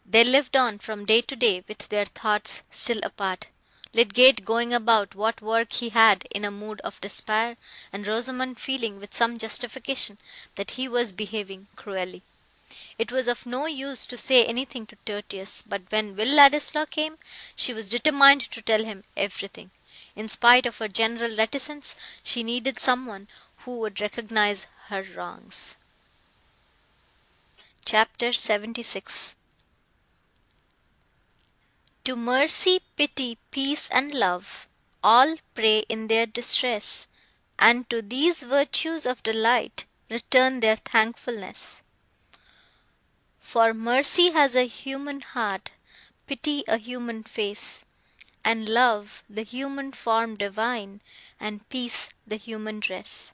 They lived on from day to day with their thoughts still apart, Lydgate going about what work he had in a mood of despair, and Rosamond feeling with some justification that he was behaving cruelly. It was of no use to say anything to Tertius, but when Will Ladislaw came, she was determined to tell him everything. In spite of her general reticence, she needed someone who would recognize her wrongs. Chapter 76. To mercy, pity, peace, and love, all pray in their distress, and to these virtues of delight return their thankfulness. For mercy has a human heart, pity a human face, and love the human form divine, and peace the human dress.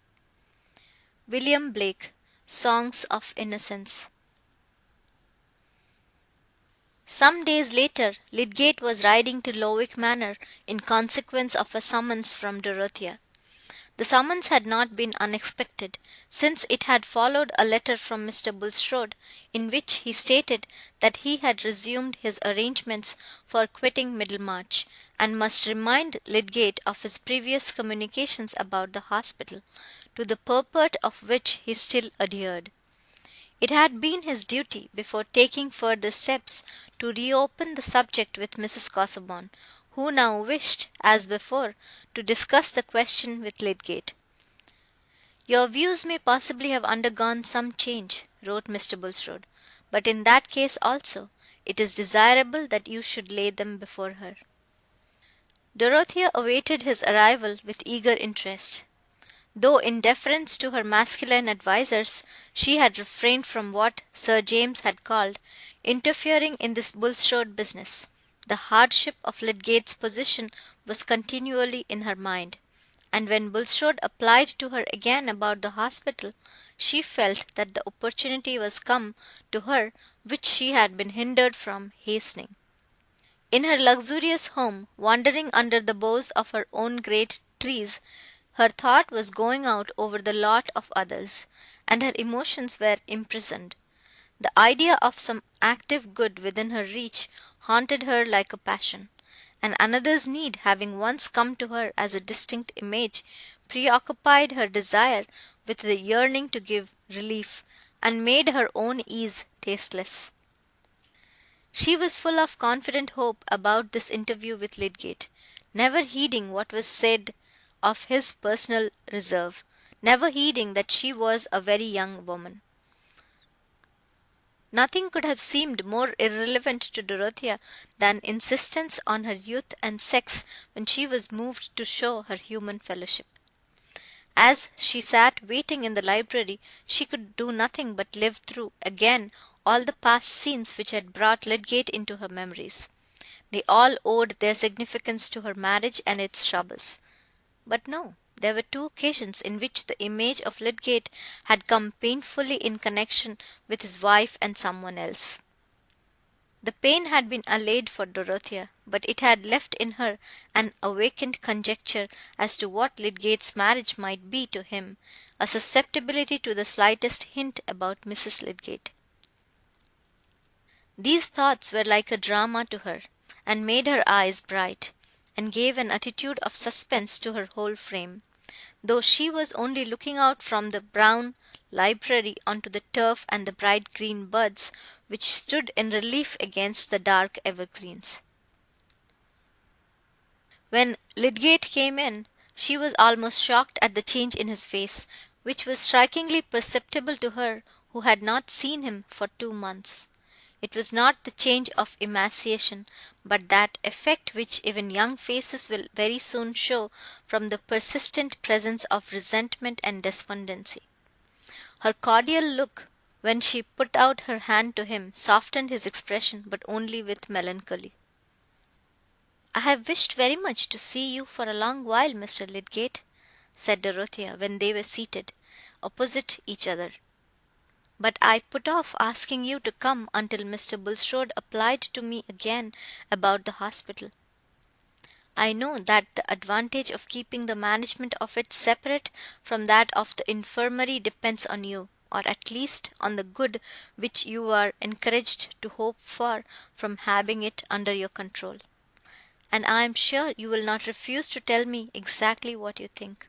William Blake, Songs of Innocence. Some days later, Lydgate was riding to Lowick Manor in consequence of a summons from Dorothea. The summons had not been unexpected, since it had followed a letter from Mr. Bulstrode, in which he stated that he had resumed his arrangements for quitting Middlemarch, and must remind Lydgate of his previous communications about the hospital, to the purport of which he still adhered. It had been his duty, before taking further steps, to reopen the subject with Mrs. Casaubon, who now wished, as before, to discuss the question with Lydgate. "Your views may possibly have undergone some change," wrote Mr. Bulstrode, "but in that case also, it is desirable that you should lay them before her." Dorothea awaited his arrival with eager interest. Though in deference to her masculine advisers, she had refrained from what Sir James had called interfering in this Bulstrode business. The hardship of Lydgate's position was continually in her mind, and when Bulstrode applied to her again about the hospital, she felt that the opportunity was come to her which she had been hindered from hastening. In her luxurious home, wandering under the boughs of her own great trees, her thought was going out over the lot of others, and her emotions were imprisoned. The idea of some active good within her reach haunted her like a passion, and another's need having once come to her as a distinct image, preoccupied her desire with the yearning to give relief, and made her own ease tasteless. She was full of confident hope about this interview with Lydgate, never heeding what was said of his personal reserve, never heeding that she was a very young woman. Nothing could have seemed more irrelevant to Dorothea than insistence on her youth and sex when she was moved to show her human fellowship. As she sat waiting in the library, she could do nothing but live through again all the past scenes which had brought Lydgate into her memories. They all owed their significance to her marriage and its troubles. But no, there were two occasions in which the image of Lydgate had come painfully in connection with his wife and someone else. The pain had been allayed for Dorothea, but it had left in her an awakened conjecture as to what Lydgate's marriage might be to him, a susceptibility to the slightest hint about Mrs. Lydgate. These thoughts were like a drama to her, and made her eyes bright, and gave an attitude of suspense to her whole frame, though she was only looking out from the brown library onto the turf and the bright green buds which stood in relief against the dark evergreens. When Lydgate came in, she was almost shocked at the change in his face, which was strikingly perceptible to her who had not seen him for 2 months. It was not the change of emaciation, but that effect which even young faces will very soon show from the persistent presence of resentment and despondency. Her cordial look, when she put out her hand to him, softened his expression, but only with melancholy. "I have wished very much to see you for a long while, Mr. Lydgate," said Dorothea, when they were seated opposite each other, "but I put off asking you to come until Mr. Bulstrode applied to me again about the hospital. I know that the advantage of keeping the management of it separate from that of the infirmary depends on you, or at least on the good which you are encouraged to hope for from having it under your control, and I am sure you will not refuse to tell me exactly what you think."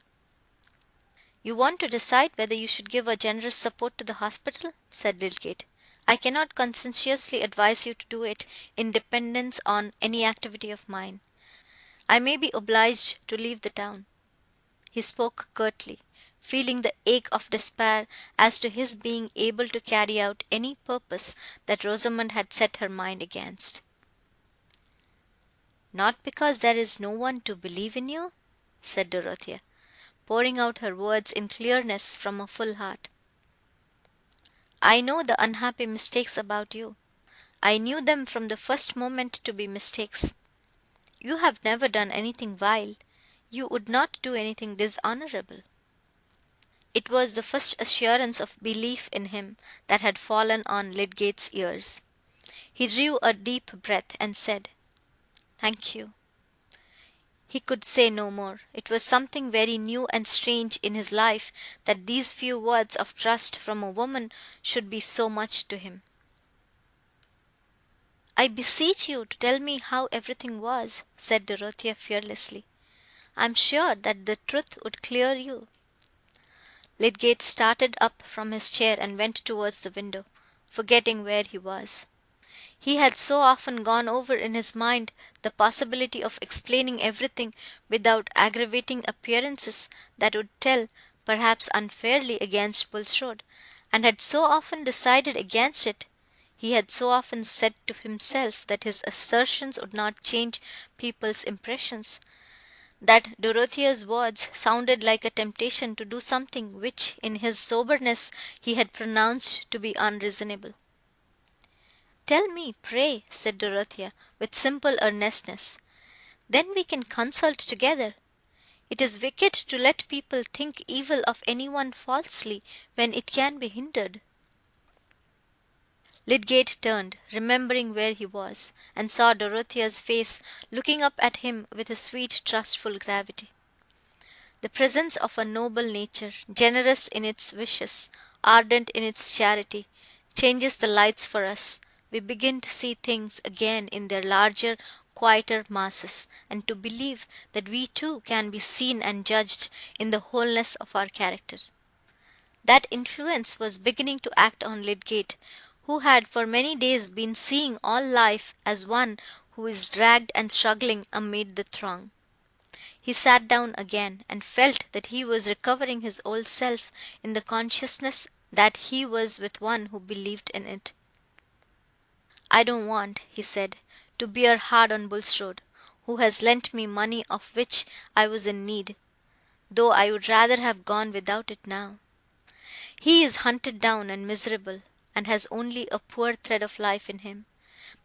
"You want to decide whether you should give a generous support to the hospital," said Lydgate. "I cannot conscientiously advise you to do it in dependence on any activity of mine. I may be obliged to leave the town." He spoke curtly, feeling the ache of despair as to his being able to carry out any purpose that Rosamond had set her mind against. "Not because there is no one to believe in you?" said Dorothea, pouring out her words in clearness from a full heart. "I know the unhappy mistakes about you. I knew them from the first moment to be mistakes. You have never done anything vile. You would not do anything dishonourable." It was the first assurance of belief in him that had fallen on Lydgate's ears. He drew a deep breath and said, "Thank you." He could say no more. It was something very new and strange in his life that these few words of trust from a woman should be so much to him. "I beseech you to tell me how everything was," said Dorothea fearlessly. "I am sure that the truth would clear you." Lydgate started up from his chair and went towards the window, forgetting where he was. He had so often gone over in his mind the possibility of explaining everything without aggravating appearances that would tell, perhaps unfairly, against Bulstrode, and had so often decided against it. He had so often said to himself that his assertions would not change people's impressions, that Dorothea's words sounded like a temptation to do something which, in his soberness, he had pronounced to be unreasonable. "Tell me, pray," said Dorothea, with simple earnestness. "Then we can consult together. It is wicked to let people think evil of any one falsely, when it can be hindered." Lydgate turned, remembering where he was, and saw Dorothea's face looking up at him with a sweet trustful gravity. The presence of a noble nature, generous in its wishes, ardent in its charity, changes the lights for us. We begin to see things again in their larger, quieter masses, and to believe that we too can be seen and judged in the wholeness of our character. That influence was beginning to act on Lydgate, who had for many days been seeing all life as one who is dragged and struggling amid the throng. He sat down again, and felt that he was recovering his old self in the consciousness that he was with one who believed in it. "I don't want," he said, "to bear hard on Bulstrode, who has lent me money of which I was in need, though I would rather have gone without it now. He is hunted down and miserable, and has only a poor thread of life in him.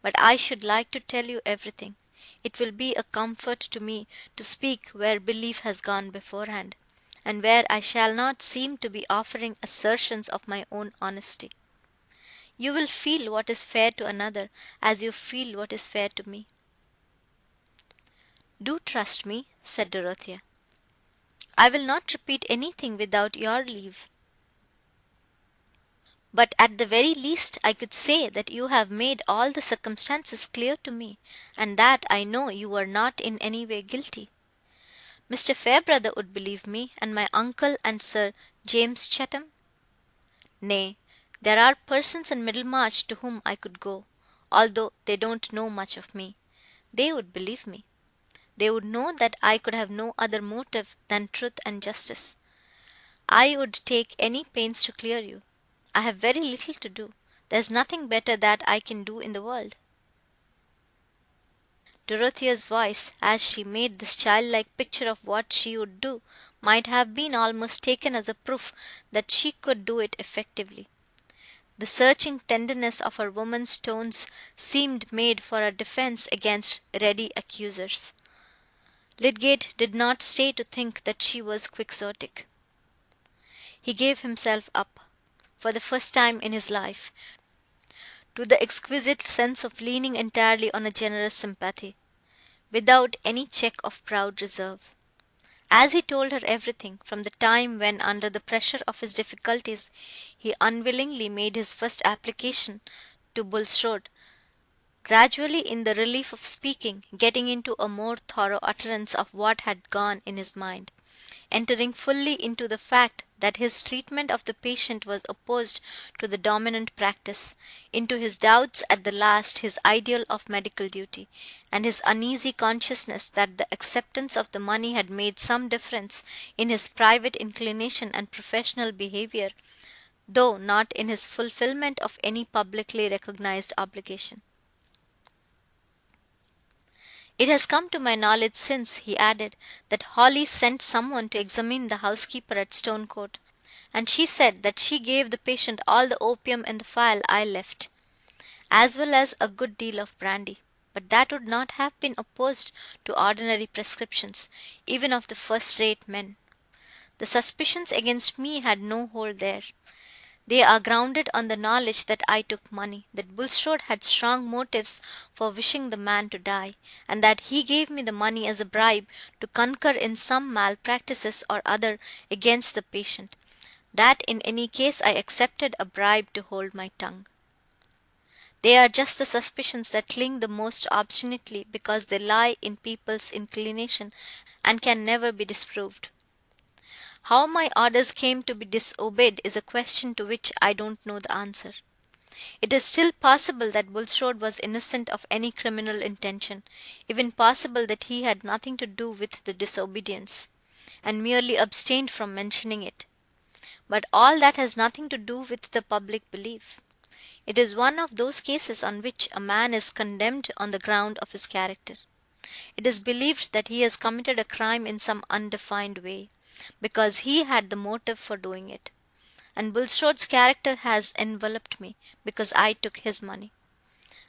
But I should like to tell you everything. It will be a comfort to me to speak where belief has gone beforehand, and where I shall not seem to be offering assertions of my own honesty. You will feel what is fair to another, as you feel what is fair to me." "Do trust me," said Dorothea. "I will not repeat anything without your leave. But at the very least I could say that you have made all the circumstances clear to me, and that I know you are not in any way guilty. Mr. Fairbrother would believe me, and my uncle and Sir James Chatham. Nay, there are persons in Middlemarch to whom I could go, although they don't know much of me. They would believe me. They would know that I could have no other motive than truth and justice. I would take any pains to clear you. I have very little to do. There is nothing better that I can do in the world." Dorothea's voice, as she made this childlike picture of what she would do, might have been almost taken as a proof that she could do it effectively. The searching tenderness of her woman's tones seemed made for a defence against ready accusers. Lydgate did not stay to think that she was quixotic. He gave himself up, for the first time in his life, to the exquisite sense of leaning entirely on a generous sympathy, without any check of proud reserve. As he told her everything, from the time when, under the pressure of his difficulties, he unwillingly made his first application to Bulstrode, gradually, in the relief of speaking, getting into a more thorough utterance of what had gone in his mind, entering fully into the fact that his treatment of the patient was opposed to the dominant practice, into his doubts at the last his ideal of medical duty, and his uneasy consciousness that the acceptance of the money had made some difference in his private inclination and professional behaviour, though not in his fulfilment of any publicly recognized obligation. "It has come to my knowledge since," he added, "that Hawley sent some one to examine the housekeeper at Stonecourt, and she said that she gave the patient all the opium in the phial I left, as well as a good deal of brandy; but that would not have been opposed to ordinary prescriptions, even of the first-rate men. The suspicions against me had no hold there. They are grounded on the knowledge that I took money, that Bulstrode had strong motives for wishing the man to die, and that he gave me the money as a bribe to concur in some malpractices or other against the patient, that in any case I accepted a bribe to hold my tongue. They are just the suspicions that cling the most obstinately because they lie in people's inclination and can never be disproved. How my orders came to be disobeyed is a question to which I don't know the answer. It is still possible that Bulstrode was innocent of any criminal intention, even possible that he had nothing to do with the disobedience, and merely abstained from mentioning it. But all that has nothing to do with the public belief. It is one of those cases on which a man is condemned on the ground of his character. It is believed that he has committed a crime in some undefined way, because he had the motive for doing it. And Bulstrode's character has enveloped me, because I took his money.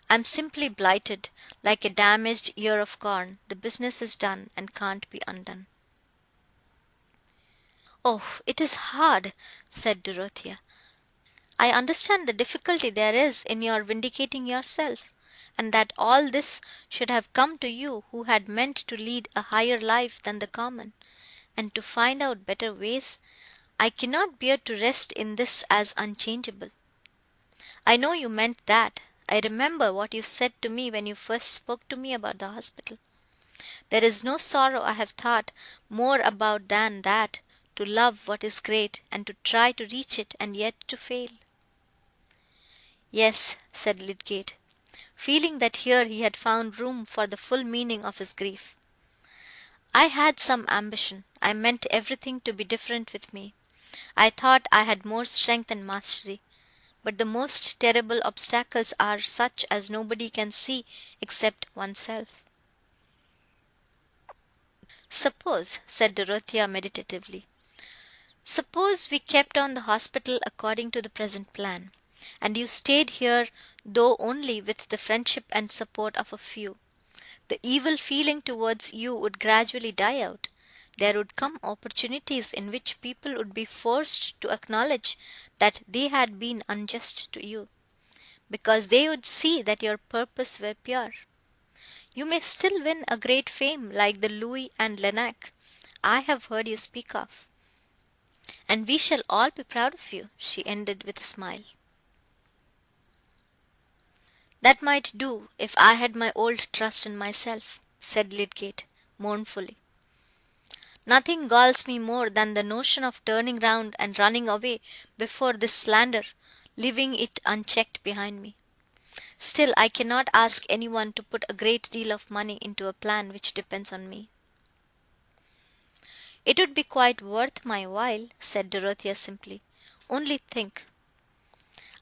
I am simply blighted, like a damaged ear of corn. The business is done, and can't be undone." "Oh, it is hard," said Dorothea. "I understand the difficulty there is in your vindicating yourself, and that all this should have come to you who had meant to lead a higher life than the common, and to find out better ways. I cannot bear to rest in this as unchangeable. I know you meant that. I remember what you said to me when you first spoke to me about the hospital. There is no sorrow I have thought more about than that, to love what is great, and to try to reach it, and yet to fail." "Yes," said Lydgate, feeling that here he had found room for the full meaning of his grief. "I had some ambition. I meant everything to be different with me. I thought I had more strength and mastery. But the most terrible obstacles are such as nobody can see except oneself." "Suppose," said Dorothea meditatively, "suppose we kept on the hospital according to the present plan, and you stayed here, though only with the friendship and support of a few. The evil feeling towards you would gradually die out. There would come opportunities in which people would be forced to acknowledge that they had been unjust to you, because they would see that your purpose were pure. You may still win a great fame like the Louis and Lenac I have heard you speak of, and we shall all be proud of you," she ended with a smile. "That might do, if I had my old trust in myself," said Lydgate, mournfully. "Nothing galls me more than the notion of turning round and running away before this slander, leaving it unchecked behind me. Still, I cannot ask any one to put a great deal of money into a plan which depends on me." "It would be quite worth my while," said Dorothea simply. "Only think.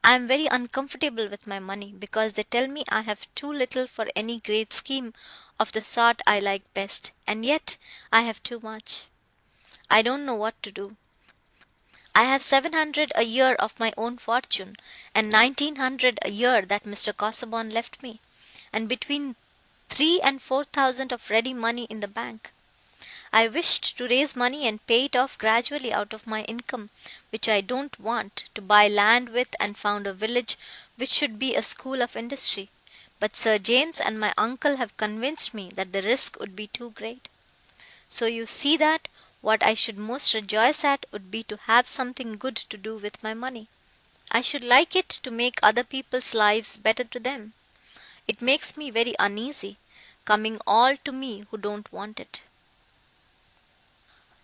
I am very uncomfortable with my money, because they tell me I have too little for any great scheme of the sort I like best, and yet I have too much. I don't know what to do. I have 700 a year of my own fortune, and 1900 a year that Mr. Casaubon left me, and between 3 and 4,000 of ready money in the bank. I wished to raise money and pay it off gradually out of my income, which I don't want, to buy land with and found a village which should be a school of industry, but Sir James and my uncle have convinced me that the risk would be too great. So you see that what I should most rejoice at would be to have something good to do with my money. I should like it to make other people's lives better to them. It makes me very uneasy, coming all to me who don't want it."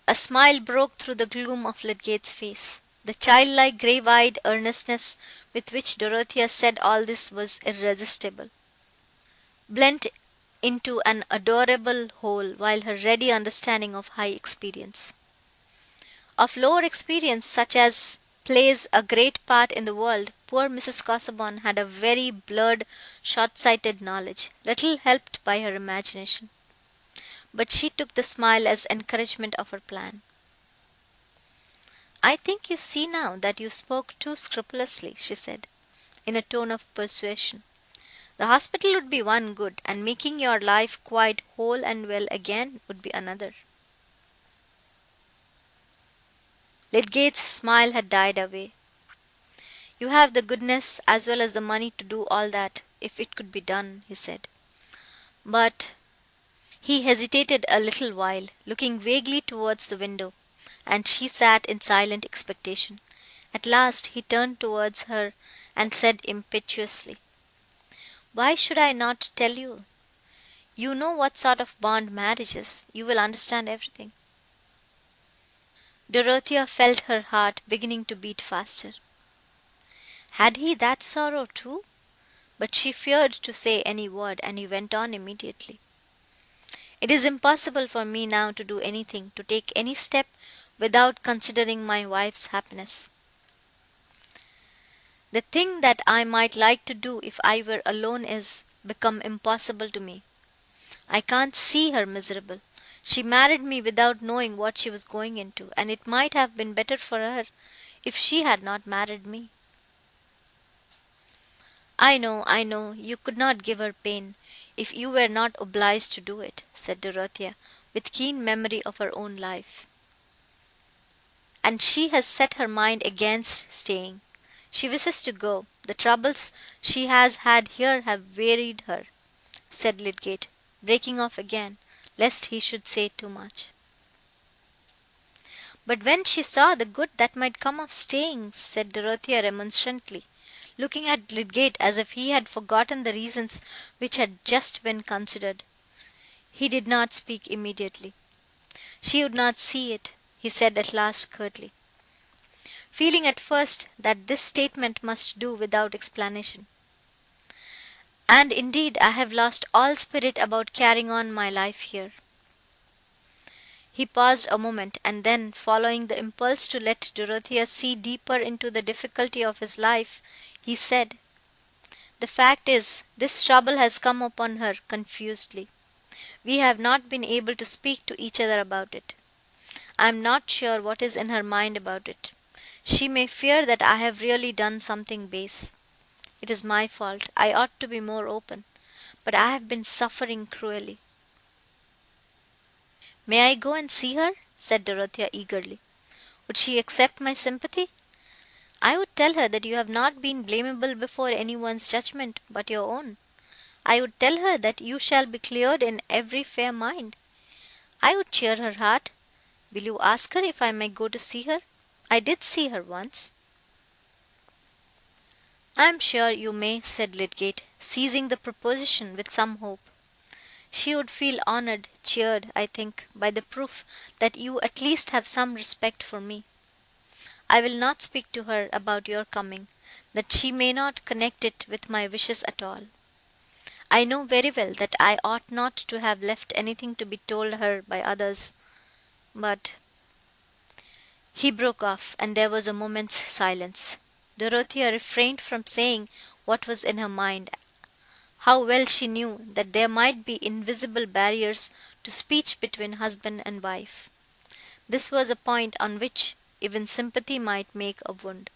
A smile broke through the gloom of Lydgate's face. The childlike, grave-eyed earnestness with which Dorothea said all this was irresistible, blent into an adorable whole, while her ready understanding of high experience, of lower experience, such as plays a great part in the world, poor Mrs. Casaubon had a very blurred, short-sighted knowledge, little helped by her imagination. But she took the smile as encouragement of her plan. "I think you see now that you spoke too scrupulously," she said, in a tone of persuasion. "The hospital would be one good, and making your life quite whole and well again would be another." Lydgate's smile had died away. You have the goodness as well as the money to do all that, if it could be done, he said. But he hesitated a little while, looking vaguely towards the window, and she sat in silent expectation. At last he turned towards her and said impetuously, "Why should I not tell you? You know what sort of bond marriage is. You will understand everything." Dorothea felt her heart beginning to beat faster. Had he that sorrow too? But she feared to say any word, and he went on immediately. "It is impossible for me now to do anything, to take any step, without considering my wife's happiness. The thing that I might like to do if I were alone is become impossible to me. I can't see her miserable. She married me without knowing what she was going into, and it might have been better for her if she had not married me." I know, you could not give her pain, if you were not obliged to do it," said Dorothea, with keen memory of her own life. "And she has set her mind against staying. She wishes to go. The troubles she has had here have wearied her," said Lydgate, breaking off again, lest he should say too much. "But when she saw the good that might come of staying," said Dorothea remonstrantly, looking at Lydgate as if he had forgotten the reasons which had just been considered. He did not speak immediately. "She would not see it," he said at last curtly, feeling at first that this statement must do without explanation. "And indeed I have lost all spirit about carrying on my life here." He paused a moment, and then, following the impulse to let Dorothea see deeper into the difficulty of his life, he said, "The fact is, this trouble has come upon her confusedly. We have not been able to speak to each other about it. I am not sure what is in her mind about it. She may fear that I have really done something base. It is my fault. I ought to be more open. But I have been suffering cruelly." "May I go and see her?" said Dorothea eagerly. "Would she accept my sympathy? I would tell her that you have not been blamable before any one's judgment but your own. I would tell her that you shall be cleared in every fair mind. I would cheer her heart. Will you ask her if I may go to see her? I did see her once." "I am sure you may," said Lydgate, seizing the proposition with some hope. "She would feel honoured, cheered, I think, by the proof that you at least have some respect for me. I will not speak to her about your coming, that she may not connect it with my wishes at all. I know very well that I ought not to have left anything to be told her by others, but—" He broke off, and there was a moment's silence. Dorothea refrained from saying what was in her mind. How well she knew that there might be invisible barriers to speech between husband and wife. This was a point on which even sympathy might make a wound.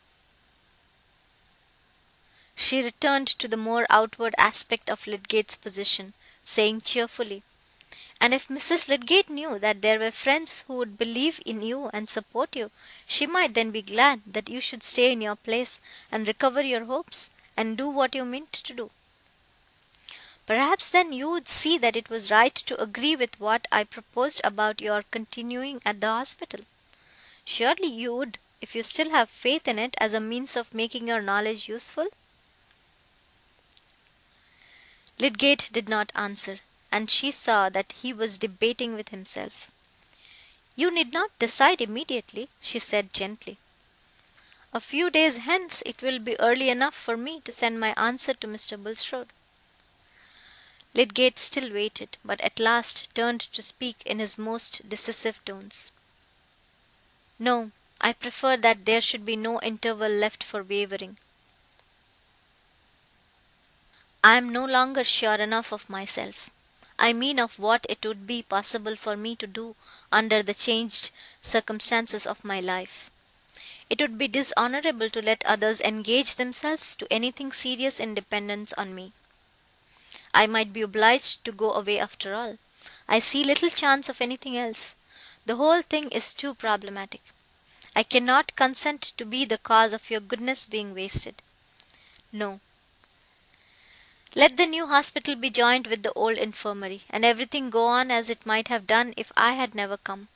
She returned to the more outward aspect of Lydgate's position, saying cheerfully, "And if Mrs. Lydgate knew that there were friends who would believe in you and support you, she might then be glad that you should stay in your place and recover your hopes, and do what you meant to do. Perhaps then you would see that it was right to agree with what I proposed about your continuing at the hospital. Surely you would, if you still have faith in it as a means of making your knowledge useful?" Lydgate did not answer, and she saw that he was debating with himself. "You need not decide immediately," she said gently. "A few days hence it will be early enough for me to send my answer to Mr. Bulstrode." Lydgate still waited, but at last turned to speak in his most decisive tones. "No, I prefer that there should be no interval left for wavering. I am no longer sure enough of myself. I mean of what it would be possible for me to do under the changed circumstances of my life. It would be dishonourable to let others engage themselves to anything serious in dependence on me. I might be obliged to go away after all. I see little chance of anything else. The whole thing is too problematic. I cannot consent to be the cause of your goodness being wasted. No. Let the new hospital be joined with the old infirmary, and everything go on as it might have done if I had never come.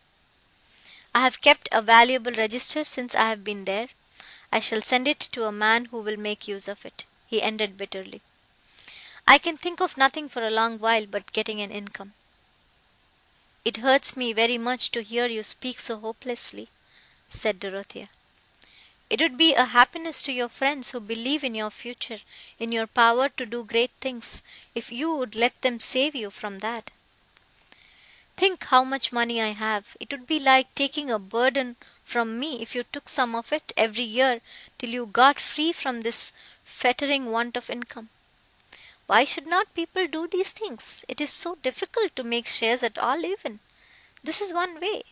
I have kept a valuable register since I have been there. I shall send it to a man who will make use of it," he ended bitterly. "I can think of nothing for a long while but getting an income." "It hurts me very much to hear you speak so hopelessly," said Dorothea. "It would be a happiness to your friends who believe in your future, in your power to do great things, if you would let them save you from that. Think how much money I have. It would be like taking a burden from me if you took some of it every year till you got free from this fettering want of income. Why should not people do these things? It is so difficult to make shares at all even. This is one way."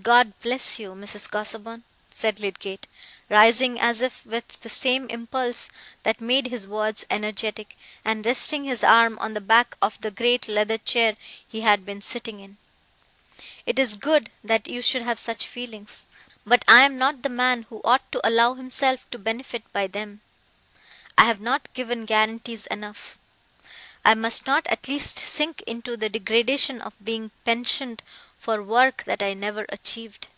"God bless you, Mrs. Casaubon," said Lydgate, rising as if with the same impulse that made his words energetic, and resting his arm on the back of the great leather chair he had been sitting in. "It is good that you should have such feelings, but I am not the man who ought to allow himself to benefit by them. I have not given guarantees enough. I must not at least sink into the degradation of being pensioned for work that I never achieved.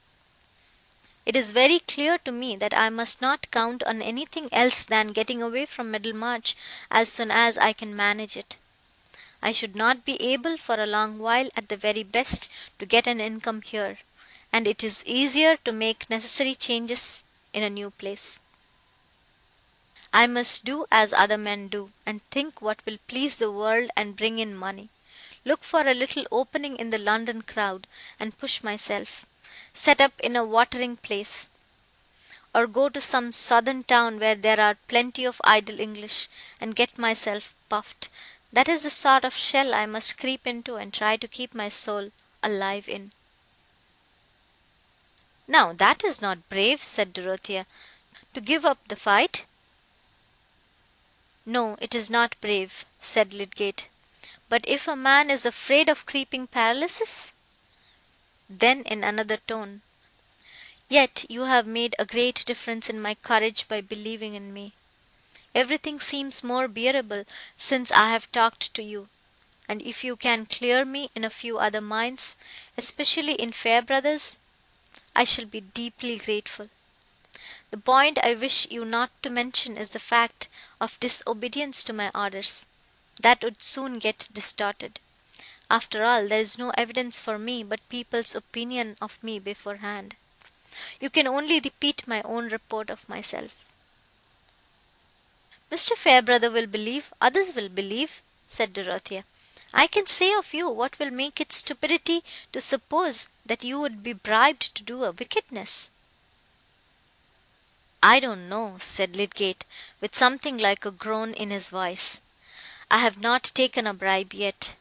It is very clear to me that I must not count on anything else than getting away from Middlemarch as soon as I can manage it. I should not be able for a long while at the very best to get an income here, and it is easier to make necessary changes in a new place. I must do as other men do, and think what will please the world and bring in money. Look for a little opening in the London crowd, and push myself. Set up in a watering place, or go to some southern town where there are plenty of idle English, and get myself puffed. That is the sort of shell I must creep into and try to keep my soul alive in." "Now that is not brave," said Dorothea, "to give up the fight." "No, it is not brave," said Lydgate. "But if a man is afraid of creeping paralysis?" Then in another tone, "Yet you have made a great difference in my courage by believing in me. Everything seems more bearable since I have talked to you, and if you can clear me in a few other minds, especially in Fairbrother's, I shall be deeply grateful. The point I wish you not to mention is the fact of disobedience to my orders. That would soon get distorted. After all, there is no evidence for me but people's opinion of me beforehand. You can only repeat my own report of myself." "Mr. Fairbrother will believe, others will believe," said Dorothea. "I can say of you what will make it stupidity to suppose that you would be bribed to do a wickedness." "I don't know," said Lydgate, with something like a groan in his voice. "I have not taken a bribe yet,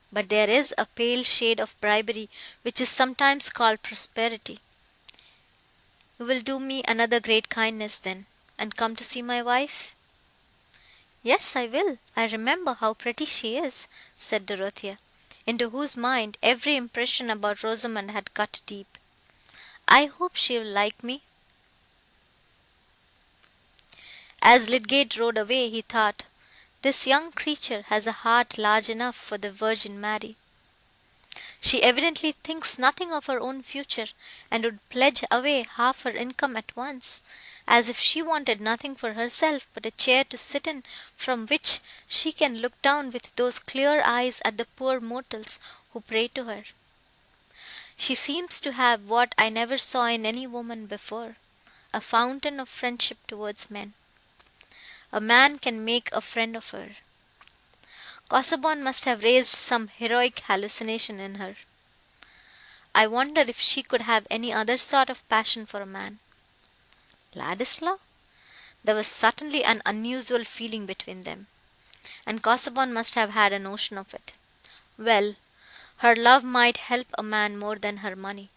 but there is a pale shade of bribery which is sometimes called prosperity. You will do me another great kindness, then, and come to see my wife?" "Yes, I will. I remember how pretty she is," said Dorothea, into whose mind every impression about Rosamond had cut deep. "I hope she will like me." As Lydgate rode away, he thought, "This young creature has a heart large enough for the Virgin Mary. She evidently thinks nothing of her own future, and would pledge away half her income at once, as if she wanted nothing for herself but a chair to sit in, from which she can look down with those clear eyes at the poor mortals who pray to her. She seems to have what I never saw in any woman before, a fountain of friendship towards men. A man can make a friend of her. Casaubon must have raised some heroic hallucination in her. I wonder if she could have any other sort of passion for a man. Ladislaw? There was certainly an unusual feeling between them, and Casaubon must have had a notion of it. Well, her love might help a man more than her money."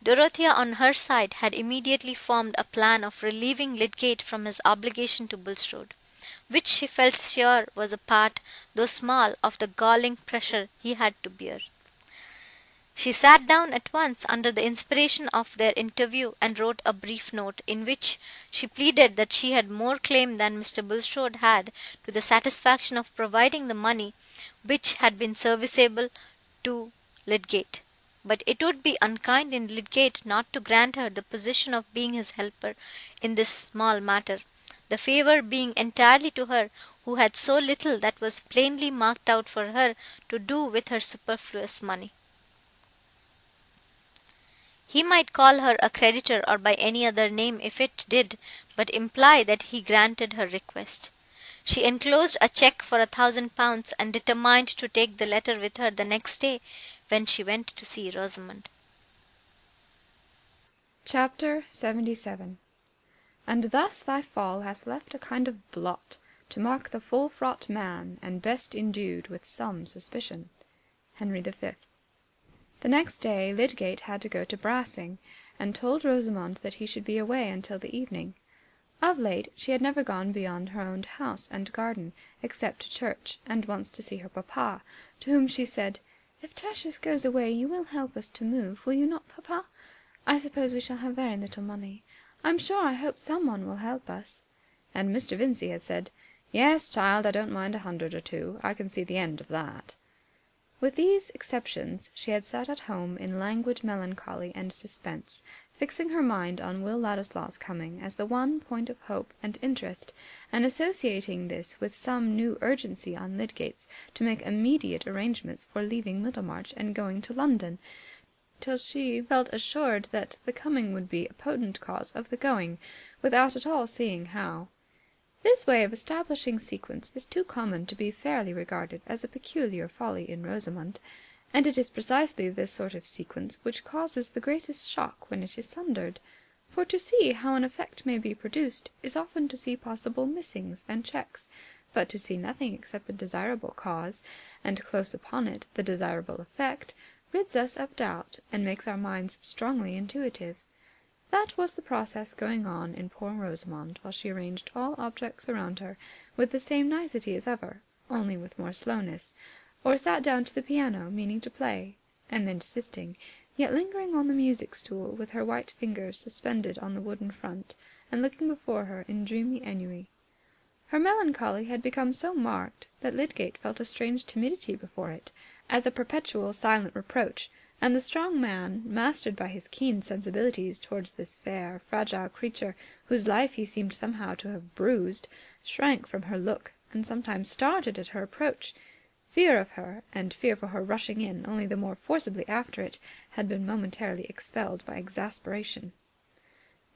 Dorothea, on her side, had immediately formed a plan of relieving Lydgate from his obligation to Bulstrode, which she felt sure was a part, though small, of the galling pressure he had to bear. She sat down at once under the inspiration of their interview and wrote a brief note, in which she pleaded that she had more claim than Mr. Bulstrode had to the satisfaction of providing the money which had been serviceable to Lydgate, but it would be unkind in Lydgate not to grant her the position of being his helper in this small matter, the favour being entirely to her who had so little that was plainly marked out for her to do with her superfluous money. He might call her a creditor or by any other name if it did but imply that he granted her request. She enclosed a cheque for £1,000, and determined to take the letter with her the next day when she went to see Rosamond. Chapter 77. And thus thy fall hath left a kind of blot to mark the full-fraught man, and best endued with some suspicion. Henry V. The next day Lydgate had to go to Brassing, and told Rosamond that he should be away until the evening. Of late she had never gone beyond her own house and garden, except to church, and once to see her papa, to whom she said, "If Tertius goes away, you will help us to move, will you not, papa? I suppose we shall have very little money. I'm sure I hope some one will help us." And Mr. Vincey had said, "Yes, child, I don't mind 100 or 2. I can see the end of that." With these exceptions she had sat at home in languid melancholy and suspense, fixing her mind on Will Ladislaw's coming as the one point of hope and interest, and associating this with some new urgency on Lydgate's to make immediate arrangements for leaving Middlemarch and going to London, till she felt assured that the coming would be a potent cause of the going, without at all seeing how. This way of establishing sequence is too common to be fairly regarded as a peculiar folly in Rosamond, and it is precisely this sort of sequence which causes the greatest shock when it is sundered; for to see how an effect may be produced is often to see possible missings and checks, but to see nothing except the desirable cause, and close upon it the desirable effect, rids us of doubt, and makes our minds strongly intuitive. That was the process going on in poor Rosamond while she arranged all objects around her with the same nicety as ever, only with more slowness, or sat down to the piano meaning to play, and then desisting, yet lingering on the music-stool with her white fingers suspended on the wooden front, and looking before her in dreamy ennui. Her melancholy had become so marked that Lydgate felt a strange timidity before it, as a perpetual silent reproach, and the strong man, mastered by his keen sensibilities towards this fair, fragile creature whose life he seemed somehow to have bruised, shrank from her look, and sometimes started at her approach. Fear of her, and fear for her rushing in only the more forcibly after it, had been momentarily expelled by exasperation.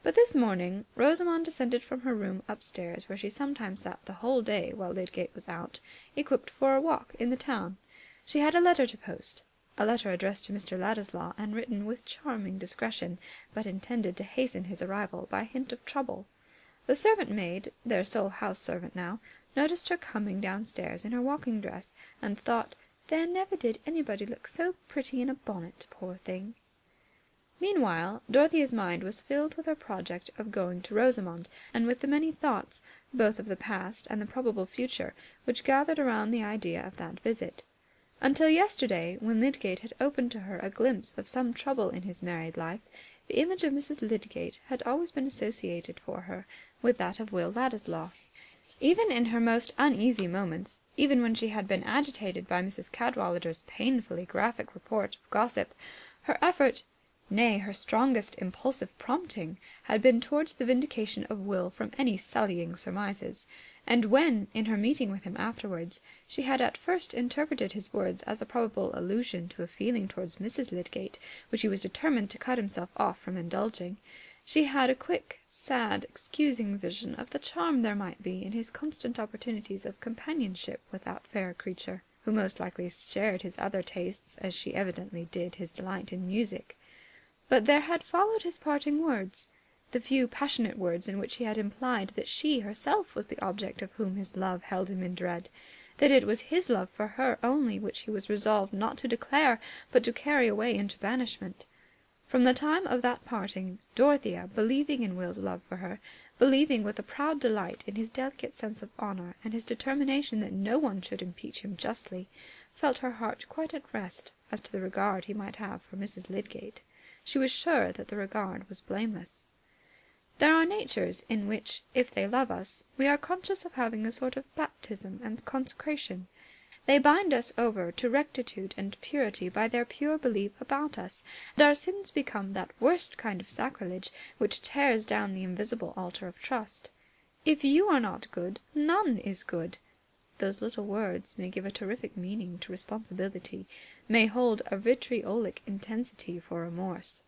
But this morning Rosamond descended from her room upstairs, where she sometimes sat the whole day while Lydgate was out, equipped for a walk in the town. She had a letter to post. A letter addressed to Mr. Ladislaw, and written with charming discretion, but intended to hasten his arrival by a hint of trouble. The servant-maid, their sole house-servant now, noticed her coming downstairs in her walking dress, and thought, "There never did anybody look so pretty in a bonnet, poor thing." Meanwhile Dorothea's mind was filled with her project of going to Rosamond, and with the many thoughts, both of the past and the probable future, which gathered around the idea of that visit. Until yesterday, when Lydgate had opened to her a glimpse of some trouble in his married life, the image of Mrs. Lydgate had always been associated for her with that of Will Ladislaw. Even in her most uneasy moments, even when she had been agitated by Mrs. Cadwallader's painfully graphic report of gossip, her effort, nay, her strongest impulsive prompting, had been towards the vindication of Will from any sullying surmises; and when, in her meeting with him afterwards, she had at first interpreted his words as a probable allusion to a feeling towards Mrs. Lydgate, which he was determined to cut himself off from indulging, she had a quick, sad, excusing vision of the charm there might be in his constant opportunities of companionship with that fair creature, who most likely shared his other tastes, as she evidently did his delight in music. But there had followed his parting words, the few passionate words in which he had implied that she herself was the object of whom his love held him in dread, that it was his love for her only which he was resolved not to declare, but to carry away into banishment. From the time of that parting, Dorothea, believing in Will's love for her, believing with a proud delight in his delicate sense of honour and his determination that no one should impeach him justly, felt her heart quite at rest as to the regard he might have for Mrs. Lydgate. She was sure that the regard was blameless. There are natures in which, if they love us, we are conscious of having a sort of baptism and consecration. They bind us over to rectitude and purity by their pure belief about us, and our sins become that worst kind of sacrilege which tears down the invisible altar of trust. If you are not good, none is good. Those little words may give a terrific meaning to responsibility, may hold a vitriolic intensity for remorse.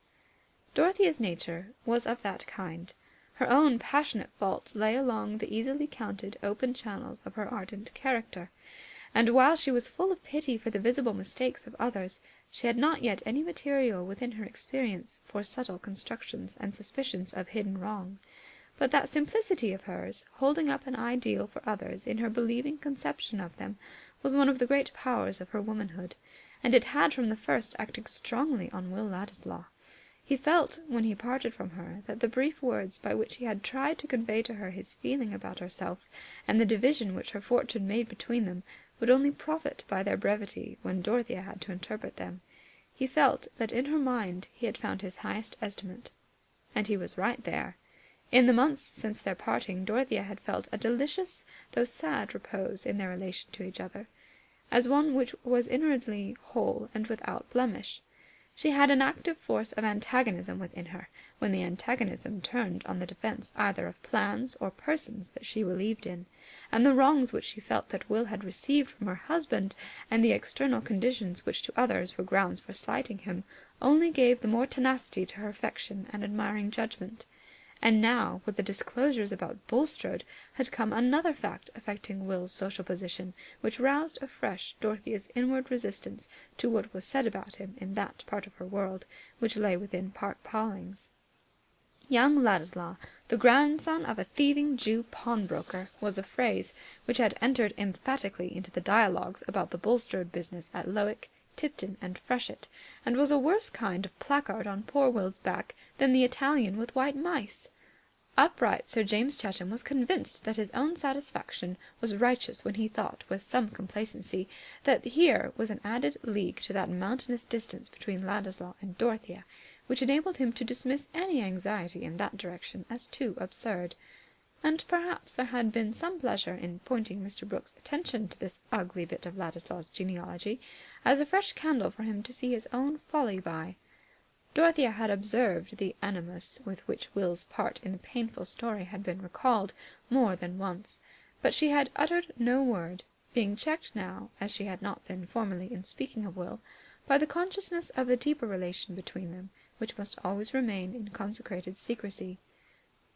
Dorothea's nature was of that kind. Her own passionate faults lay along the easily counted open channels of her ardent character, and while she was full of pity for the visible mistakes of others, she had not yet any material within her experience for subtle constructions and suspicions of hidden wrong. But that simplicity of hers, holding up an ideal for others in her believing conception of them, was one of the great powers of her womanhood, and it had from the first acted strongly on Will Ladislaw. He felt, when he parted from her, that the brief words by which he had tried to convey to her his feeling about herself, and the division which her fortune made between them, would only profit by their brevity when Dorothea had to interpret them. He felt that in her mind he had found his highest estimate. And he was right there. In the months since their parting, Dorothea had felt a delicious though sad repose in their relation to each other, as one which was inwardly whole and without blemish. She had an active force of antagonism within her, when the antagonism turned on the defence either of plans or persons that she believed in, and the wrongs which she felt that Will had received from her husband, and the external conditions which to others were grounds for slighting him, only gave the more tenacity to her affection and admiring judgment. And now, with the disclosures about Bulstrode, had come another fact affecting Will's social position, which roused afresh Dorothea's inward resistance to what was said about him in that part of her world which lay within Park Pawlings. Young Ladislaw, the grandson of a thieving Jew pawnbroker, was a phrase which had entered emphatically into the dialogues about the Bulstrode business at Lowick, Tipton, and Freshitt, and was a worse kind of placard on poor Will's back than the Italian with white mice. Upright Sir James Chatham was convinced that his own satisfaction was righteous when he thought, with some complacency, that here was an added league to that mountainous distance between Ladislaw and Dorothea, which enabled him to dismiss any anxiety in that direction as too absurd. And perhaps there had been some pleasure in pointing Mr. Brooke's attention to this ugly bit of Ladislaw's genealogy, as a fresh candle for him to see his own folly by. Dorothea had observed the animus with which Will's part in the painful story had been recalled more than once, but she had uttered no word, being checked now, as she had not been formerly in speaking of Will, by the consciousness of the deeper relation between them, which must always remain in consecrated secrecy.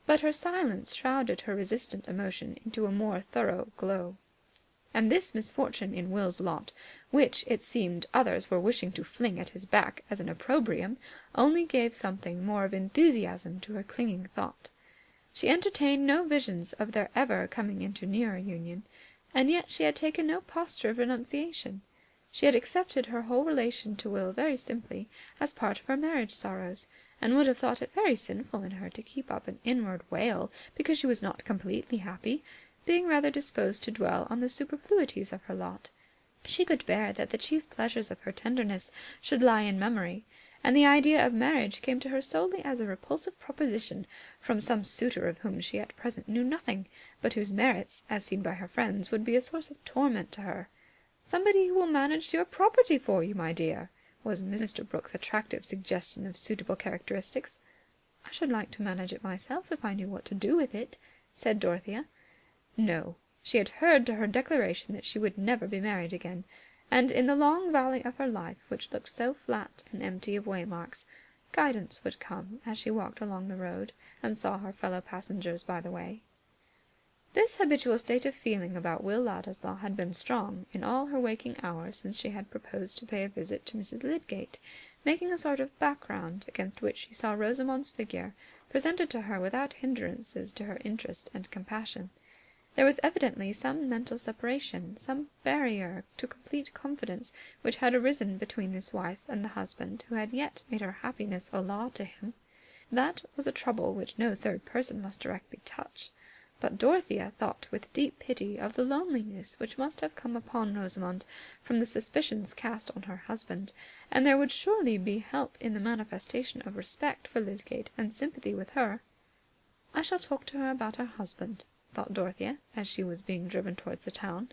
But her silence shrouded her resistant emotion into a more thorough glow. And this misfortune in Will's lot, which, it seemed, others were wishing to fling at his back as an opprobrium, only gave something more of enthusiasm to her clinging thought. She entertained no visions of their ever coming into nearer union, and yet she had taken no posture of renunciation. She had accepted her whole relation to Will very simply, as part of her marriage sorrows, and would have thought it very sinful in her to keep up an inward wail because she was not completely happy, being rather disposed to dwell on the superfluities of her lot. She could bear that the chief pleasures of her tenderness should lie in memory, and the idea of marriage came to her solely as a repulsive proposition from some suitor of whom she at present knew nothing, but whose merits, as seen by her friends, would be a source of torment to her. "Somebody who will manage your property for you, my dear," was Mr. Brooke's attractive suggestion of suitable characteristics. "I should like to manage it myself if I knew what to do with it," said Dorothea. No, she adhered to her declaration that she would never be married again, and in the long valley of her life, which looked so flat and empty of waymarks, guidance would come as she walked along the road and saw her fellow passengers by the way. This habitual state of feeling about Will Ladislaw had been strong in all her waking hours since she had proposed to pay a visit to Mrs. Lydgate, making a sort of background against which she saw Rosamond's figure, presented to her without hindrances to her interest and compassion. There was evidently some mental separation, some barrier to complete confidence, which had arisen between this wife and the husband who had yet made her happiness a law to him. That was a trouble which no third person must directly touch. But Dorothea thought with deep pity of the loneliness which must have come upon Rosamond from the suspicions cast on her husband, and there would surely be help in the manifestation of respect for Lydgate and sympathy with her. "I shall talk to her about her husband," thought Dorothea, as she was being driven towards the town.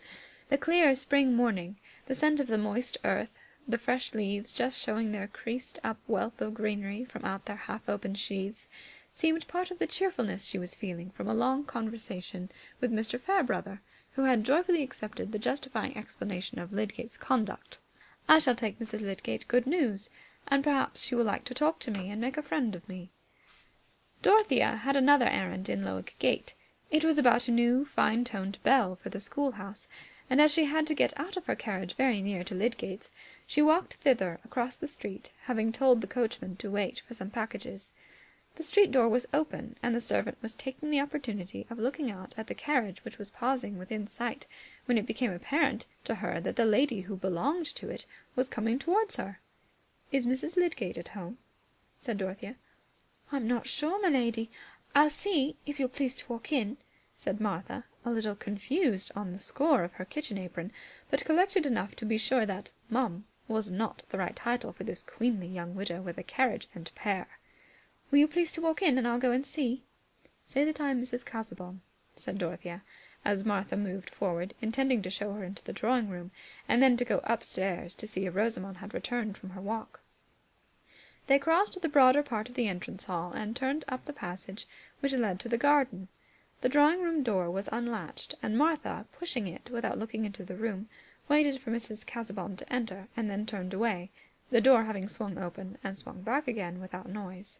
The clear spring morning, the scent of the moist earth, the fresh leaves just showing their creased-up wealth of greenery from out their half-opened sheaths, seemed part of the cheerfulness she was feeling from a long conversation with Mr. Fairbrother, who had joyfully accepted the justifying explanation of Lydgate's conduct. "I shall take Mrs. Lydgate good news, and perhaps she will like to talk to me and make a friend of me." Dorothea had another errand in Lowick Gate. It was about a new, fine-toned bell for the schoolhouse, and as she had to get out of her carriage very near to Lydgate's, she walked thither across the street, having told the coachman to wait for some packages. The street door was open, and the servant was taking the opportunity of looking out at the carriage which was pausing within sight, when it became apparent to her that the lady who belonged to it was coming towards her. "Is Mrs. Lydgate at home?" said Dorothea. "I'm not sure, my lady. I'll see, if you'll please to walk in," said Martha, a little confused on the score of her kitchen apron, but collected enough to be sure that "mum" was not the right title for this queenly young widow with a carriage and pair. "Will you please to walk in, and I'll go and see?" "Say that I am Mrs. Casaubon," said Dorothea, as Martha moved forward, intending to show her into the drawing-room, and then to go upstairs to see if Rosamond had returned from her walk. They crossed the broader part of the entrance hall, and turned up the passage which led to the garden. The drawing-room door was unlatched, and Martha, pushing it without looking into the room, waited for Mrs. Casaubon to enter, and then turned away, the door having swung open and swung back again without noise.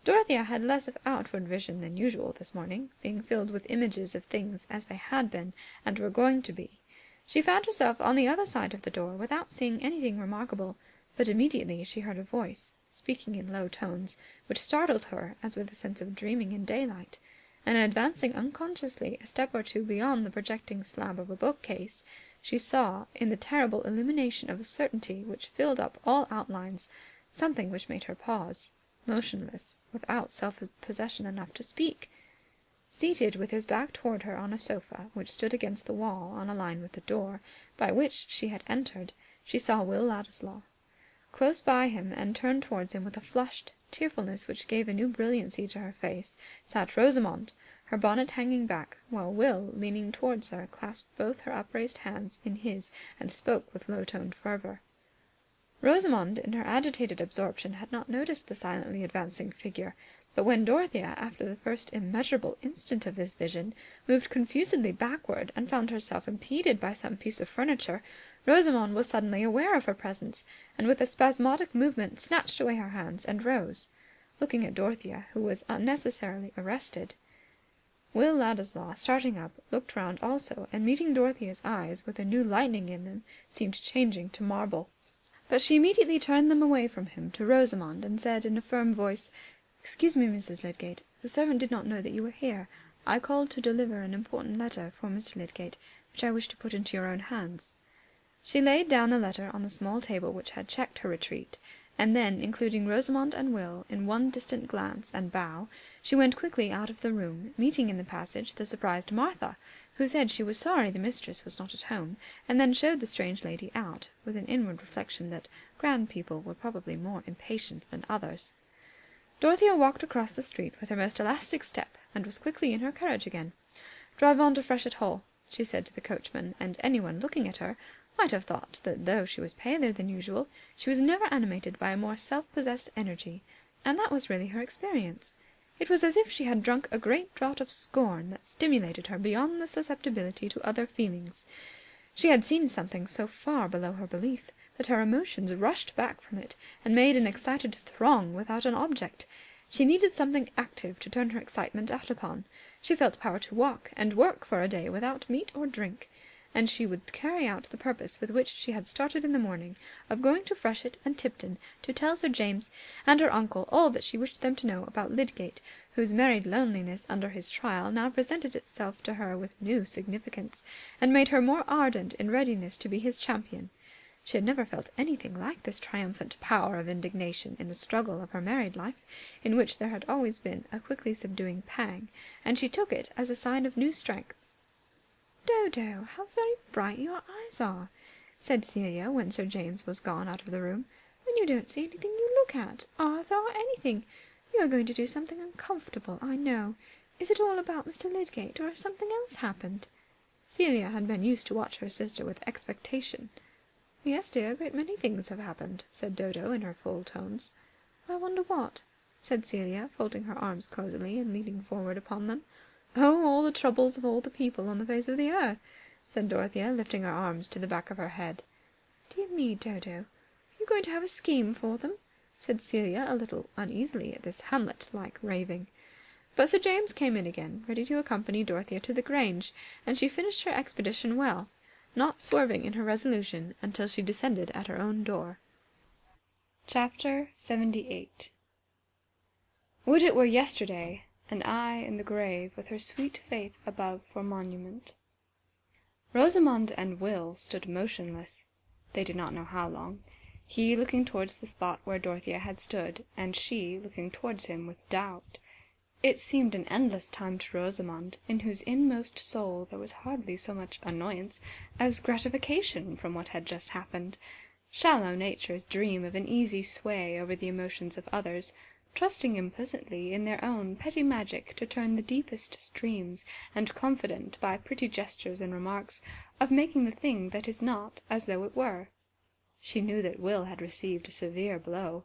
Dorothea had less of outward vision than usual this morning, being filled with images of things as they had been and were going to be. She found herself on the other side of the door without seeing anything remarkable, but immediately she heard a voice, speaking in low tones, which startled her as with a sense of dreaming in daylight, and advancing unconsciously a step or two beyond the projecting slab of a bookcase, she saw, in the terrible illumination of a certainty which filled up all outlines, something which made her pause, motionless, without self-possession enough to speak. Seated with his back toward her on a sofa, which stood against the wall on a line with the door, by which she had entered, she saw Will Ladislaw. Close by him, and turned towards him with a flushed tearfulness which gave a new brilliancy to her face, sat Rosamond, her bonnet hanging back, while Will, leaning towards her, clasped both her upraised hands in his and spoke with low-toned fervour. Rosamond, in her agitated absorption, had not noticed the silently advancing figure, but when Dorothea, after the first immeasurable instant of this vision, moved confusedly backward and found herself impeded by some piece of furniture, Rosamond was suddenly aware of her presence, and with a spasmodic movement snatched away her hands and rose, looking at Dorothea, who was unnecessarily arrested. Will Ladislaw, starting up, looked round also, and meeting Dorothea's eyes with a new lightning in them, seemed changing to marble. But she immediately turned them away from him to Rosamond, and said in a firm voice, "Excuse me, Mrs. Lydgate, the servant did not know that you were here. I called to deliver an important letter for Mr. Lydgate, which I wish to put into your own hands." She laid down the letter on the small table which had checked her retreat, and then, including Rosamond and Will in one distant glance and bow, she went quickly out of the room, meeting in the passage the surprised Martha, who said she was sorry the mistress was not at home, and then showed the strange lady out, with an inward reflection that grand people were probably more impatient than others. Dorothea walked across the street with her most elastic step, and was quickly in her carriage again. "Drive on to Freshitt Hall," she said to the coachman, and anyone looking at her might have thought that though she was paler than usual, she was never animated by a more self-possessed energy, and that was really her experience. It was as if she had drunk a great draught of scorn that stimulated her beyond the susceptibility to other feelings. She had seen something so far below her belief that her emotions rushed back from it, and made an excited throng without an object. She needed something active to turn her excitement out upon. She felt power to walk and work for a day without meat or drink, and she would carry out the purpose with which she had started in the morning, of going to Freshitt and Tipton to tell Sir James and her uncle all that she wished them to know about Lydgate, whose married loneliness under his trial now presented itself to her with new significance, and made her more ardent in readiness to be his champion. She had never felt anything like this triumphant power of indignation in the struggle of her married life, in which there had always been a quickly subduing pang, and she took it as a sign of new strength. "Dodo, how very bright your eyes are," said Celia, when Sir James was gone out of the room. "And you don't see anything you look at, Arthur, or anything. You are going to do something uncomfortable, I know. Is it all about Mr. Lydgate, or has something else happened?" Celia had been used to watch her sister with expectation. "Yes, dear, a great many things have happened," said Dodo in her full tones. "I wonder what," said Celia, folding her arms cosily and leaning forward upon them. "Oh, all the troubles of all the people on the face of the earth," said Dorothea, lifting her arms to the back of her head. "Dear me, Dodo, are you going to have a scheme for them?" said Celia, a little uneasily at this Hamlet-like raving. But Sir James came in again, ready to accompany Dorothea to the Grange, and she finished her expedition well, not swerving in her resolution until she descended at her own door. Chapter 78. Would it were yesterday, and I in the grave with her sweet faith above for monument. Rosamond and Will stood motionless. They did not know how long. He looking towards the spot where Dorothea had stood, and she looking towards him with doubt. It seemed an endless time to Rosamond, in whose inmost soul there was hardly so much annoyance as gratification from what had just happened. Shallow natures dream of an easy sway over the emotions of others, trusting implicitly in their own petty magic to turn the deepest streams, and confident, by pretty gestures and remarks, of making the thing that is not as though it were. She knew that Will had received a severe blow,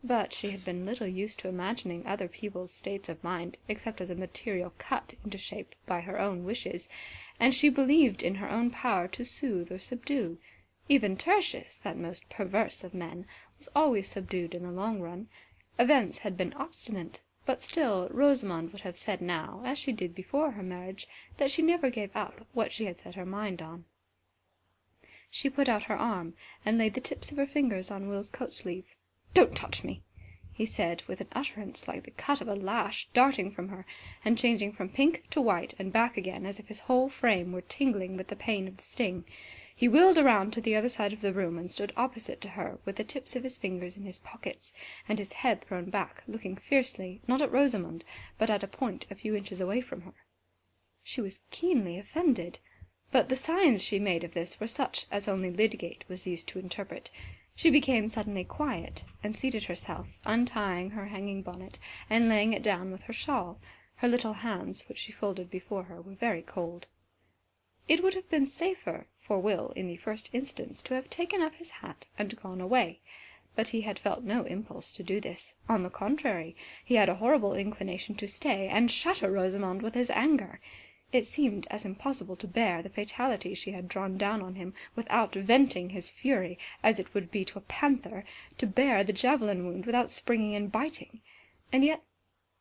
but she had been little used to imagining other people's states of mind except as a material cut into shape by her own wishes, and she believed in her own power to soothe or subdue. Even Tertius, that most perverse of men, was always subdued in the long run. Events had been obstinate, but still Rosamond would have said now, as she did before her marriage, that she never gave up what she had set her mind on. She put out her arm, and laid the tips of her fingers on Will's coat-sleeve. "Don't touch me," he said, with an utterance like the cut of a lash, darting from her, and changing from pink to white and back again as if his whole frame were tingling with the pain of the sting. He wheeled around to the other side of the room and stood opposite to her, with the tips of his fingers in his pockets, and his head thrown back, looking fiercely, not at Rosamond, but at a point a few inches away from her. She was keenly offended, but the signs she made of this were such as only Lydgate was used to interpret. She became suddenly quiet, and seated herself, untying her hanging bonnet, and laying it down with her shawl. Her little hands, which she folded before her, were very cold. It would have been safer for Will, in the first instance, to have taken up his hat and gone away, but he had felt no impulse to do this. On the contrary, he had a horrible inclination to stay and shatter Rosamond with his anger. It seemed as impossible to bear the fatality she had drawn down on him without venting his fury, as it would be to a panther to bear the javelin wound without springing and biting. And yet,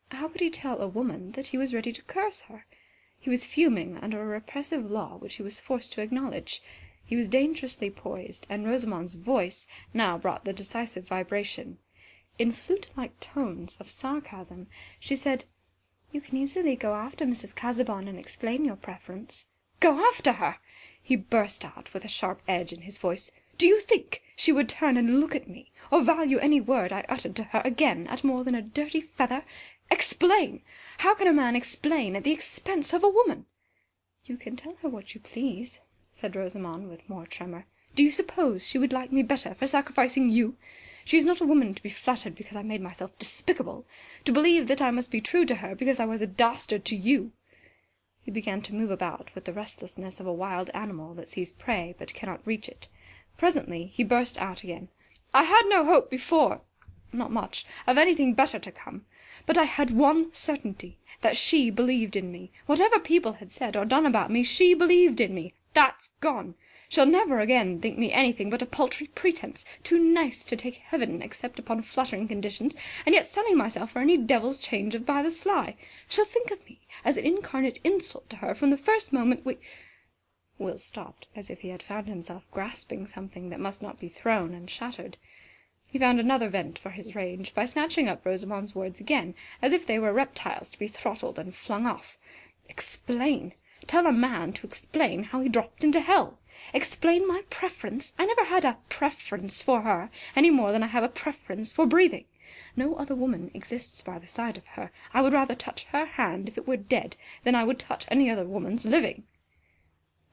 how could he tell a woman that he was ready to curse her? He was fuming under a repressive law which he was forced to acknowledge. He was dangerously poised, and Rosamond's voice now brought the decisive vibration. In flute-like tones of sarcasm, she said, "You can easily go after Mrs. Casaubon and explain your preference." "Go after her!" he burst out, with a sharp edge in his voice. "Do you think she would turn and look at me, or value any word I uttered to her again at more than a dirty feather? Explain! How can a man explain at the expense of a woman?" "You can tell her what you please," said Rosamond with more tremor. "Do you suppose she would like me better for sacrificing you? She is not a woman to be flattered because I made myself despicable, to believe that I must be true to her because I was a dastard to you." He began to move about with the restlessness of a wild animal that sees prey but cannot reach it. Presently he burst out again. "I had no hope before, not much, of anything better to come. But I had one certainty, that she believed in me. Whatever people had said or done about me, she believed in me. That's gone. She'll never again think me anything but a paltry pretence, too nice to take heaven except upon flattering conditions, and yet selling myself for any devil's change by the sly. She'll think of me as an incarnate insult to her from the first moment we—" Will stopped, as if he had found himself grasping something that must not be thrown, and shattered. He found another vent for his rage by snatching up Rosamond's words again, as if they were reptiles to be throttled and flung off. Explain! Tell a man to explain how he dropped into hell! Explain my preference? I never had a preference for her, any more than I have a preference for breathing. No other woman exists by the side of her. I would rather touch her hand if it were dead than I would touch any other woman's living."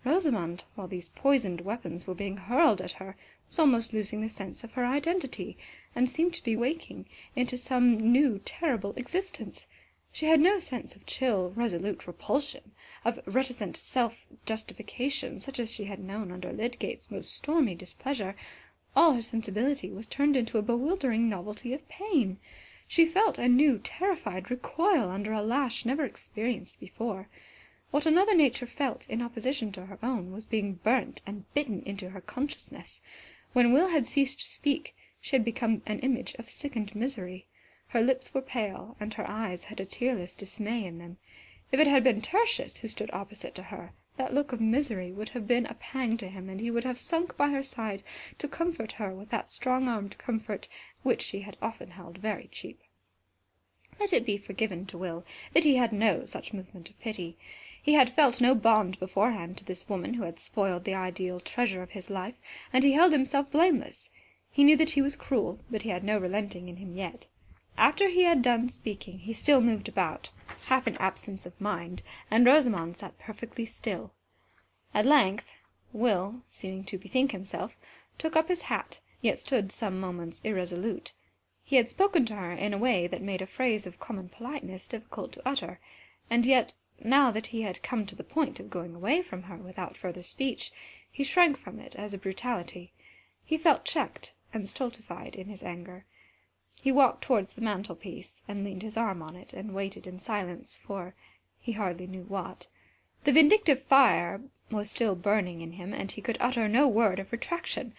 Rosamond, while these poisoned weapons were being hurled at her, was almost losing the sense of her identity, and seemed to be waking into some new terrible existence. She had no sense of chill, resolute repulsion, of reticent self-justification, such as she had known under Lydgate's most stormy displeasure. All her sensibility was turned into a bewildering novelty of pain. She felt a new terrified recoil under a lash never experienced before. What another nature felt in opposition to her own was being burnt and bitten into her consciousness. When Will had ceased to speak, she had become an image of sickened misery. Her lips were pale, and her eyes had a tearless dismay in them. If it had been Tertius who stood opposite to her, that look of misery would have been a pang to him, and he would have sunk by her side to comfort her with that strong-armed comfort which she had often held very cheap. Let it be forgiven to Will that he had no such movement of pity. He had felt no bond beforehand to this woman who had spoiled the ideal treasure of his life, and he held himself blameless. He knew that he was cruel, but he had no relenting in him yet. After he had done speaking, he still moved about, half in absence of mind, and Rosamond sat perfectly still. At length, Will, seeming to bethink himself, took up his hat, yet stood some moments irresolute. He had spoken to her in a way that made a phrase of common politeness difficult to utter, and yet, now that he had come to the point of going away from her without further speech, he shrank from it as a brutality. He felt checked and stultified in his anger. He walked towards the mantelpiece, and leaned his arm on it, and waited in silence for he hardly knew what. The vindictive fire was still burning in him, and he could utter no word of retraction.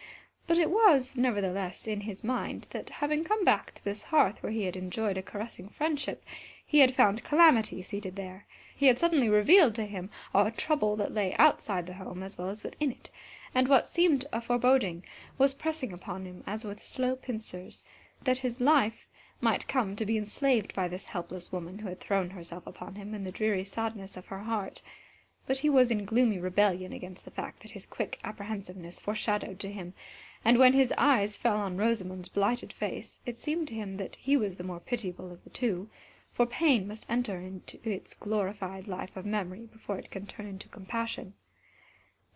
But it was, nevertheless, in his mind that, having come back to this hearth where he had enjoyed a caressing friendship, he had found calamity seated there. He had suddenly revealed to him a trouble that lay outside the home as well as within it, and what seemed a foreboding was pressing upon him as with slow pincers, that his life might come to be enslaved by this helpless woman who had thrown herself upon him in the dreary sadness of her heart. But he was in gloomy rebellion against the fact that his quick apprehensiveness foreshadowed to him, and when his eyes fell on Rosamond's blighted face, it seemed to him that he was the more pitiable of the two, for pain must enter into its glorified life of memory before it can turn into compassion.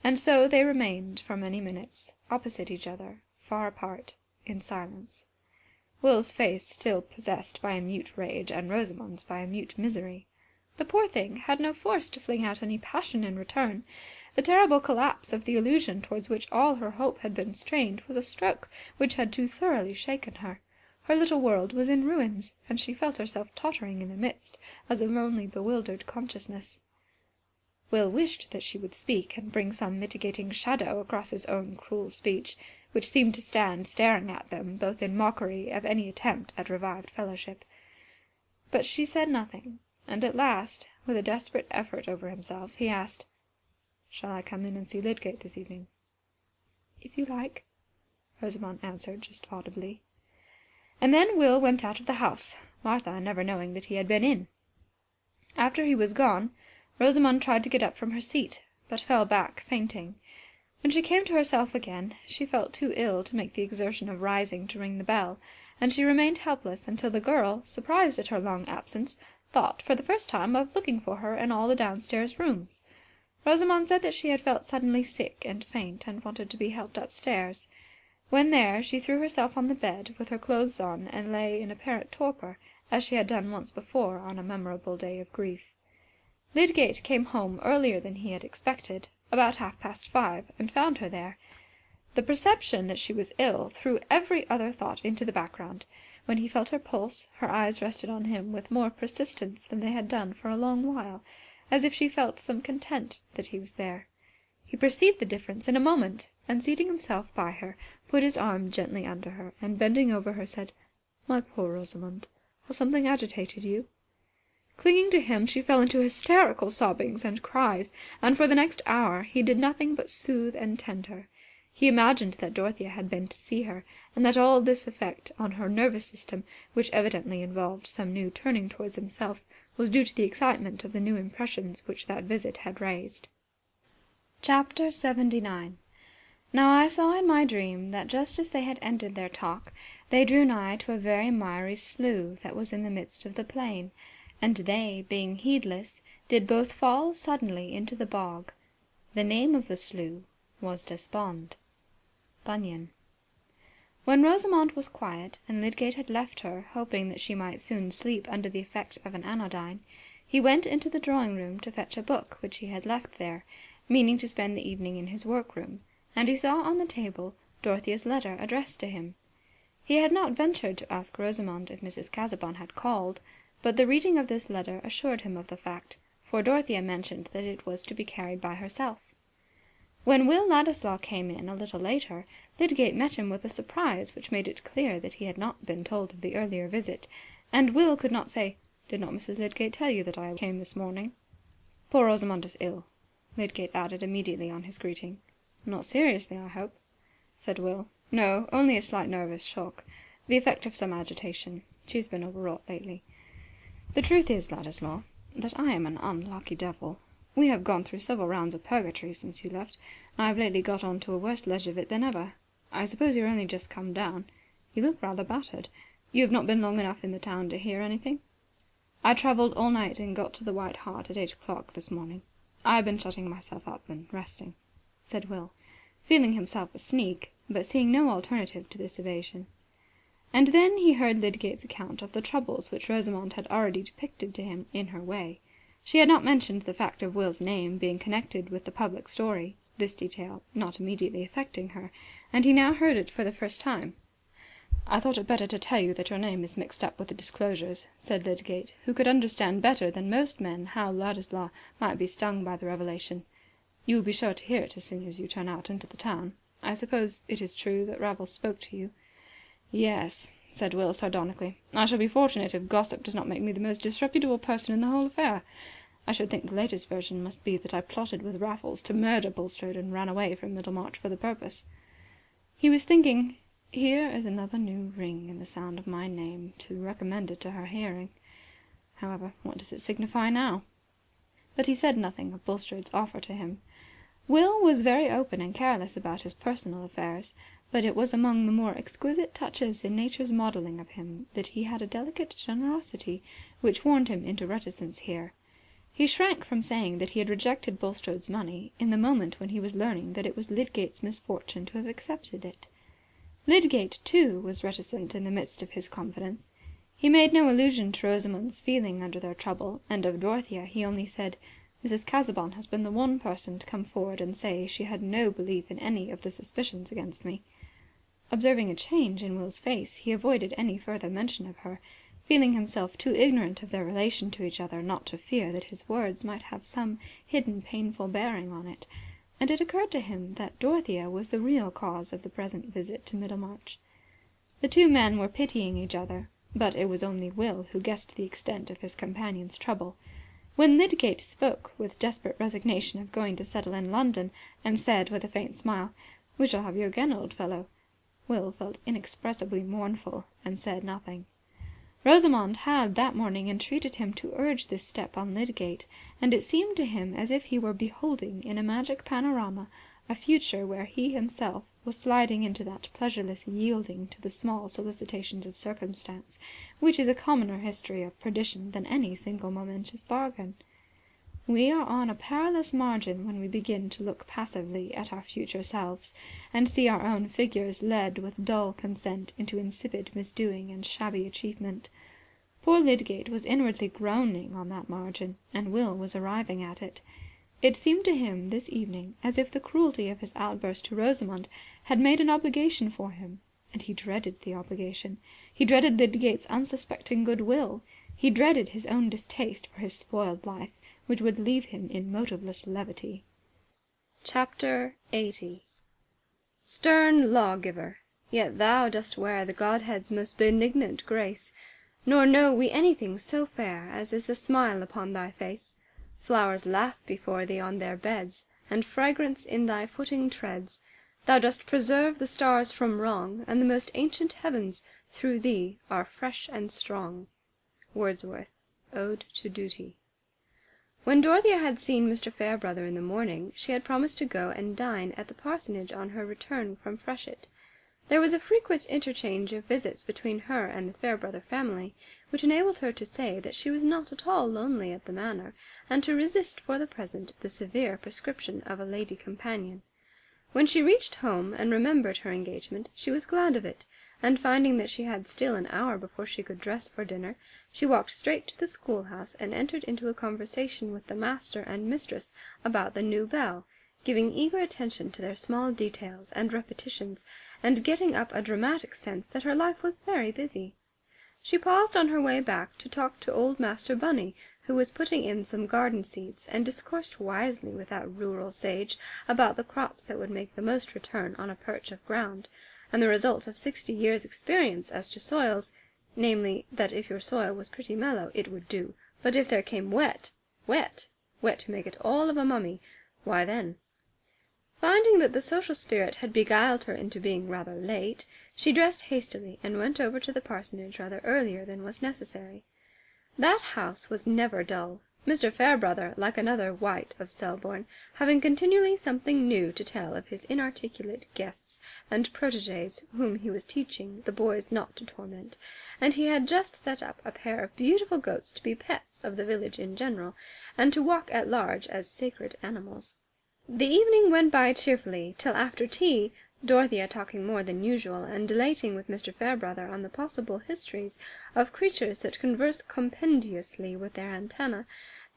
And so they remained for many minutes, opposite each other, far apart, in silence. Will's face still possessed by a mute rage, and Rosamond's by a mute misery. The poor thing had no force to fling out any passion in return. The terrible collapse of the illusion towards which all her hope had been strained was a stroke which had too thoroughly shaken her. Her little world was in ruins, and she felt herself tottering in the midst, as a lonely, bewildered consciousness. Will wished that she would speak, and bring some mitigating shadow across his own cruel speech, which seemed to stand staring at them, both in mockery of any attempt at revived fellowship. But she said nothing, and at last, with a desperate effort over himself, he asked, "Shall I come in and see Lydgate this evening?" "If you like," Rosamond answered just audibly. And then Will went out of the house, Martha never knowing that he had been in. After he was gone, Rosamond tried to get up from her seat, but fell back fainting. When she came to herself again, she felt too ill to make the exertion of rising to ring the bell, and she remained helpless until the girl, surprised at her long absence, thought for the first time of looking for her in all the downstairs rooms. Rosamond said that she had felt suddenly sick and faint, and wanted to be helped upstairs. When there, she threw herself on the bed, with her clothes on, and lay in apparent torpor, as she had done once before on a memorable day of grief. Lydgate came home earlier than he had expected, about 5:30, and found her there. The perception that she was ill threw every other thought into the background. When he felt her pulse, her eyes rested on him with more persistence than they had done for a long while, as if she felt some content that he was there. He perceived the difference in a moment, and seating himself by her, put his arm gently under her, and bending over her, said, "My poor Rosamond, has something agitated you?" Clinging to him, she fell into hysterical sobbings and cries, and for the next hour he did nothing but soothe and tend her. He imagined that Dorothea had been to see her, and that all this effect on her nervous system, which evidently involved some new turning towards himself, was due to the excitement of the new impressions which that visit had raised. Chapter 79. Now I saw in my dream that just as they had ended their talk, they drew nigh to a very miry slough that was in the midst of the plain, and they, being heedless, did both fall suddenly into the bog. The name of the slough was Despond. Bunyan. When Rosamond was quiet, and Lydgate had left her, hoping that she might soon sleep under the effect of an anodyne, he went into the drawing-room to fetch a book which he had left there, meaning to spend the evening in his work-room, and he saw on the table Dorothea's letter addressed to him. He had not ventured to ask Rosamond if Mrs. Casaubon had called, but the reading of this letter assured him of the fact, for Dorothea mentioned that it was to be carried by herself. When Will Ladislaw came in a little later, Lydgate met him with a surprise which made it clear that he had not been told of the earlier visit, and Will could not say, "Did not Mrs. Lydgate tell you that I came this morning?" "Poor Rosamond is ill," Lydgate added immediately on his greeting. "Not seriously, I hope?" said Will. "No, only a slight nervous shock, the effect of some agitation. She has been overwrought lately. The truth is, Ladislaw, that I am an unlucky devil. We have gone through several rounds of purgatory since you left, and I have lately got on to a worse ledge of it than ever. I suppose you are only just come down. You look rather battered. You have not been long enough in the town to hear anything?" "I travelled all night and got to the White Hart at 8 o'clock this morning. I have been shutting myself up and resting," said Will, feeling himself a sneak, but seeing no alternative to this evasion. And then he heard Lydgate's account of the troubles which Rosamond had already depicted to him in her way. She had not mentioned the fact of Will's name being connected with the public story, this detail not immediately affecting her, and he now heard it for the first time. "I thought it better to tell you that your name is mixed up with the disclosures," said Lydgate, who could understand better than most men how Ladislaw might be stung by the revelation. "You will be sure to hear it as soon as you turn out into the town. I suppose it is true that Raffles spoke to you?" "Yes," said Will sardonically. "I shall be fortunate if gossip does not make me the most disreputable person in the whole affair. I should think the latest version must be that I plotted with Raffles to murder Bulstrode and ran away from Middlemarch for the purpose." He was thinking, "Here is another new ring in the sound of my name to recommend it to her hearing. However, what does it signify now?" But he said nothing of Bulstrode's offer to him. Will was very open and careless about his personal affairs, but it was among the more exquisite touches in nature's modelling of him that he had a delicate generosity which warned him into reticence here. He shrank from saying that he had rejected Bulstrode's money in the moment when he was learning that it was Lydgate's misfortune to have accepted it. Lydgate, too, was reticent in the midst of his confidence. He made no allusion to Rosamond's feeling under their trouble, and of Dorothea he only said, "Mrs. Casaubon has been the one person to come forward and say she had no belief in any of the suspicions against me." Observing a change in Will's face, he avoided any further mention of her, feeling himself too ignorant of their relation to each other not to fear that his words might have some hidden painful bearing on it, and it occurred to him that Dorothea was the real cause of the present visit to Middlemarch. The two men were pitying each other, but it was only Will who guessed the extent of his companion's trouble. When Lydgate spoke with desperate resignation of going to settle in London, and said with a faint smile, "We shall have you again, old fellow," Will felt inexpressibly mournful, and said nothing. Rosamond had that morning entreated him to urge this step on Lydgate, and it seemed to him as if he were beholding in a magic panorama a future where he himself was sliding into that pleasureless yielding to the small solicitations of circumstance, which is a commoner history of perdition than any single momentous bargain. We are on a perilous margin when we begin to look passively at our future selves, and see our own figures led with dull consent into insipid misdoing and shabby achievement. Poor Lydgate was inwardly groaning on that margin, and Will was arriving at it. It seemed to him this evening as if the cruelty of his outburst to Rosamond had made an obligation for him, and he dreaded the obligation. He dreaded Lydgate's unsuspecting goodwill. He dreaded his own distaste for his spoiled life, which would leave him in motiveless levity. Chapter 80. Stern lawgiver, yet thou dost wear the Godhead's most benignant grace, nor know we anything so fair as is the smile upon thy face. Flowers laugh before thee on their beds, and fragrance in thy footing treads. Thou dost preserve the stars from wrong, and the most ancient heavens through thee are fresh and strong. Wordsworth, Ode to Duty. When Dorothea had seen Mr. Fairbrother in the morning, she had promised to go and dine at the parsonage on her return from Freshitt. There was a frequent interchange of visits between her and the Fairbrother family, which enabled her to say that she was not at all lonely at the Manor, and to resist for the present the severe prescription of a lady companion. When she reached home and remembered her engagement, she was glad of it, and finding that she had still an hour before she could dress for dinner, she walked straight to the schoolhouse and entered into a conversation with the master and mistress about the new bell, giving eager attention to their small details and repetitions, and getting up a dramatic sense that her life was very busy. She paused on her way back to talk to old Master Bunny, who was putting in some garden seeds, and discoursed wisely with that rural sage about the crops that would make the most return on a perch of ground, and the results of 60 years' experience as to soils, namely, that if your soil was pretty mellow it would do, but if there came wet to make it all of a mummy, why then. Finding that the social spirit had beguiled her into being rather late, she dressed hastily and went over to the parsonage rather earlier than was necessary. That house was never dull, Mr. Fairbrother, like another White of Selborne, having continually something new to tell of his inarticulate guests and protégés whom he was teaching the boys not to torment, and he had just set up a pair of beautiful goats to be pets of the village in general, and to walk at large as sacred animals. The evening went by cheerfully, till after tea, Dorothea talking more than usual, and dilating with Mr. Fairbrother on the possible histories of creatures that converse compendiously with their antennae,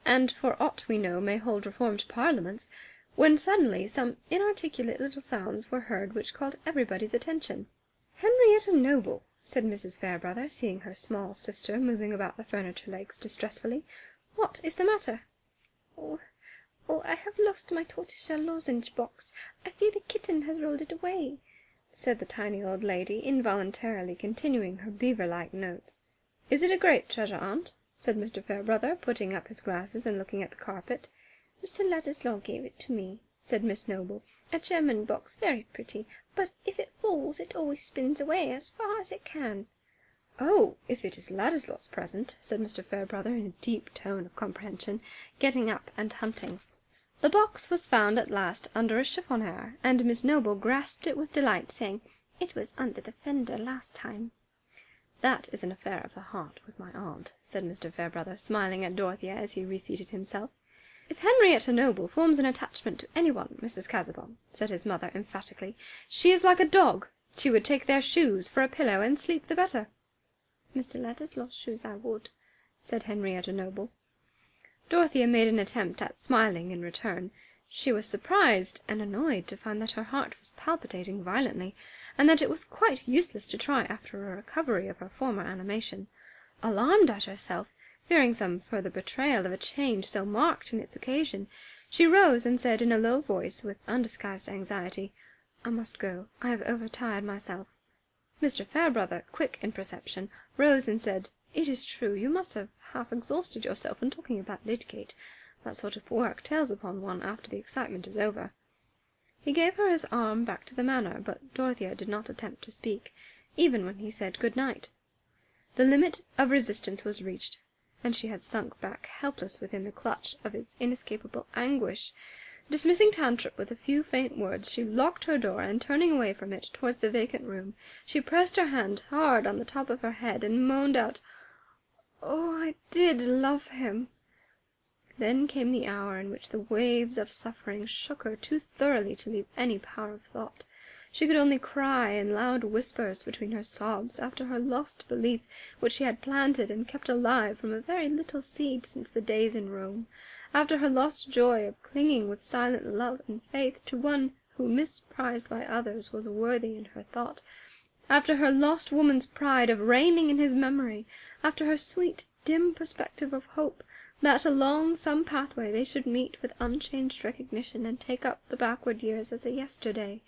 and for aught we know may hold reformed parliaments, when suddenly some inarticulate little sounds were heard which called everybody's attention. "Henrietta Noble," said Mrs. Fairbrother, seeing her small sister moving about the furniture legs distressfully, "what is the matter?" Oh, I have lost my tortoiseshell lozenge box. I fear the kitten has rolled it away," said the tiny old lady, involuntarily continuing her beaver-like notes. "Is it a great treasure, aunt?" said Mr. Fairbrother, putting up his glasses and looking at the carpet. "Mr. Ladislaw gave it to me," said Miss Noble. "A German box, very pretty, but if it falls it always spins away as far as it can." "Oh, if it is Ladislaw's present," said Mr. Fairbrother in a deep tone of comprehension, getting up and hunting. The box was found at last under a chiffonier, and Miss Noble grasped it with delight, saying, "It was under the fender last time." "That is an affair of the heart with my aunt," said Mr. Fairbrother, smiling at Dorothea as he reseated himself. "If Henrietta Noble forms an attachment to anyone, Mrs. Casaubon," said his mother emphatically, "she is like a dog. She would take their shoes for a pillow and sleep the better." "Mr. Ladislaw's shoes I would," said Henrietta Noble. Dorothea made an attempt at smiling in return. She was surprised and annoyed to find that her heart was palpitating violently, and that it was quite useless to try after a recovery of her former animation. Alarmed at herself, fearing some further betrayal of a change so marked in its occasion, she rose and said in a low voice, with undisguised anxiety, "I must go. I have overtired myself." Mr. Fairbrother, quick in perception, rose and said, "It is true, you must have half exhausted yourself in talking about Lydgate. That sort of work tells upon one after the excitement is over." He gave her his arm back to the Manor, but Dorothea did not attempt to speak, even when he said good night. The limit of resistance was reached, and she had sunk back helpless within the clutch of its inescapable anguish. Dismissing Tantripp with a few faint words, she locked her door, and turning away from it towards the vacant room, she pressed her hand hard on the top of her head, and moaned out, "Oh, I did love him!" Then came the hour in which the waves of suffering shook her too thoroughly to leave any power of thought. She could only cry in loud whispers between her sobs after her lost belief, which she had planted and kept alive from a very little seed since the days in Rome, after her lost joy of clinging with silent love and faith to one who, misprized by others, was worthy in her thought, after her lost woman's pride of reigning in his memory, after her sweet, dim perspective of hope, that along some pathway they should meet with unchanged recognition and take up the backward years as a yesterday.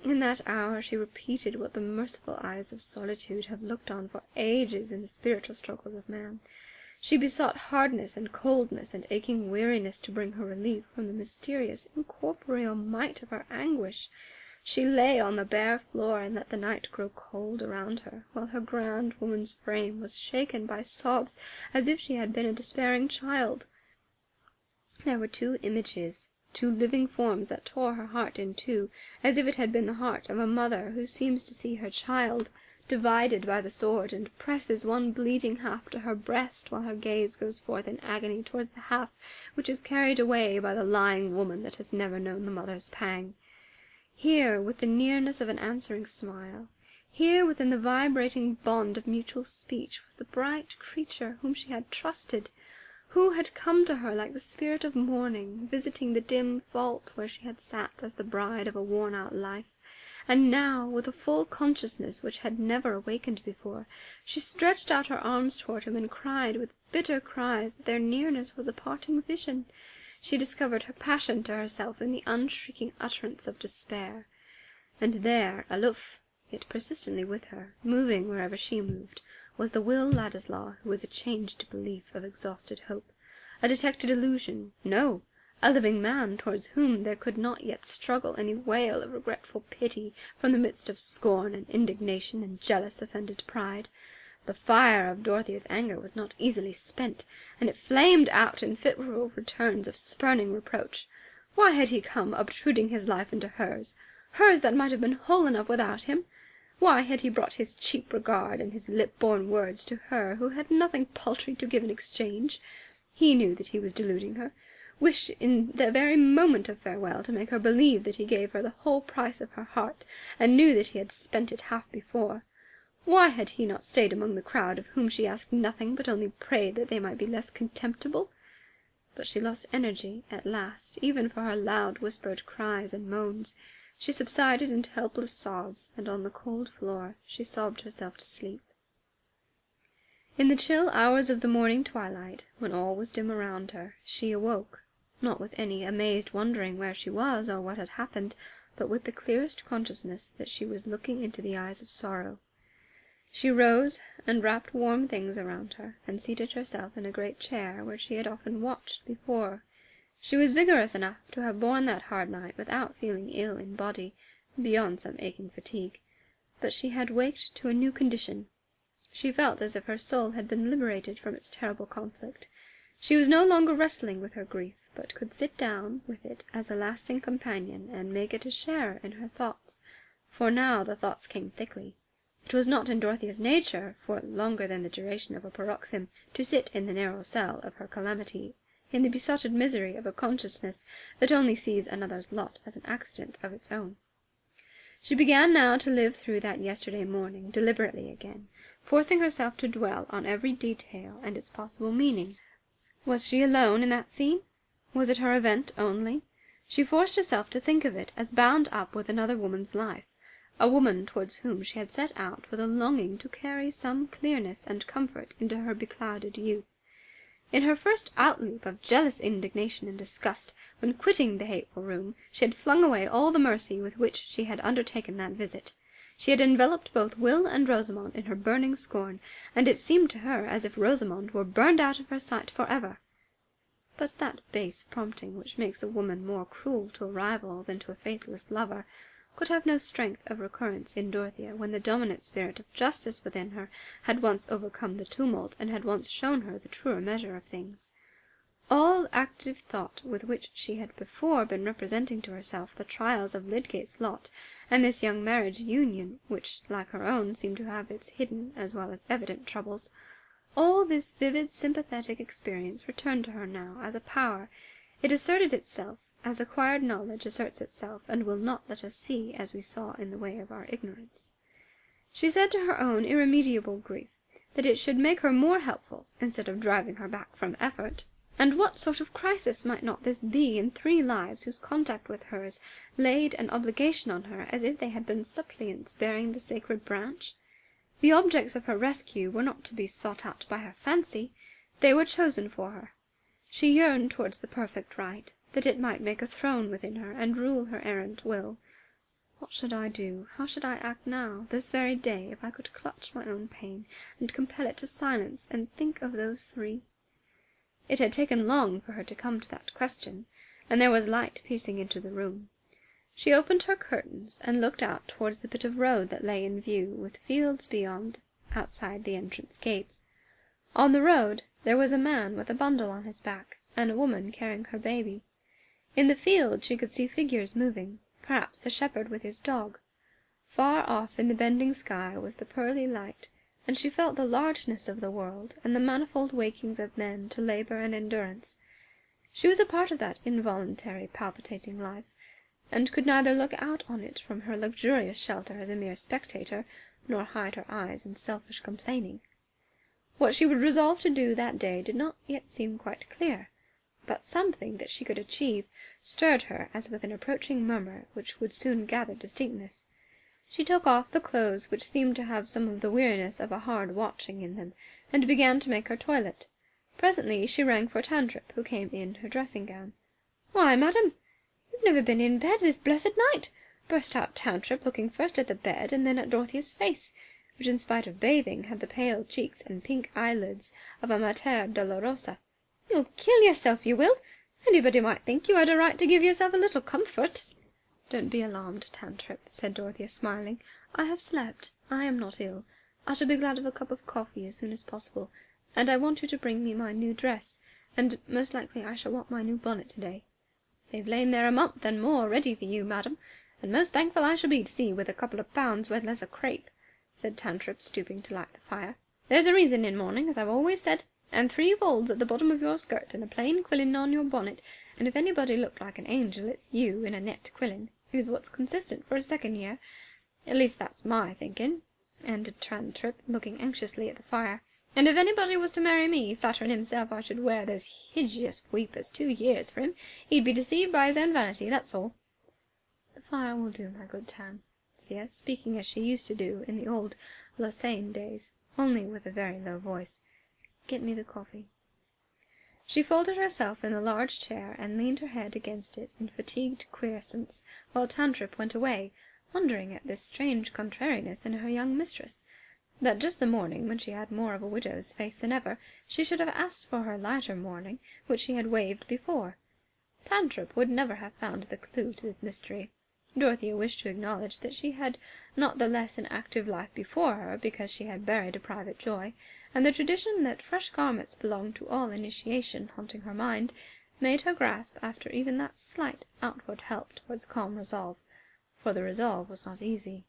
In that hour she repeated what the merciful eyes of solitude have looked on for ages in the spiritual struggles of man. She besought hardness and coldness and aching weariness to bring her relief from the mysterious, incorporeal might of her anguish. She lay on the bare floor and let the night grow cold around her, while her grand woman's frame was shaken by sobs as if she had been a despairing child. There were two images, two living forms that tore her heart in two, as if it had been the heart of a mother who seems to see her child divided by the sword, and presses one bleeding half to her breast, while her gaze goes forth in agony towards the half which is carried away by the lying woman that has never known the mother's pang. Here, with the nearness of an answering smile, here within the vibrating bond of mutual speech, was the bright creature whom she had trusted, who had come to her like the spirit of morning, visiting the dim vault where she had sat as the bride of a worn-out life. And now, with a full consciousness which had never awakened before, she stretched out her arms toward him and cried with bitter cries that their nearness was a parting vision. She discovered her passion to herself in the unshrinking utterance of despair. And there, aloof, yet persistently with her, moving wherever she moved, was the Will Ladislaw who was a changed belief of exhausted hope, a detected illusion, no, a living man towards whom there could not yet struggle any wail of regretful pity from the midst of scorn and indignation and jealous offended pride. The fire of Dorothea's anger was not easily spent, and it flamed out in fitful returns of spurning reproach. Why had he come obtruding his life into hers, hers that might have been whole enough without him? Why had he brought his cheap regard and his lip-born words to her who had nothing paltry to give in exchange? He knew that he was deluding her, wished in the very moment of farewell to make her believe that he gave her the whole price of her heart, and knew that he had spent it half before. Why had he not stayed among the crowd, of whom she asked nothing, but only prayed that they might be less contemptible? But she lost energy at last, even for her loud whispered cries and moans. She subsided into helpless sobs, and on the cold floor she sobbed herself to sleep. In the chill hours of the morning twilight, when all was dim around her, she awoke, not with any amazed wondering where she was or what had happened, but with the clearest consciousness that she was looking into the eyes of sorrow. She rose and wrapped warm things around her, and seated herself in a great chair where she had often watched before. She was vigorous enough to have borne that hard night without feeling ill in body, beyond some aching fatigue, but she had waked to a new condition. She felt as if her soul had been liberated from its terrible conflict. She was no longer wrestling with her grief, but could sit down with it as a lasting companion, and make it a share in her thoughts, for now the thoughts came thickly. It was not in Dorothea's nature, for longer than the duration of a paroxysm, to sit in the narrow cell of her calamity, in the besotted misery of a consciousness that only sees another's lot as an accident of its own. She began now to live through that yesterday morning deliberately again, forcing herself to dwell on every detail and its possible meaning. Was she alone in that scene? Was it her event only? She forced herself to think of it as bound up with another woman's life, a woman towards whom she had set out with a longing to carry some clearness and comfort into her beclouded youth. In her first outleap of jealous indignation and disgust, when quitting the hateful room, she had flung away all the mercy with which she had undertaken that visit. She had enveloped both Will and Rosamond in her burning scorn, and it seemed to her as if Rosamond were burned out of her sight for ever. But that base prompting which makes a woman more cruel to a rival than to a faithless lover could have no strength of recurrence in Dorothea when the dominant spirit of justice within her had once overcome the tumult, and had once shown her the truer measure of things. All active thought with which she had before been representing to herself the trials of Lydgate's lot, and this young marriage union, which, like her own, seemed to have its hidden as well as evident troubles, all this vivid sympathetic experience returned to her now as a power. It asserted itself, as acquired knowledge asserts itself, and will not let us see as we saw in the way of our ignorance. She said to her own irremediable grief that it should make her more helpful, instead of driving her back from effort. And what sort of crisis might not this be in three lives whose contact with hers laid an obligation on her as if they had been suppliants bearing the sacred branch? The objects of her rescue were not to be sought out by her fancy, they were chosen for her. She yearned towards the perfect right, that it might make a throne within her and rule her errant will. What should I do, how should I act now, this very day, if I could clutch my own pain, and compel it to silence, and think of those three? It had taken long for her to come to that question, and there was light piercing into the room. She opened her curtains, and looked out towards the bit of road that lay in view, with fields beyond, outside the entrance gates. On the road there was a man with a bundle on his back, and a woman carrying her baby. In the field she could see figures moving, perhaps the shepherd with his dog. Far off in the bending sky was the pearly light, and she felt the largeness of the world and the manifold wakings of men to labour and endurance. She was a part of that involuntary, palpitating life, and could neither look out on it from her luxurious shelter as a mere spectator, nor hide her eyes in selfish complaining. What she would resolve to do that day did not yet seem quite clear, but something that she could achieve stirred her as with an approaching murmur which would soon gather distinctness. She took off the clothes which seemed to have some of the weariness of a hard watching in them, and began to make her toilet. Presently she rang for Tantripp, who came in her dressing-gown. "Why, madam, you've never been in bed this blessed night!" burst out Tantripp, looking first at the bed and then at Dorothea's face, which in spite of bathing had the pale cheeks and pink eyelids of a Mater Dolorosa. "You'll kill yourself, you will! Anybody might think you had a right to give yourself a little comfort." "Don't be alarmed, Tantripp," said Dorothea, smiling. "I have slept. I am not ill. I shall be glad of a cup of coffee as soon as possible, and I want you to bring me my new dress, and most likely I shall want my new bonnet today." "They've lain there a month and more ready for you, madam, and most thankful I shall be to see with a couple of pounds worth less of crape," said Tantripp, stooping to light the fire. "There's a reason in mourning, as I've always said, and 3 folds at the bottom of your skirt and a plain quillin on your bonnet, and if anybody looked like an angel it's you in a net quillin, is what's consistent for a second year. At least that's my thinking," ended Tantripp, looking anxiously at the fire. "And if anybody was to marry me, flattering himself I should wear those hideous weepers 2 years for him, he'd be deceived by his own vanity, that's all." "The fire will do, my good Tam," Thea, speaking as she used to do in the old Lausanne days, only with a very low voice. "Get me the coffee." She folded herself in the large chair and leaned her head against it in fatigued quiescence, while Tantripp went away, wondering at this strange contrariness in her young mistress, that just the morning when she had more of a widow's face than ever, she should have asked for her lighter mourning, which she had waived before. Tantripp would never have found the clue to this mystery. Dorothea wished to acknowledge that she had not the less an active life before her because she had buried a private joy, and the tradition that fresh garments belonged to all initiation haunting her mind made her grasp after even that slight outward help towards calm resolve, for the resolve was not easy.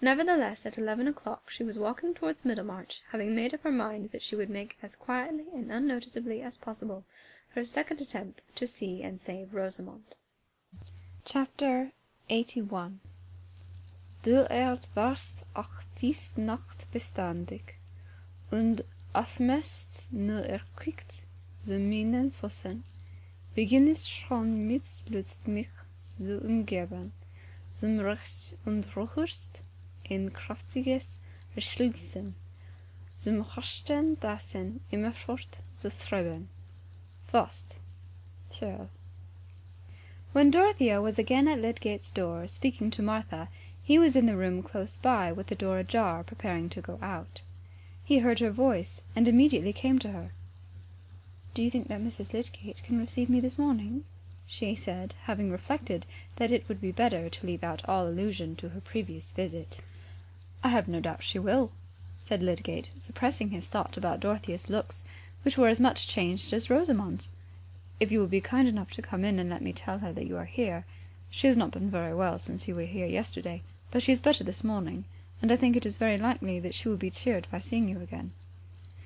Nevertheless, at 11 o'clock she was walking towards Middlemarch, having made up her mind that she would make as quietly and unnoticeably as possible her second attempt to see and save Rosamond. Chapter 81. Du warst auch dies Nacht bestandig, und aufmest nur erquickt, so meinen Fossen, beginnest schon mit Lust mich zu umgeben, zum Rechts und Ruhigst in kraftiges Verschließen, zum Hosten dessen immerfort zu streben. Faust. 12. When Dorothea was again at Lydgate's door, speaking to Martha, he was in the room close by, with the door ajar, preparing to go out. He heard her voice, and immediately came to her. "Do you think that Mrs. Lydgate can receive me this morning?" she said, having reflected that it would be better to leave out all allusion to her previous visit. "I have no doubt she will," said Lydgate, suppressing his thought about Dorothea's looks, which were as much changed as Rosamond's. "If you will be kind enough to come in and let me tell her that you are here. She has not been very well since you were here yesterday, but she is better this morning, and I think it is very likely that she will be cheered by seeing you again."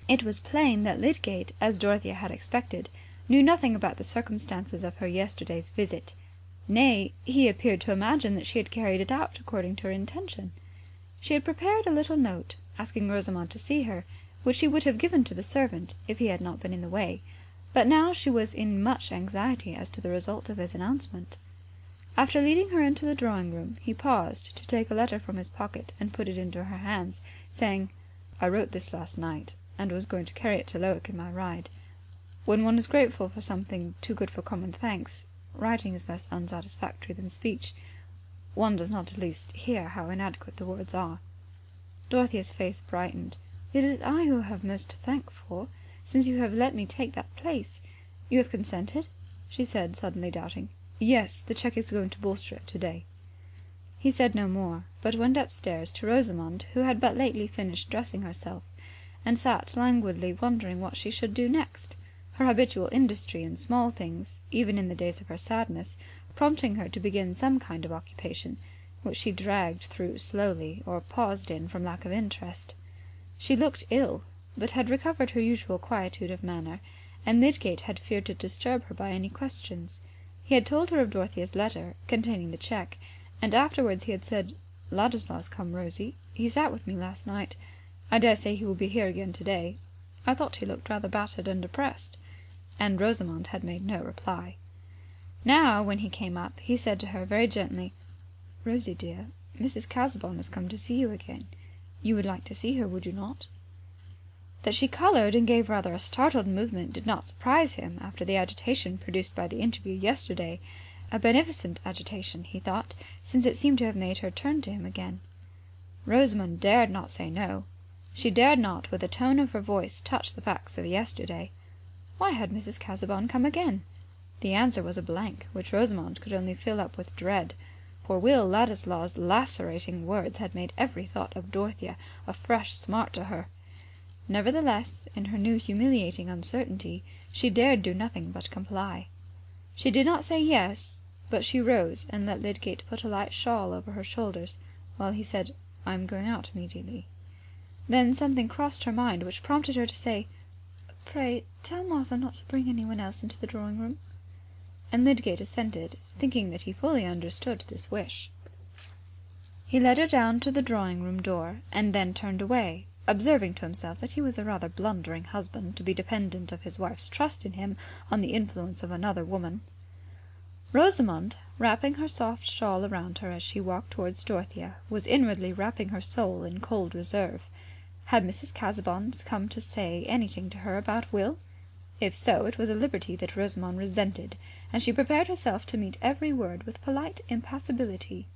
It was plain that Lydgate, as Dorothea had expected, knew nothing about the circumstances of her yesterday's visit. Nay, he appeared to imagine that she had carried it out according to her intention. She had prepared a little note, asking Rosamond to see her, which she would have given to the servant, if he had not been in the way, but now she was in much anxiety as to the result of his announcement. After leading her into the drawing-room, he paused to take a letter from his pocket and put it into her hands, saying, "I wrote this last night, and was going to carry it to Lowick in my ride. When one is grateful for something too good for common thanks, writing is less unsatisfactory than speech. One does not at least hear how inadequate the words are." Dorothea's face brightened. "It is I who have most to thank for, since you have let me take that place. You have consented?" she said, suddenly doubting. "Yes, the cheque is going to Bulstrode today." He said no more, but went upstairs to Rosamond, who had but lately finished dressing herself, and sat languidly wondering what she should do next. her habitual industry in small things, even in the days of her sadness, prompting her to begin some kind of occupation, which she dragged through slowly, or paused in from lack of interest. She looked ill, but had recovered her usual quietude of manner, and Lydgate had feared to disturb her by any questions. He had told her of Dorothea's letter, containing the cheque, and afterwards he had said, "Ladislaw's come, Rosie. He sat with me last night. I dare say he will be here again to-day. I thought he looked rather battered and depressed." And Rosamond had made no reply. Now, when he came up, he said to her very gently, "Rosie, dear, Mrs. Casaubon has come to see you again. You would like to see her, would you not?" That she coloured and gave rather a startled movement did not surprise him after the agitation produced by the interview yesterday. A beneficent agitation, he thought, since it seemed to have made her turn to him again. Rosamond dared not say no. She dared not, with the tone of her voice, touch the facts of yesterday. Why had Mrs. Casaubon come again? The answer was a blank, which Rosamond could only fill up with dread, for Will Ladislaw's lacerating words had made every thought of Dorothea a fresh smart to her. Nevertheless, in her new humiliating uncertainty, she dared do nothing but comply. She did not say yes, but she rose and let Lydgate put a light shawl over her shoulders, while he said, "I am going out immediately." Then something crossed her mind which prompted her to say, "Pray tell Martha not to bring anyone else into the drawing-room." And Lydgate assented, thinking that he fully understood this wish. He led her down to the drawing-room door, and then turned away, observing to himself that he was a rather blundering husband to be dependent of his wife's trust in him on the influence of another woman. Rosamond, wrapping her soft shawl around her as she walked towards Dorothea, was inwardly wrapping her soul in cold reserve. Had Mrs. Casaubon come to say anything to her about Will? If so, it was a liberty that Rosamond resented, and she prepared herself to meet every word with polite impassibility.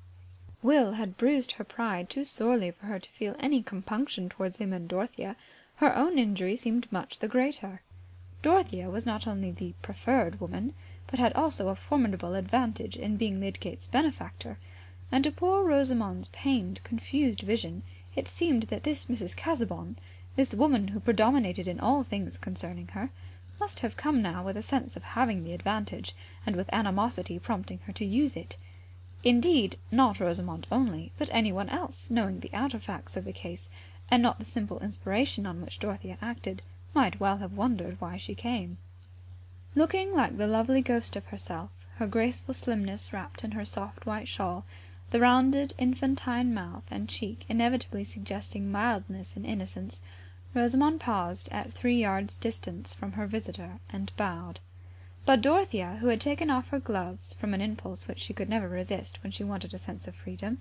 Will had bruised her pride too sorely for her to feel any compunction towards him and Dorothea. Her own injury seemed much the greater. Dorothea was not only the preferred woman, but had also a formidable advantage in being Lydgate's benefactor, and to poor Rosamond's pained, confused vision, it seemed that this Mrs. Casaubon, this woman who predominated in all things concerning her, must have come now with a sense of having the advantage, and with animosity prompting her to use it. Indeed, not Rosamond only, but anyone else, knowing the outer facts of the case, and not the simple inspiration on which Dorothea acted, might well have wondered why she came. Looking like the lovely ghost of herself, her graceful slimness wrapped in her soft white shawl, the rounded infantine mouth and cheek inevitably suggesting mildness and innocence, Rosamond paused at 3 yards' distance from her visitor and bowed. But Dorothea, who had taken off her gloves, from an impulse which she could never resist when she wanted a sense of freedom,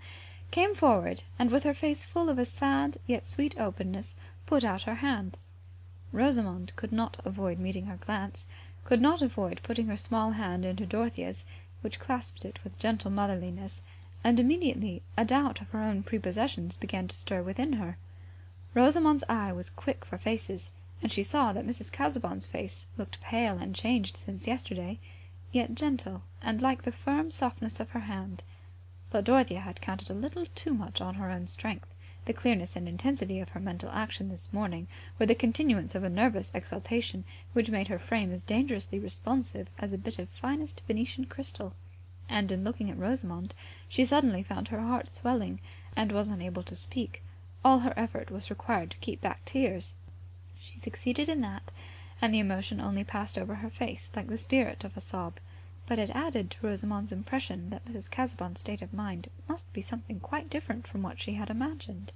came forward, and with her face full of a sad yet sweet openness, put out her hand. Rosamond could not avoid meeting her glance, could not avoid putting her small hand into Dorothea's, which clasped it with gentle motherliness, and immediately a doubt of her own prepossessions began to stir within her. Rosamond's eye was quick for faces, and she saw that Mrs. Casaubon's face looked pale and changed since yesterday, yet gentle, and like the firm softness of her hand. But Dorothea had counted a little too much on her own strength. The clearness and intensity of her mental action this morning were the continuance of a nervous exaltation which made her frame as dangerously responsive as a bit of finest Venetian crystal. And in looking at Rosamond, she suddenly found her heart swelling, and was unable to speak. All her effort was required to keep back tears. She succeeded in that, and the emotion only passed over her face like the spirit of a sob, but it added to Rosamond's impression that Mrs. Casaubon's state of mind must be something quite different from what she had imagined.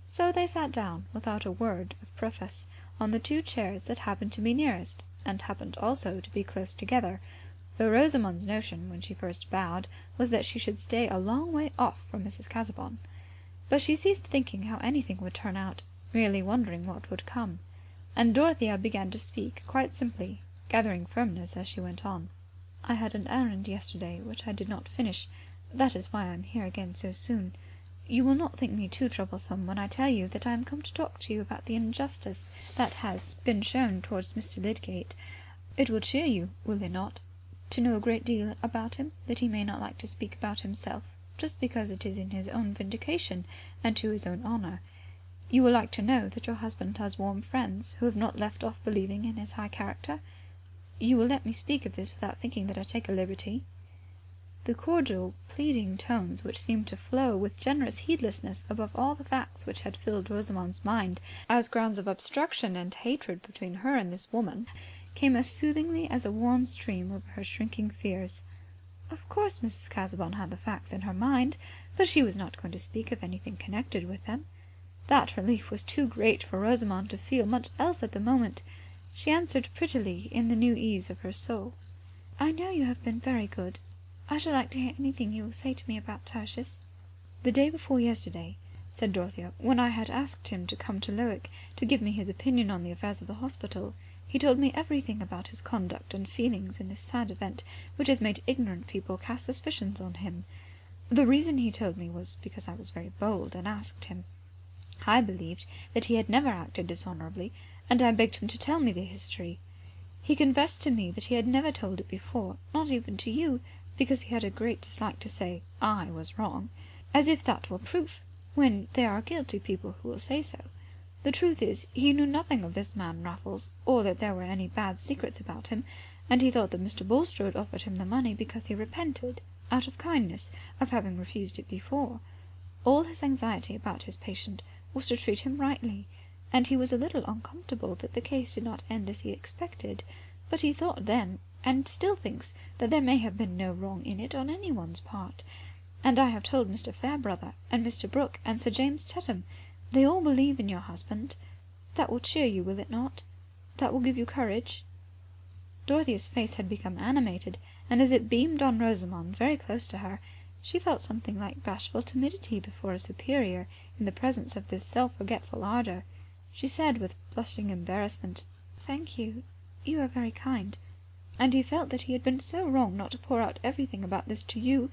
So they sat down, without a word of preface, on the 2 chairs that happened to be nearest, and happened also to be close together, though Rosamond's notion, when she first bowed, was that she should stay a long way off from Mrs. Casaubon. But she ceased thinking how anything would turn out, merely wondering what would come, and Dorothea began to speak quite simply, gathering firmness as she went on. "I had an errand yesterday which I did not finish. That is why I am here again so soon. You will not think me too troublesome when I tell you that I am come to talk to you about the injustice that has been shown towards Mr. Lydgate. It will cheer you, will it not, to know a great deal about him, that he may not like to speak about himself, just because it is in his own vindication and to his own honour. You will like to know that your husband has warm friends who have not left off believing in his high character, You will let me speak of this without thinking that I take a liberty?" The cordial, pleading tones, which seemed to flow with generous heedlessness above all the facts which had filled Rosamond's mind as grounds of obstruction and hatred between her and this woman, came as soothingly as a warm stream over her shrinking fears. Of course Mrs. Casaubon had the facts in her mind, but she was not going to speak of anything connected with them. That relief was too great for Rosamond to feel much else at the moment. She answered prettily, in the new ease of her soul. "I know you have been very good. I should like to hear anything you will say to me about Tertius." "The day before yesterday," said Dorothea, "when I had asked him to come to Lowick to give me his opinion on the affairs of the hospital, he told me everything about his conduct and feelings in this sad event which has made ignorant people cast suspicions on him. The reason he told me was because I was very bold and asked him. I believed that he had never acted dishonourably, and I begged him to tell me the history. He confessed to me that he had never told it before, not even to you, because he had a great dislike to say I was wrong, as if that were proof, when there are guilty people who will say so. The truth is, he knew nothing of this man Raffles, or that there were any bad secrets about him, and he thought that Mr. Bulstrode offered him the money because he repented, out of kindness, of having refused it before. All his anxiety about his patient was to treat him rightly, and he was a little uncomfortable that the case did not end as he expected, but he thought then, and still thinks, that there may have been no wrong in it on any one's part. And I have told Mr. Fairbrother, and Mr. Brooke, and Sir James Chetham. They all believe in your husband. That will cheer you, will it not? That will give you courage?" Dorothea's face had become animated, and as it beamed on Rosamond, very close to her, she felt something like bashful timidity before a superior, in the presence of this self-forgetful ardour. She said, with blushing embarrassment, "Thank you. You are very kind." And he felt that he had been so wrong not to pour out everything about this to you.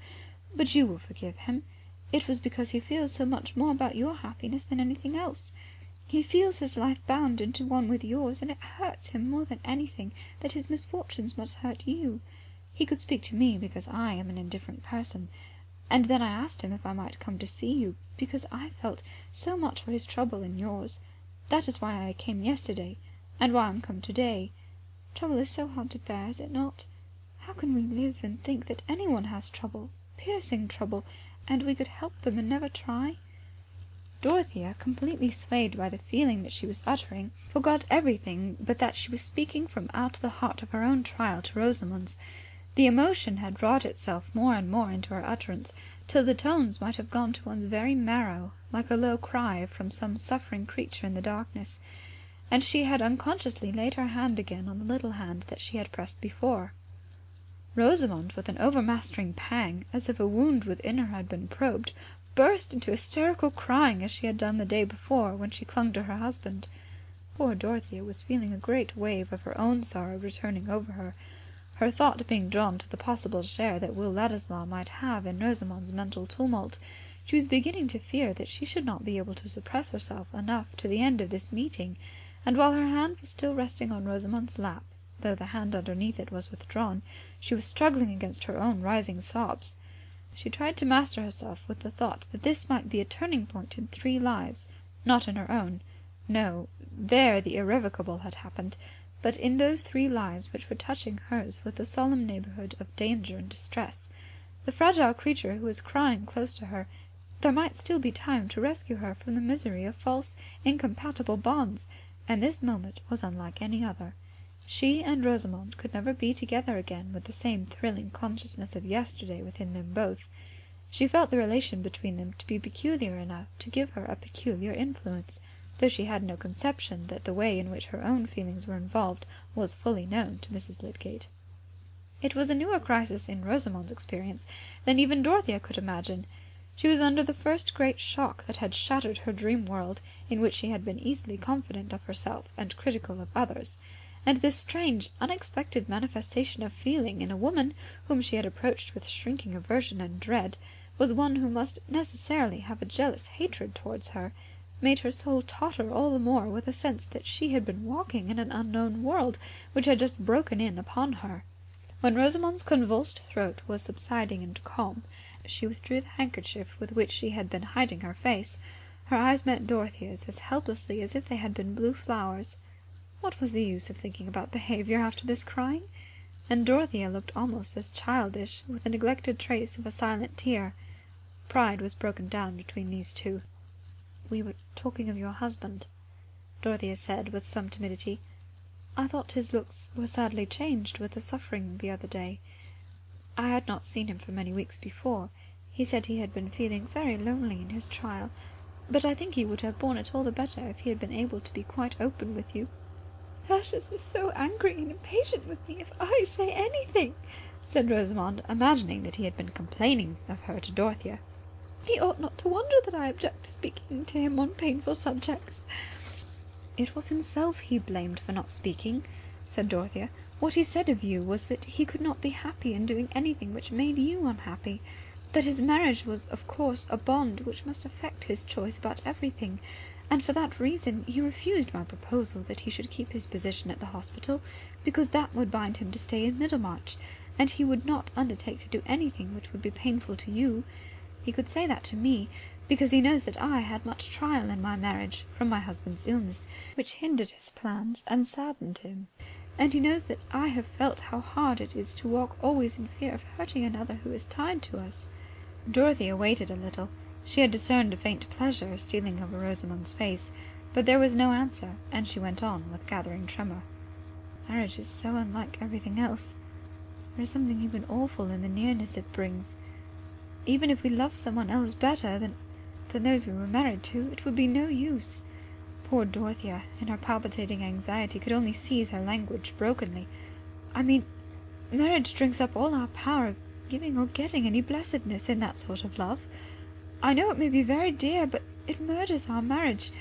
But you will forgive him. It was because he feels so much more about your happiness than anything else. He feels his life bound into one with yours, and it hurts him more than anything that his misfortunes must hurt you. He could speak to me because I am an indifferent person. And then I asked him if I might come to see you, because I felt so much for his trouble and yours. That is why I came yesterday, and why I am come today. Trouble is so hard to bear, is it not? How can we live and think that anyone has trouble, piercing trouble, and we could help them and never try?" Dorothea, completely swayed by the feeling that she was uttering, forgot everything but that she was speaking from out the heart of her own trial to Rosamond's. The emotion had wrought itself more and more into her utterance, till the tones might have gone to one's very marrow, like a low cry from some suffering creature in the darkness, and she had unconsciously laid her hand again on the little hand that she had pressed before. Rosamond, with an overmastering pang, as if a wound within her had been probed, burst into hysterical crying as she had done the day before when she clung to her husband. Poor Dorothea was feeling a great wave of her own sorrow returning over her. Her thought being drawn to the possible share that Will Ladislaw might have in Rosamond's mental tumult, she was beginning to fear that she should not be able to suppress herself enough to the end of this meeting, and while her hand was still resting on Rosamond's lap, though the hand underneath it was withdrawn, she was struggling against her own rising sobs. She tried to master herself with the thought that this might be a turning point in 3 lives, not in her own. No, there the irrevocable had happened, but in those 3 lives which were touching hers with the solemn neighbourhood of danger and distress. The fragile creature who was crying close to her, there might still be time to rescue her from the misery of false, incompatible bonds, and this moment was unlike any other. She and Rosamond could never be together again with the same thrilling consciousness of yesterday within them both. She felt the relation between them to be peculiar enough to give her a peculiar influence, though she had no conception that the way in which her own feelings were involved was fully known to Mrs. Lydgate. It was a newer crisis in Rosamond's experience than even Dorothea could imagine. She was under the first great shock that had shattered her dream world, in which she had been easily confident of herself and critical of others, and this strange, unexpected manifestation of feeling in a woman whom she had approached with shrinking aversion and dread, was one who must necessarily have a jealous hatred towards her, made her soul totter all the more with a sense that she had been walking in an unknown world which had just broken in upon her. When Rosamond's convulsed throat was subsiding into calm, she withdrew the handkerchief with which she had been hiding her face. Her eyes met Dorothea's as helplessly as if they had been blue flowers. What was the use of thinking about behaviour after this crying? And Dorothea looked almost as childish, with a neglected trace of a silent tear. Pride was broken down between these two. "We were talking of your husband," Dorothea said, with some timidity. "I thought his looks were sadly changed with the suffering the other day. I had not seen him for many weeks before. He said he had been feeling very lonely in his trial, but I think he would have borne it all the better if he had been able to be quite open with you." "Tertius is so angry and impatient with me if I say anything," said Rosamond, imagining that he had been complaining of her to Dorothea. "He ought not to wonder that I object to speaking to him on painful subjects." "It was himself he blamed for not speaking," said Dorothea. "What he said of you was that he could not be happy in doing anything which made you unhappy, that his marriage was of course a bond which must affect his choice about everything, and for that reason he refused my proposal that he should keep his position at the hospital, because that would bind him to stay in Middlemarch, and he would not undertake to do anything which would be painful to you. He could say that to me, because he knows that I had much trial in my marriage from my husband's illness, which hindered his plans and saddened him. And he knows that I have felt how hard it is to walk always in fear of hurting another who is tied to us." Dorothea waited a little. She had discerned a faint pleasure stealing over Rosamond's face, but there was no answer, and she went on with gathering tremor. "Marriage is so unlike everything else. There is something even awful in the nearness it brings. Even if we loved someone else better than those we were married to, it would be no use." Poor Dorothea, in her palpitating anxiety, could only seize her language brokenly. "I mean, marriage drinks up all our power of giving or getting any blessedness in that sort of love. I know it may be very dear, but it murders our marriage,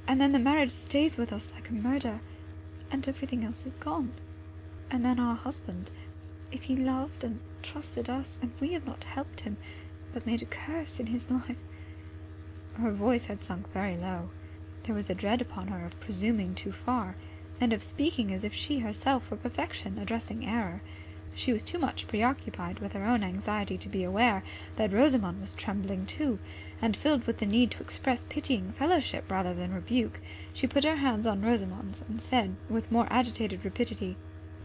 and then the marriage stays with us like a murder, and everything else is gone. And then our husband, if he loved and trusted us, and we have not helped him, but made a curse in his life." Her voice had sunk very low. There was a dread upon her of presuming too far, and of speaking as if she herself were perfection addressing error. She was too much preoccupied with her own anxiety to be aware that Rosamond was trembling too, and filled with the need to express pitying fellowship rather than rebuke, she put her hands on Rosamond's, and said, with more agitated rapidity,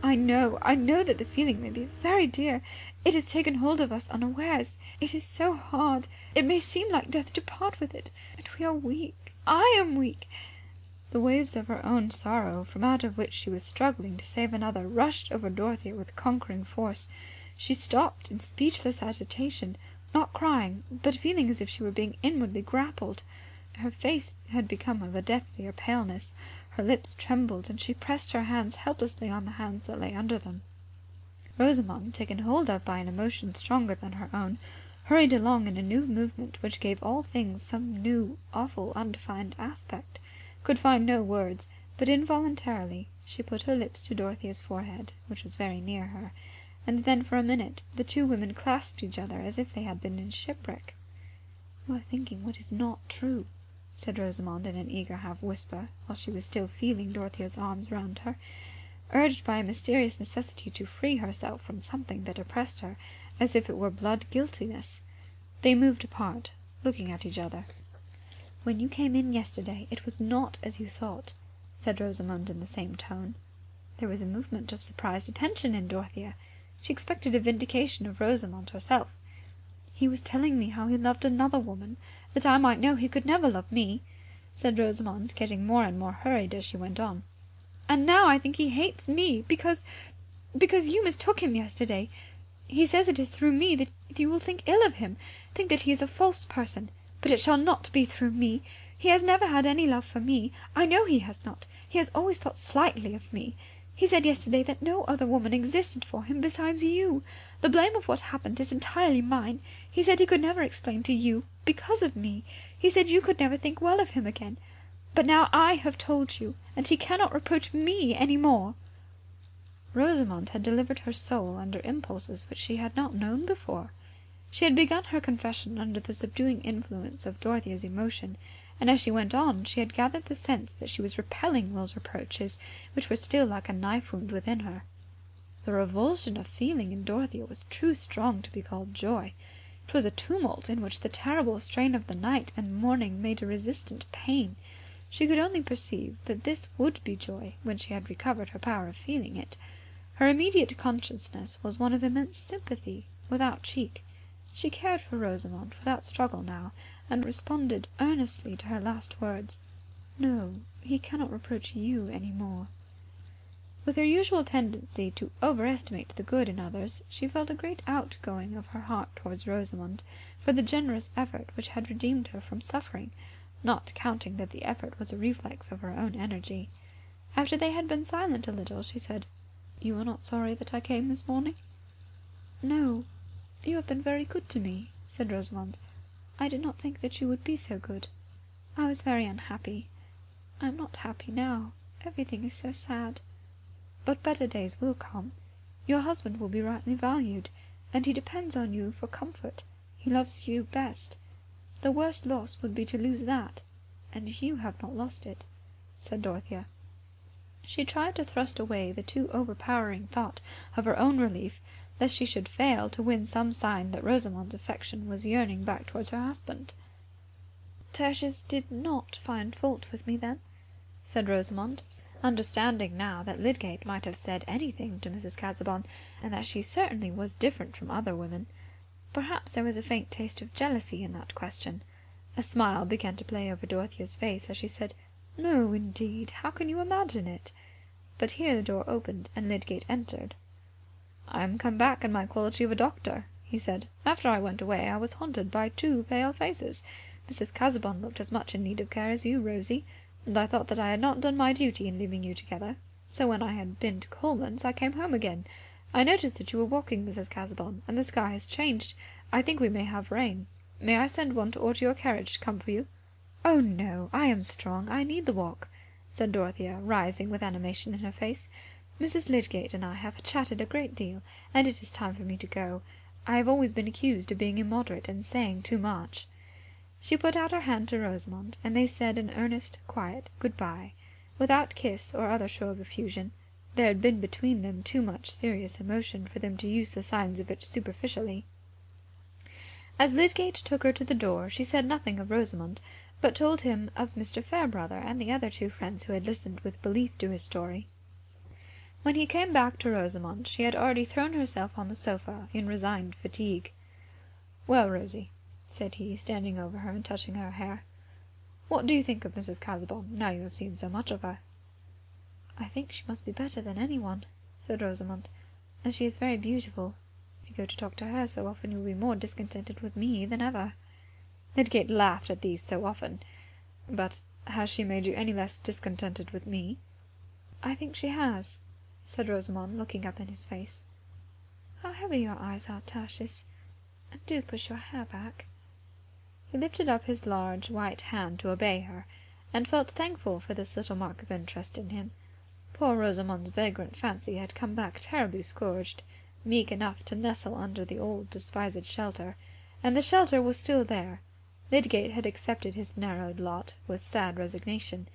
I know that the feeling may be very dear. It has taken hold of us unawares. It is so hard. It may seem like death to part with it, and we are weak. I am weak." The waves of her own sorrow, from out of which she was struggling to save another, rushed over Dorothea with conquering force. She stopped in speechless agitation, not crying, but feeling as if she were being inwardly grappled. Her face had become of a deathlier paleness. Her lips trembled, and she pressed her hands helplessly on the hands that lay under them. Rosamond, taken hold of by an emotion stronger than her own, hurried along in a new movement which gave all things some new, awful, undefined aspect, could find no words, but involuntarily she put her lips to Dorothea's forehead, which was very near her, and then for a minute the two women clasped each other as if they had been in shipwreck. "You are thinking what is not true," said Rosamond in an eager half-whisper, while she was still feeling Dorothea's arms round her, urged by a mysterious necessity to free herself from something that oppressed her, as if it were blood-guiltiness. They moved apart, looking at each other. "When you came in yesterday, it was not as you thought," said Rosamond in the same tone. There was a movement of surprised attention in Dorothea. She expected a vindication of Rosamond herself. "He was telling me how he loved another woman, that I might know he could never love me," said Rosamond, getting more and more hurried as she went on. "And now I think he hates me, because you mistook him yesterday. He says it is through me that you will think ill of him, think that he is a false person. But it shall not be through me. He has never had any love for me. I know he has not. He has always thought slightly of me. He said yesterday that no other woman existed for him besides you. The blame of what happened is entirely mine. He said he could never explain to you, because of me. He said you could never think well of him again. But now I have told you, and he cannot reproach me any more." Rosamond had delivered her soul under impulses which she had not known before. She had begun her confession under the subduing influence of Dorothea's emotion, and as she went on she had gathered the sense that she was repelling Will's reproaches, which were still like a knife wound within her. The revulsion of feeling in Dorothea was too strong to be called joy. It was a tumult in which the terrible strain of the night and morning made a resistant pain. she could only perceive that this would be joy when she had recovered her power of feeling it. Her immediate consciousness was one of immense sympathy, without cheek. She cared for Rosamond without struggle now, and responded earnestly to her last words. "No, he cannot reproach you any more." With her usual tendency to overestimate the good in others, she felt a great outgoing of her heart towards Rosamond for the generous effort which had redeemed her from suffering, not counting that the effort was a reflex of her own energy. After they had been silent a little, she said, "You are not sorry that I came this morning?" "No. You have been very good to me," said Rosamond. "I did not think that you would be so good. I was very unhappy. I am not happy now. Everything is so sad. But better days will come. Your husband will be rightly valued, and he depends on you for comfort. He loves you best. The worst loss would be to lose that, and you have not lost it," said Dorothea. She tried to thrust away the too overpowering thought of her own relief, lest she should fail to win some sign that Rosamond's affection was yearning back towards her husband. "Tertius did not find fault with me, then?" said Rosamond, understanding now that Lydgate might have said anything to Mrs. Casaubon, and that she certainly was different from other women. Perhaps there was a faint taste of jealousy in that question. A smile began to play over Dorothea's face as she said, "No, indeed. How can you imagine it?" But here the door opened, and Lydgate entered. "I am come back in my quality of a doctor," he said. "After I went away I was haunted by two pale faces. Mrs. Casaubon looked as much in need of care as you, Rosie, and I thought that I had not done my duty in leaving you together. So when I had been to Coleman's I came home again. I noticed that you were walking, Mrs. Casaubon, and the sky has changed. I think we may have rain. May I send one to order your carriage to come for you?" "Oh, no, I am strong. I need the walk," said Dorothea, rising with animation in her face. "Mrs. Lydgate and I have chatted a great deal, and it is time for me to go. I have always been accused of being immoderate and saying too much." She put out her hand to Rosamond, and they said an earnest, quiet good-bye, without kiss or other show of effusion. There had been between them too much serious emotion for them to use the signs of it superficially. As Lydgate took her to the door, she said nothing of Rosamond, but told him of Mr. Fairbrother and the other two friends who had listened with belief to his story. When he came back to Rosamond, she had already thrown herself on the sofa in resigned fatigue. "Well, Rosie," said he, standing over her and touching her hair, "what do you think of Mrs. Casaubon, now you have seen so much of her?" "I think she must be better than anyone," said Rosamond, "and she is very beautiful. If you go to talk to her so often you will be more discontented with me than ever." Lydgate laughed at these "so often." "But has she made you any less discontented with me?" "I think she has," said Rosamond, looking up in his face. "How heavy your eyes are, Tertius. And do push your hair back." He lifted up his large white hand to obey her, and felt thankful for this little mark of interest in him. Poor Rosamond's vagrant fancy had come back terribly scourged, meek enough to nestle under the old despised shelter, and the shelter was still there. Lydgate had accepted his narrowed lot with sad resignation.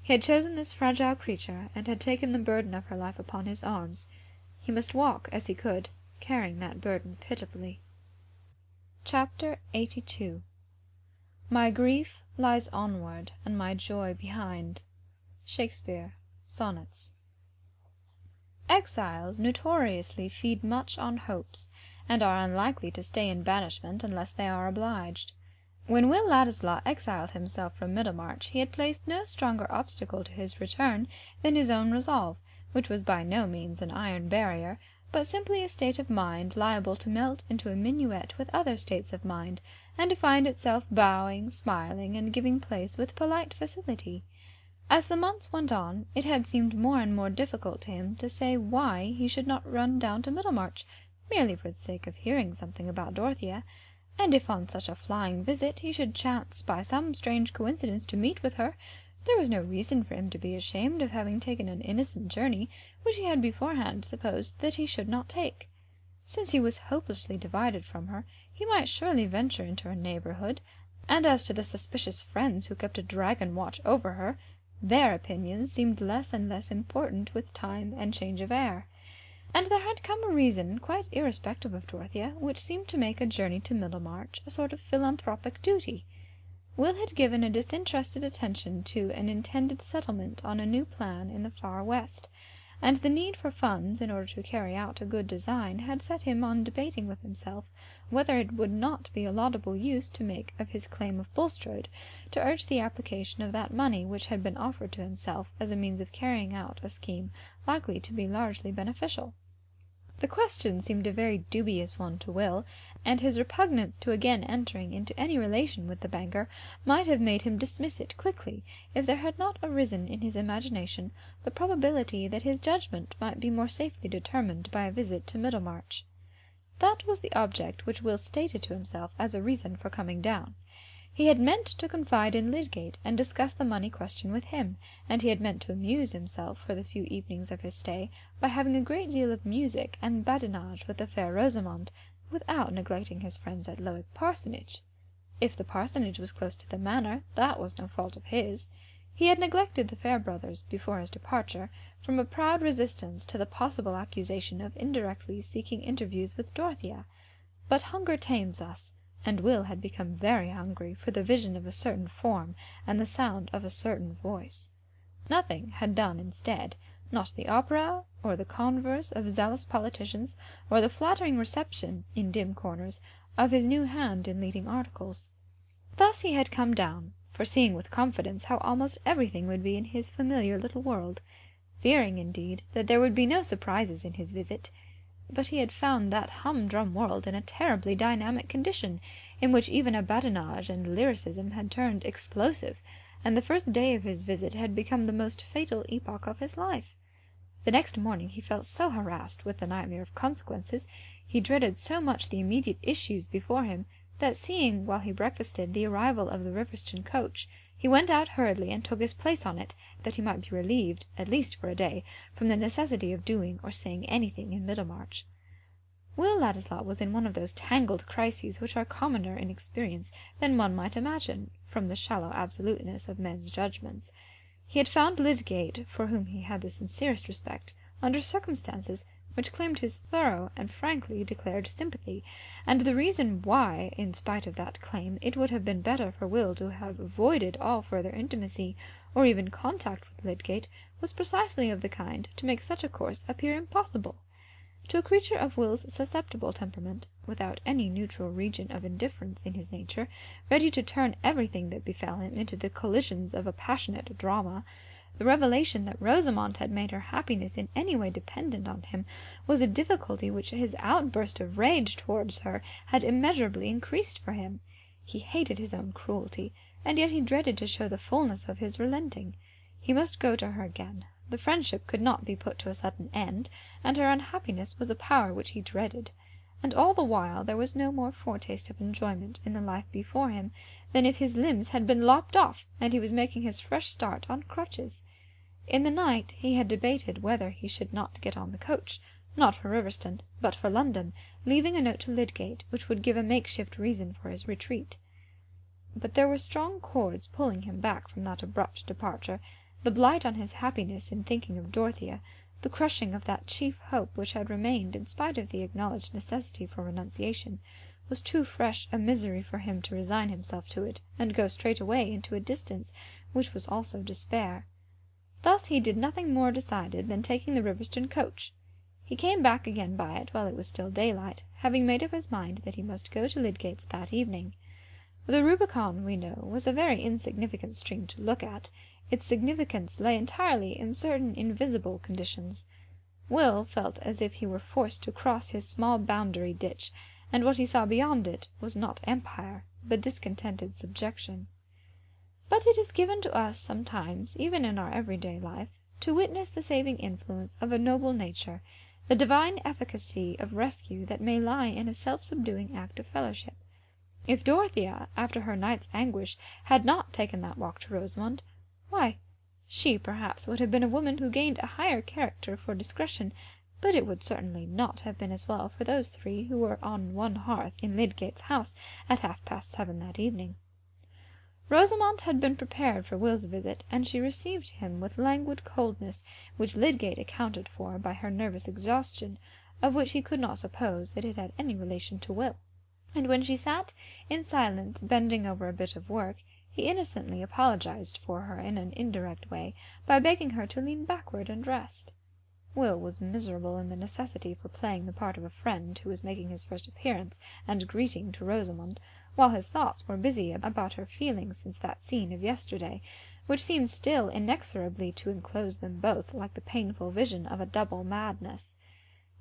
He had chosen this fragile creature, and had taken the burden of her life upon his arms. He must walk as he could, carrying that burden pitifully. Chapter 82. My grief lies onward, and my joy behind. Shakespeare, Sonnets. Exiles notoriously feed much on hopes, and are unlikely to stay in banishment unless they are obliged. When Will Ladislaw exiled himself from Middlemarch, he had placed no stronger obstacle to his return than his own resolve, which was by no means an iron barrier, but simply a state of mind liable to melt into a minuet with other states of mind, and to find itself bowing, smiling, and giving place with polite facility. As the months went on, it had seemed more and more difficult to him to say why he should not run down to Middlemarch, merely for the sake of hearing something about Dorothea, and if on such a flying visit he should chance by some strange coincidence to meet with her, there was no reason for him to be ashamed of having taken an innocent journey which he had beforehand supposed that he should not take. Since he was hopelessly divided from her, he might surely venture into her neighbourhood, and as to the suspicious friends who kept a dragon watch over her, their opinions seemed less and less important with time and change of air. And there had come a reason, quite irrespective of Dorothea, which seemed to make a journey to Middlemarch a sort of philanthropic duty. Will had given a disinterested attention to an intended settlement on a new plan in the far west, and the need for funds in order to carry out a good design had set him on debating with himself whether it would not be a laudable use to make of his claim of Bulstrode, to urge the application of that money which had been offered to himself as a means of carrying out a scheme likely to be largely beneficial. The question seemed a very dubious one to Will, and his repugnance to again entering into any relation with the banker might have made him dismiss it quickly, if there had not arisen in his imagination the probability that his judgment might be more safely determined by a visit to Middlemarch. That was the object which Will stated to himself as a reason for coming down. He had meant to confide in Lydgate and discuss the money question with him, and he had meant to amuse himself for the few evenings of his stay by having a great deal of music and badinage with the fair Rosamond, without neglecting his friends at Lowick Parsonage. If the parsonage was close to the manor, that was no fault of his. He had neglected the Fairbrothers before his departure, from a proud resistance to the possible accusation of indirectly seeking interviews with Dorothea. But hunger tames us, and Will had become very hungry for the vision of a certain form and the sound of a certain voice. Nothing had done instead, not the opera, or the converse of zealous politicians, or the flattering reception, in dim corners, of his new hand in leading articles. Thus he had come down, foreseeing with confidence how almost everything would be in his familiar little world, fearing, indeed, that there would be no surprises in his visit. But he had found that humdrum world in a terribly dynamic condition, in which even a badinage and lyricism had turned explosive, and the first day of his visit had become the most fatal epoch of his life. The next morning he felt so harassed with the nightmare of consequences, he dreaded so much the immediate issues before him, that seeing, while he breakfasted, the arrival of the Riverston coach, he went out hurriedly and took his place on it, that he might be relieved, at least for a day, from the necessity of doing or saying anything in Middlemarch. Will Ladislaw was in one of those tangled crises which are commoner in experience than one might imagine, from the shallow absoluteness of men's judgments. He had found Lydgate, for whom he had the sincerest respect, under circumstances which claimed his thorough and frankly declared sympathy, and the reason why, in spite of that claim, it would have been better for Will to have avoided all further intimacy, or even contact with Lydgate, was precisely of the kind to make such a course appear impossible. To a creature of Will's susceptible temperament, without any neutral region of indifference in his nature, ready to turn everything that befell him into the collisions of a passionate drama, the revelation that Rosamond had made her happiness in any way dependent on him was a difficulty which his outburst of rage towards her had immeasurably increased for him. He hated his own cruelty, and yet he dreaded to show the fullness of his relenting. He must go to her again. The friendship could not be put to a sudden end, and her unhappiness was a power which he dreaded. And all the while there was no more foretaste of enjoyment in the life before him than if his limbs had been lopped off, and he was making his fresh start on crutches. In the night he had debated whether he should not get on the coach, not for Riverston, but for London, leaving a note to Lydgate, which would give a makeshift reason for his retreat. But there were strong cords pulling him back from that abrupt departure. The blight on his happiness in thinking of Dorothea, the crushing of that chief hope which had remained in spite of the acknowledged necessity for renunciation, was too fresh a misery for him to resign himself to it, and go straight away into a distance which was also despair. Thus he did nothing more decided than taking the Riverston coach. He came back again by it while it was still daylight, having made up his mind that he must go to Lydgate's that evening. The Rubicon, we know, was a very insignificant stream to look at. Its significance lay entirely in certain invisible conditions. Will felt as if he were forced to cross his small boundary ditch, and what he saw beyond it was not empire, but discontented subjection. But it is given to us sometimes, even in our everyday life, to witness the saving influence of a noble nature, the divine efficacy of rescue that may lie in a self-subduing act of fellowship. If Dorothea, after her night's anguish, had not taken that walk to Rosamond, why, she perhaps would have been a woman who gained a higher character for discretion, but it would certainly not have been as well for those three who were on one hearth in Lydgate's house at 7:30 that evening. Rosamond had been prepared for Will's visit, and she received him with languid coldness, which Lydgate accounted for by her nervous exhaustion, of which he could not suppose that it had any relation to Will. And when she sat in silence bending over a bit of work, He innocently apologized for her in an indirect way by begging her to lean backward and rest. Will was miserable in the necessity for playing the part of a friend who was making his first appearance and greeting to Rosamond, while his thoughts were busy about her feelings since that scene of yesterday, which seemed still inexorably to enclose them both like the painful vision of a double madness.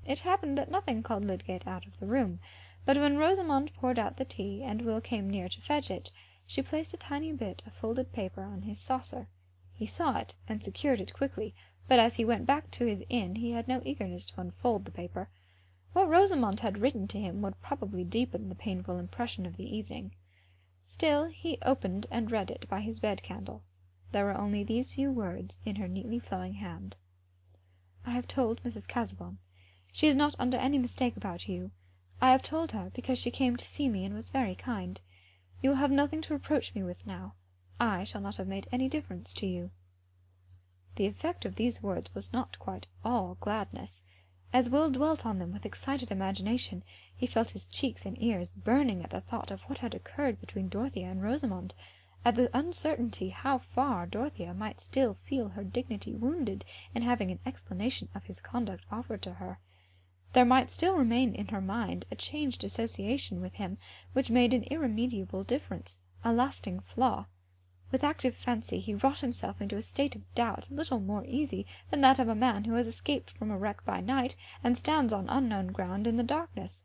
It happened that nothing called Lydgate out of the room, but when Rosamond poured out the tea and Will came near to fetch it, she placed a tiny bit of folded paper on his saucer. He saw it and secured it quickly, but as he went back to his inn he had no eagerness to unfold the paper. What Rosamond had written to him would probably deepen the painful impression of the evening. Still, he opened and read it by his bed-candle. There were only these few words in her neatly flowing hand. "I have told Mrs. Casaubon. She is not under any mistake about you. I have told her because she came to see me and was very kind. You will have nothing to reproach me with now. I shall not have made any difference to you." The effect of these words was not quite all gladness. As Will dwelt on them with excited imagination, he felt his cheeks and ears burning at the thought of what had occurred between Dorothea and Rosamond, at the uncertainty how far Dorothea might still feel her dignity wounded in having an explanation of his conduct offered to her. There might still remain in her mind a changed association with him which made an irremediable difference, a lasting flaw. With active fancy he wrought himself into a state of doubt little more easy than that of a man who has escaped from a wreck by night and stands on unknown ground in the darkness.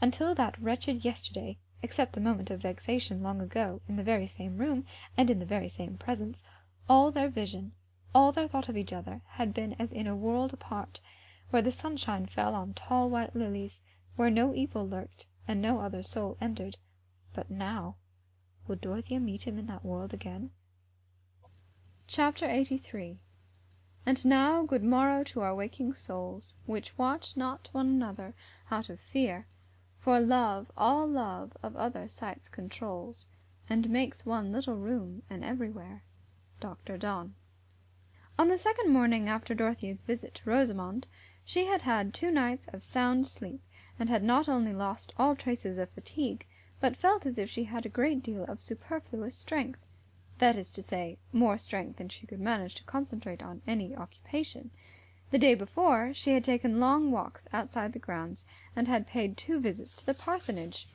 Until that wretched yesterday, except the moment of vexation long ago, in the very same room and in the very same presence, all their vision, all their thought of each other, had been as in a world apart, where the sunshine fell on tall white lilies, where no evil lurked, and no other soul entered. But now, would Dorothea meet him in that world again? Chapter 83. And now good morrow to our waking souls, which watch not one another out of fear, for love all love of other sights controls, and makes one little room and everywhere. Dr. Donne. On the second morning after Dorothea's visit to Rosamond, she had had 2 nights of sound sleep, and had not only lost all traces of fatigue, but felt as if she had a great deal of superfluous strength. That is to say, more strength than she could manage to concentrate on any occupation. The day before, she had taken long walks outside the grounds, and had paid 2 visits to the parsonage.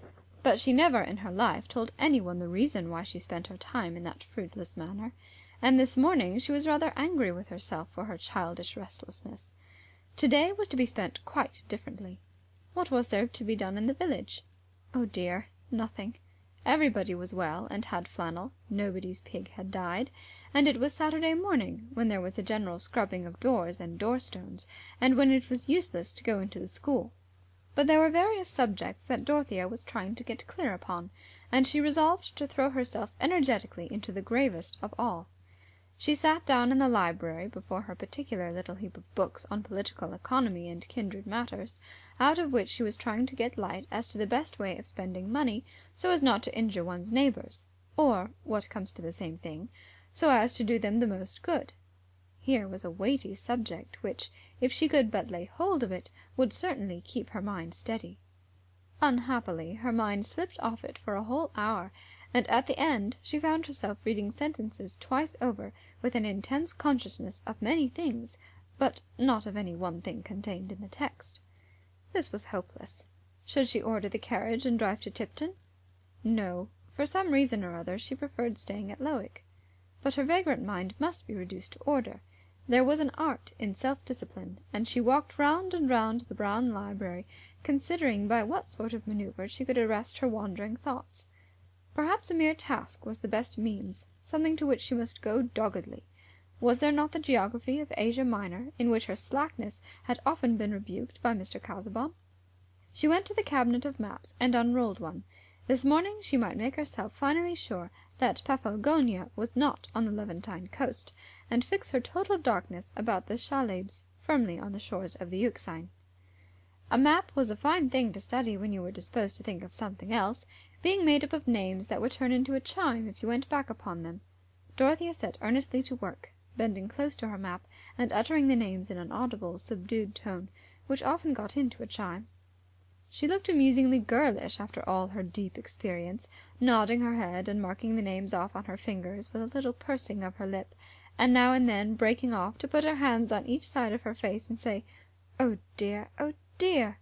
But she never in her life told anyone the reason why she spent her time in that fruitless manner, and this morning she was rather angry with herself for her childish restlessness. To-day was to be spent quite differently. What was there to be done in the village? Oh dear, nothing. Everybody was well and had flannel, nobody's pig had died, and it was Saturday morning, when there was a general scrubbing of doors and door-stones, and when it was useless to go into the school. But there were various subjects that Dorothea was trying to get clear upon, and she resolved to throw herself energetically into the gravest of all. She sat down in the library before her particular little heap of books on political economy and kindred matters, out of which she was trying to get light as to the best way of spending money so as not to injure one's neighbours, or, what comes to the same thing, so as to do them the most good. Here was a weighty subject which, if she could but lay hold of it, would certainly keep her mind steady. Unhappily, her mind slipped off it for a whole hour, and at the end she found herself reading sentences twice over with an intense consciousness of many things, but not of any one thing contained in the text. This was hopeless. Should she order the carriage and drive to Tipton? No. For some reason or other she preferred staying at Lowick. But her vagrant mind must be reduced to order. There was an art in self-discipline, and she walked round and round the brown library, considering by what sort of manoeuvre she could arrest her wandering thoughts. Perhaps a mere task was the best means, something to which she must go doggedly. Was there not the geography of Asia Minor, in which her slackness had often been rebuked by Mr. Casaubon? She went to the cabinet of maps and unrolled one. This morning she might make herself finally sure that Paphlagonia was not on the Levantine coast, and fix her total darkness about the Chalybes firmly on the shores of the Euxine. A map was a fine thing to study when you were disposed to think of something else, being made up of names that would turn into a chime if you went back upon them. Dorothea set earnestly to work, bending close to her map, and uttering the names in an audible, subdued tone, which often got into a chime. She looked amusingly girlish after all her deep experience, nodding her head and marking the names off on her fingers with a little pursing of her lip, and now and then breaking off to put her hands on each side of her face and say, "Oh dear, oh dear!"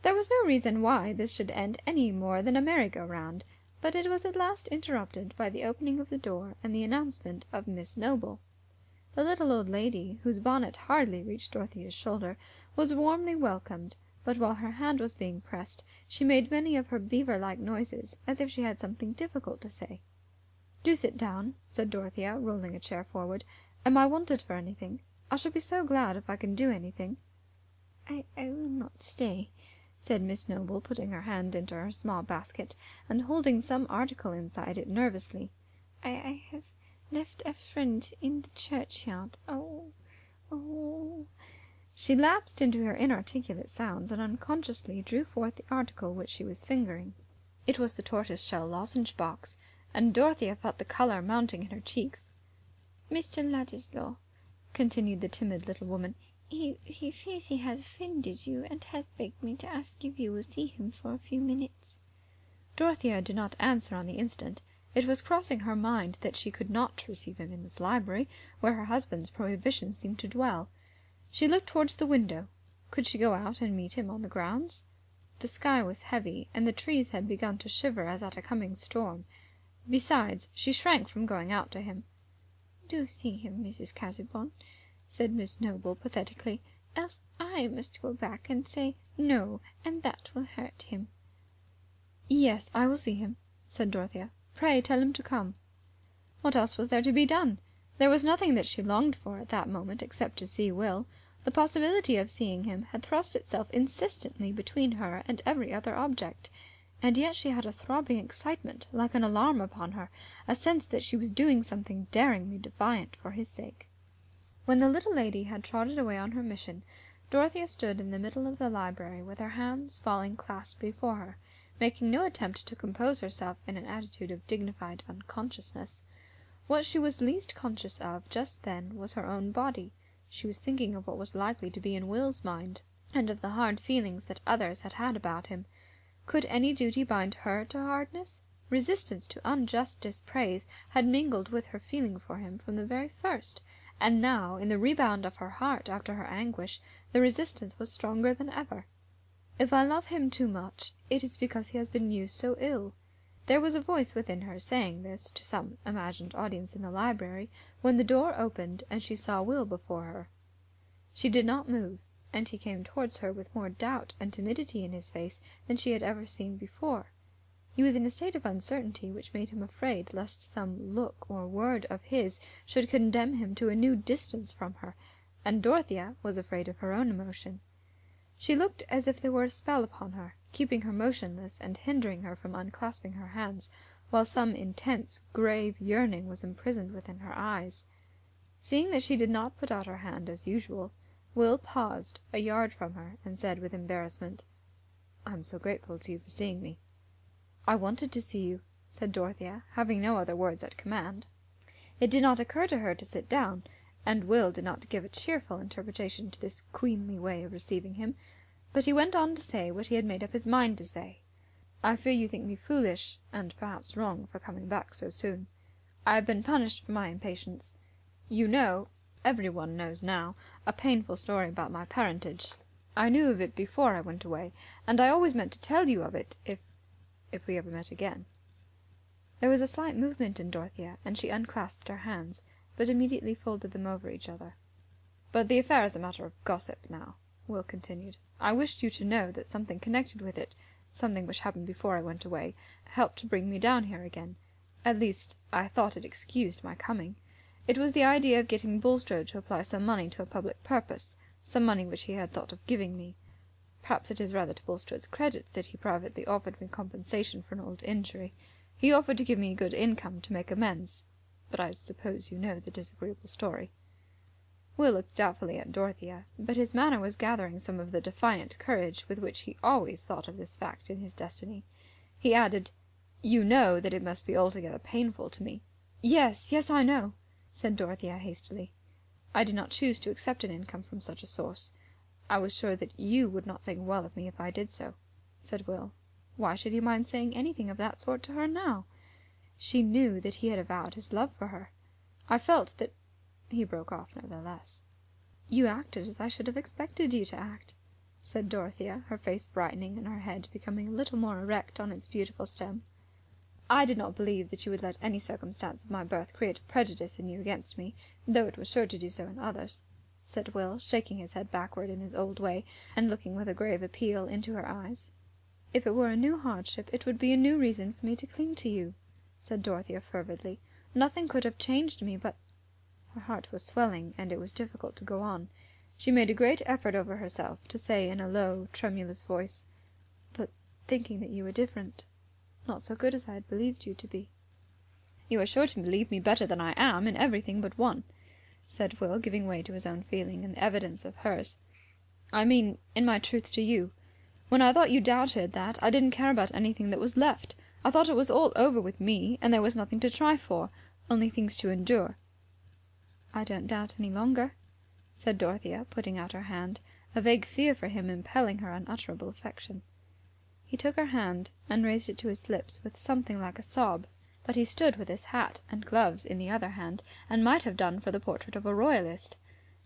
There was no reason why this should end any more than a merry-go-round, but it was at last interrupted by the opening of the door and the announcement of Miss Noble. The little old lady, whose bonnet hardly reached Dorothea's shoulder, was warmly welcomed, but while her hand was being pressed, she made many of her beaver-like noises, as if she had something difficult to say. "Do sit down," said Dorothea, rolling a chair forward. "Am I wanted for anything? I shall be so glad if I can do anything." I will not stay," said Miss Noble, putting her hand into her small basket, and holding some article inside it nervously. I have left a friend in the churchyard. Oh, oh." She lapsed into her inarticulate sounds, and unconsciously drew forth the article which she was fingering. It was the tortoise-shell lozenge box, and Dorothea felt the colour mounting in her cheeks. "Mr. Ladislaw," continued the timid little woman, he fears he has offended you, and has begged me to ask if you will see him for a few minutes." Dorothea did not answer on the instant. It was crossing her mind that she could not receive him in this library, where her husband's prohibition seemed to dwell. She looked towards the window. Could she go out and meet him on the grounds? The sky was heavy, and the trees had begun to shiver as at a coming storm. Besides, she shrank from going out to him. "Do see him, Mrs. Casaubon," said Miss Noble pathetically, "else I must go back and say no, and that will hurt him." "Yes, I will see him," said Dorothea. "Pray tell him to come." What else was there to be done? There was nothing that she longed for at that moment except to see Will. The possibility of seeing him had thrust itself insistently between her and every other object, and yet she had a throbbing excitement, like an alarm upon her, a sense that she was doing something daringly defiant for his sake. When the little lady had trotted away on her mission, Dorothea stood in the middle of the library with her hands falling clasped before her, making no attempt to compose herself in an attitude of dignified unconsciousness. What she was least conscious of just then was her own body. She was thinking of what was likely to be in Will's mind, and of the hard feelings that others had had about him. Could any duty bind her to hardness? Resistance to unjust dispraise had mingled with her feeling for him from the very first, and now, in the rebound of her heart after her anguish, the resistance was stronger than ever. If I love him too much, it is because he has been used so ill. There was a voice within her saying this to some imagined audience in the library, when the door opened and she saw Will before her. She did not move, and he came towards her with more doubt and timidity in his face than she had ever seen before. He was in a state of uncertainty which made him afraid lest some look or word of his should condemn him to a new distance from her, and Dorothea was afraid of her own emotion. She looked as if there were a spell upon her, keeping her motionless and hindering her from unclasping her hands, while some intense, grave yearning was imprisoned within her eyes. Seeing that she did not put out her hand as usual, Will paused a yard from her and said with embarrassment, "I am so grateful to you for seeing me." "I wanted to see you," said Dorothea, having no other words at command. It did not occur to her to sit down, and Will did not give a cheerful interpretation to this queenly way of receiving him, but he went on to say what he had made up his mind to say. "I fear you think me foolish, and perhaps wrong, for coming back so soon. I have been punished for my impatience. You know, everyone knows now, a painful story about my parentage. I knew of it before I went away, and I always meant to tell you of it if we ever met again." There was a slight movement in Dorothea, and she unclasped her hands, but immediately folded them over each other. "But the affair is a matter of gossip now," Will continued. "I wished you to know that something connected with it, something which happened before I went away, helped to bring me down here again. At least, I thought it excused my coming. It was the idea of getting Bulstrode to apply some money to a public purpose, some money which he had thought of giving me. Perhaps it is rather to Bulstrode's credit that he privately offered me compensation for an old injury. He offered to give me a good income to make amends. But I suppose you know the disagreeable story." Will looked doubtfully at Dorothea, but his manner was gathering some of the defiant courage with which he always thought of this fact in his destiny. He added, "You know that it must be altogether painful to me." "Yes, yes, I know," said Dorothea hastily. "I did not choose to accept an income from such a source. "I was sure that you would not think well of me if I did so," said Will. Why should he mind saying anything of that sort to her now? She knew that he had avowed his love for her. I felt that... He broke off nevertheless. "You acted as I should have expected you to act," said Dorothea, her face brightening and her head becoming a little more erect on its beautiful stem. "I did not believe that you would let any circumstance of my birth create a prejudice in you against me, though it was sure to do so in others," said Will, shaking his head backward in his old way, and looking with a grave appeal into her eyes. "If it were a new hardship, it would be a new reason for me to cling to you," said Dorothea fervidly. "Nothing could have changed me, but..." Her heart was swelling, and it was difficult to go on. She made a great effort over herself to say in a low, tremulous voice, "But thinking that you were different, not so good as I had believed you to be." "You are sure to believe me better than I am, in everything but one," said Will, giving way to his own feeling and the evidence of hers. "I mean, in my truth to you. When I thought you doubted that, I didn't care about anything that was left. I thought it was all over with me, and there was nothing to try for, only things to endure." "I don't doubt any longer," said Dorothea, putting out her hand, a vague fear for him impelling her unutterable affection. He took her hand and raised it to his lips with something like a sob, but he stood with his hat and gloves in the other hand, and might have done for the portrait of a royalist.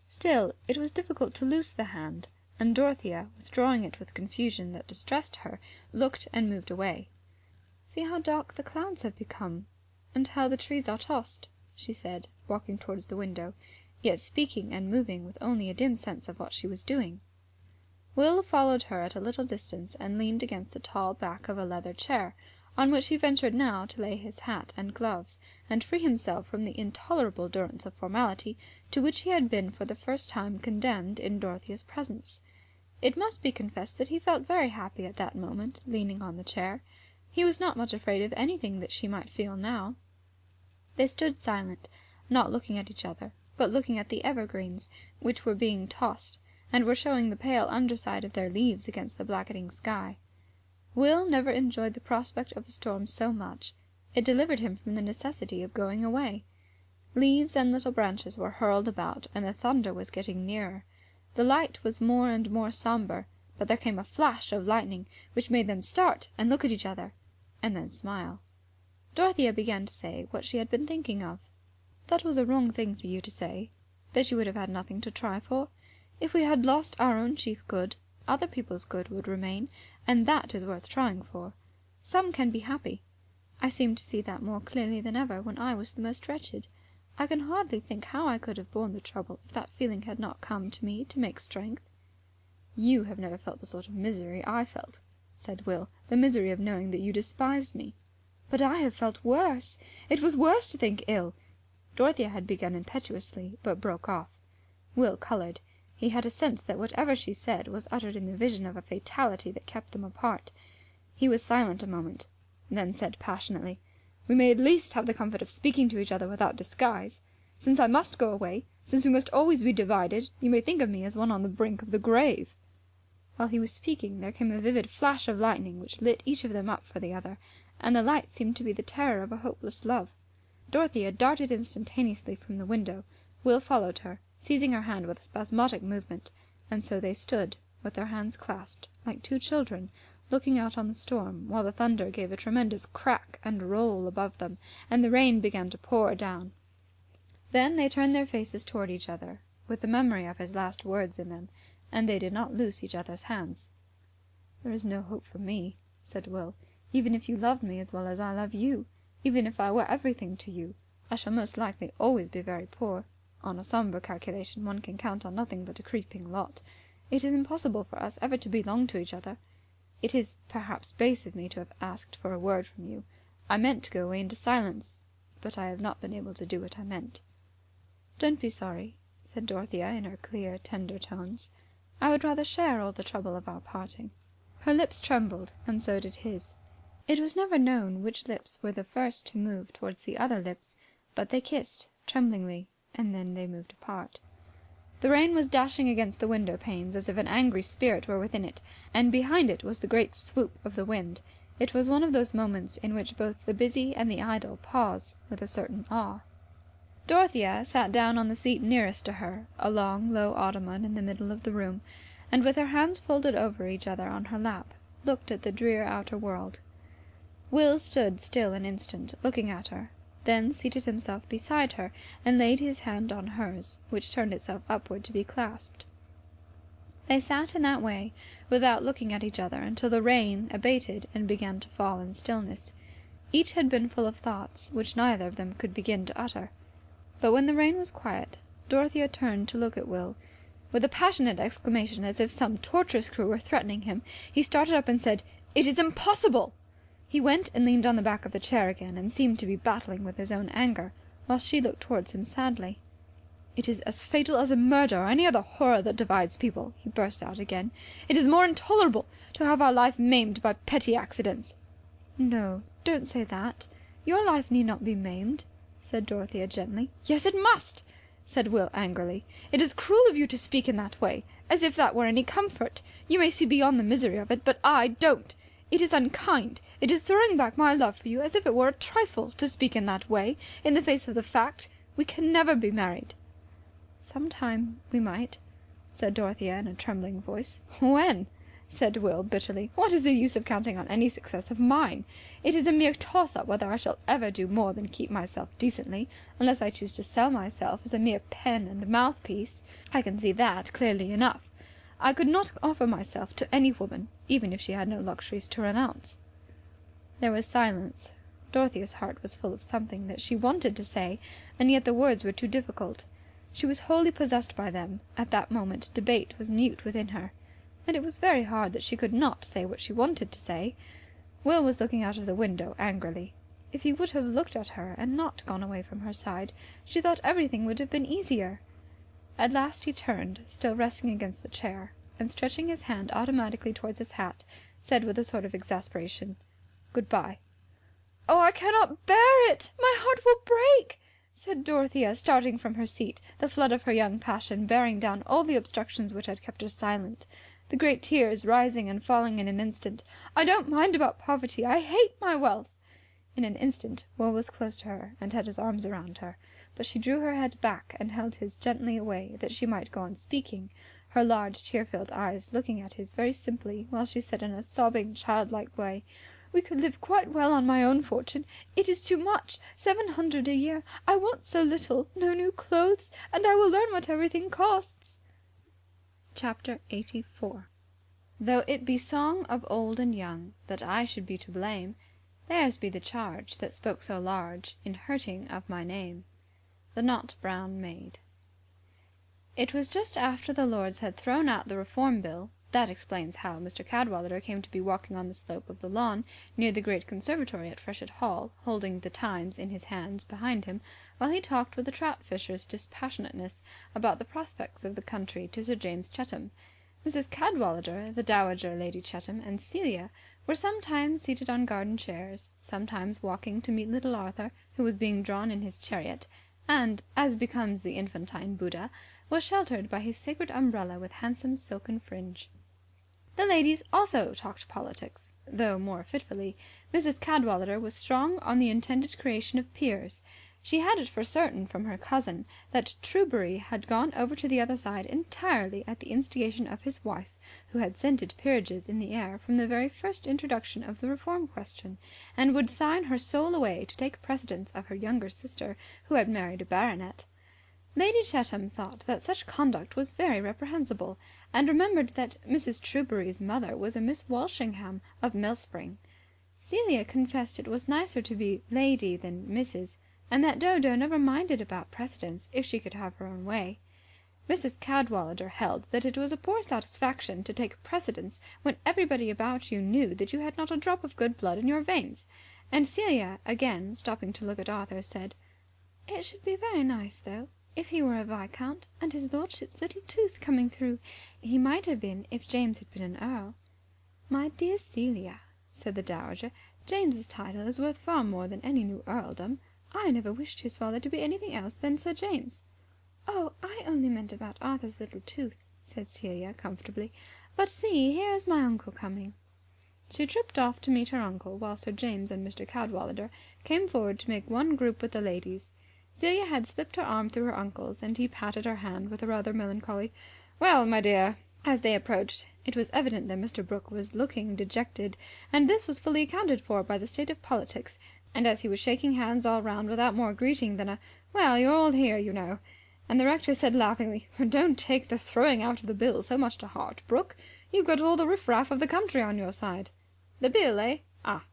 Still, it was difficult to loose the hand, and Dorothea, withdrawing it with confusion that distressed her, looked and moved away. "See how dark the clouds have become, and how the trees are tossed," she said, walking towards the window, yet speaking and moving with only a dim sense of what she was doing. Will followed her at a little distance and leaned against the tall back of a leather chair, on which he ventured now to lay his hat and gloves, and free himself from the intolerable durance of formality to which he had been for the first time condemned in Dorothea's presence. It must be confessed that he felt very happy at that moment, leaning on the chair. He was not much afraid of anything that she might feel now. They stood silent, not looking at each other, but looking at the evergreens, which were being tossed, and were showing the pale underside of their leaves against the blackening sky. Will never enjoyed the prospect of a storm so much. It delivered him from the necessity of going away. Leaves and little branches were hurled about, and the thunder was getting nearer. The light was more and more sombre, but there came a flash of lightning, which made them start and look at each other, and then smile. Dorothea began to say what she had been thinking of. "That was a wrong thing for you to say, that you would have had nothing to try for. If we had lost our own chief good, other people's good would remain, and that is worth trying for. Some can be happy. I seem to see that more clearly than ever when I was the most wretched. I can hardly think how I could have borne the trouble if that feeling had not come to me to make strength." "You have never felt the sort of misery I felt," said Will, "the misery of knowing that you despised me." "But I have felt worse. It was worse to think ill..." Dorothea had begun impetuously, but broke off. Will coloured. He had a sense that whatever she said was uttered in the vision of a fatality that kept them apart. He was silent a moment, then said passionately, "We may at least have the comfort of speaking to each other without disguise. Since I must go away, since we must always be divided, you may think of me as one on the brink of the grave." While he was speaking there came a vivid flash of lightning which lit each of them up for the other, and the light seemed to be the terror of a hopeless love. Dorothea darted instantaneously from the window. Will followed her, seizing her hand with a spasmodic movement, and so they stood, with their hands clasped, like two children, looking out on the storm, while the thunder gave a tremendous crack and roll above them, and the rain began to pour down. Then they turned their faces toward each other, with the memory of his last words in them, and they did not loose each other's hands. "There is no hope for me," said Will. "Even if you loved me as well as I love you, even if I were everything to you, I shall most likely always be very poor. On a sombre calculation one can count on nothing but a creeping lot. It is impossible for us ever to belong to each other. It is perhaps base of me to have asked for a word from you. I meant to go away into silence, but I have not been able to do what I meant." "Don't be sorry," said Dorothea in her clear, tender tones. "I would rather share all the trouble of our parting." Her lips trembled, and so did his. It was never known which lips were the first to move towards the other lips, but they kissed, tremblingly, and then they moved apart. The rain was dashing against the window panes as if an angry spirit were within it, and behind it was the great swoop of the wind. It was one of those moments in which both the busy and the idle pause with a certain awe. Dorothea sat down on the seat nearest to her, a long, low ottoman in the middle of the room, and with her hands folded over each other on her lap, looked at the drear outer world. Will stood still an instant, looking at her, then seated himself beside her and laid his hand on hers, which turned itself upward to be clasped. They sat in that way, without looking at each other, until the rain abated and began to fall in stillness. Each had been full of thoughts, which neither of them could begin to utter. But when the rain was quiet, Dorothea turned to look at Will. With a passionate exclamation, as if some torturous crew were threatening him, he started up and said, "It is impossible!" He went and leaned on the back of the chair again, and seemed to be battling with his own anger, while she looked towards him sadly. "It is as fatal as a murder or any other horror that divides people," he burst out again. "It is more intolerable to have our life maimed by petty accidents." "No, don't say that. Your life need not be maimed," said Dorothea gently. "Yes, it must," said Will angrily. "It is cruel of you to speak in that way, as if that were any comfort. You may see beyond the misery of it, but I don't. It is unkind. It is throwing back my love for you as if it were a trifle, to speak in that way, in the face of the fact. We can never be married." "Sometime we might," said Dorothea in a trembling voice. "When?" said Will bitterly. "What is the use of counting on any success of mine? It is a mere toss-up whether I shall ever do more than keep myself decently, unless I choose to sell myself as a mere pen and mouthpiece. I can see that clearly enough. I could not offer myself to any woman, even if she had no luxuries to renounce." There was silence. Dorothea's heart was full of something that she wanted to say, and yet the words were too difficult. She was wholly possessed by them. At that moment debate was mute within her. And it was very hard that she could not say what she wanted to say. Will was looking out of the window angrily. If he would have looked at her and not gone away from her side, she thought everything would have been easier. At last he turned, still resting against the chair, and stretching his hand automatically towards his hat, said with a sort of exasperation, "Good-bye." "Oh, I cannot bear it! My heart will break!" said Dorothea, starting from her seat, the flood of her young passion bearing down all the obstructions which had kept her silent, the great tears rising and falling in an instant. "I don't mind about poverty. I hate my wealth." In an instant Will was close to her and had his arms around her, but she drew her head back and held his gently away, that she might go on speaking, her large tear-filled eyes looking at his very simply, while she said in a sobbing, childlike way, "We could live quite well on my own fortune. It is too much. 700 a year. I want so little. No new clothes. And I will learn what everything costs." Chapter 84. Though it be song of old and young, that I should be to blame, theirs be the charge that spoke so large in hurting of my name. The Not Brown Maid. It was just after the Lords had thrown out the Reform Bill. That explains how Mr. Cadwallader came to be walking on the slope of the lawn near the great conservatory at Freshitt Hall, holding the Times in his hands behind him, while he talked with a trout fisher's dispassionateness about the prospects of the country to Sir James Chetham. Mrs. Cadwallader, the Dowager Lady Chetham, and Celia were sometimes seated on garden chairs, sometimes walking to meet little Arthur, who was being drawn in his chariot, and, as becomes the infantine Buddha, was sheltered by his sacred umbrella with handsome silken fringe. The ladies also talked politics, though more fitfully. Mrs. Cadwallader was strong on the intended creation of peers. She had it for certain from her cousin that Truebury had gone over to the other side entirely at the instigation of his wife, who had scented peerages in the air from the very first introduction of the reform question, and would sign her soul away to take precedence of her younger sister, who had married a baronet. Lady Chetham thought that such conduct was very reprehensible, and remembered that Mrs. Truebury's mother was a Miss Walshingham of Millspring. Celia confessed it was nicer to be Lady than Mrs., and that Dodo never minded about precedence if she could have her own way. Mrs. Cadwallader held that it was a poor satisfaction to take precedence when everybody about you knew that you had not a drop of good blood in your veins, and Celia, again stopping to look at Arthur, said, "It should be very nice, though, if he were a viscount, and his lordship's little tooth coming through. He might have been if James had been an earl." "My dear Celia," said the Dowager, "James's title is worth far more than any new earldom. I never wished his father to be anything else than Sir James." "Oh, I only meant about Arthur's little tooth," said Celia comfortably. "But see, here is my uncle coming." She tripped off to meet her uncle, while Sir James and Mr. Cadwallader came forward to make one group with the ladies. Celia had slipped her arm through her uncle's, and he patted her hand with a rather melancholy "Well, my dear, As they approached, it was evident that Mr. Brooke was looking dejected, and this was fully accounted for by the state of politics, and as he was shaking hands all round without more greeting than a "Well, you're all here, you know," and the rector said laughingly, "Don't take the throwing out of the bill so much to heart, Brooke. You've got all the riff-raff of the country on your side." "The bill, eh? Ah,"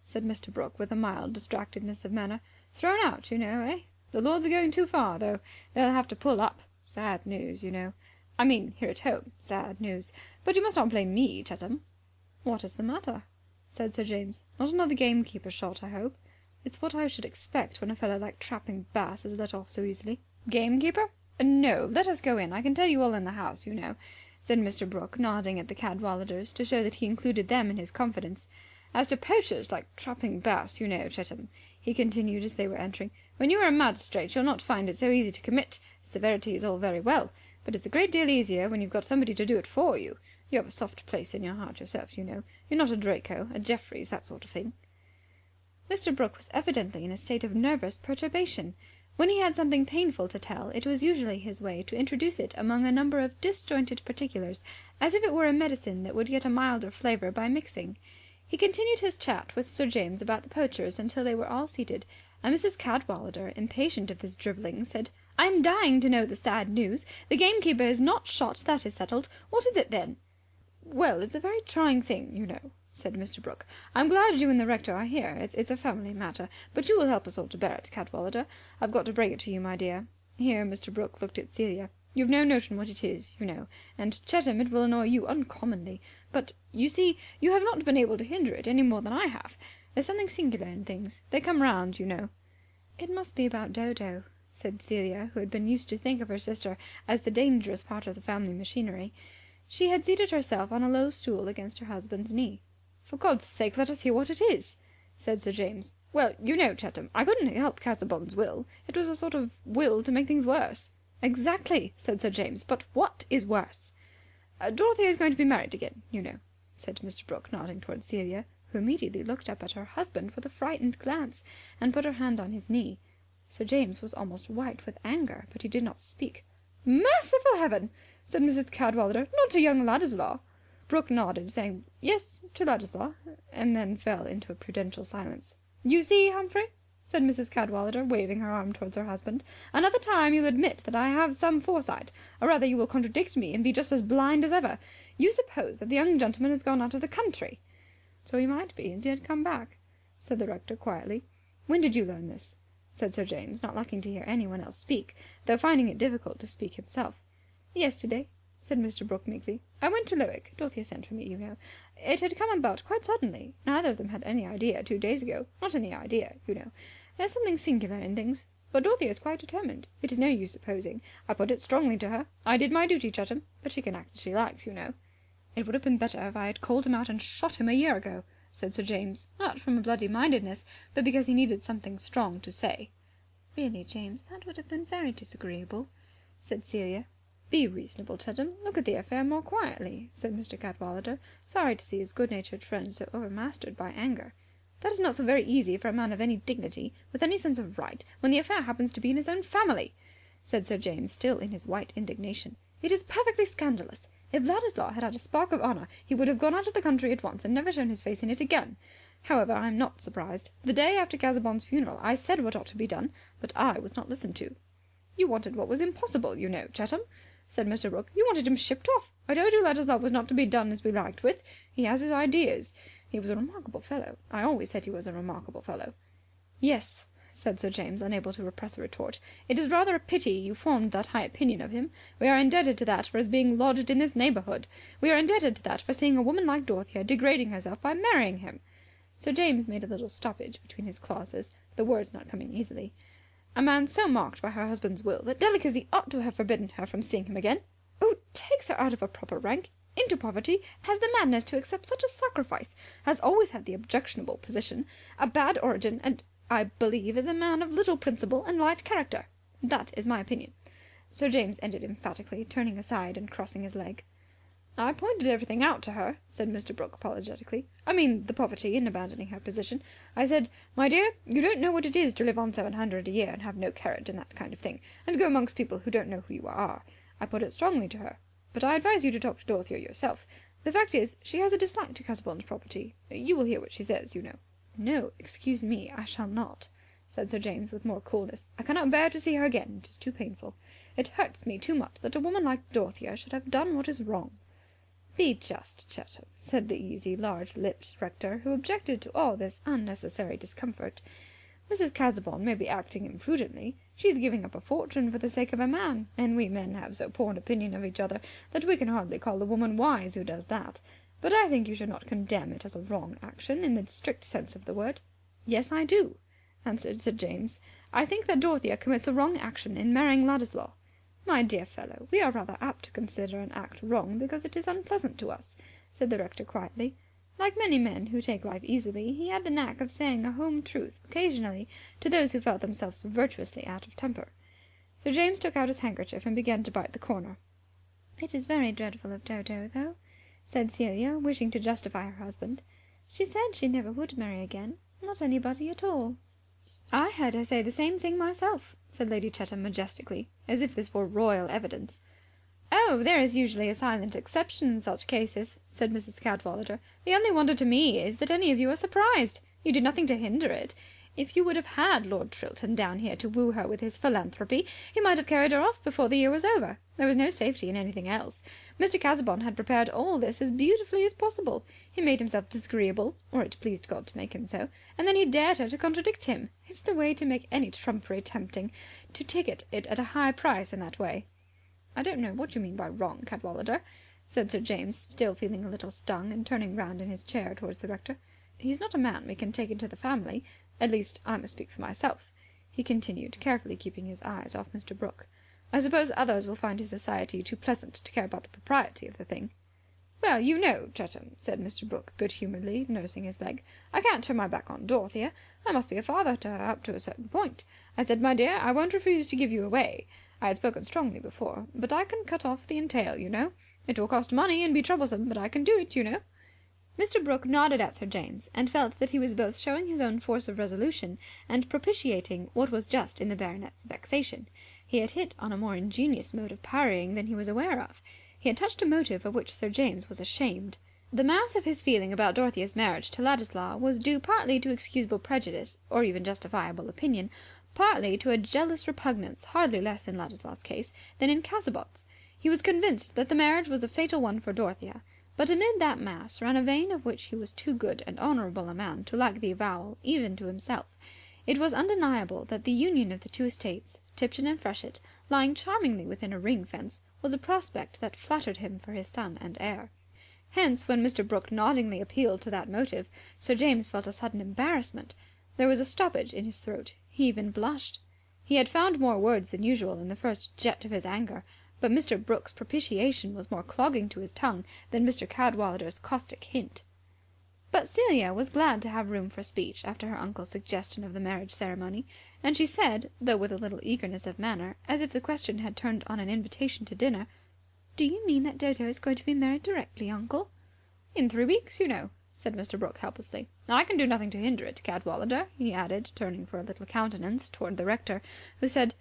said Mr. Brooke with a mild distractedness of manner. "Thrown out, you know, eh? The Lords are going too far, though. They'll have to pull up. Sad news, you know. I mean, here at home, sad news. But you must not blame me, Chatham." "What is the matter?" said Sir James. "Not another gamekeeper shot, I hope? It's what I should expect when a fellow like Trapping Bass is let off so easily." "Gamekeeper? No. Let us go in. I can tell you all in the house, you know," said Mr. Brooke, nodding at the Cadwalladers to show that he included them in his confidence. "As to poachers like Trapping Bass, you know, Chatham," he continued as they were entering, "when you are a magistrate you'll not find it so easy to commit. Severity is all very well, but it's a great deal easier when you've got somebody to do it for you. You have a soft place in your heart yourself, you know. You're not a Draco, a Jeffreys, that sort of thing." Mr. Brooke was evidently in a state of nervous perturbation. When he had something painful to tell, it was usually his way to introduce it among a number of disjointed particulars, as if it were a medicine that would get a milder flavour by mixing. He continued his chat with Sir James about the poachers until they were all seated, and Mrs. Cadwallader, impatient of his drivelling, said, "I am dying to know the sad news. The gamekeeper is not shot, that is settled. What is it, then?" "Well, it's a very trying thing, you know," said Mr. Brooke. "I'm glad you and the rector are here. It's a family matter, but you will help us all to bear it, Cadwallader. I've got to break it to you, my dear." Here Mr. Brooke looked at Celia. "You've no notion what it is, you know, and, Chatham, it will annoy you uncommonly. But, you see, you have not been able to hinder it any more than I have. There's something singular in things. They come round, you know." "It must be about Dodo," said Celia, who had been used to think of her sister as the dangerous part of the family machinery. She had seated herself on a low stool against her husband's knee. "For God's sake, let us hear what it is," said Sir James. "Well, you know, Chatham, I couldn't help Casaubon's will. It was a sort of will to make things worse." "Exactly," said Sir James. "But what is worse?" "Dorothea is going to be married again, you know," said Mr. Brooke, nodding towards Celia, who immediately looked up at her husband with a frightened glance, and put her hand on his knee. Sir James was almost white with anger, but he did not speak. "Merciful heaven!" said Mrs. Cadwallader. "Not to young Ladislaw?" Brooke nodded, saying, "Yes, to Ladislaw," and then fell into a prudential silence. "You see, Humphrey," said Mrs. Cadwallader, waving her arm towards her husband, "another time you'll admit that I have some foresight, or rather you will contradict me and be just as blind as ever. You suppose that the young gentleman has gone out of the country." "So he might be, and yet come back," said the rector quietly. "When did you learn this?" said Sir James, not liking to hear anyone else speak, though finding it difficult to speak himself. "Yesterday," said Mr. Brooke meekly. "I went to Lerwick. Dorothea sent for me, you know. It had come about quite suddenly. Neither of them had any idea 2 days ago. Not any idea, you know. There's something singular in things. But Dorothea is quite determined. It is no use opposing. I put it strongly to her. I did my duty, Chatham. But she can act as she likes, you know." "It would have been better if I had called him out and shot him a year ago," said Sir James, not from a bloody-mindedness, but because he needed something strong to say. "Really, James, that would have been very disagreeable," said Celia. "Be reasonable, Chatham. Look at the affair more quietly," said Mr. Cadwallader, sorry to see his good-natured friend so overmastered by anger. "That is not so very easy for a man of any dignity, with any sense of right, when the affair happens to be in his own family," said Sir James, still in his white indignation. "It is perfectly scandalous. If Ladislaw had had a spark of honour, he would have gone out of the country at once and never shown his face in it again. However, I am not surprised. The day after Casaubon's funeral I said what ought to be done, but I was not listened to." "You wanted what was impossible, you know, Chatham," said Mr. Brooke. "You wanted him shipped off. I told you Ladislaw was not to be done as we liked with. He has his ideas. He was a remarkable fellow. I always said he was a remarkable fellow." "Yes," said Sir James, unable to repress a retort. "It is rather a pity you formed that high opinion of him. We are indebted to that for his being lodged in this neighbourhood. We are indebted to that for seeing a woman like Dorothea degrading herself by marrying him." Sir James made a little stoppage between his clauses, the words not coming easily. "A man so marked by her husband's will that delicacy ought to have forbidden her from seeing him again. Who takes her out of a proper rank into poverty, has the madness to accept such a sacrifice, has always had the objectionable position, a bad origin, and, I believe, is a man of little principle and light character. That is my opinion," Sir James ended emphatically, turning aside and crossing his leg. "I pointed everything out to her," said Mr. Brooke apologetically. "I mean the poverty in abandoning her position. I said, 'My dear, you don't know what it is to live on 700 a year and have no carriage and that kind of thing, and go amongst people who don't know who you are.' I put it strongly to her. But I advise you to talk to Dorothea yourself. The fact is, she has a dislike to Casaubon's property. You will hear what she says, you know." "No, excuse me, I shall not," said Sir James with more coolness. "I cannot bear to see her again. It is too painful. It hurts me too much that a woman like Dorothea should have done what is wrong." "Be just, Chatham," said the easy, large-lipped rector, who objected to all this unnecessary discomfort. "Mrs. Casaubon may be acting imprudently. She is giving up a fortune for the sake of a man, and we men have so poor an opinion of each other that we can hardly call a woman wise who does that. But I think you should not condemn it as a wrong action in the strict sense of the word." "Yes, I do," answered Sir James. "I think that Dorothea commits a wrong action in marrying Ladislaw." "My dear fellow, we are rather apt to consider an act wrong because it is unpleasant to us," said the rector quietly. Like many men who take life easily, he had the knack of saying a home truth occasionally to those who felt themselves virtuously out of temper. Sir James took out his handkerchief and began to bite the corner. "It is very dreadful of Dodo, though," said Celia, wishing to justify her husband. "She said she never would marry again. Not anybody at all." "I heard her say the same thing myself," said Lady Chetham majestically, as if this were royal evidence. "Oh, there is usually a silent exception in such cases," said Mrs. Cadwallader. "The only wonder to me is that any of you are surprised. You did nothing to hinder it. If you would have had Lord Chiltern down here to woo her with his philanthropy, he might have carried her off before the year was over. There was no safety in anything else. Mr. Casaubon had prepared all this as beautifully as possible. He made himself disagreeable, or it pleased God to make him so, and then he dared her to contradict him. It's the way to make any trumpery tempting, to ticket it at a high price in that way." "I don't know what you mean by wrong, Cadwallader," said Sir James, still feeling a little stung, and turning round in his chair towards the rector. "He's not a man we can take into the family. At least, I must speak for myself," he continued, carefully keeping his eyes off Mr. Brooke. "I suppose others will find his society too pleasant to care about the propriety of the thing." "Well, you know, Chetham," said Mr. Brooke good-humouredly, nursing his leg, "I can't turn my back on Dorothea. I must be a father to her up to a certain point. I said, 'My dear, I won't refuse to give you away.' I had spoken strongly before, but I can cut off the entail, you know. It will cost money and be troublesome, but I can do it, you know." Mr. Brooke nodded at Sir James, and felt that he was both showing his own force of resolution and propitiating what was just in the baronet's vexation. He had hit on a more ingenious mode of parrying than he was aware of. He had touched a motive of which Sir James was ashamed. The mass of his feeling about Dorothea's marriage to Ladislaw was due partly to excusable prejudice, or even justifiable opinion, partly to a jealous repugnance hardly less in Ladislaw's case than in Casaubon's. He was convinced that the marriage was a fatal one for Dorothea, but amid that mass ran a vein of which he was too good and honourable a man to like the avowal even to himself. It was undeniable that the union of the two estates, Tipton and Freshitt, lying charmingly within a ring fence, was a prospect that flattered him for his son and heir. Hence, when Mr. Brooke noddingly appealed to that motive, Sir James felt a sudden embarrassment. There was a stoppage in his throat. He even blushed. He had found more words than usual in the first jet of his anger, but Mr. Brooke's propitiation was more clogging to his tongue than Mr. Cadwallader's caustic hint. But Celia was glad to have room for speech after her uncle's suggestion of the marriage ceremony, and she said, though with a little eagerness of manner, as if the question had turned on an invitation to dinner, "Do you mean that Dodo is going to be married directly, uncle?" "In 3 weeks, you know," said Mr. Brooke helplessly. "I can do nothing to hinder it, Cadwallader," he added, turning for a little countenance towards the rector, who said,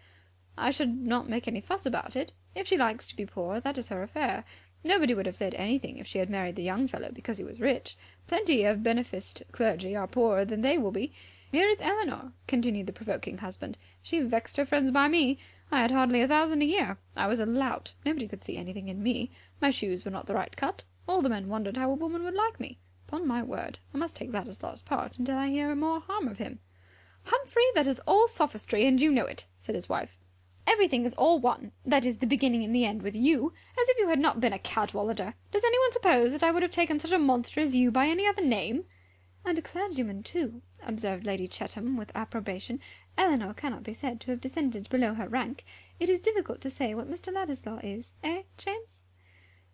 "I should not make any fuss about it. If she likes to be poor, that is her affair. Nobody would have said anything if she had married the young fellow because he was rich. Plenty of beneficed clergy are poorer than they will be. Here is Eleanor," continued the provoking husband. "She vexed her friends by me. I had hardly 1,000 a year. I was a lout. Nobody could see anything in me. My shoes were not the right cut. All the men wondered how a woman would like me. Upon my word, I must take Ladislaw's part until I hear more harm of him." "Humphrey, that is all sophistry, and you know it," said his wife. "Everything is all one, that is, the beginning and the end, with you. As if you had not been a Cadwallader. Does anyone suppose that I would have taken such a monster as you by any other name?" "And a clergyman, too," observed Lady Chetham with approbation. "Eleanor cannot be said to have descended below her rank. It is difficult to say what Mr. Ladislaw is, eh, James?"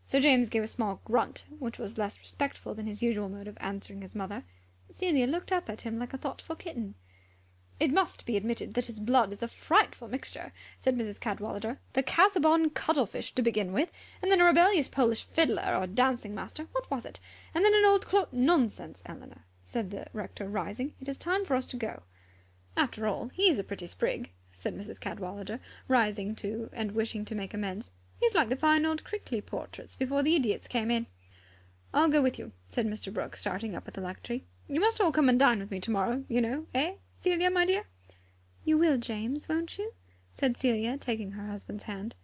Sir James gave a small grunt, which was less respectful than his usual mode of answering his mother. Celia looked up at him like a thoughtful kitten. "It must be admitted that his blood is a frightful mixture," said Mrs. Cadwallader. "The Casaubon cuttlefish to begin with, and then a rebellious Polish fiddler or dancing master. What was it? And then an old Nonsense, Eleanor," said the rector, rising. "It is time for us to go." "After all, he's a pretty sprig," said Mrs. Cadwallader, rising too and wishing to make amends. He's like the fine old Crickley portraits before the idiots came in." "I'll go with you," said Mr. Brooke, starting up with alacrity. "You must all come and dine with me tomorrow, you know, eh, Celia, my dear?" "You will, James, won't you?" said Celia, taking her husband's hand.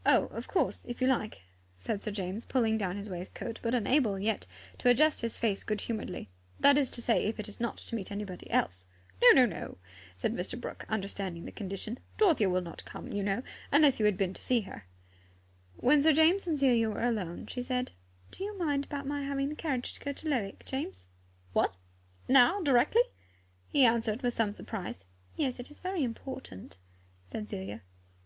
"Oh, of course, if you like," said Sir James, pulling down his waistcoat, but unable yet to adjust his face good-humouredly. "That is to say, if it is not to meet anybody else." "No, no, no," said Mr. Brooke, understanding the condition. "Dorothea will not come, you know, unless you had been to see her." When Sir James and Celia were alone, she said, "Do you mind about my having the carriage to go to Lowick, James?" "What? Now? Directly?" he answered with some surprise. "Yes, it is very important," said Celia.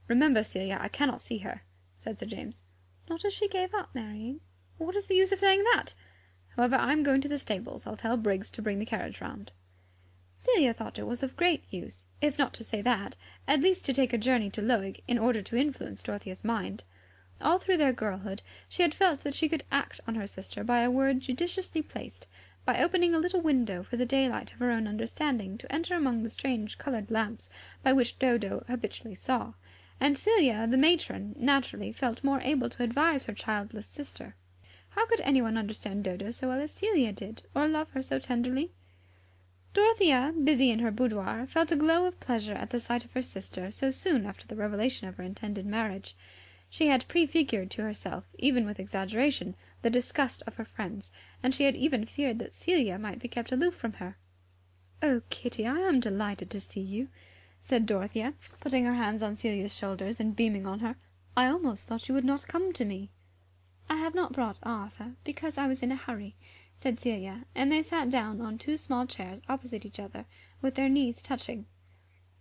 "Remember, Celia, I cannot see her," said Sir James. "Not if she gave up marrying?" "What is the use of saying that? However, I'm going to the stables. I'll tell Briggs to bring the carriage round." Celia thought it was of great use, if not to say that, at least to take a journey to Lowick in order to influence Dorothea's mind. All through their girlhood she had felt that she could act on her sister by a word judiciously placed, by opening a little window for the daylight of her own understanding to enter among the strange coloured lamps by which Dodo habitually saw, and Celia, the matron, naturally felt more able to advise her childless sister. How could anyone understand Dodo so well as Celia did, or love her so tenderly? Dorothea, busy in her boudoir, felt a glow of pleasure at the sight of her sister so soon after the revelation of her intended marriage. She had prefigured to herself, even with exaggeration, the disgust of her friends, and she had even feared that Celia might be kept aloof from her. "Oh, Kitty, I am delighted to see you," said Dorothea, putting her hands on Celia's shoulders and beaming on her. "I almost thought you would not come to me." "I have not brought Arthur, because I was in a hurry," said Celia, and they sat down on two small chairs opposite each other, with their knees touching.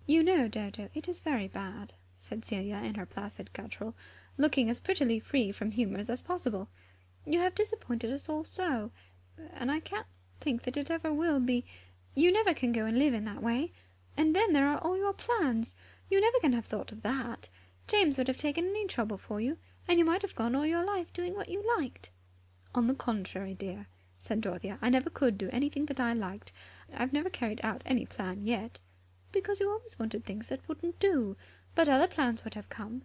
"You know, Dodo, it is very bad," said Celia in her placid guttural, looking as prettily free from humours as possible. "You have disappointed us all so. And I can't think that it ever will be. You never can go and live in that way. And then there are all your plans. You never can have thought of that. James would have taken any trouble for you, and you might have gone all your life doing what you liked." "On the contrary, dear," said Dorothea, "I never could do anything that I liked. I've never carried out any plan yet." "Because you always wanted things that wouldn't do. But other plans would have come.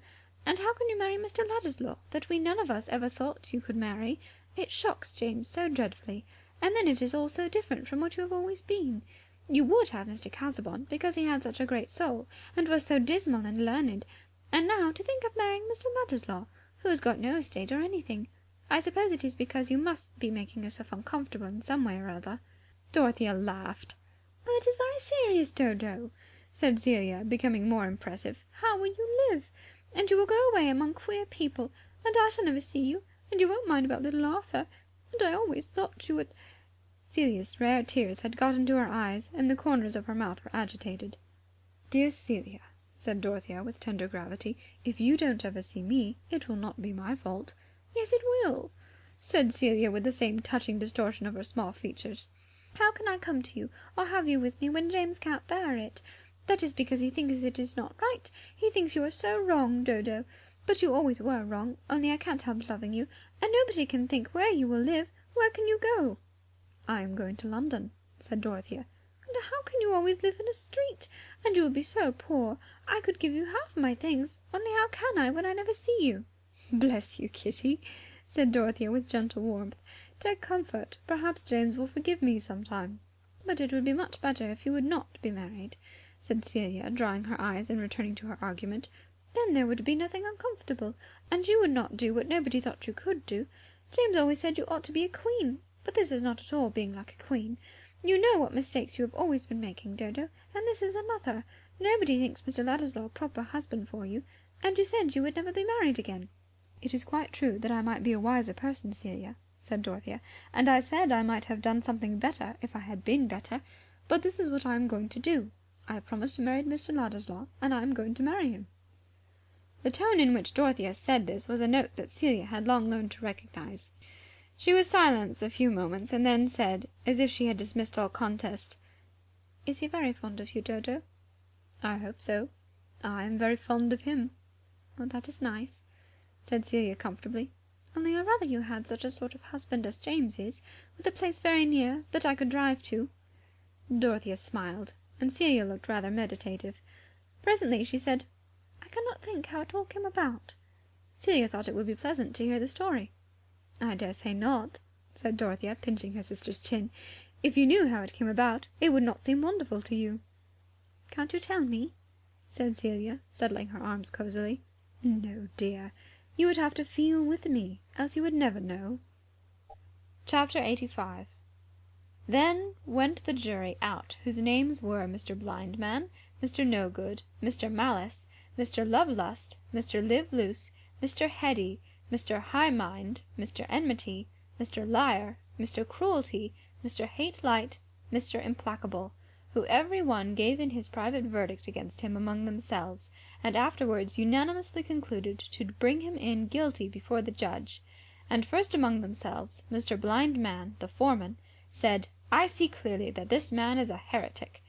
And how can you marry Mr. Ladderslough, that we none of us ever thought you could marry? It shocks James so dreadfully. And then it is all so different from what you have always been. You would have Mr. Casaubon, because he had such a great soul, and was so dismal and learned. And now to think of marrying Mr. Ladderslough, who has got no estate or anything. I suppose it is because you must be making yourself uncomfortable in some way or other." Dorothea laughed. "Well, it is very serious, Dodo," said Celia, becoming more impressive. "How will you live? And you will go away among queer people, and I shall never see you, and you won't mind about little Arthur. And I always thought you would—" Celia's rare tears had got into her eyes, and the corners of her mouth were agitated. "Dear Celia," said Dorothea with tender gravity, "if you don't ever see me, it will not be my fault." "Yes, it will," said Celia with the same touching distortion of her small features. "How can I come to you or have you with me when James can't bear it? That is because he thinks it is not right. He thinks you are so wrong, Dodo. But you always were wrong, only I can't help loving you, and nobody can think where you will live. Where can you go?" "I am going to London," said Dorothea. "And how can you always live in a street? And you will be so poor. I could give you half my things, only how can I when I never see you?" "Bless you, Kitty," said Dorothea with gentle warmth. "Take comfort. Perhaps James will forgive me some time." "But it would be much better if you would not be married," said Celia, drying her eyes and returning to her argument. "Then there would be nothing uncomfortable, and you would not do what nobody thought you could do. James always said you ought to be a queen, but this is not at all being like a queen. You know what mistakes you have always been making, Dodo, and this is another. Nobody thinks Mr. Ladderslough a proper husband for you, and you said you would never be married again." "It is quite true that I might be a wiser person, Celia," said Dorothea, "and I said I might have done something better if I had been better. But this is what I am going to do. I have promised to marry Mr. Ladderslough, and I am going to marry him." The tone in which Dorothea said this was a note that Celia had long learned to recognize. She was silent a few moments, and then said, as if she had dismissed all contest, "Is he very fond of you, Dodo?" "I hope so. I am very fond of him." "Well, that is nice," said Celia comfortably. "Only I rather you had such a sort of husband as James is, with a place very near that I could drive to." Dorothea smiled, and Celia looked rather meditative. Presently she said, "I cannot think how it all came about." Celia thought it would be pleasant to hear the story. "I dare say not," said Dorothea, pinching her sister's chin. "If you knew how it came about, it would not seem wonderful to you." "Can't you tell me?" said Celia, settling her arms cosily. "No, dear. You would have to feel with me, else you would never know." Chapter 85. Then went the jury out, whose names were Mr. Blindman, Mr. No-good, Mr. Malice, Mr. Love-lust, Mr. Live-loose, Mr. Heady, Mr. High-mind, Mr. Enmity, Mr. Liar, Mr. Cruelty, Mr. Hate-light, Mr. Implacable, who every one gave in his private verdict against him among themselves, and afterwards unanimously concluded to bring him in guilty before the judge. And first among themselves, Mr. Blindman, the foreman, said, "I see clearly that this man is a heretic."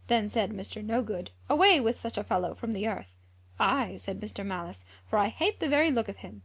Then said Mr. No-good, "Away with such a fellow from the earth." "Ay," said Mr. Malice, "for I hate the very look of him."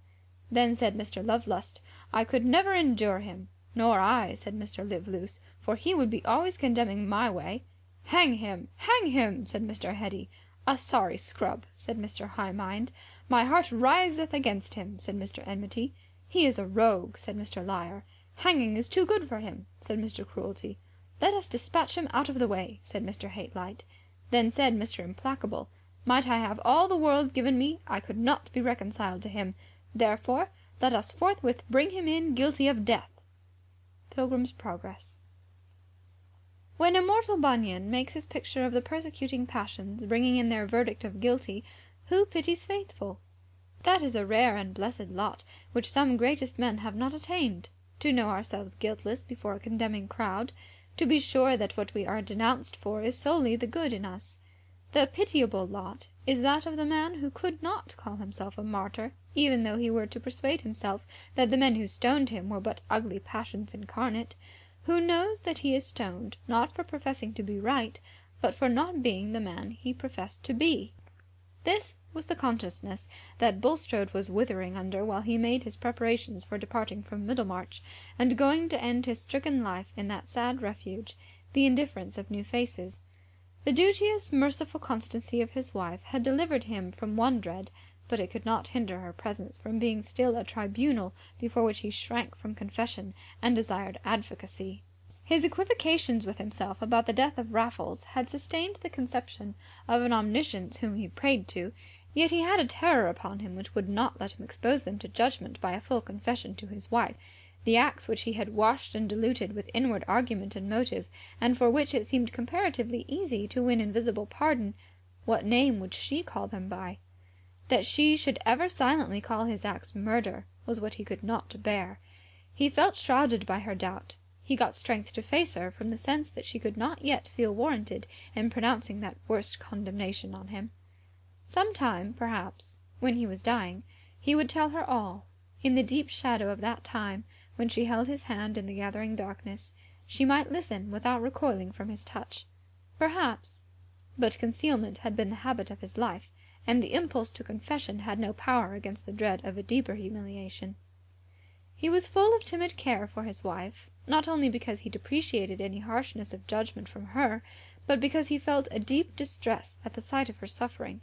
Then said Mr. Love-lust, "I could never endure him." "Nor I," said Mr. Live-loose, "for he would be always condemning my way." "Hang him! Hang him!" said Mr. Heady. "A sorry scrub!" said Mr. High-mind. "My heart riseth against him," said Mr. Enmity. "He is a rogue," said Mr. Liar. "Hanging is too good for him," said Mr. Cruelty. "Let us dispatch him out of the way," said Mr. Hate-light. Then said Mr. Implacable, "Might I have all the world given me, I could not be reconciled to him. Therefore let us forthwith bring him in guilty of death." Pilgrim's Progress. When immortal Bunyan makes his picture of the persecuting passions bringing in their verdict of guilty, who pities Faithful? That is a rare and blessed lot which some greatest men have not attained. To know ourselves guiltless before a condemning crowd. To be sure that what we are denounced for is solely the good in us. The pitiable lot is that of the man who could not call himself a martyr, even though he were to persuade himself that the men who stoned him were but ugly passions incarnate, who knows that he is stoned, not for professing to be right, but for not being the man he professed to be. This was the consciousness that Bulstrode was withering under while he made his preparations for departing from Middlemarch, and going to end his stricken life in that sad refuge, the indifference of new faces. The duteous, merciful constancy of his wife had delivered him from one dread, but it could not hinder her presence from being still a tribunal before which he shrank from confession and desired advocacy. His equivocations with himself about the death of Raffles had sustained the conception of an omniscience whom he prayed to, yet he had a terror upon him which would not let him expose them to judgment by a full confession to his wife, the acts which he had washed and diluted with inward argument and motive, and for which it seemed comparatively easy to win invisible pardon. What name would she call them by? That she should ever silently call his acts murder was what he could not bear. He felt shrouded by her doubt. He got strength to face her from the sense that she could not yet feel warranted in pronouncing that worst condemnation on him. Some time, perhaps, when he was dying, he would tell her all. In the deep shadow of that time, when she held his hand in the gathering darkness, she might listen without recoiling from his touch. Perhaps. But concealment had been the habit of his life, and the impulse to confession had no power against the dread of a deeper humiliation. He was full of timid care for his wife, not only because he deprecated any harshness of judgment from her, but because he felt a deep distress at the sight of her suffering.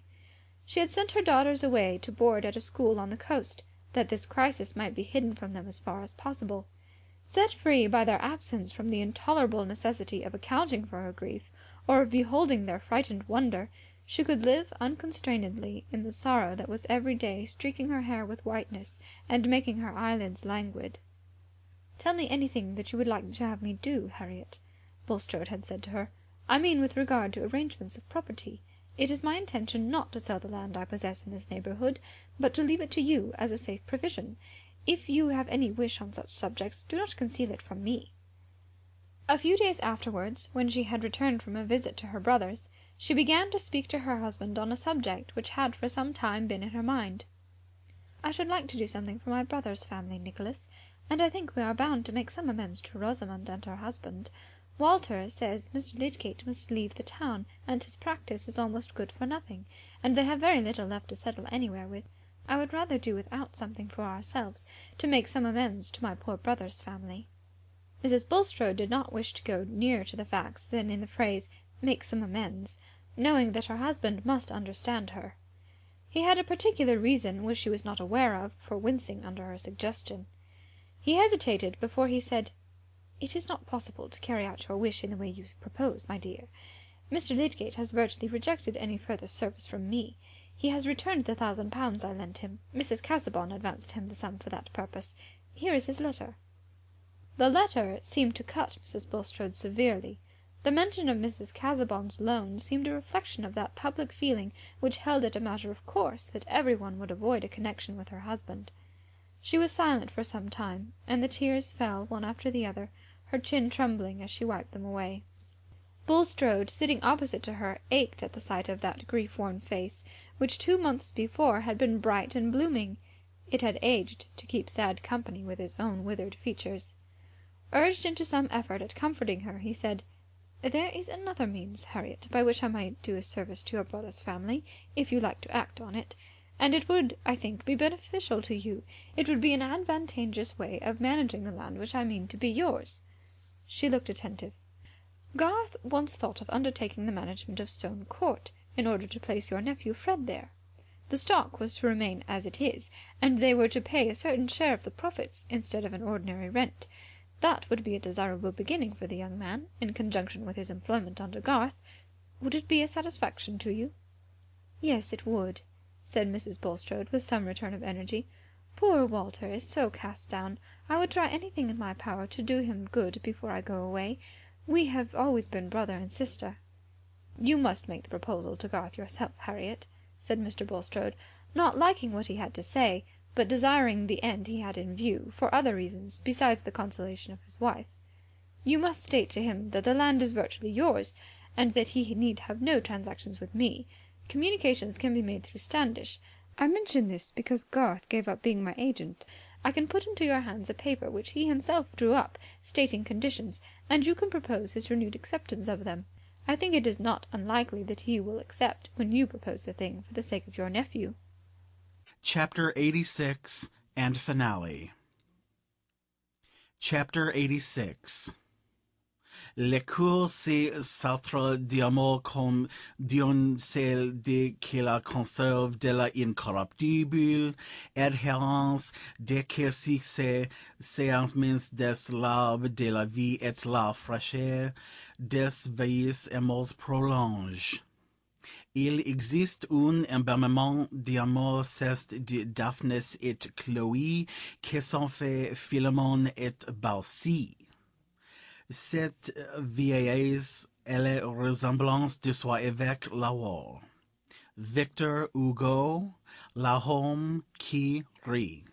She had sent her daughters away to board at a school on the coast, that this crisis might be hidden from them as far as possible. Set free by their absence from the intolerable necessity of accounting for her grief, or of beholding their frightened wonder, she could live unconstrainedly in the sorrow that was every day streaking her hair with whiteness and making her eyelids languid. "Tell me anything that you would like to have me do, Harriet," Bulstrode had said to her. "I mean with regard to arrangements of property. It is my intention not to sell the land I possess in this neighbourhood, but to leave it to you as a safe provision. If you have any wish on such subjects, do not conceal it from me." A few days afterwards, when she had returned from a visit to her brothers, she began to speak to her husband on a subject which had for some time been in her mind. "I should like to do something for my brother's family, Nicholas, and I think we are bound to make some amends to Rosamond and her husband. Walter says Mr. Lydgate must leave the town, and his practice is almost good for nothing, and they have very little left to settle anywhere with. I would rather do without something for ourselves, to make some amends to my poor brother's family." Mrs. Bulstrode did not wish to go nearer to the facts than in the phrase "make some amends," knowing that her husband must understand her. He had a particular reason, which she was not aware of, for wincing under her suggestion. He hesitated before he said, "It is not possible to carry out your wish in the way you propose, my dear. Mr. Lydgate has virtually rejected any further service from me. He has returned the £1,000 I lent him. Mrs. Casaubon advanced him the sum for that purpose. Here is his letter." The letter seemed to cut Mrs. Bulstrode severely. The mention of Mrs. Casaubon's loan seemed a reflection of that public feeling which held it a matter of course that everyone would avoid a connection with her husband. She was silent for some time, and the tears fell one after the other, her chin trembling as she wiped them away. Bulstrode, sitting opposite to her, ached at the sight of that grief-worn face, which 2 months before had been bright and blooming. It had aged to keep sad company with his own withered features. Urged into some effort at comforting her, he said, "There is another means, Harriet, by which I might do a service to your brother's family, if you like to act on it. And it would, I think, be beneficial to you. It would be an advantageous way of managing the land which I mean to be yours." She looked attentive. "Garth once thought of undertaking the management of Stone Court, in order to place your nephew Fred there. The stock was to remain as it is, and they were to pay a certain share of the profits, instead of an ordinary rent. That would be a desirable beginning for the young man, in conjunction with his employment under Garth. Would it be a satisfaction to you?" "Yes, it would," said Mrs. Bulstrode, with some return of energy. "Poor Walter is so cast down. I would try anything in my power to do him good before I go away. We have always been brother and sister." "You must make the proposal to Garth yourself, Harriet," said Mr. Bulstrode, not liking what he had to say, but desiring the end he had in view, for other reasons besides the consolation of his wife. "You must state to him that the land is virtually yours, and that he need have no transactions with me. Communications can be made through Standish. I mention this because Garth gave up being my agent. I can put into your hands a paper which he himself drew up, stating conditions, and you can propose his renewed acceptance of them. I think it is not unlikely that he will accept when you propose the thing for the sake of your nephew." Chapter 86 and Finale. Chapter 86. L'école s'attre d'amour comme d'une celle de qui la conserve de la incorruptible adhérence de que si séance des l'arbre de la vie et la fraîcheur des vieilles amours prolonge. Il existe un embalmement d'amour ceste de Daphnis et Chloé qui sont fait Philémon et Balsie. Cette vieillesse est la ressemblance de soi avec la war. Victor Hugo, La Homme qui rit.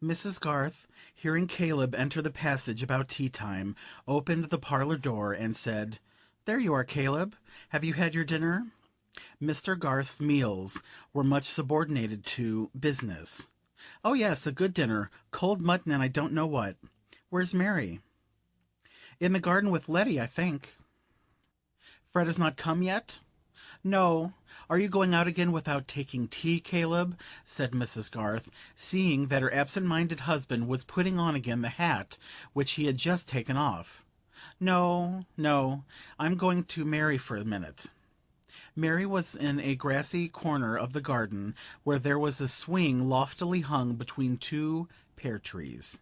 Mrs. Garth, hearing Caleb enter the passage about tea-time, opened the parlour door and said, "There you are, Caleb. Have you had your dinner?" Mr. Garth's meals were much subordinated to business. "Oh, yes, a good dinner. Cold mutton and I don't know what. Where's Mary?" "In the garden with Letty, I think." "Fred has not come yet?" "No. Are you going out again without taking tea, Caleb?" said Mrs. Garth, seeing that her absent-minded husband was putting on again the hat which he had just taken off. "No, no. I'm going to Mary for a minute." Mary was in a grassy corner of the garden, where there was a swing loftily hung between two pear-trees.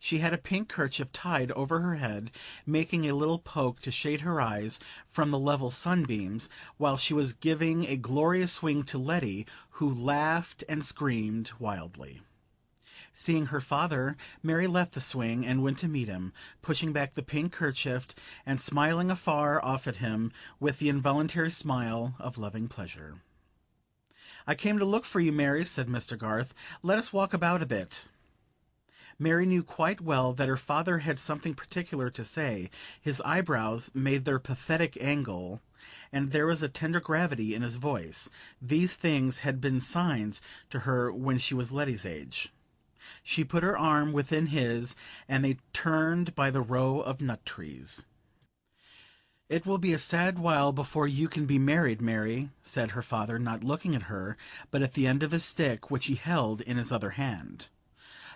She had a pink kerchief tied over her head, making a little poke to shade her eyes from the level sunbeams, while she was giving a glorious swing to Letty, who laughed and screamed wildly. Seeing her father, Mary left the swing and went to meet him, pushing back the pink kerchief and smiling afar off at him with the involuntary smile of loving pleasure. "I came to look for you, Mary," said Mr. Garth. "Let us walk about a bit." Mary knew quite well that her father had something particular to say. His eyebrows made their pathetic angle, and there was a tender gravity in his voice. These things had been signs to her when she was Letty's age. She put her arm within his, and they turned by the row of nut-trees. "It will be a sad while before you can be married, Mary," said her father, not looking at her, but at the end of his stick, which he held in his other hand.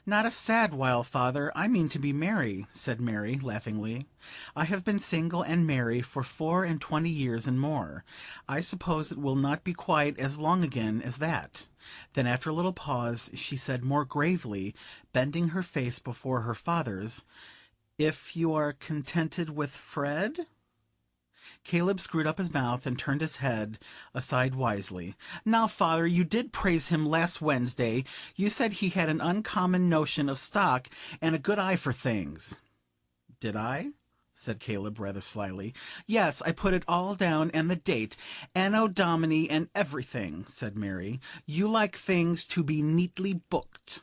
"Not a sad while, father. I mean to be merry," said Mary, laughingly. "I have been single and merry for 24 years and more. I suppose it will not be quite as long again as that." Then, after a little pause, she said more gravely, bending her face before her father's, "If you are contented with Fred?" Caleb screwed up his mouth and turned his head aside wisely. "Now, father, you did praise him last Wednesday. You said he had an uncommon notion of stock and a good eye for things." "Did I?" said Caleb, rather slyly. "Yes, I put it all down, and the date, Anno Domini, and everything," said Mary. "You like things to be neatly booked.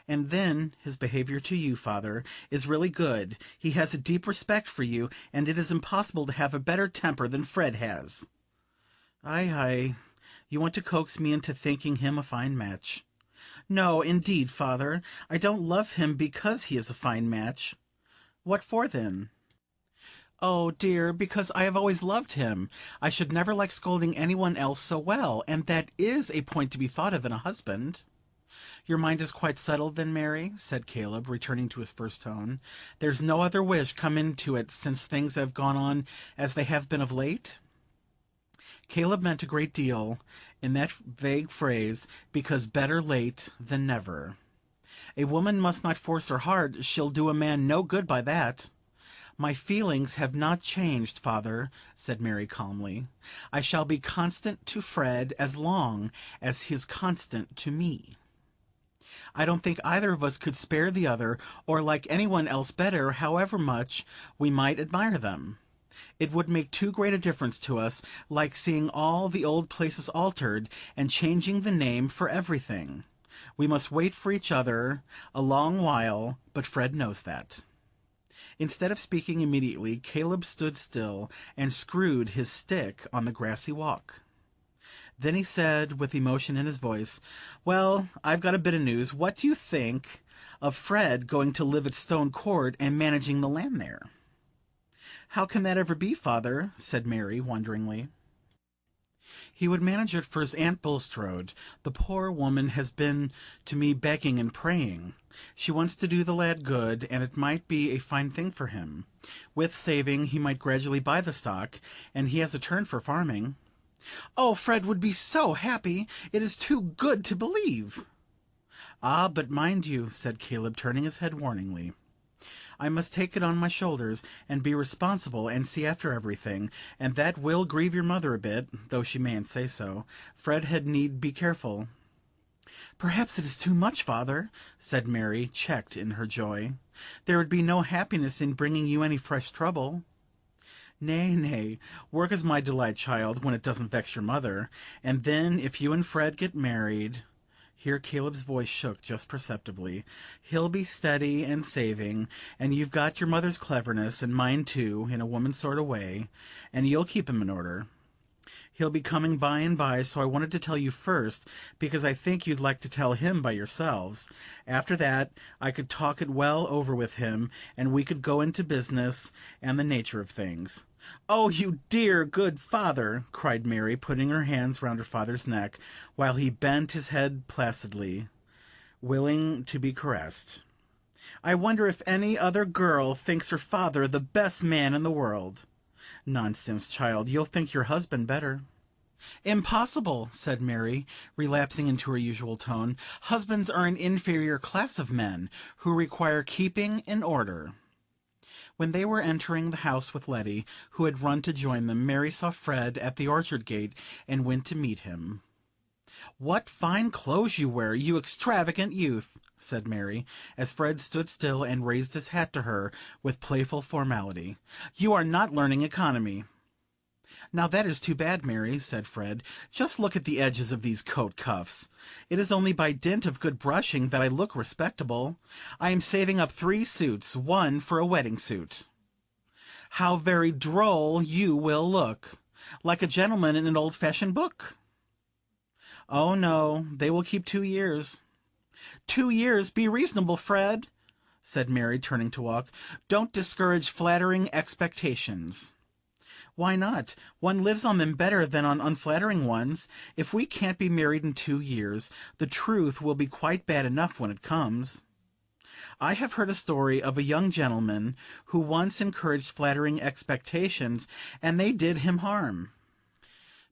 And then his behaviour to you, father, is really good. He has a deep respect for you, and it is impossible to have a better temper than Fred has." "Ay, ay, you want to coax me into thinking him a fine match." "No, indeed, father, I don't love him because he is a fine match." "What for, then?" "Oh, dear, because I have always loved him. I should never like scolding any one else so well, and that is a point to be thought of in a husband." "Your mind is quite settled, then, Mary?" said Caleb, returning to his first tone. "There's no other wish come into it since things have gone on as they have been of late?" Caleb meant a great deal in that vague phrase, because better late than never. A woman must not force her heart; she'll do a man no good by that. "My feelings have not changed, father," said Mary, calmly. "I shall be constant to Fred as long as he is constant to me. I don't think either of us could spare the other, or like any one else better, however much we might admire them. It would make too great a difference to us, like seeing all the old places altered, and changing the name for everything. We must wait for each other a long while, but Fred knows that." Instead of speaking immediately, Caleb stood still and screwed his stick on the grassy walk. Then he said, with emotion in his voice, "Well, I've got a bit of news. What do you think of Fred going to live at Stone Court and managing the land there?" "How can that ever be, father?" said Mary, wonderingly. "He would manage it for his Aunt Bulstrode. The poor woman has been to me begging and praying. She wants to do the lad good, and it might be a fine thing for him. With saving, he might gradually buy the stock, and he has a turn for farming." "Oh, Fred would be so happy! It is too good to believe." "Ah, but mind you," said Caleb, turning his head warningly, "I must take it on my shoulders, and be responsible, and see after everything, and that will grieve your mother a bit, though she mayn't say so. Fred had need be careful." "Perhaps it is too much, father," said Mary, checked in her joy. "There would be no happiness in bringing you any fresh trouble." "Nay, nay, work is my delight, child, when it doesn't vex your mother. And then, if you and Fred get married," here Caleb's voice shook just perceptibly, "he'll be steady and saving, and you've got your mother's cleverness, and mine too, in a woman's sort of way, and you'll keep him in order. He'll be coming by and by, so I wanted to tell you first, because I think you'd like to tell him by yourselves. After that, I could talk it well over with him, and we could go into business and the nature of things." "Oh, you dear, good father!" cried Mary, putting her hands round her father's neck, while he bent his head placidly, willing to be caressed. "I wonder if any other girl thinks her father the best man in the world." "Nonsense, child, you'll think your husband better." "Impossible," said Mary, relapsing into her usual tone. "Husbands are an inferior class of men, who require keeping in order." When they were entering the house with Letty, who had run to join them, Mary saw Fred at the orchard gate, and went to meet him. "What fine clothes you wear, you extravagant youth!" said Mary, as Fred stood still and raised his hat to her with playful formality. "You are not learning economy." "Now that is too bad, Mary," said Fred. "Just look at the edges of these coat cuffs. It is only by dint of good brushing that I look respectable. I am saving up 3 suits, one for a wedding suit." "How very droll you will look! Like a gentleman in an old-fashioned book." "Oh, no, they will keep 2 years." "2 years! Be reasonable, Fred," said Mary, turning to walk. "Don't discourage flattering expectations." "Why not? One lives on them better than on unflattering ones. If we can't be married in 2 years, the truth will be quite bad enough when it comes. I have heard a story of a young gentleman who once encouraged flattering expectations, and they did him harm.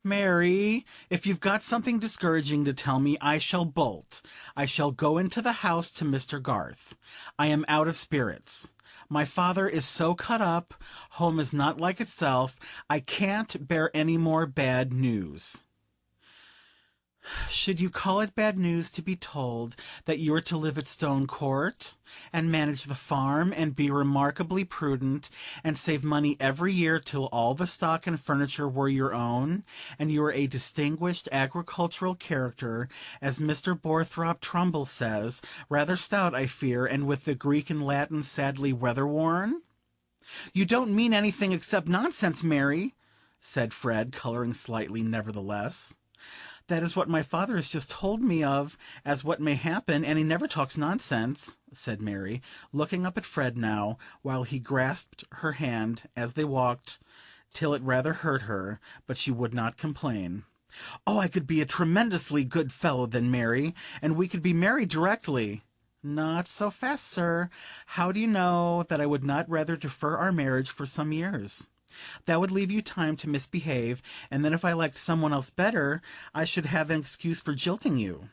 Mary, if you've got something discouraging to tell me, I shall bolt. I shall go into the house to Mr. Garth. I am out of spirits. My father is so cut up. Home is not like itself. I can't bear any more bad news." "Should you call it bad news to be told that you are to live at Stone Court, and manage the farm, and be remarkably prudent, and save money every year till all the stock and furniture were your own, and you are a distinguished agricultural character, as Mr. Borthrop Trumbull says, rather stout, I fear, and with the Greek and Latin sadly weather-worn?" "You don't mean anything except nonsense, Mary," said Fred, coloring slightly, nevertheless. "That is what my father has just told me of as what may happen, and he never talks nonsense," said Mary, looking up at Fred now, while he grasped her hand as they walked, till it rather hurt her, but she would not complain. "Oh, I could be a tremendously good fellow then, Mary, and we could be married directly." "Not so fast, sir. How do you know that I would not rather defer our marriage for some years? That would leave you time to misbehave, and then if I liked someone else better, I should have an excuse for jilting you."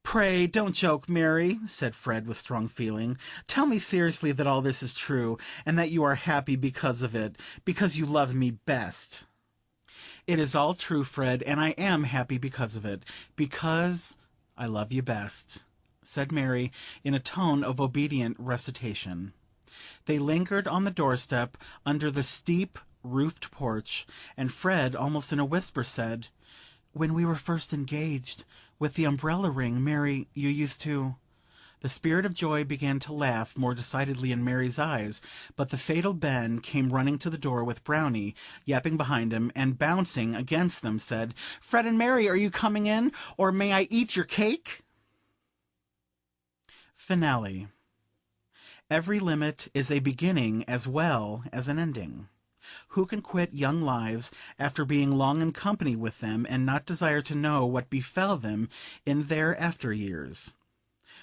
"Pray don't joke, Mary," said Fred, with strong feeling. "Tell me seriously that all this is true, and that you are happy because of it, because you love me best." "It is all true, Fred, and I am happy because of it, because I love you best," said Mary, in a tone of obedient recitation. They lingered on the doorstep, under the steep roofed porch, and Fred, almost in a whisper, said, "When we were first engaged, with the umbrella ring, Mary, you used to—" The spirit of joy began to laugh more decidedly in Mary's eyes, but the fatal Ben came running to the door with Brownie yapping behind him, and bouncing against them said, "Fred and Mary, are you coming in, or may I eat your cake?" Finale. Every limit is a beginning as well as an ending. Who can quit young lives after being long in company with them, and not desire to know what befell them in their after years?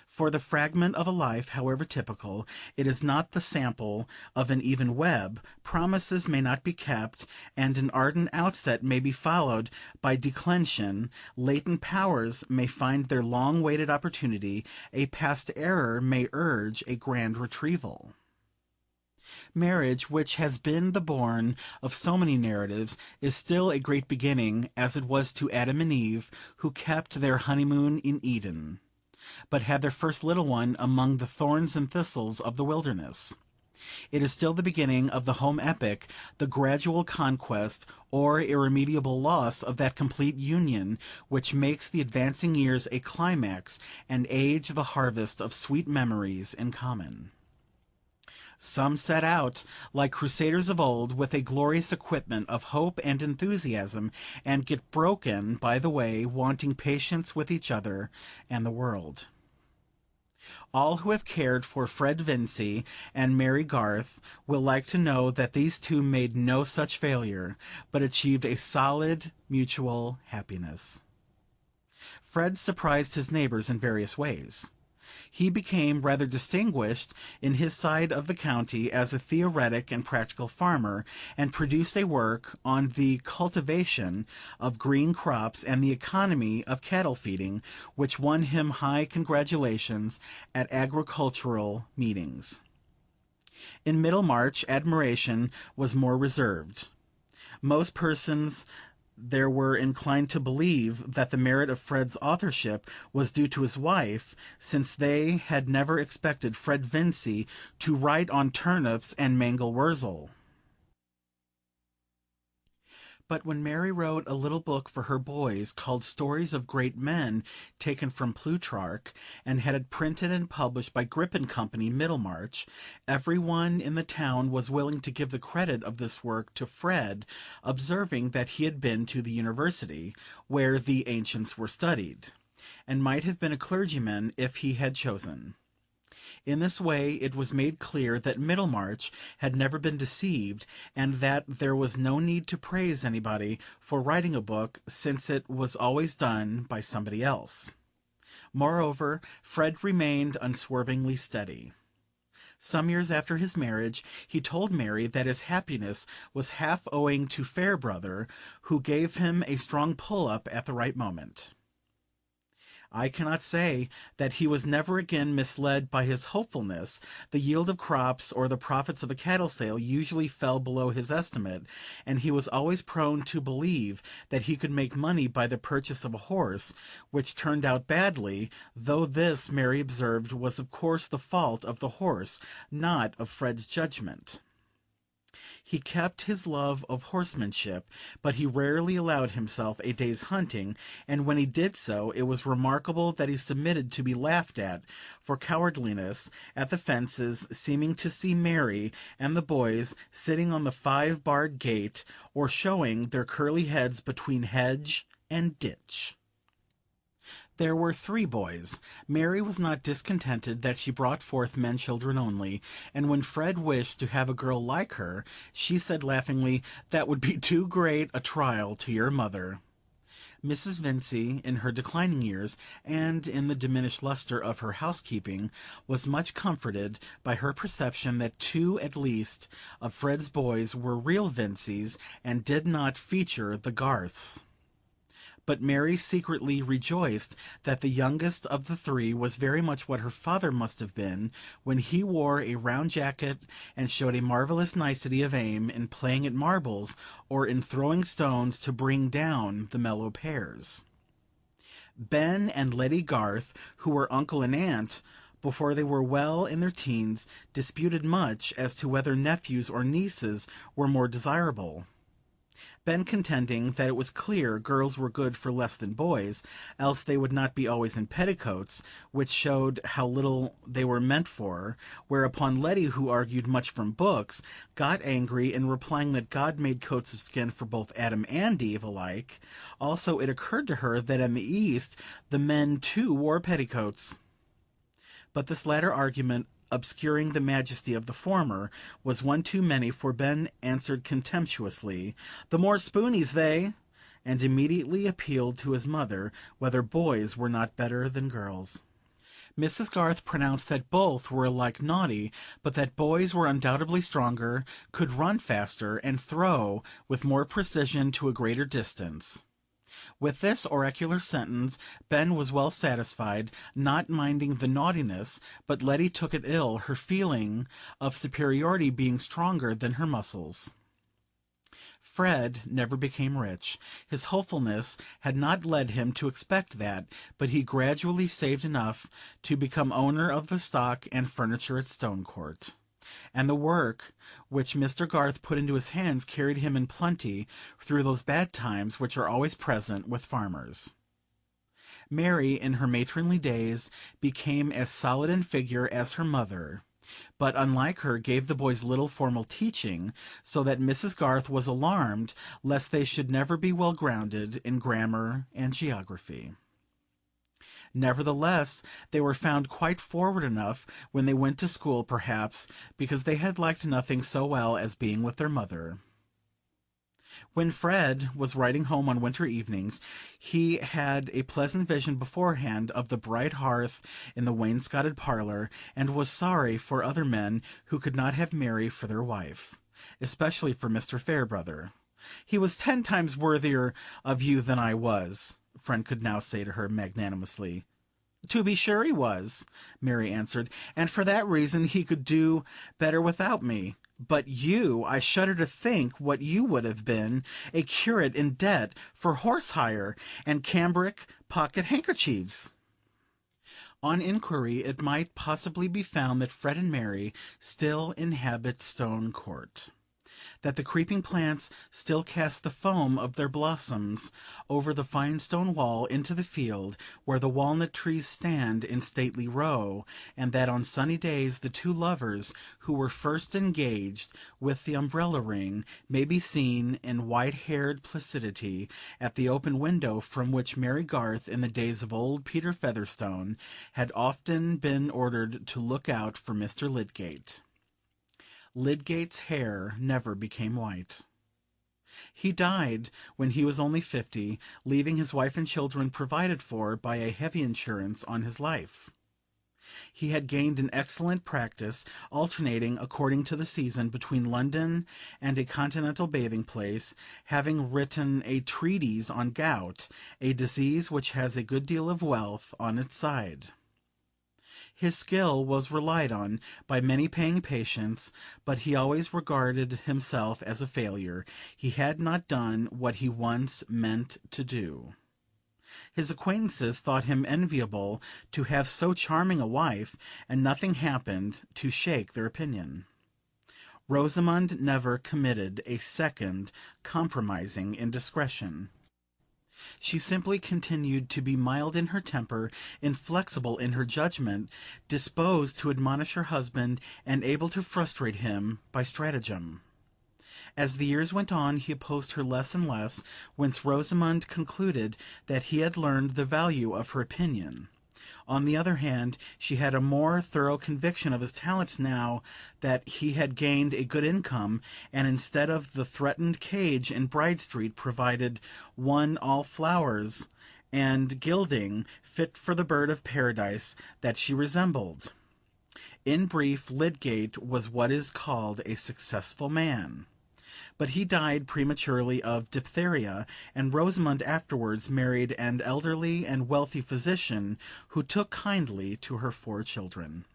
For the fragment of a life, however typical, it is not the sample of an even web. Promises may not be kept, and an ardent outset may be followed by declension. Latent powers may find their long-waited opportunity. A past error may urge a grand retrieval. Marriage, which has been the bourne of so many narratives, is still a great beginning, as it was to Adam and Eve, who kept their honeymoon in Eden, but had their first little one among the thorns and thistles of the wilderness. It is still the beginning of the home epic, the gradual conquest or irremediable loss of that complete union which makes the advancing years a climax, and age the harvest of sweet memories in common. Some set out, like crusaders of old, with a glorious equipment of hope and enthusiasm, and get broken by the way, wanting patience with each other and the world. All who have cared for Fred Vincey and Mary Garth will like to know that these two made no such failure, but achieved a solid mutual happiness. Fred surprised his neighbors in various ways. He became rather distinguished in his side of the county as a theoretic and practical farmer, and produced a work on the cultivation of green crops and the economy of cattle feeding, which won him high congratulations at agricultural meetings. In Middlemarch admiration was more reserved. Most persons there were inclined to believe that the merit of Fred's authorship was due to his wife, since they had never expected Fred Vincey to write on turnips and mangel wurzel. But when Mary wrote a little book for her boys, called Stories of Great Men, taken from Plutarch, and had it printed and published by Grip & Company, Middlemarch, every one in the town was willing to give the credit of this work to Fred, observing that he had been to the university, where the ancients were studied, and might have been a clergyman if he had chosen. In this way it was made clear that Middlemarch had never been deceived, and that there was no need to praise anybody for writing a book, since it was always done by somebody else. Moreover, Fred remained unswervingly steady. Some years after his marriage he told Mary that his happiness was half owing to Fairbrother, who gave him a strong pull-up at the right moment. I cannot say that he was never again misled by his hopefulness. The yield of crops or the profits of a cattle sale usually fell below his estimate, and he was always prone to believe that he could make money by the purchase of a horse, which turned out badly, though this, Mary observed, was of course the fault of the horse, not of Fred's judgment. He kept his love of horsemanship, but he rarely allowed himself a day's hunting, and when he did so it was remarkable that he submitted to be laughed at for cowardliness at the fences, seeming to see Mary and the boys sitting on the 5-barred gate, or showing their curly heads between hedge and ditch. There were 3 boys. Mary was not discontented that she brought forth men children only, and when Fred wished to have a girl like her, she said laughingly, "That would be too great a trial to your mother." Mrs. Vincey, in her declining years, and in the diminished lustre of her housekeeping, was much comforted by her perception that 2 at least of Fred's boys were real Vinceys, and did not feature the Garths. But Mary secretly rejoiced that the youngest of the 3 was very much what her father must have been, when he wore a round jacket and showed a marvellous nicety of aim in playing at marbles, or in throwing stones to bring down the mellow pears. Ben and Letty Garth, who were uncle and aunt before they were well in their teens, disputed much as to whether nephews or nieces were more desirable. Ben contending that it was clear girls were good for less than boys, else they would not be always in petticoats, which showed how little they were meant for, whereupon Letty, who argued much from books, got angry, in replying that God made coats of skin for both Adam and Eve alike. Also it occurred to her that in the East the men too wore petticoats. But this latter argument, obscuring the majesty of the former, was one too many, for Ben answered contemptuously, "The more spoonies they," and immediately appealed to his mother whether boys were not better than girls. Mrs. Garth pronounced that both were alike naughty, but that boys were undoubtedly stronger, could run faster, and throw with more precision to a greater distance. With this oracular sentence Ben was well satisfied, not minding the naughtiness, but Letty took it ill, her feeling of superiority being stronger than her muscles. Fred never became rich. His hopefulness had not led him to expect that, but he gradually saved enough to become owner of the stock and furniture at Stonecourt, and the work which Mr. Garth put into his hands carried him in plenty through those bad times which are always present with farmers. Mary, in her matronly days, became as solid in figure as her mother, but, unlike her, gave the boys little formal teaching, so that Mrs. Garth was alarmed lest they should never be well grounded in grammar and geography. Nevertheless, they were found quite forward enough when they went to school, perhaps because they had liked nothing so well as being with their mother. When Fred was riding home on winter evenings, he had a pleasant vision beforehand of the bright hearth in the wainscoted parlor, and was sorry for other men who could not have Mary for their wife, especially for Mr. Fairbrother. "He was 10 times worthier of you than I was," Fred could now say to her magnanimously. "To be sure he was," Mary answered, "and for that reason he could do better without me. But you, I shudder to think what you would have been, a curate in debt for horse hire and cambric pocket handkerchiefs." On inquiry it might possibly be found that Fred and Mary still inhabit Stone Court. that the creeping plants still cast the foam of their blossoms over the fine stone wall into the field where the walnut trees stand in stately row, and that on sunny days the two lovers who were first engaged with the umbrella ring may be seen in white-haired placidity at the open window from which Mary Garth, in the days of old Peter Featherstone, had often been ordered to look out for Mr. Lydgate. Lydgate's hair never became white. He died when he was only 50, leaving his wife and children provided for by a heavy insurance on his life. He had gained an excellent practice, alternating according to the season between London and a continental bathing place, having written a treatise on gout, a disease which has a good deal of wealth on its side. His skill was relied on by many paying patients, but he always regarded himself as a failure. He had not done what he once meant to do. His acquaintances thought him enviable to have so charming a wife, and nothing happened to shake their opinion. Rosamond never committed a second compromising indiscretion. She simply continued to be mild in her temper, inflexible in her judgment, disposed to admonish her husband, and able to frustrate him by stratagem. As the years went on he opposed her less and less, whence Rosamond concluded that he had learned the value of her opinion. On the other hand, she had a more thorough conviction of his talents now that he had gained a good income, and instead of the threatened cage in Bride Street provided one all flowers and gilding, fit for the bird of paradise that she resembled. In brief, Lydgate was what is called a successful man. But he died prematurely of diphtheria, and Rosamond afterwards married an elderly and wealthy physician who took kindly to her 4 children.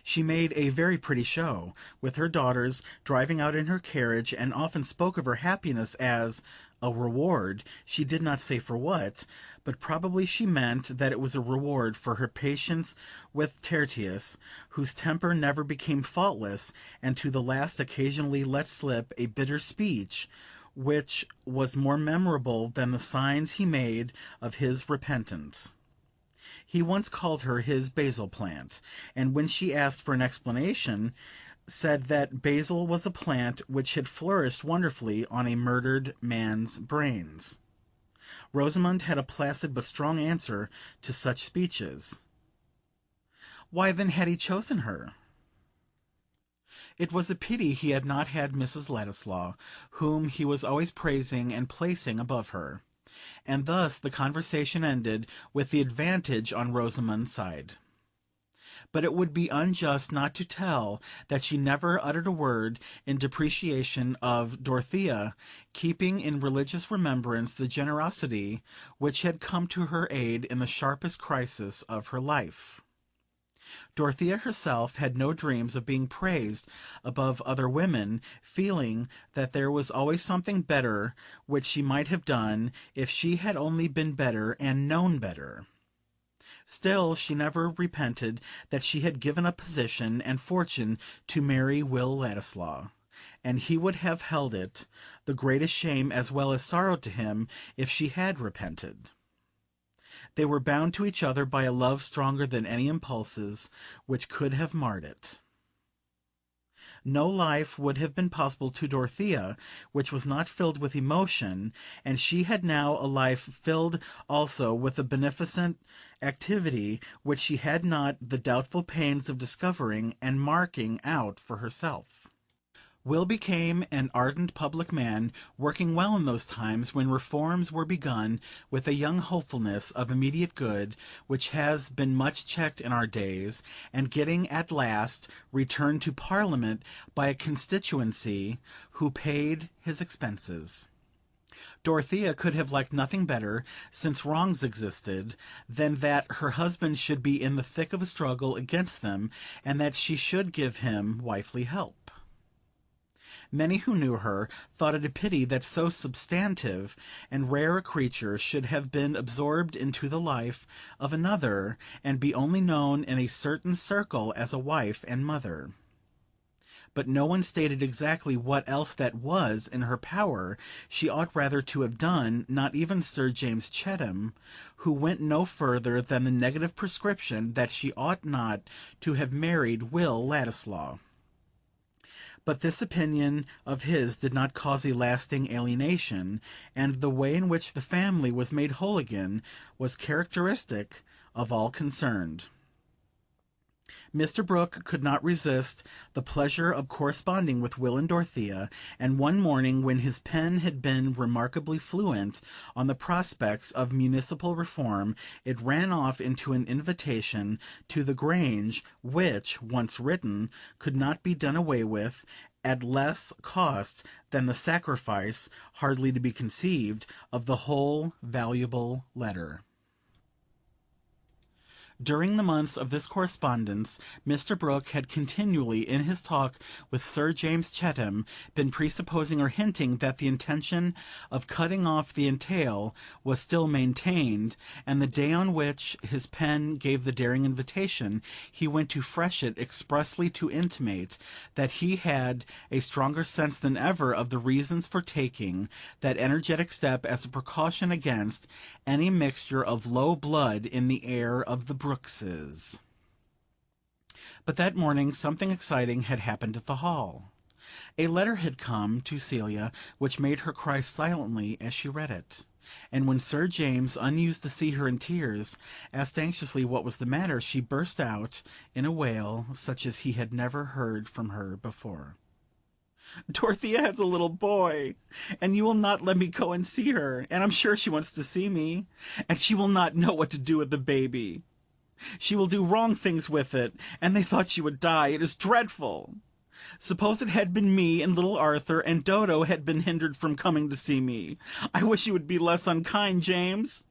She made a very pretty show, with her daughters, driving out in her carriage, and often spoke of her happiness as a reward, she did not say for what, but probably she meant that it was a reward for her patience with Tertius, whose temper never became faultless, and to the last occasionally let slip a bitter speech, which was more memorable than the signs he made of his repentance. He once called her his basil plant, and when she asked for an explanation, said that basil was a plant which had flourished wonderfully on a murdered man's brains. Rosamond had a placid but strong answer to such speeches. Why then had he chosen her? It was a pity he had not had Mrs. Ladislaw, whom he was always praising and placing above her. And thus the conversation ended with the advantage on Rosamond's side. But it would be unjust not to tell that she never uttered a word in depreciation of Dorothea, keeping in religious remembrance the generosity which had come to her aid in the sharpest crisis of her life. Dorothea herself had no dreams of being praised above other women, feeling that there was always something better which she might have done if she had only been better and known better. Still she never repented that she had given up position and fortune to marry Will Ladislaw, and he would have held it the greatest shame as well as sorrow to him if she had repented. They were bound to each other by a love stronger than any impulses which could have marred it. No life would have been possible to Dorothea which was not filled with emotion, and she had now a life filled also with a beneficent activity which she had not the doubtful pains of discovering and marking out for herself. Will became an ardent public man, working well in those times when reforms were begun, with a young hopefulness of immediate good, which has been much checked in our days, and getting at last returned to Parliament by a constituency who paid his expenses. Dorothea could have liked nothing better, since wrongs existed, than that her husband should be in the thick of a struggle against them, and that she should give him wifely help. Many who knew her thought it a pity that so substantive and rare a creature should have been absorbed into the life of another, and be only known in a certain circle as a wife and mother. but no one stated exactly what else that was in her power she ought rather to have done, not even Sir James Chettam, who went no further than the negative prescription that she ought not to have married Will Ladislaw. But this opinion of his did not cause a lasting alienation, and the way in which the family was made whole again was characteristic of all concerned. Mr. Brooke could not resist the pleasure of corresponding with Will and Dorothea, and one morning, when his pen had been remarkably fluent on the prospects of municipal reform, it ran off into an invitation to the Grange, which, once written, could not be done away with at less cost than the sacrifice, hardly to be conceived, of the whole valuable letter. During the months of this correspondence, Mr. Brooke had continually, in his talk with Sir James Chettam, been presupposing or hinting that the intention of cutting off the entail was still maintained, and the day on which his pen gave the daring invitation, he went to Freshitt expressly to intimate that he had a stronger sense than ever of the reasons for taking that energetic step as a precaution against any mixture of low blood in the heir of the Brookses. But that morning something exciting had happened at the Hall. A letter had come to Celia which made her cry silently as she read it, and when Sir James, unused to see her in tears, asked anxiously what was the matter, she burst out in a wail such as he had never heard from her before. "Dorothea has a little boy, and you will not let me go and see her, and I'm sure she wants to see me, and she will not know what to do with the baby. She will do wrong things with it, and they thought she would die. It is dreadful. Suppose it had been me and little Arthur, and Dodo had been hindered from coming to see me. I wish you would be less unkind, James."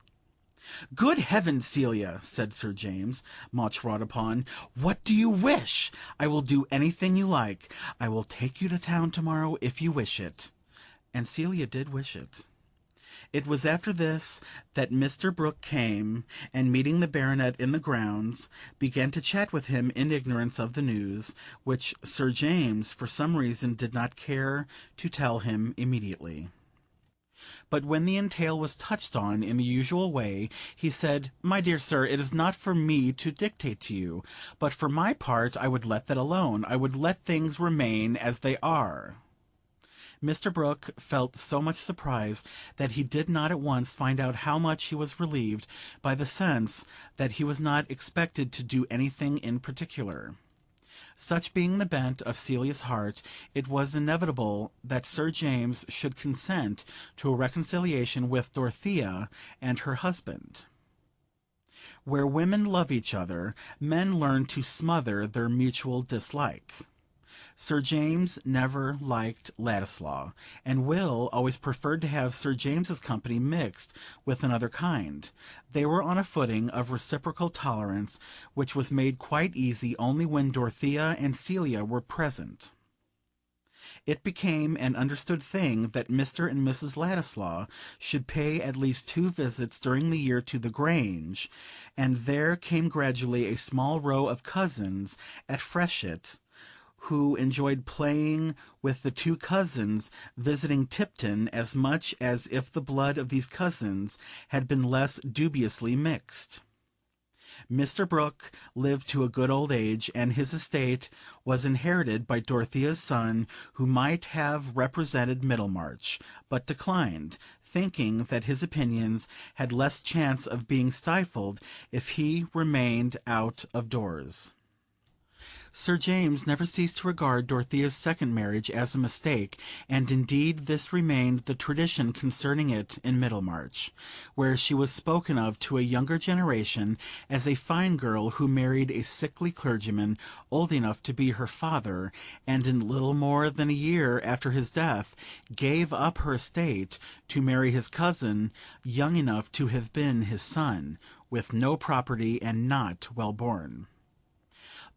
"Good heavens, Celia," said Sir James, much wrought upon, "what do you wish? I will do anything you like. I will take you to town tomorrow if you wish it." And Celia did wish it. It was after this that Mr. Brooke came, and meeting the Baronet in the grounds, began to chat with him in ignorance of the news, which Sir James, for some reason, did not care to tell him immediately. But when the entail was touched on in the usual way, he said, "My dear sir, it is not for me to dictate to you, but for my part I would let that alone. I would let things remain as they are." Mr. Brooke felt so much surprise that he did not at once find out how much he was relieved by the sense that he was not expected to do anything in particular. Such being the bent of Celia's heart, it was inevitable that Sir James should consent to a reconciliation with Dorothea and her husband. Where women love each other, men learn to smother their mutual dislike. Sir James never liked Ladislaw, and Will always preferred to have Sir James's company mixed with another kind. They were on a footing of reciprocal tolerance, which was made quite easy only when Dorothea and Celia were present. It became an understood thing that Mr. and Mrs. Ladislaw should pay at least 2 visits during the year to the Grange, and there came gradually a small row of cousins at Freshitt, who enjoyed playing with the 2 cousins, visiting Tipton as much as if the blood of these cousins had been less dubiously mixed. Mr. Brooke lived to a good old age, and his estate was inherited by Dorothea's son, who might have represented Middlemarch, but declined, thinking that his opinions had less chance of being stifled if he remained out of doors. Sir James never ceased to regard Dorothea's second marriage as a mistake, and indeed this remained the tradition concerning it in Middlemarch, where she was spoken of to a younger generation as a fine girl who married a sickly clergyman old enough to be her father, and in little more than a year after his death gave up her estate to marry his cousin, young enough to have been his son, with no property and not well born.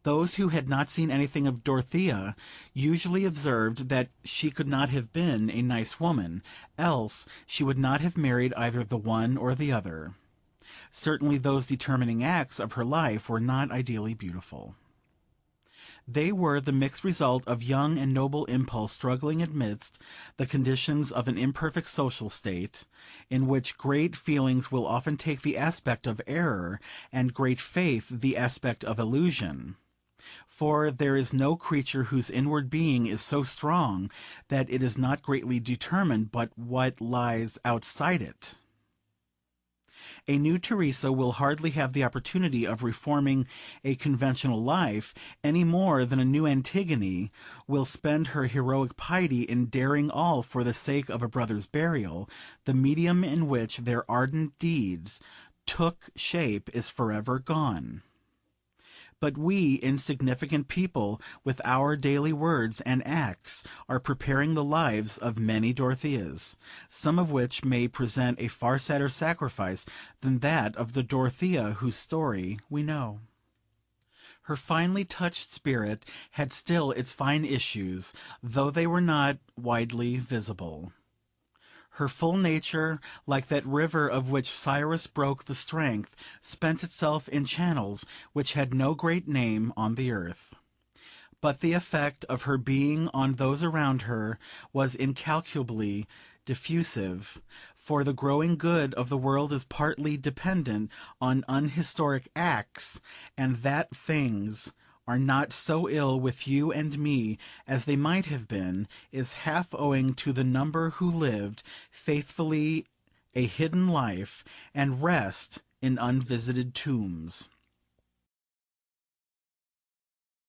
Those who had not seen anything of Dorothea usually observed that she could not have been a nice woman, else she would not have married either the one or the other. Certainly those determining acts of her life were not ideally beautiful. They were the mixed result of young and noble impulse struggling amidst the conditions of an imperfect social state, in which great feelings will often take the aspect of error, and great faith the aspect of illusion. For there is no creature whose inward being is so strong that it is not greatly determined by what lies outside it. A new Teresa will hardly have the opportunity of reforming a conventional life, any more than a new Antigone will spend her heroic piety in daring all for the sake of a brother's burial. The medium in which their ardent deeds took shape is forever gone. But we, insignificant people, with our daily words and acts, are preparing the lives of many Dorotheas, some of which may present a far sadder sacrifice than that of the Dorothea whose story we know. Her finely touched spirit had still its fine issues, though they were not widely visible. Her full nature, like that river of which Cyrus broke the strength, spent itself in channels which had no great name on the earth. But the effect of her being on those around her was incalculably diffusive, for the growing good of the world is partly dependent on unhistoric acts, and that things are not so ill with you and me as they might have been, is half owing to the number who lived faithfully a hidden life, and rest in unvisited tombs.